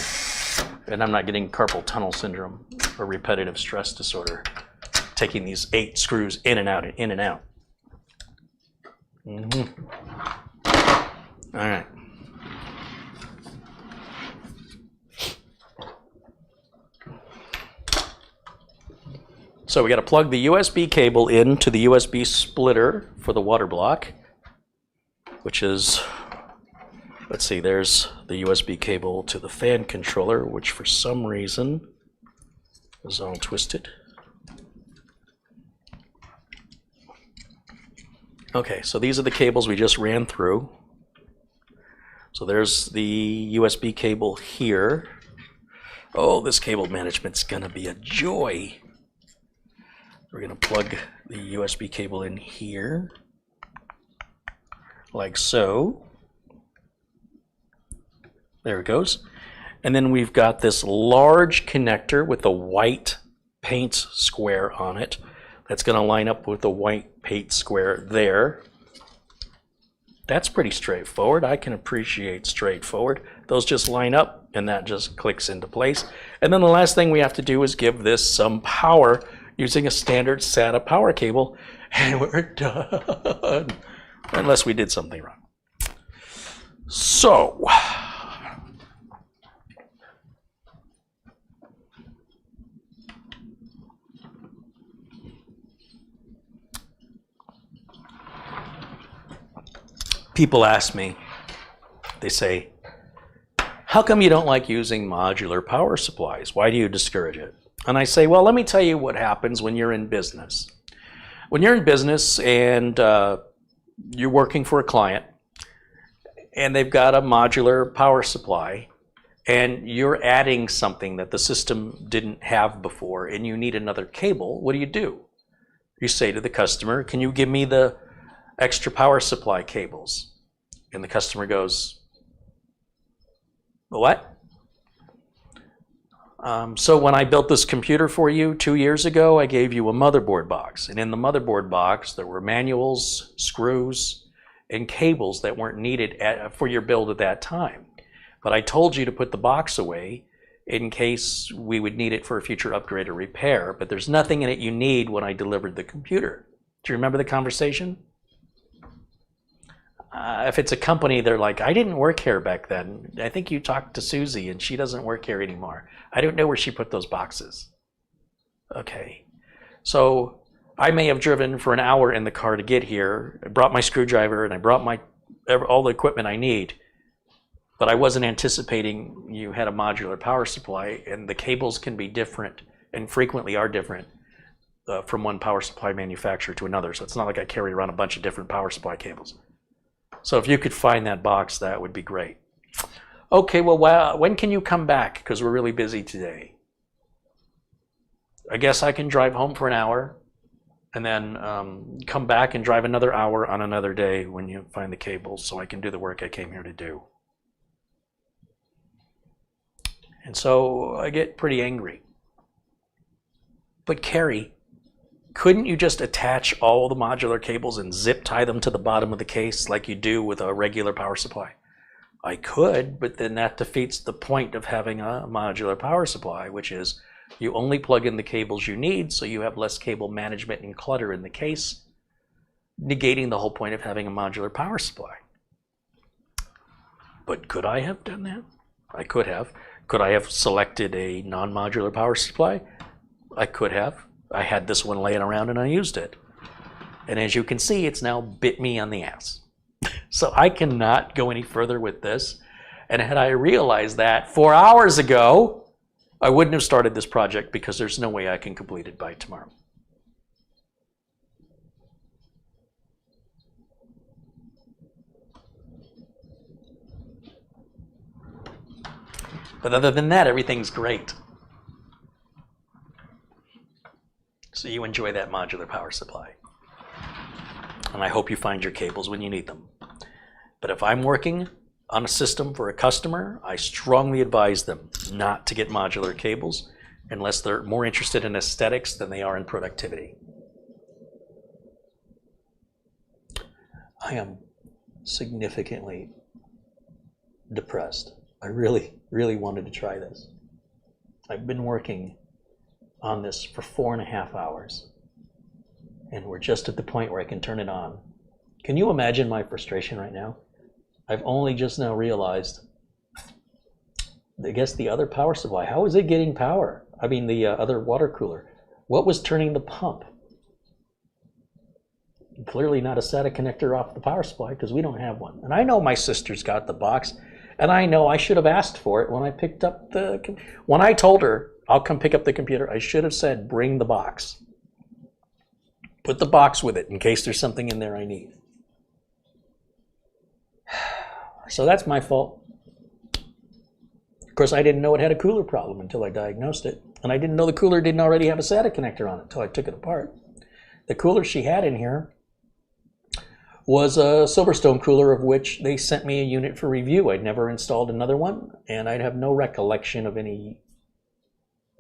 and I'm not getting carpal tunnel syndrome or repetitive stress disorder taking these 8 screws in and out and in and out. All right. So we got to plug the USB cable into the USB splitter for the water block, which is, let's see, there's the USB cable to the fan controller, which for some reason is all twisted. Okay, so these are the cables we just ran through. So there's the USB cable here. Oh, this cable management's gonna be a joy. We're going to plug the USB cable in here, like so. There it goes. And then we've got this large connector with a white paint square on it. That's going to line up with the white paint square there. That's pretty straightforward. I can appreciate straightforward. Those just line up and that just clicks into place. And then the last thing we have to do is give this some power using a standard SATA power cable, and we're done. Unless we did something wrong. So, people ask me, they say, how come you don't like using modular power supplies? Why do you discourage it? And I say, well, let me tell you what happens when you're in business. When you're in business and you're working for a client and they've got a modular power supply and you're adding something that the system didn't have before and you need another cable, what do? You say to the customer, can you give me the extra power supply cables? And the customer goes, what? So when I built this computer for you 2 years ago, I gave you a motherboard box. And in the motherboard box, there were manuals, screws, and cables that weren't needed for your build at that time. But I told you to put the box away in case we would need it for a future upgrade or repair. But there's nothing in it you need when I delivered the computer. Do you remember the conversation? If it's a company, they're like, I didn't work here back then. I think you talked to Susie and she doesn't work here anymore. I don't know where she put those boxes. Okay. So I may have driven for an hour in the car to get here. I brought my screwdriver and I brought all the equipment I need. But I wasn't anticipating you had a modular power supply, and the cables can be different and frequently are different from one power supply manufacturer to another. So it's not like I carry around a bunch of different power supply cables. So if you could find that box, that would be great. Okay, well, when can you come back? Because we're really busy today. I guess I can drive home for an hour and then come back and drive another hour on another day when you find the cables so I can do the work I came here to do. And so I get pretty angry. But Carey, couldn't you just attach all the modular cables and zip tie them to the bottom of the case like you do with a regular power supply? I could, but then that defeats the point of having a modular power supply, which is you only plug in the cables you need, so you have less cable management and clutter in the case, negating the whole point of having a modular power supply. But could I have done that? I could have. Could I have selected a non-modular power supply? I could have. I had this one laying around and I used it. And as you can see, it's now bit me on the ass. So I cannot go any further with this. And had I realized that 4 hours ago, I wouldn't have started this project because there's no way I can complete it by tomorrow. But other than that, everything's great. So you enjoy that modular power supply. And I hope you find your cables when you need them. But if I'm working on a system for a customer, I strongly advise them not to get modular cables unless they're more interested in aesthetics than they are in productivity. I am significantly depressed. I really wanted to try this. I've been working on this for 4.5 hours, and we're just at the point where I can turn it on. Can you imagine my frustration right now? I've only just now realized, I guess the other power supply, how is it getting power? I mean the other water cooler. What was turning the pump? Clearly not a SATA connector off the power supply because we don't have one. And I know my sister's got the box, and I know I should have asked for it when I picked up when I told her I'll come pick up the computer, I should have said, bring the box. Put the box with it in case there's something in there I need. So that's my fault. Of course, I didn't know it had a cooler problem until I diagnosed it. And I didn't know the cooler didn't already have a SATA connector on it until I took it apart. The cooler she had in here was a Silverstone cooler, of which they sent me a unit for review. I'd never installed another one, and I'd have no recollection of any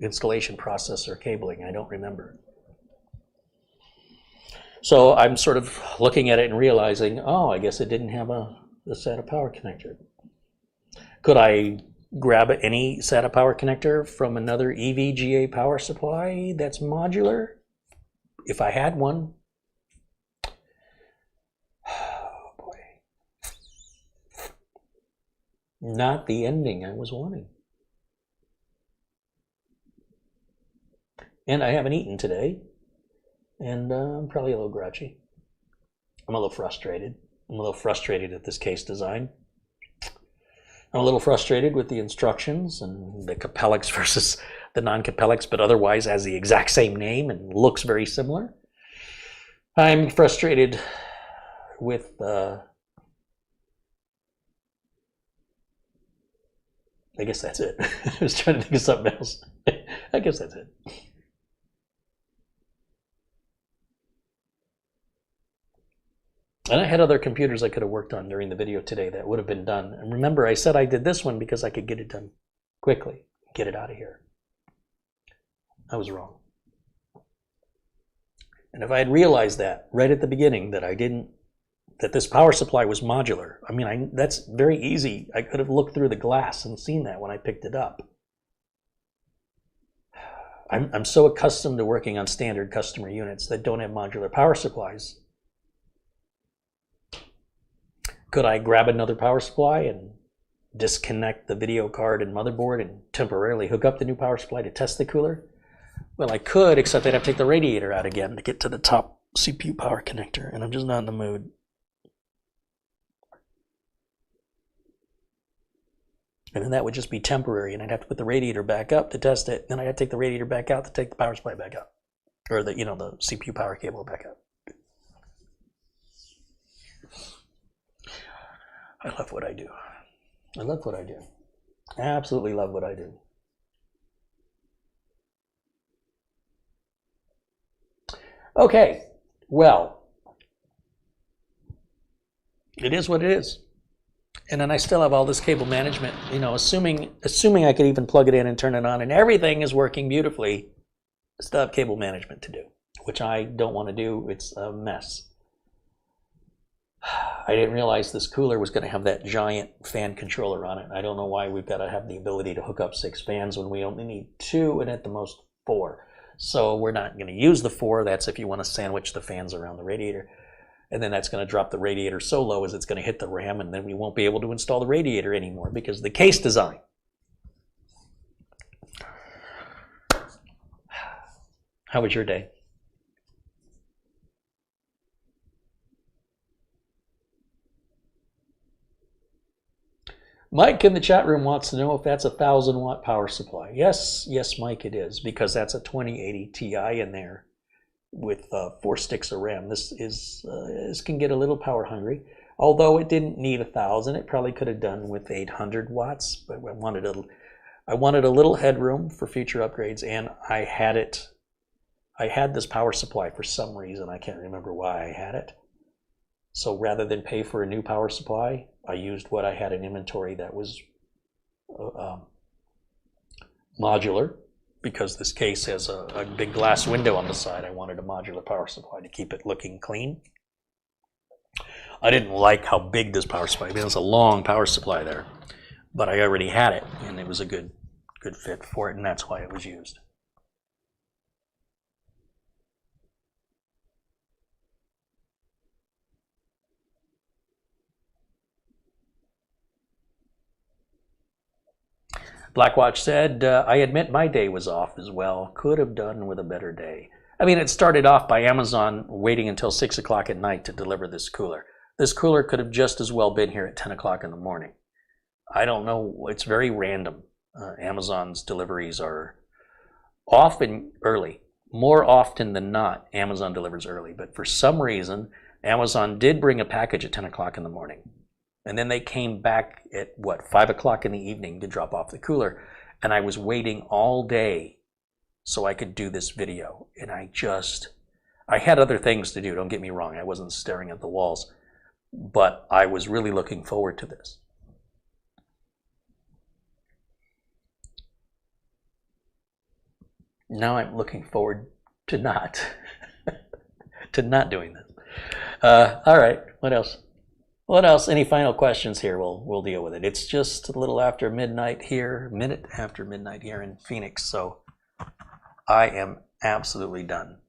installation process or cabling. I don't remember. So I'm sort of looking at it and realizing, oh, I guess it didn't have a SATA power connector. Could I grab any SATA power connector from another EVGA power supply that's modular? If I had one. Oh boy. Not the ending I was wanting. And I haven't eaten today. And I'm probably a little grouchy. I'm a little frustrated. I'm a little frustrated at this case design. I'm a little frustrated with the instructions and the Capellix versus the non-Capellix, but otherwise has the exact same name and looks very similar. I'm frustrated with I guess that's it. I was trying to think of something else. I guess that's it. And I had other computers I could have worked on during the video today that would have been done. And remember, I said I did this one because I could get it done quickly, get it out of here. I was wrong. And if I had realized that right at the beginning, that this power supply was modular, I mean, that's very easy. I could have looked through the glass and seen that when I picked it up. I'm so accustomed to working on standard customer units that don't have modular power supplies. Could I grab another power supply and disconnect the video card and motherboard and temporarily hook up the new power supply to test the cooler? Well, I could, except I'd have to take the radiator out again to get to the top CPU power connector, and I'm just not in the mood. And then that would just be temporary, and I'd have to put the radiator back up to test it. Then I'd have to take the radiator back out to take the power supply back up, or the CPU power cable back up. I love what I do. I love what I do. I absolutely love what I do. Okay, well, it is what it is. And then I still have all this cable management, assuming I could even plug it in and turn it on and everything is working beautifully, I still have cable management to do, which I don't want to do. It's a mess. I didn't realize this cooler was going to have that giant fan controller on it. I don't know why we've got to have the ability to hook up 6 fans when we only need 2 and at the most 4. So we're not going to use the 4. That's if you want to sandwich the fans around the radiator. And then that's going to drop the radiator so low as it's going to hit the RAM, and then we won't be able to install the radiator anymore because of the case design. How was your day? Mike in the chat room wants to know if that's a 1,000-watt power supply. Yes, Mike, it is, because that's a 2080 Ti in there with 4 sticks of RAM. This can get a little power hungry. Although it didn't need 1,000, it probably could have done with 800 watts. But I wanted a little headroom for future upgrades, and I had this power supply for some reason. I can't remember why I had it. So rather than pay for a new power supply, I used what I had in inventory that was modular. Because this case has a big glass window on the side, I wanted a modular power supply to keep it looking clean. I didn't like how big this power supply was. It was a long power supply there, but I already had it, and it was a good fit for it, and that's why it was used. Blackwatch said, I admit my day was off as well. Could have done with a better day. I mean, it started off by Amazon waiting until 6 o'clock at night to deliver this cooler. This cooler could have just as well been here at 10 o'clock in the morning. I don't know. It's very random. Amazon's deliveries are often early. More often than not, Amazon delivers early. But for some reason, Amazon did bring a package at 10 o'clock in the morning. And then they came back at, 5 o'clock in the evening to drop off the cooler. And I was waiting all day so I could do this video. And I had other things to do, don't get me wrong. I wasn't staring at the walls, but I was really looking forward to this. Now I'm looking forward to not doing this. All right, what else? What else? Any final questions here? We'll deal with it. It's just a little after midnight here, minute after midnight here in Phoenix, so I am absolutely done.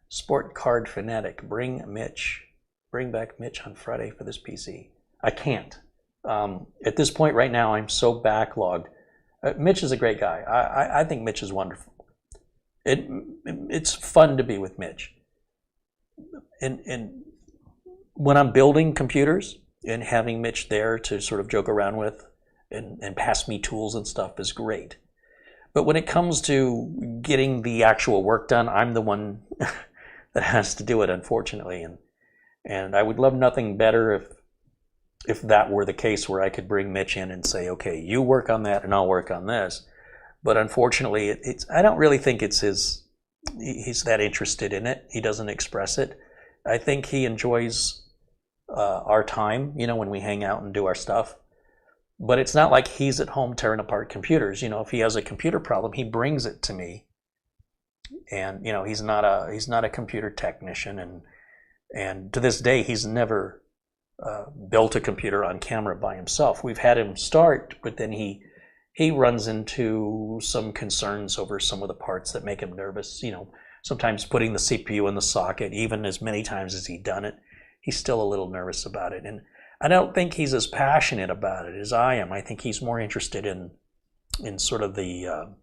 Sport Card Fanatic, bring back Mitch on Friday for this PC. I can't. At this point right now, I'm so backlogged. Mitch is a great guy. I think Mitch is wonderful. It's fun to be with Mitch. And when I'm building computers and having Mitch there to sort of joke around with and pass me tools and stuff is great. But when it comes to getting the actual work done, I'm the one that has to do it, unfortunately. And I would love nothing better if that were the case, where I could bring Mitch in and say, okay, you work on that and I'll work on this. But unfortunately, I don't really think he's that interested in it. He doesn't express it. I think he enjoys our time, when we hang out and do our stuff. But it's not like he's at home tearing apart computers. If he has a computer problem, he brings it to me. And he's not a computer technician, and to this day he's never built a computer on camera by himself. We've had him start, but then he runs into some concerns over some of the parts that make him nervous. Sometimes putting the CPU in the socket, even as many times as he's done it, he's still a little nervous about it. And I don't think he's as passionate about it as I am. I think he's more interested in sort of the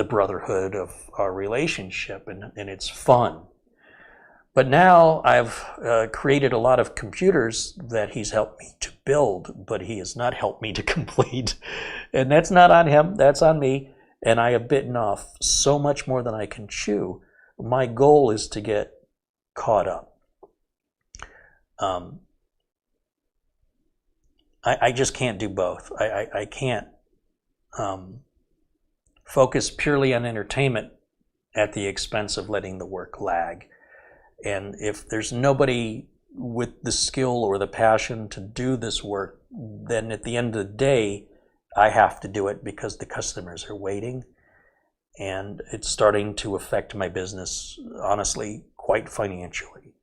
brotherhood of our relationship, and it's fun. But now I've created a lot of computers that he's helped me to build, but he has not helped me to complete. And that's not on him, that's on me. And I have bitten off so much more than I can chew. My goal is to get caught up. I just can't do both. I can't focus purely on entertainment at the expense of letting the work lag. And if there's nobody with the skill or the passion to do this work, then at the end of the day, I have to do it because the customers are waiting. And it's starting to affect my business, honestly, quite financially.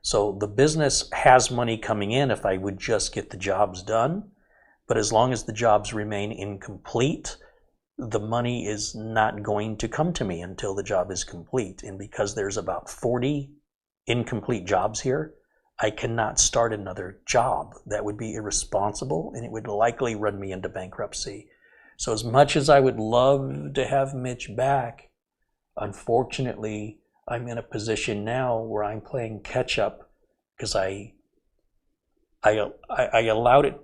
So the business has money coming in if I would just get the jobs done. But as long as the jobs remain incomplete, the money is not going to come to me until the job is complete. And because there's about 40 incomplete jobs here, I cannot start another job. That would be irresponsible, and it would likely run me into bankruptcy. So as much as I would love to have Mitch back, unfortunately, I'm in a position now where I'm playing catch up because I allowed it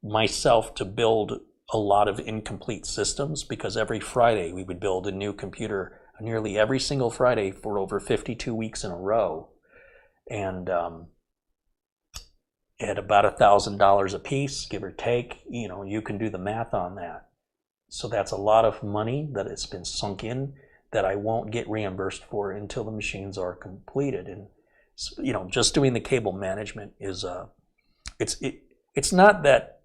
myself to build a lot of incomplete systems, because every Friday we would build a new computer nearly every single Friday for over 52 weeks in a row. And at about $1,000 a piece, give or take, you can do the math on that. So that's a lot of money that has been sunk in that I won't get reimbursed for until the machines are completed. And just doing the cable management is it's not that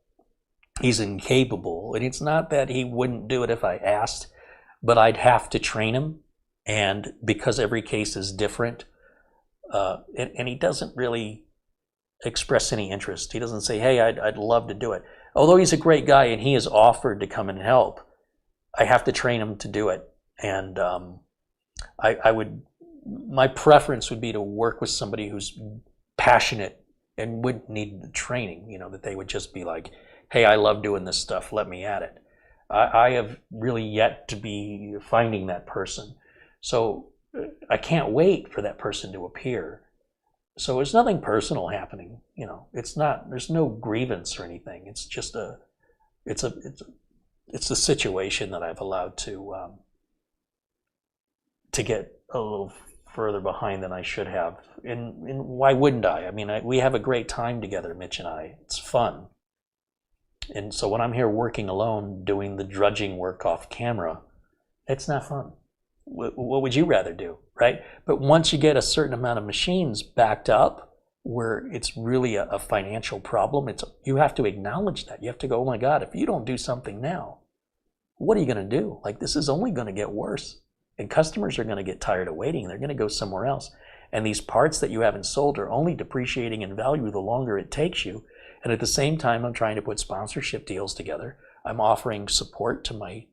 he's incapable, and it's not that he wouldn't do it if I asked, but I'd have to train him. And because every case is different, and he doesn't really express any interest. He doesn't say, hey, I'd love to do it. Although he's a great guy and he has offered to come and help, I have to train him to do it. And my preference would be to work with somebody who's passionate and wouldn't need the training, that they would just be like, hey, I love doing this stuff, let me at it. I have really yet to be finding that person. So I can't wait for that person to appear. So there's nothing personal happening, there's no grievance or anything. It's just it's a situation that I've allowed to get a little further behind than I should have. And why wouldn't I? I mean, we have a great time together, Mitch and I. It's fun. And so when I'm here working alone, doing the drudging work off camera, it's not fun. what would you rather do, right? But once you get a certain amount of machines backed up where it's really a financial problem, you have to acknowledge that. You have to go, oh my God, if you don't do something now, what are you going to do? Like, this is only going to get worse. And customers are going to get tired of waiting. They're going to go somewhere else. And these parts that you haven't sold are only depreciating in value the longer it takes you. And at the same time, I'm trying to put sponsorship deals together. I'm offering support to my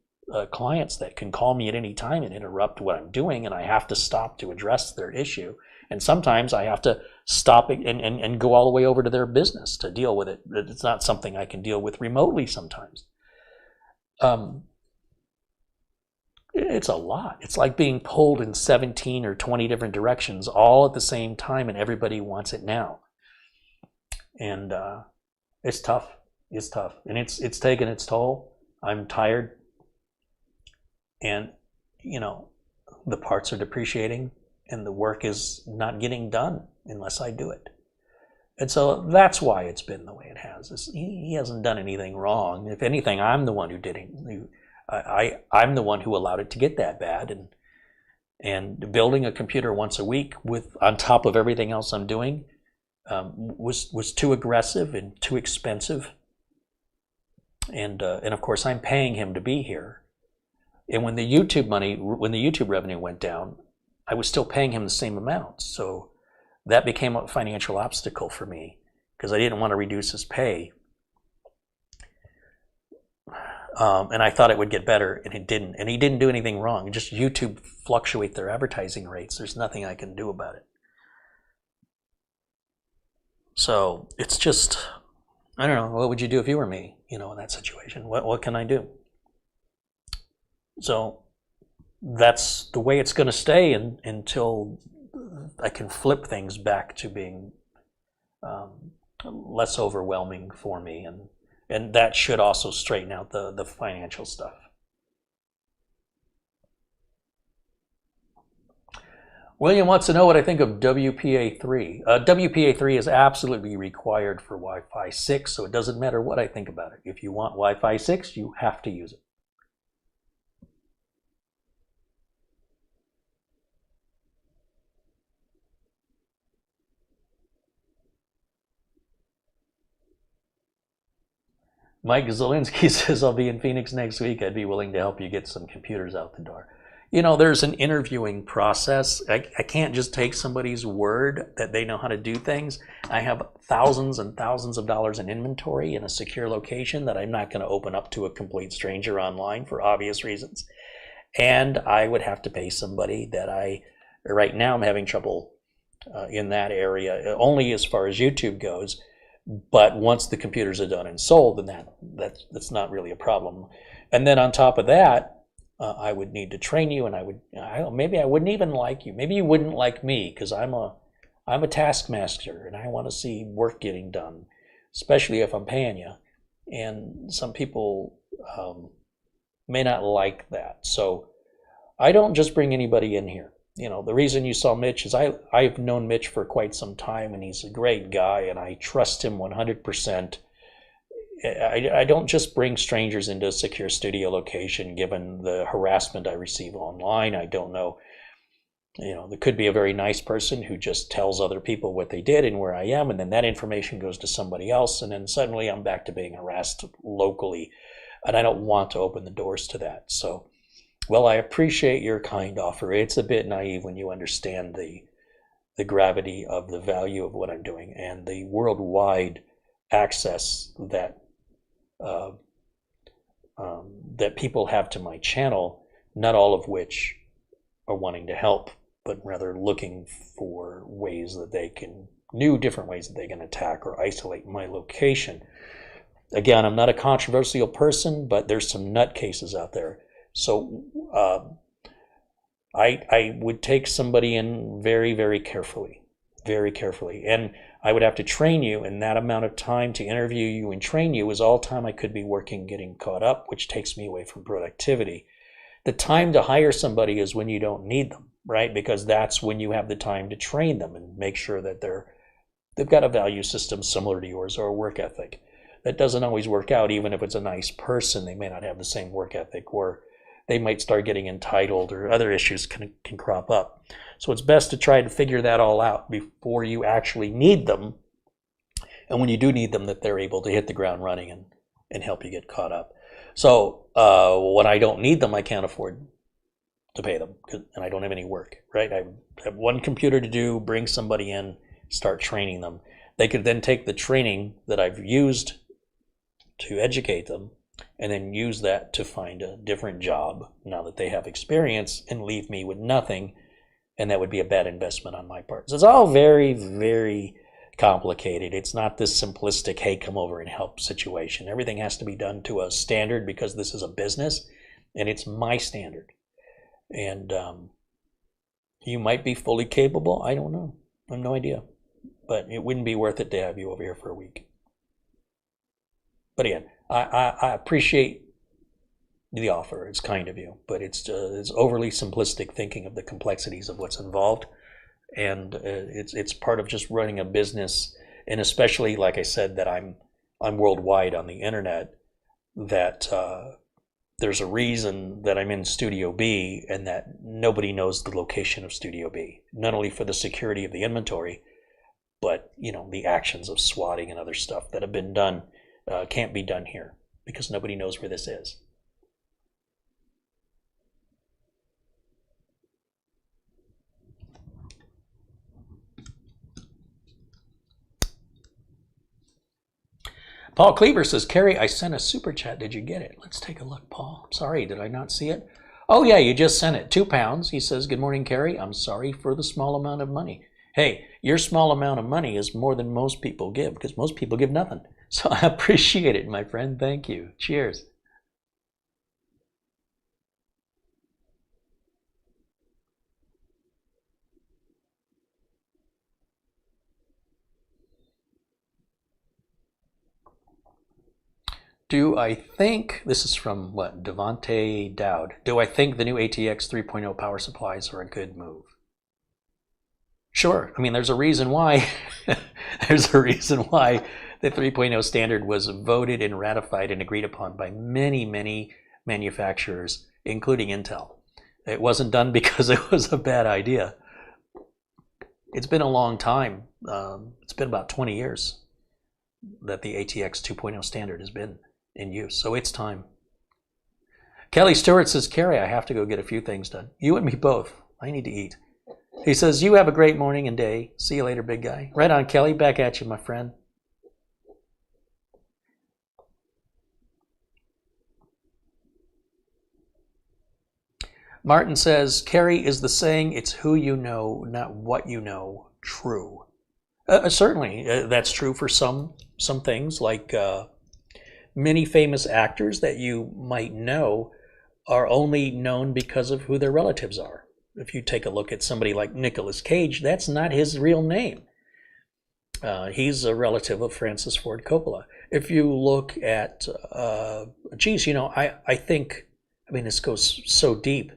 clients that can call me at any time and interrupt what I'm doing, and I have to stop to address their issue. And sometimes I have to stop it and go all the way over to their business to deal with it. It's not something I can deal with remotely sometimes. It's a lot. It's like being pulled in 17 or 20 different directions all at the same time, and everybody wants it now. And it's tough. It's tough. And it's taken its toll. I'm tired. And, you know, the parts are depreciating and the work is not getting done unless I do it. And so that's why it's been the way it has. He hasn't done anything wrong. If anything, I'm the one who did it. I'm the one who allowed it to get that bad. And building a computer once a week with on top of everything else I'm doing was too aggressive and too expensive. And of course, I'm paying him to be here. And when the YouTube revenue went down, I was still paying him the same amount. So that became a financial obstacle for me because I didn't want to reduce his pay. And I thought it would get better, and it didn't. And he didn't do anything wrong. Just YouTube fluctuate their advertising rates. There's nothing I can do about it. So it's just, I don't know, what would you do if you were me, you know, in that situation? What can I do? So that's the way it's going to stay until I can flip things back to being less overwhelming for me. And that should also straighten out the financial stuff. William wants to know what I think of WPA3. WPA3 is absolutely required for Wi-Fi 6, so it doesn't matter what I think about it. If you want Wi-Fi 6, you have to use it. Mike Zielinski says, I'll be in Phoenix next week. I'd be willing to help you get some computers out the door. You know, there's an interviewing process. I can't just take somebody's word that they know how to do things. I have thousands and thousands of dollars in inventory in a secure location that I'm not going to open up to a complete stranger online for obvious reasons. And I would have to pay somebody that right now I'm having trouble in that area, only as far as YouTube goes. But once the computers are done and sold, then that's not really a problem. And then on top of that, I would need to train you, and maybe I wouldn't even like you. Maybe you wouldn't like me because I'm a taskmaster and I want to see work getting done, especially if I'm paying you. And some people may not like that. So I don't just bring anybody in here. You know, the reason you saw Mitch is I've known Mitch for quite some time, and he's a great guy, and I trust him 100%. I don't just bring strangers into a secure studio location, given the harassment I receive online. I don't know, you know, there could be a very nice person who just tells other people what they did and where I am, and then that information goes to somebody else, and then suddenly I'm back to being harassed locally, and I don't want to open the doors to that. So, well, I appreciate your kind offer. It's a bit naive when you understand the gravity of the value of what I'm doing and the worldwide access that that people have to my channel, not all of which are wanting to help, but rather looking for ways that they can, different ways that they can attack or isolate my location. Again, I'm not a controversial person, but there's some nutcases out there. So I would take somebody in very, very carefully, and I would have to train you, and that amount of time to interview you and train you is all time I could be working getting caught up, which takes me away from productivity. The time to hire somebody is when you don't need them, right? Because that's when you have the time to train them and make sure that they've got a value system similar to yours or a work ethic. That doesn't always work out. Even if it's a nice person, they may not have the same work ethic or they might start getting entitled or other issues can crop up. So it's best to try to figure that all out before you actually need them. And when you do need them, that they're able to hit the ground running and help you get caught up. So when I don't need them, I can't afford to pay them, and I don't have any work, right? I have one computer to do, bring somebody in, start training them. They could then take the training that I've used to educate them and then use that to find a different job now that they have experience and leave me with nothing, and that would be a bad investment on my part. So it's all very, very complicated. It's not this simplistic, hey, come over and help situation. Everything has to be done to a standard because this is a business and it's my standard. And you might be fully capable. I don't know. I have no idea. But it wouldn't be worth it to have you over here for a week. But again, I appreciate the offer. It's kind of you, but it's overly simplistic thinking of the complexities of what's involved. And it's part of just running a business, and especially, like I said, that I'm worldwide on the internet, that there's a reason that I'm in Studio B and that nobody knows the location of Studio B, not only for the security of the inventory, but the actions of swatting and other stuff that have been done can't be done here because nobody knows where this is. Paul Cleaver says, Carey, I sent a super chat. Did you get it? Let's take a look, Paul. I'm sorry, did I not see it? Oh, yeah, you just sent it. £2. He says, good morning, Carey. I'm sorry for the small amount of money. Hey, your small amount of money is more than most people give because most people give nothing. So I appreciate it, my friend. Thank you. Cheers. Do I think, this is from what, Devonte Dowd. Do I think the new ATX 3.0 power supplies are a good move? Sure. I mean, there's a reason why. There's a reason why the 3.0 standard was voted and ratified and agreed upon by many, many manufacturers, including Intel. It wasn't done because it was a bad idea. It's been a long time. It's been about 20 years that the ATX 2.0 standard has been in use, so it's time. Kelly Stewart says, Carey, I have to go get a few things done. You and me both. I need to eat. He says, you have a great morning and day. See you later, big guy. Right on, Kelly. Back at you, my friend. Martin says, Carey, is the saying, it's who you know, not what you know, true? Certainly, that's true for some things, like many famous actors that you might know are only known because of who their relatives are. If you take a look at somebody like Nicolas Cage, that's not his real name. He's a relative of Francis Ford Coppola. If you look at, I think, this goes so deep.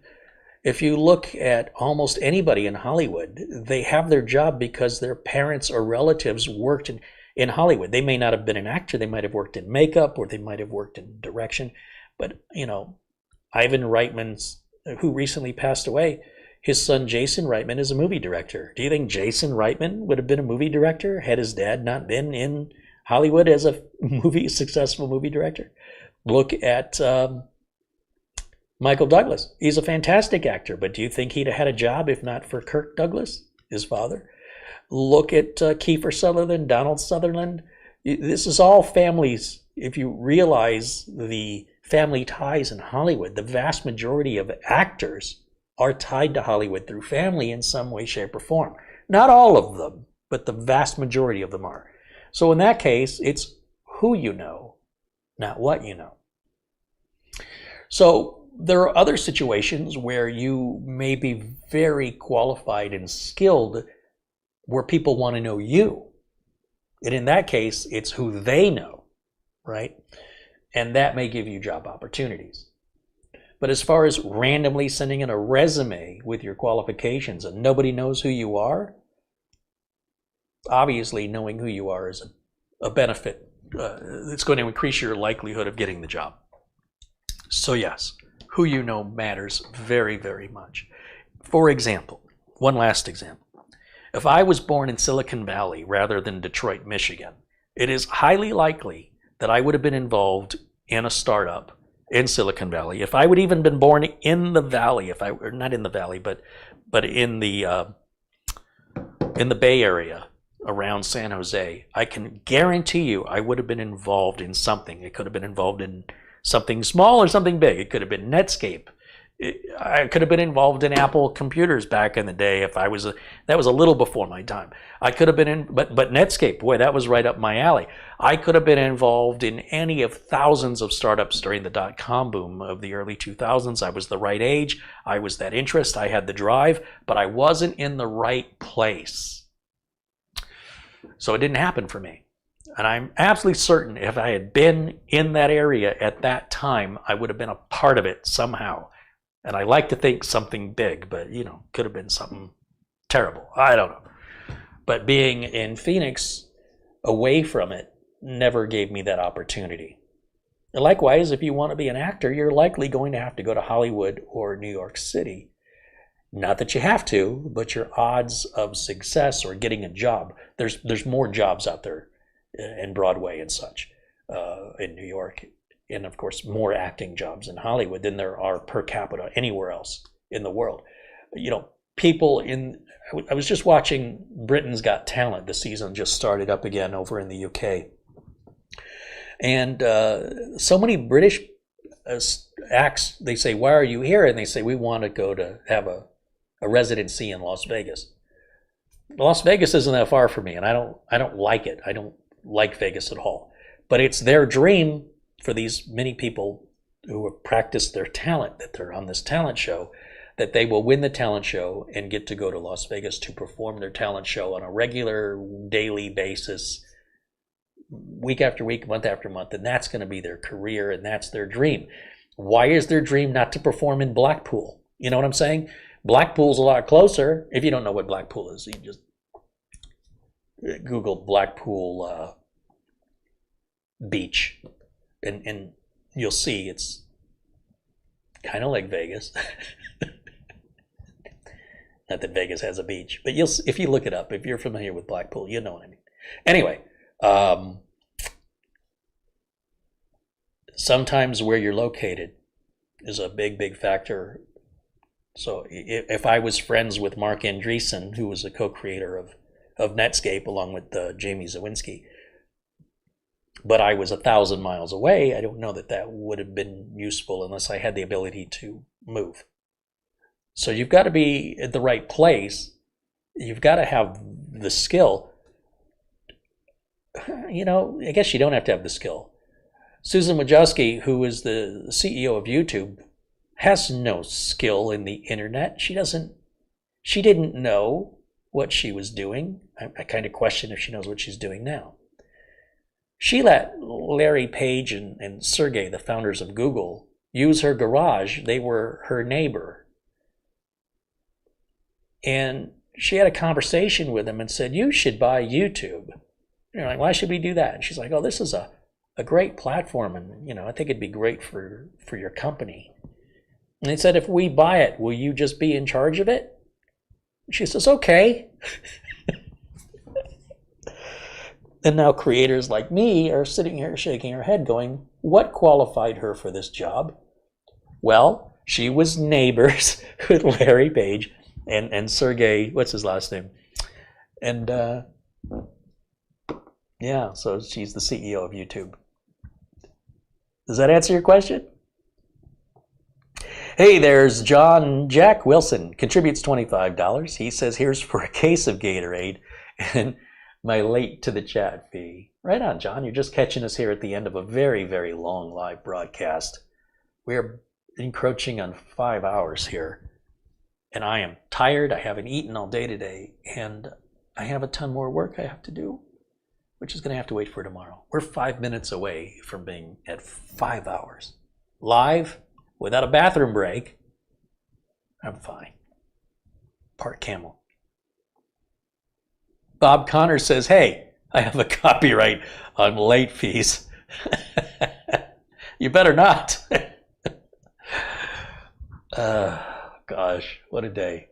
If you look at almost anybody in Hollywood, they have their job because their parents or relatives worked in Hollywood. They may not have been an actor, they might have worked in makeup, or they might have worked in direction. But, Ivan Reitman, who recently passed away, his son Jason Reitman is a movie director. Do you think Jason Reitman would have been a movie director had his dad not been in Hollywood as a successful movie director? Look at Michael Douglas. He's a fantastic actor, but do you think he'd have had a job if not for Kirk Douglas, his father? Look at Kiefer Sutherland, Donald Sutherland. This is all families. If you realize the family ties in Hollywood, the vast majority of actors are tied to Hollywood through family in some way, shape, or form. Not all of them, but the vast majority of them are. So in that case, it's who you know, not what you know. So there are other situations where you may be very qualified and skilled where people want to know you. And in that case, it's who they know, right? And that may give you job opportunities. But as far as randomly sending in a resume with your qualifications and nobody knows who you are, obviously knowing who you are is a benefit. It's going to increase your likelihood of getting the job. So yes, who you know matters very, very much. For example, one last example. If I was born in Silicon Valley rather than Detroit, Michigan, it is highly likely that I would have been involved in a startup in Silicon Valley. If I would even been born in the valley, or not in the valley, but in the Bay Area around San Jose, I can guarantee you I would have been involved in something. It could have been involved in something small or something big. It could have been Netscape. I could have been involved in Apple computers back in the day if I was that was a little before my time. I could have been in, but Netscape, boy, that was right up my alley. I could have been involved in any of thousands of startups during the dot-com boom of the early 2000s. I was the right age. I was that interest. I had the drive, but I wasn't in the right place. So it didn't happen for me. And I'm absolutely certain if I had been in that area at that time, I would have been a part of it somehow. And I like to think something big, but, could have been something terrible. I don't know. But being in Phoenix, away from it, never gave me that opportunity. And likewise, if you want to be an actor, you're likely going to have to go to Hollywood or New York City. Not that you have to, but your odds of success or getting a job, there's more jobs out there in Broadway and such in New York. And of course, more acting jobs in Hollywood than there are per capita anywhere else in the world. People I was just watching Britain's Got Talent. The season just started up again over in the UK. And so many British acts, they say, why are you here? And they say, we want to go to have a residency in Las Vegas. Las Vegas isn't that far from me, and I don't like it. I don't like Vegas at all. But it's their dream for these many people who have practiced their talent, that they're on this talent show, that they will win the talent show and get to go to Las Vegas to perform their talent show on a regular daily basis, week after week, month after month, and that's going to be their career, and that's their dream. Why is their dream not to perform in Blackpool? You know what I'm saying? Blackpool's a lot closer. If you don't know what Blackpool is, you just Google Blackpool beach, and you'll see it's kind of like Vegas. Not that Vegas has a beach, but if you look it up, if you're familiar with Blackpool, you know what I mean. Anyway, sometimes where you're located is a big, big factor. So if I was friends with Mark Andreessen, who was a co-creator of Netscape along with Jamie Zawinski, but I was 1,000 miles away, I don't know that would have been useful unless I had the ability to move. So you've got to be at the right place. You've got to have the skill. I guess you don't have to have the skill. Susan Wojcicki, who is the CEO of YouTube, has no skill in the internet. She didn't know what she was doing. I kind of question if she knows what she's doing now. She let Larry Page and Sergey, the founders of Google, use her garage. They were her neighbor. And she had a conversation with him and said, you should buy YouTube. You're like, why should we do that? And she's like, oh, this is a great platform, and I think it'd be great for your company. And they said, if we buy it, will you just be in charge of it? She says, okay. And now creators like me are sitting here shaking our head going, what qualified her for this job? Well, she was neighbors with Larry Page and Sergey, what's his last name? And yeah, so she's the CEO of YouTube. Does that answer your question? Hey, there's John Jack Wilson, contributes $25. He says, here's for a case of Gatorade and my late to the chat fee. Right on, John. You're just catching us here at the end of a very, very long live broadcast. We're encroaching on 5 hours here. And I am tired. I haven't eaten all day today. And I have a ton more work I have to do, which is going to have to wait for tomorrow. We're 5 minutes away from being at 5 hours. Live, without a bathroom break. I'm fine. Part camel. Bob Connor says, hey, I have a copyright on late fees. You better not. Gosh, what a day.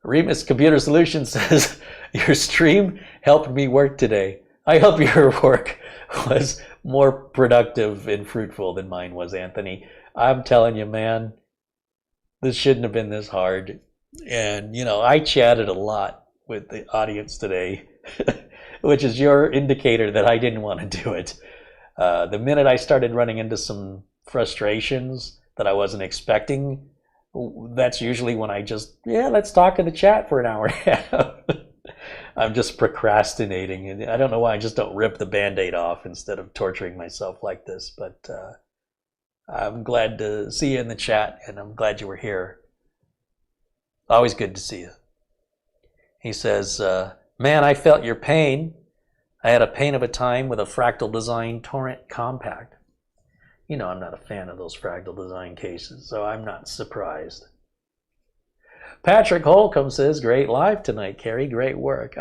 Remus Computer Solutions says, your stream helped me work today. I hope your work was more productive and fruitful than mine was, Anthony. I'm telling you, man, this shouldn't have been this hard. And, you know, I chatted a lot with the audience today, which is your indicator that I didn't want to do it. The minute I started running into some frustrations that I wasn't expecting, that's usually when I just, let's talk in the chat for an hour and a half. I'm just procrastinating, and I don't know why I just don't rip the Band-Aid off instead of torturing myself like this, but I'm glad to see you in the chat, and I'm glad you were here. Always good to see you. He says, man, I felt your pain. I had a pain of a time with a Fractal Design Torrent Compact. You know, I'm not a fan of those Fractal Design cases, so I'm not surprised. Patrick Holcomb says, great live tonight, Carey. Great work.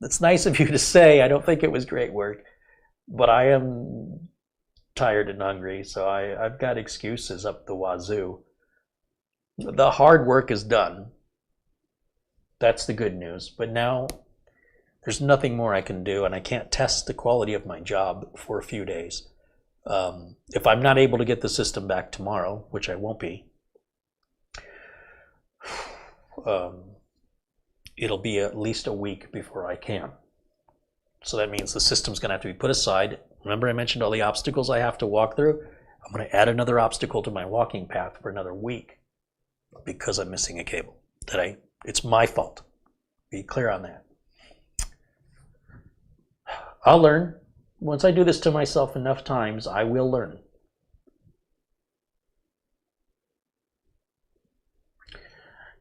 It's nice of you to say. I don't think it was great work, but I am tired and hungry, so I've got excuses up the wazoo. The hard work is done. That's the good news. But now there's nothing more I can do, and I can't test the quality of my job for a few days. If I'm not able to get the system back tomorrow, which I won't be, it'll be at least a week before I can. So that means the system's going to have to be put aside. Remember I mentioned all the obstacles I have to walk through? I'm going to add another obstacle to my walking path for another week because I'm missing a cable. It's my fault. Be clear on that. I'll learn. Once I do this to myself enough times, I will learn.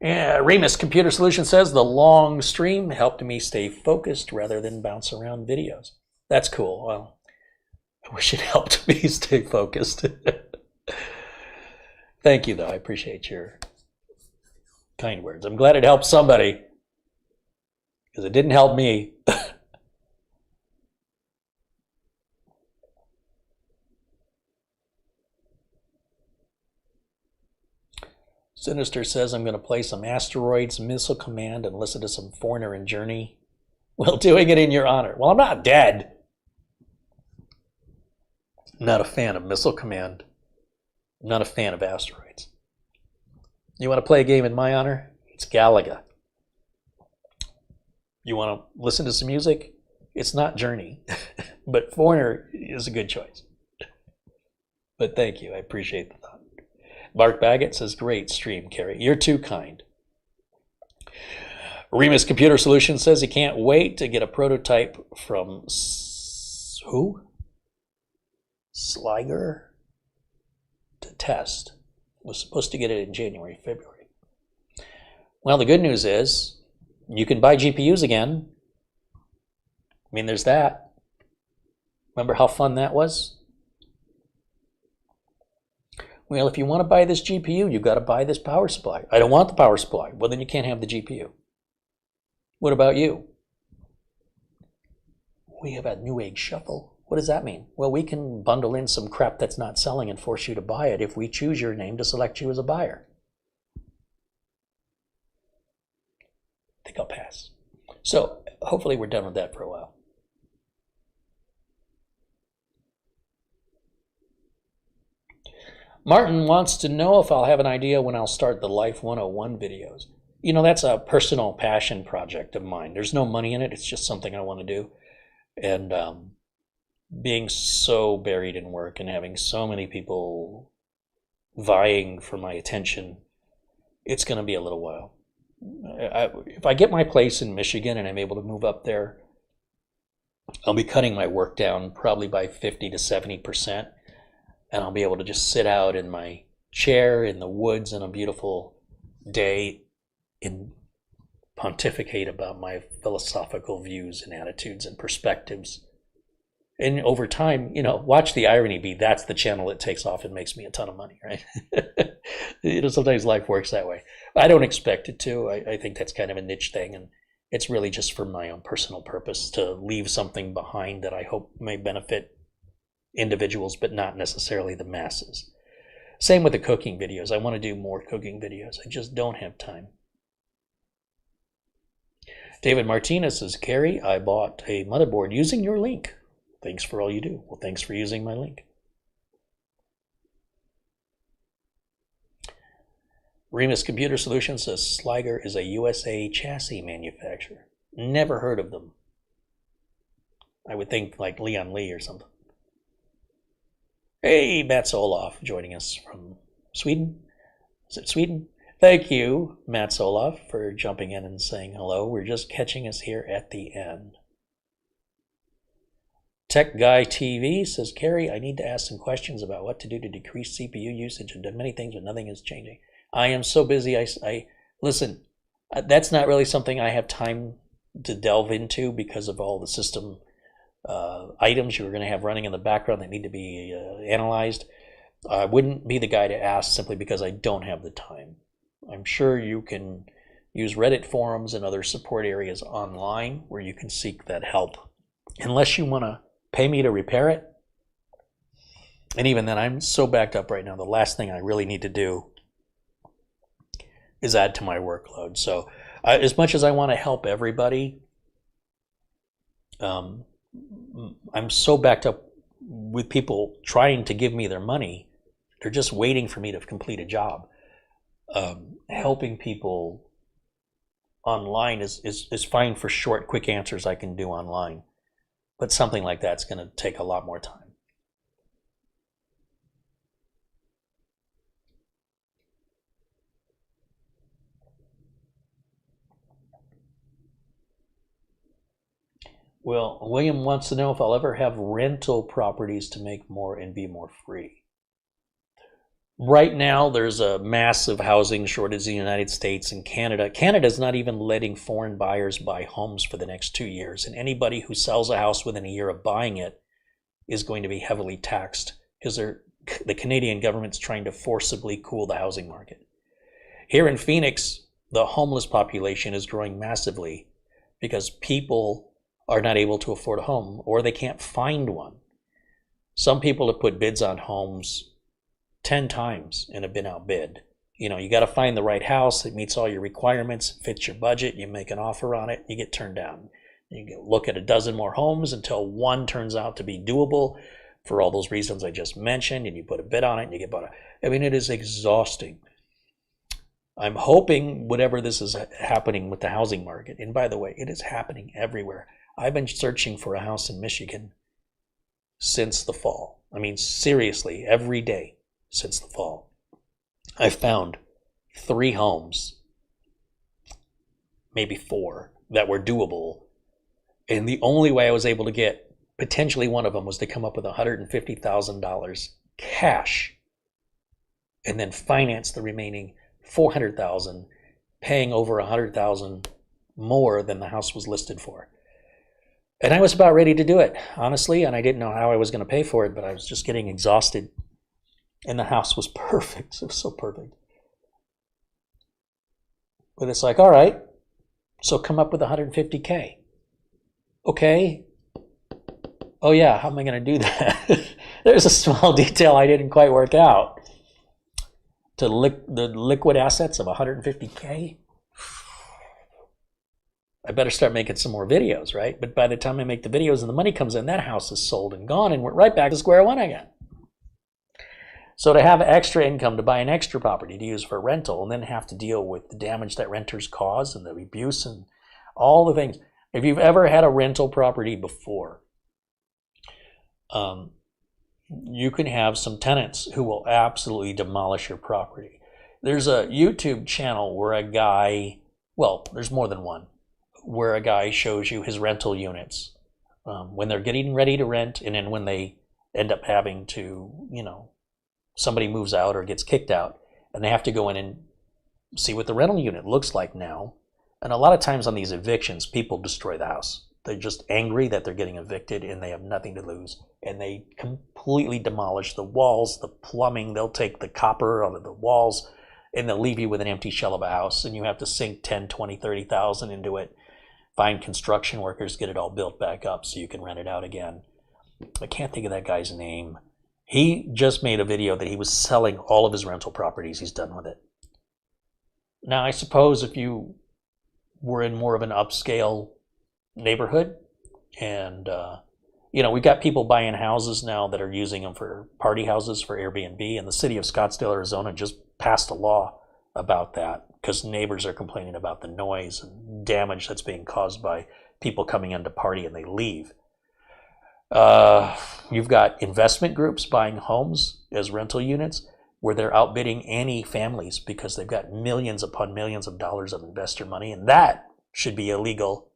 Remus Computer Solutions says, the long stream helped me stay focused rather than bounce around videos. That's cool. Well, I wish it helped me stay focused. Thank you, though. I appreciate your kind words. I'm glad it helped somebody, because it didn't help me. Sinister says, I'm going to play some Asteroids, Missile Command, and listen to some Foreigner and Journey while doing it in your honor. Well, I'm not dead. Not a fan of Missile Command. Not a fan of Asteroids. You want to play a game in my honor? It's Galaga. You want to listen to some music? It's not Journey, but Foreigner is a good choice. But thank you. I appreciate the thought. Mark Baggett says, great stream, Carey. You're too kind. Remus Computer Solutions says he can't wait to get a prototype from who? Sliger to test. Was supposed to get it in January, February. Well, the good news is you can buy GPUs again. I mean, there's that. Remember how fun that was? Well, if you want to buy this GPU, you've got to buy this power supply. I don't want the power supply. Well, then you can't have the GPU. What about you? We have a New Age shuffle. What does that mean? Well, we can bundle in some crap that's not selling and force you to buy it if we choose your name to select you as a buyer. I think I'll pass. So hopefully we're done with that for a while. Martin wants to know if I'll have an idea when I'll start the Life 101 videos. You know, that's a personal passion project of mine. There's no money in it. It's just something I want to do. And being so buried in work and having so many people vying for my attention, it's going to be a little while. If I get my place in Michigan and I'm able to move up there, I'll be cutting my work down probably by 50 to 70%. And I'll be able to just sit out in my chair in the woods on a beautiful day and pontificate about my philosophical views and attitudes and perspectives. And over time, you know, watch the irony be that's the channel that takes off and makes me a ton of money, right? You know, sometimes life works that way. I don't expect it to. I think that's kind of a niche thing, and it's really just for my own personal purpose to leave something behind that I hope may benefit individuals, but not necessarily the masses. Same with the cooking videos. I want to do more cooking videos. I just don't have time. David Martinez says, Carey, I bought a motherboard using your link. Thanks for all you do. Well, thanks for using my link. Remus Computer Solutions says, Sliger is a USA chassis manufacturer. Never heard of them. I would think like Leon Lee or something. Hey, Mats Olof joining us from Sweden. Is it Sweden? Thank you, Mats Olof, for jumping in and saying hello. We're just catching us here at the end. Tech Guy TV says, Carey, I need to ask some questions about what to do to decrease CPU usage. I've done many things, but nothing is changing. I am so busy. I listen, that's not really something I have time to delve into because of all the system items you're going to have running in the background that need to be analyzed. I wouldn't be the guy to ask simply because I don't have the time. I'm sure you can use Reddit forums and other support areas online where you can seek that help. Unless you want to pay me to repair it. And even then, I'm so backed up right now, the last thing I really need to do is add to my workload. So as much as I want to help everybody, I'm so backed up with people trying to give me their money. They're just waiting for me to complete a job. Helping people online is fine for short, quick answers I can do online. But something like that's going to take a lot more time. Well, William wants to know if I'll ever have rental properties to make more and be more free. Right now, there's a massive housing shortage in the United States and Canada. Canada's not even letting foreign buyers buy homes for the next 2 years. And anybody who sells a house within a year of buying it is going to be heavily taxed because the Canadian government's trying to forcibly cool the housing market. Here in Phoenix, the homeless population is growing massively because people are not able to afford a home or they can't find one. Some people have put bids on homes 10 times and have been outbid. You know, you got to find the right house that meets all your requirements, fits your budget, you make an offer on it, you get turned down. You look at a dozen more homes until one turns out to be doable for all those reasons I just mentioned, and you put a bid on it and you get bought. I mean, it is exhausting. I'm hoping whatever this is happening with the housing market, and by the way, it is happening everywhere. I've been searching for a house in Michigan since the fall. I mean, seriously, every day since the fall. I found 3 homes, maybe 4, that were doable. And the only way I was able to get potentially one of them was to come up with $150,000 cash and then finance the remaining $400,000, paying over $100,000 more than the house was listed for. And I was about ready to do it, honestly, and I didn't know how I was going to pay for it, but I was just getting exhausted. And the house was perfect. It was so perfect. But it's like, all right, so come up with $150K. Okay. Oh yeah, how am I going to do that? There's a small detail I didn't quite work out. The liquid assets of $150K. I better start making some more videos, right? But by the time I make the videos and the money comes in, that house is sold and gone, and we're right back to square one again. So to have extra income to buy an extra property to use for rental and then have to deal with the damage that renters cause and the abuse and all the things. If you've ever had a rental property before, you can have some tenants who will absolutely demolish your property. There's a YouTube channel where a guy, well, there's more than one, where a guy shows you his rental units when they're getting ready to rent and then when they end up having to, you know, somebody moves out or gets kicked out and they have to go in and see what the rental unit looks like now. And a lot of times on these evictions, people destroy the house. They're just angry that they're getting evicted and they have nothing to lose. And they completely demolish the walls, the plumbing. They'll take the copper out of the walls and they'll leave you with an empty shell of a house. And you have to sink 10, 20, 30,000 into it. Find construction workers, get it all built back up so you can rent it out again. I can't think of that guy's name. He just made a video that he was selling all of his rental properties. He's done with it. Now, I suppose if you were in more of an upscale neighborhood, and we've got people buying houses now that are using them for party houses for Airbnb, and the city of Scottsdale, Arizona just passed a law about that because neighbors are complaining about the noise and damage that's being caused by people coming in to party and they leave. You've got investment groups buying homes as rental units where they're outbidding any families because they've got millions upon millions of dollars of investor money, and that should be illegal.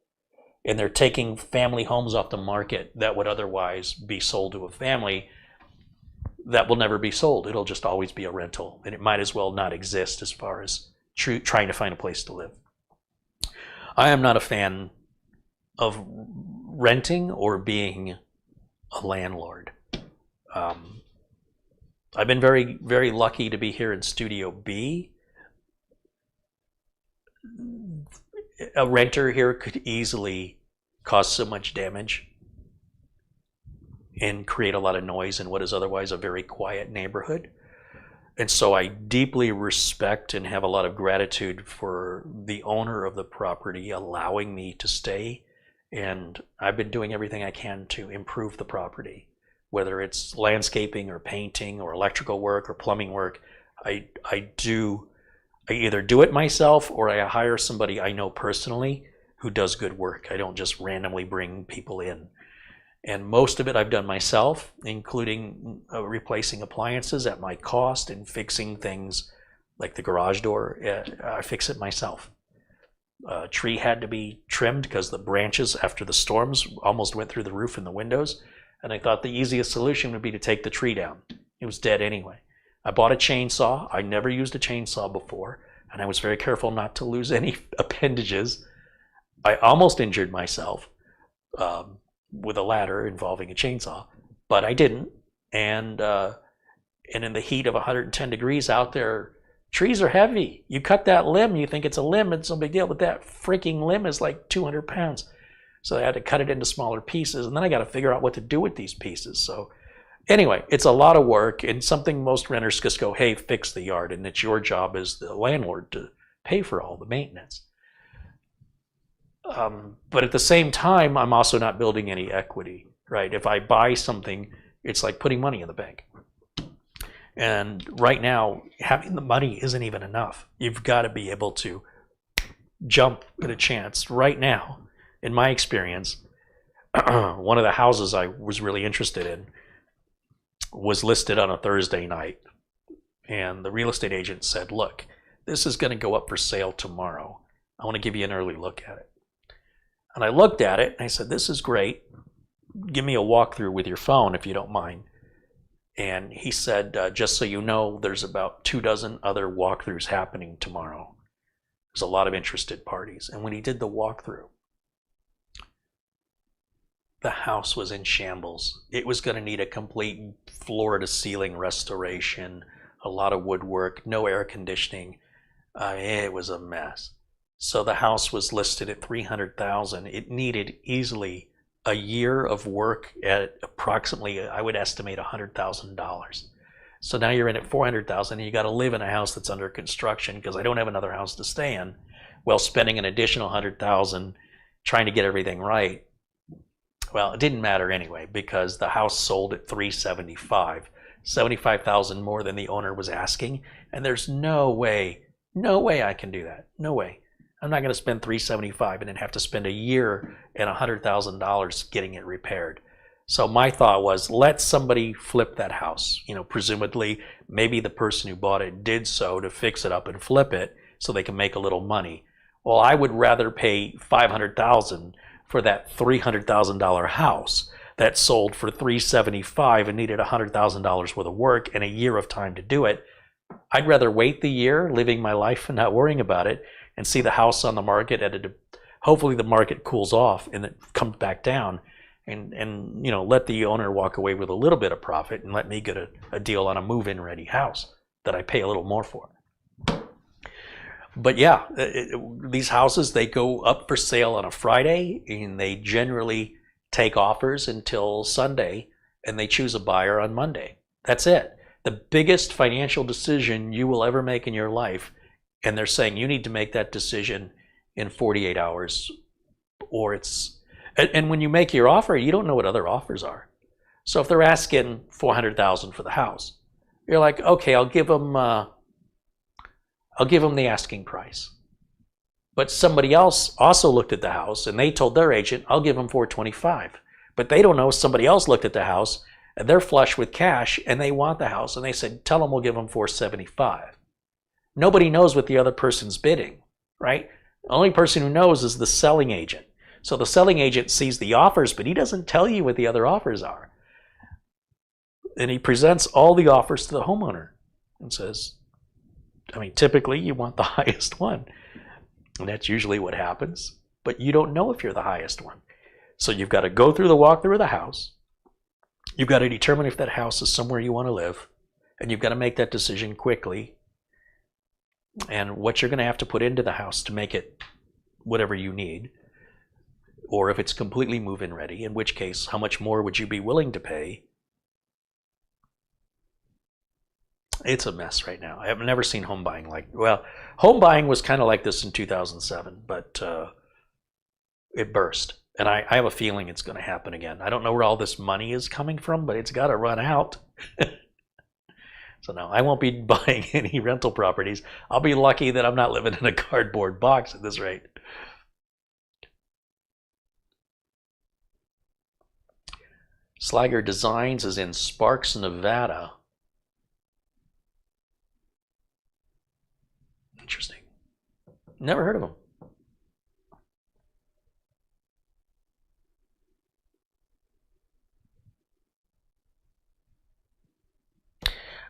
And they're taking family homes off the market that would otherwise be sold to a family that will never be sold. It'll just always be a rental, and it might as well not exist as far as trying to find a place to live. I am not a fan of renting or being a landlord. I've been very, very lucky to be here in Studio B. A renter here could easily cause so much damage and create a lot of noise in what is otherwise a very quiet neighborhood. And so I deeply respect and have a lot of gratitude for the owner of the property allowing me to stay. And I've been doing everything I can to improve the property, whether it's landscaping or painting or electrical work or plumbing work. I either do it myself or I hire somebody I know personally who does good work. I don't just randomly bring people in. And most of it I've done myself, including replacing appliances at my cost and fixing things like the garage door. I fix it myself. A tree had to be trimmed because the branches after the storms almost went through the roof and the windows. And I thought the easiest solution would be to take the tree down. It was dead anyway. I bought a chainsaw. I never used a chainsaw before, and I was very careful not to lose any appendages. I almost injured myself with a ladder involving a chainsaw, but I didn't. And in the heat of 110 degrees out there, trees are heavy. You cut that limb, you think it's a limb, it's no big deal, but that freaking limb is like 200 pounds. So I had to cut it into smaller pieces, and then I got to figure out what to do with these pieces. So anyway, it's a lot of work and something most renters just go, hey, fix the yard, and it's your job as the landlord to pay for all the maintenance. But at the same time, I'm also not building any equity, right? If I buy something, it's like putting money in the bank. And right now, having the money isn't even enough. You've got to be able to jump at a chance. Right now, in my experience, one of the houses I was really interested in was listed on a Thursday night. And the real estate agent said, look, this is going to go up for sale tomorrow. I want to give you an early look at it. And I looked at it and I said, this is great. Give me a walkthrough with your phone if you don't mind. And he said, just so you know, there's about 24 other walkthroughs happening tomorrow. There's a lot of interested parties. And when he did the walkthrough, the house was in shambles. It was going to need a complete floor-to-ceiling restoration, a lot of woodwork, no air conditioning. It was a mess. So the house was listed at $300,000. It needed easily a year of work at approximately, I would estimate, $100,000. So now you're in at $400,000 and you got to live in a house that's under construction because I don't have another house to stay in. Well, spending an additional $100,000 trying to get everything right. Well, it didn't matter anyway because the house sold at $375,000, $75,000 more than the owner was asking, and there's no way I can do that. No way. I'm not going to spend $375,000 and then have to spend a year and $100,000 getting it repaired. So my thought was, let somebody flip that house. Presumably, maybe the person who bought it did so to fix it up and flip it so they can make a little money. Well, I would rather pay $500,000 for that $300,000 house that sold for $375,000 and needed $100,000 worth of work and a year of time to do it. I'd rather wait the year, living my life and not worrying about it, and see the house on the market hopefully the market cools off and it comes back down, and let the owner walk away with a little bit of profit and let me get a deal on a move-in ready house that I pay a little more for. But yeah, these houses, they go up for sale on a Friday and they generally take offers until Sunday and they choose a buyer on Monday. That's it. The biggest financial decision you will ever make in your life, and they're saying you need to make that decision in 48 hours, or it's, and when you make your offer, you don't know what other offers are. So if they're asking $400,000 for the house, you're like, okay, I'll give them the asking price. But somebody else also looked at the house and they told their agent, I'll give them $425,000. But they don't know somebody else looked at the house and they're flush with cash and they want the house, and they said, tell them we'll give them $475,000. Nobody knows what the other person's bidding, right? The only person who knows is the selling agent. So the selling agent sees the offers, but he doesn't tell you what the other offers are. And he presents all the offers to the homeowner and says, I mean, typically you want the highest one. And that's usually what happens, but you don't know if you're the highest one. So you've got to go through the walkthrough of the house. You've got to determine if that house is somewhere you want to live, and you've got to make that decision quickly, and what you're going to have to put into the house to make it whatever you need, or if it's completely move-in ready, in which case, how much more would you be willing to pay? It's a mess right now. I've never seen home buying home buying was kind of like this in 2007, but it burst. And I have a feeling it's going to happen again. I don't know where all this money is coming from, but it's got to run out. So no, I won't be buying any rental properties. I'll be lucky that I'm not living in a cardboard box at this rate. Slager Designs is in Sparks, Nevada. Interesting. Never heard of him.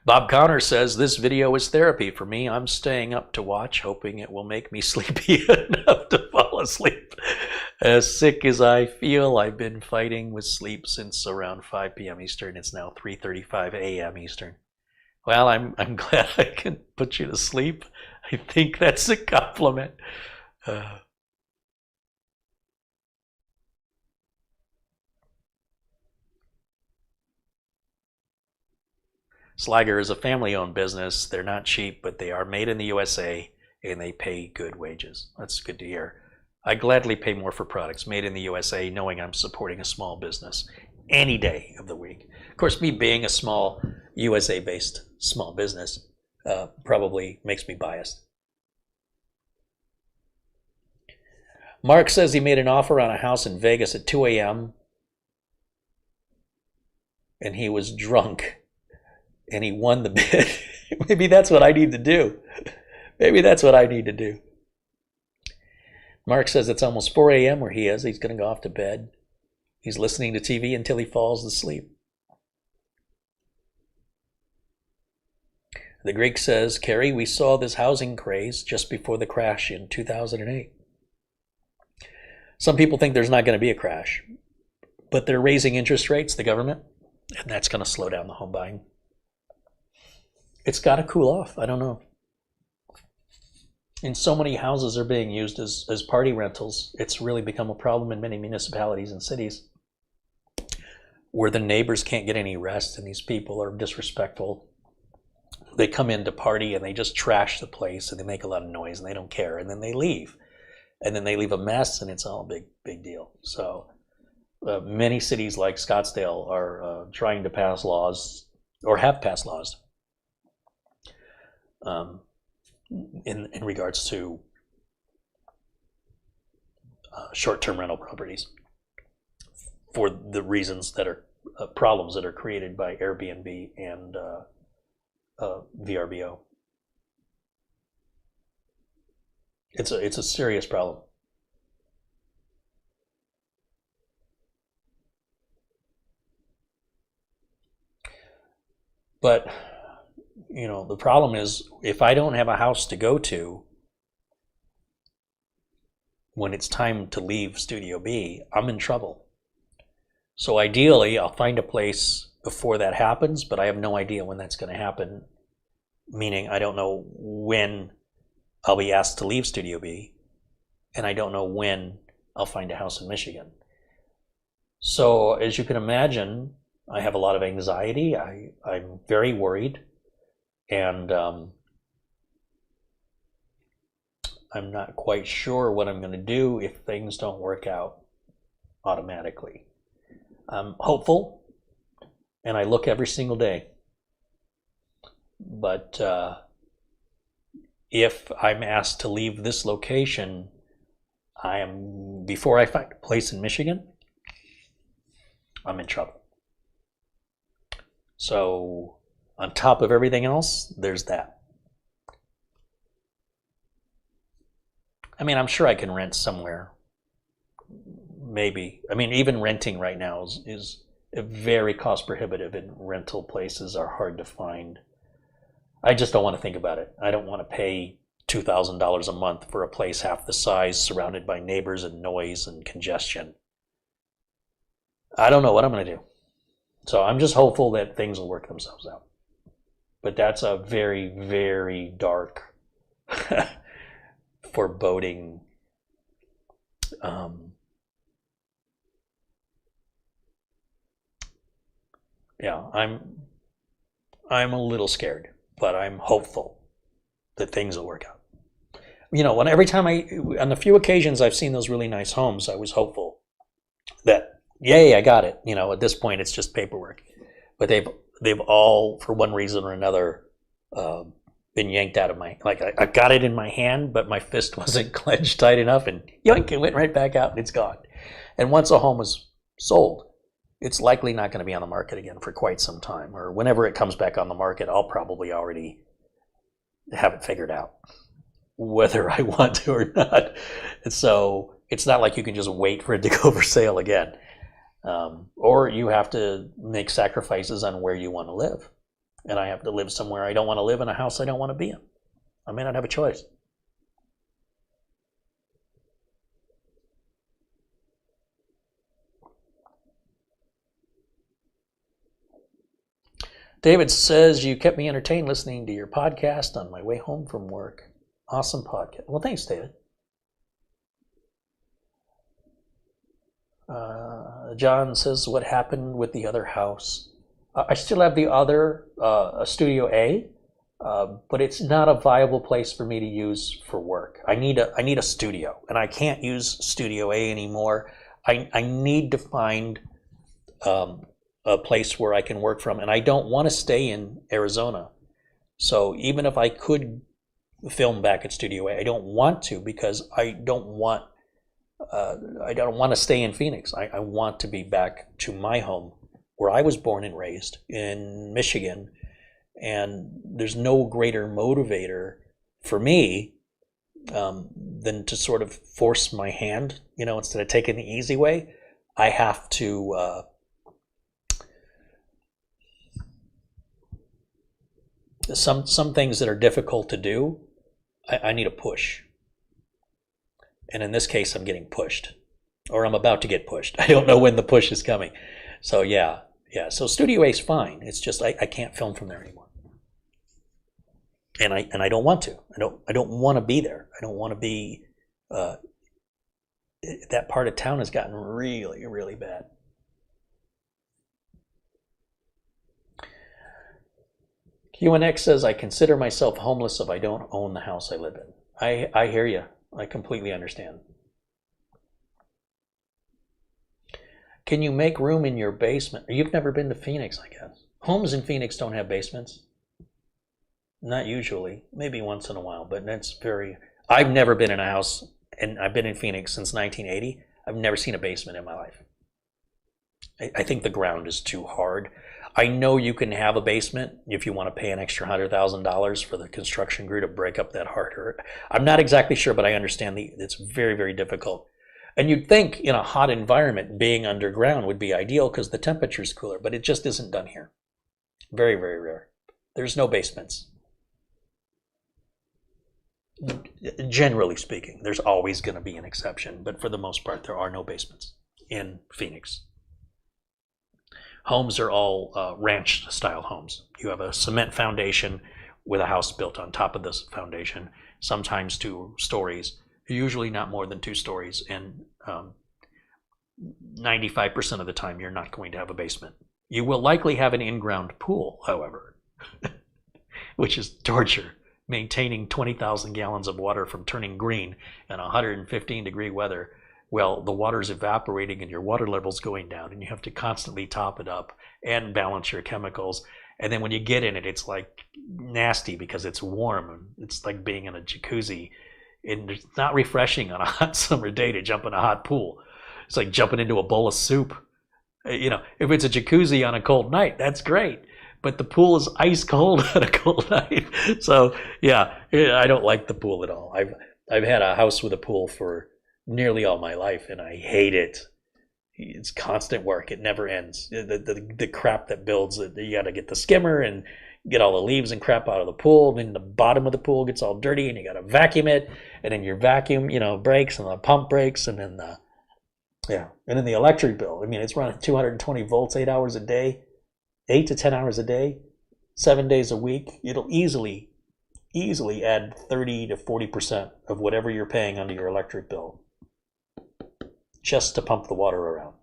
Bob Connor says, this video is therapy for me. I'm staying up to watch, hoping it will make me sleepy enough to fall asleep. As sick as I feel, I've been fighting with sleep since around 5 p.m. Eastern. It's now 3:35 a.m. Eastern. Well, I'm glad I can put you to sleep. I think that's a compliment. Slager is a family-owned business. They're not cheap, but they are made in the USA, and they pay good wages. That's good to hear. I gladly pay more for products made in the USA, knowing I'm supporting a small business any day of the week. Of course, me being a small USA-based small business probably makes me biased. Mark says he made an offer on a house in Vegas at 2 a.m. and he was drunk and he won the bid. Maybe that's what I need to do. Maybe that's what I need to do. Mark says it's almost 4 a.m. where he is. He's going to go off to bed. He's listening to TV until he falls asleep. The Greek says, Carey, we saw this housing craze just before the crash in 2008. Some people think there's not going to be a crash, but they're raising interest rates, the government, and that's going to slow down the home buying. It's got to cool off. I don't know. And so many houses are being used as party rentals. It's really become a problem in many municipalities and cities where the neighbors can't get any rest and these people are disrespectful. They come in to party and they just trash the place and they make a lot of noise and they don't care, and then they leave. And then they leave a mess and it's all a big deal. So many cities like Scottsdale are trying to pass laws, or have passed laws, in regards to short-term rental properties for the reasons that are problems that are created by Airbnb and VRBO. It's a serious problem. But you know, the problem is if I don't have a house to go to when it's time to leave Studio B, I'm in trouble. So ideally, I'll find a place before that happens, but I have no idea when that's going to happen, meaning I don't know when I'll be asked to leave Studio B, and I don't know when I'll find a house in Michigan. So as you can imagine, I have a lot of anxiety. I'm very worried, and I'm not quite sure what I'm going to do if things don't work out automatically. I'm hopeful, and I look every single day. But if I'm asked to leave this location, before I find a place in Michigan, I'm in trouble. So on top of everything else, there's that. I mean, I'm sure I can rent somewhere. Maybe. I mean, even renting right now is very cost prohibitive, and rental places are hard to find. I just don't want to think about it. I don't want to pay $2,000 a month for a place half the size, surrounded by neighbors and noise and congestion. I don't know what I'm going to do. So I'm just hopeful that things will work themselves out. But that's a very, very dark, foreboding yeah, I'm a little scared, but I'm hopeful that things will work out. You know, every time on the few occasions I've seen those really nice homes, I was hopeful that, yay, I got it. You know, at this point it's just paperwork. But they've all, for one reason or another, been yanked out of I got it in my hand, but my fist wasn't clenched tight enough, and yoink, it went right back out and it's gone. And once a home is sold, it's likely not going to be on the market again for quite some time, or whenever it comes back on the market, I'll probably already have it figured out, whether I want to or not. And so it's not like you can just wait for it to go for sale again. Or you have to make sacrifices on where you want to live. And I have to live somewhere I don't want to live, in a house I don't want to be in. I may not have a choice. David says, you kept me entertained listening to your podcast on my way home from work. Awesome podcast. Well, thanks, David. John says, what happened with the other house? I still have the other Studio A, but it's not a viable place for me to use for work. I need a studio, and I can't use Studio A anymore. I need to find a place where I can work from, and I don't want to stay in Arizona. So even if I could film back at Studio A, I don't want to, because I don't want to stay in Phoenix. I want to be back to my home, where I was born and raised in Michigan. And there's no greater motivator for me than to sort of force my hand, instead of taking the easy way. I have to some things that are difficult to do, I need a push. And in this case, I'm getting pushed, or I'm about to get pushed. I don't know when the push is coming. So yeah. So Studio A is fine. It's just I can't film from there anymore, and I don't want to. I don't want to be there. I don't want to be. That part of town has gotten really, really bad. QNX says, I consider myself homeless if I don't own the house I live in. I hear you. I completely understand. Can you make room in your basement? You've never been to Phoenix, I guess. Homes in Phoenix don't have basements. Not usually. Maybe once in a while, but that's very... I've never been in a house, and I've been in Phoenix since 1980. I've never seen a basement in my life. I think the ground is too hard. I know you can have a basement if you want to pay an extra $100,000 for the construction crew to break up that hard earth. I'm not exactly sure, but I understand it's very, very difficult. And you'd think in a hot environment, being underground would be ideal because the temperature's cooler, but it just isn't done here. Very, very rare. There's no basements. Generally speaking, there's always going to be an exception, but for the most part, there are no basements in Phoenix. Homes are all ranch-style homes. You have a cement foundation with a house built on top of this foundation, sometimes 2 stories, usually not more than 2 stories, and 95% of the time you're not going to have a basement. You will likely have an in-ground pool, however, which is torture. Maintaining 20,000 gallons of water from turning green in 115-degree weather. Well, the water's evaporating and your water level's going down, and you have to constantly top it up and balance your chemicals. And then when you get in it, it's like nasty because it's warm. It's like being in a jacuzzi. And it's not refreshing on a hot summer day to jump in a hot pool. It's like jumping into a bowl of soup. You know, if it's a jacuzzi on a cold night, that's great. But the pool is ice cold on a cold night. So yeah, I don't like the pool at all. I've had a house with a pool for nearly all my life, and I hate it. It's constant work. It never ends. The crap that builds, you got to get the skimmer and get all the leaves and crap out of the pool. Then the bottom of the pool gets all dirty, and you got to vacuum it. And then your vacuum, breaks, and the pump breaks, and then the electric bill. I mean, it's running 220 volts, 8 hours a day. 8 to 10 hours a day, 7 days a week. It'll easily add 30 to 40% of whatever you're paying under your electric bill just to pump the water around.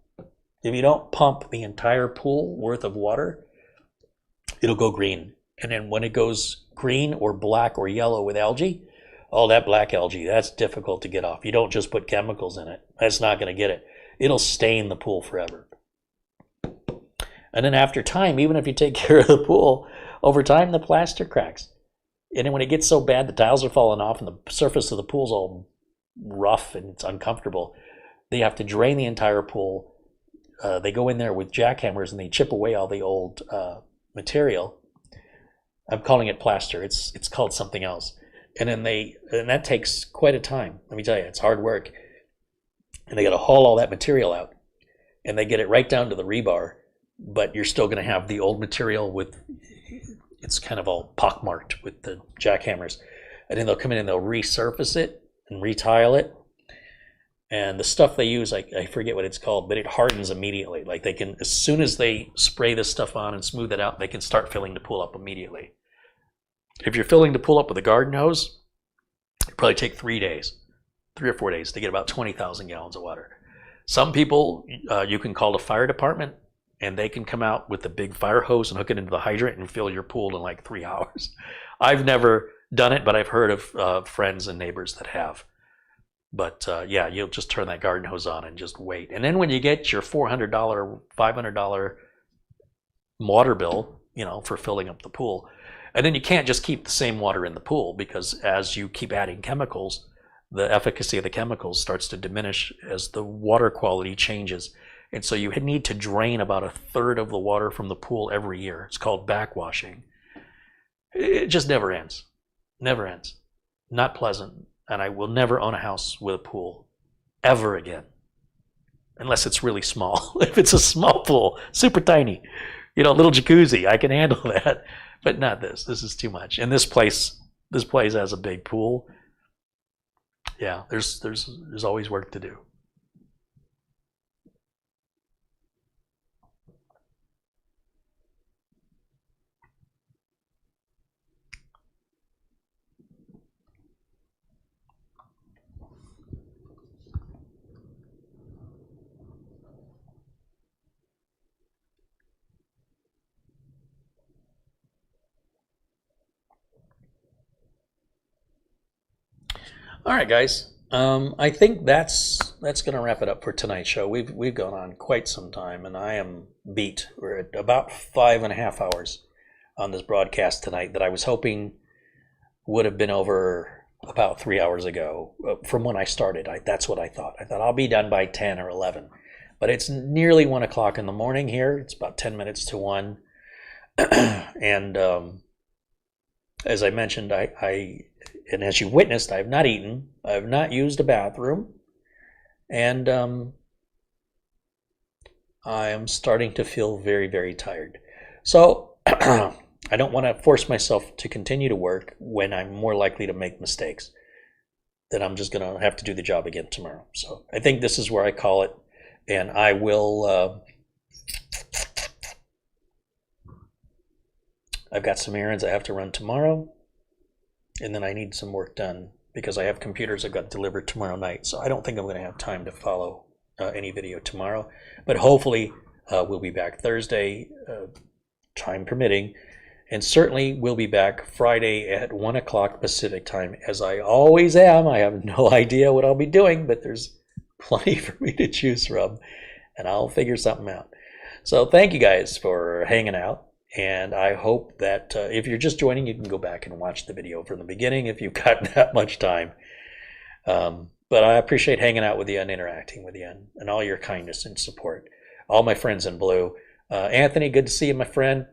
If you don't pump the entire pool worth of water, it'll go green. And then when it goes green or black or yellow with algae, all that black algae, that's difficult to get off. You don't just put chemicals in it. That's not going to get it. It'll stain the pool forever. And then after time, even if you take care of the pool, over time the plaster cracks. And then when it gets so bad the tiles are falling off and the surface of the pool's all rough and it's uncomfortable, they have to drain the entire pool. They go in there with jackhammers and they chip away all the old material. I'm calling it plaster. It's called something else. And then that takes quite a time. Let me tell you, it's hard work. And they got to haul all that material out, and they get it right down to the rebar. But you're still going to have the old material it's kind of all pockmarked with the jackhammers. And then they'll come in and they'll resurface it and retile it. And the stuff they use, I forget what it's called, but it hardens immediately. Like they can, as soon as they spray this stuff on and smooth it out, they can start filling the pool up immediately. If you're filling the pool up with a garden hose, it'll probably take 3 or 4 days to get about 20,000 gallons of water. Some people, you can call the fire department, and they can come out with a big fire hose and hook it into the hydrant and fill your pool in like 3 hours. I've never done it, but I've heard of friends and neighbors that have. But you'll just turn that garden hose on and just wait. And then when you get your $400, $500 water bill, for filling up the pool, and then you can't just keep the same water in the pool, because as you keep adding chemicals, the efficacy of the chemicals starts to diminish as the water quality changes. And so you need to drain about a third of the water from the pool every year. It's called backwashing. It just never ends. Never ends. Not pleasant. And I will never own a house with a pool ever again. Unless it's really small. If it's a small pool, super tiny, a little jacuzzi, I can handle that. But not this. This is too much. And this place has a big pool. Yeah, there's always work to do. All right, guys. I think that's going to wrap it up for tonight's show. We've gone on quite some time, and I am beat. We're at about 5.5 hours on this broadcast tonight that I was hoping would have been over about 3 hours ago from when I started. That's what I thought. I thought I'll be done by 10 or 11, but it's nearly 1 o'clock in the morning here. It's about 10 minutes to 1, and as I mentioned, and as you witnessed, I have not eaten. I have not used a bathroom. And I am starting to feel very, very tired. So I don't want to force myself to continue to work when I'm more likely to make mistakes. Then I'm just going to have to do the job again tomorrow. So I think this is where I call it. And I will... I've got some errands I have to run tomorrow, and then I need some work done because I have computers that got delivered tomorrow night. So I don't think I'm going to have time to follow any video tomorrow, but hopefully We'll be back Thursday, time permitting. And certainly we'll be back Friday at 1 o'clock Pacific time, as I always am. I have no idea what I'll be doing, but there's plenty for me to choose from, and I'll figure something out. So thank you guys for hanging out, and I hope that if you're just joining, you can go back and watch the video from the beginning if you've got that much time. But I appreciate hanging out with you and interacting with you and all your kindness and support. All my friends in blue. Anthony, good to see you, my friend.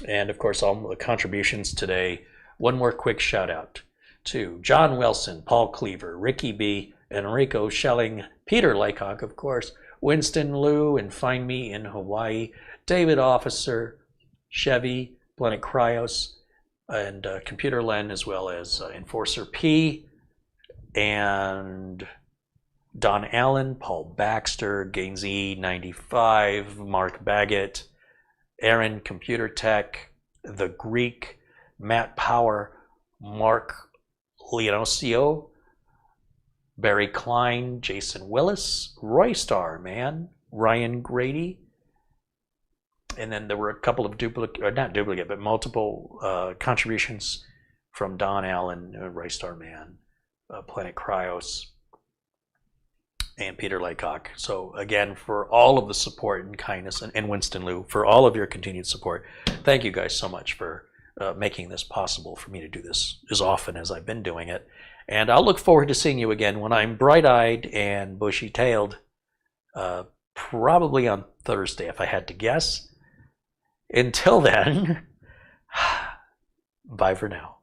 And of course, all the contributions today. One more quick shout out to John Wilson, Paul Cleaver, Ricky B, Enrico Schelling, Peter Laycock, of course, Winston Liu, and Find Me in Hawaii, David Officer, Chevy, Planet Cryos, and Computer Len, as well as Enforcer P, and Don Allen, Paul Baxter, Gainsy 95, Mark Baggett, Aaron Computer Tech, The Greek, Matt Power, Mark Leonosio, Barry Klein, Jason Willis, Roy Star, man, Ryan Grady, and then there were a couple of multiple contributions from Don Allen, Roy Star Man, Planet Cryos, and Peter Laycock. So again, for all of the support and kindness, and Winston Liu, for all of your continued support, thank you guys so much for making this possible for me to do this as often as I've been doing it. And I'll look forward to seeing you again when I'm bright-eyed and bushy-tailed, probably on Thursday, if I had to guess. Until then, bye for now.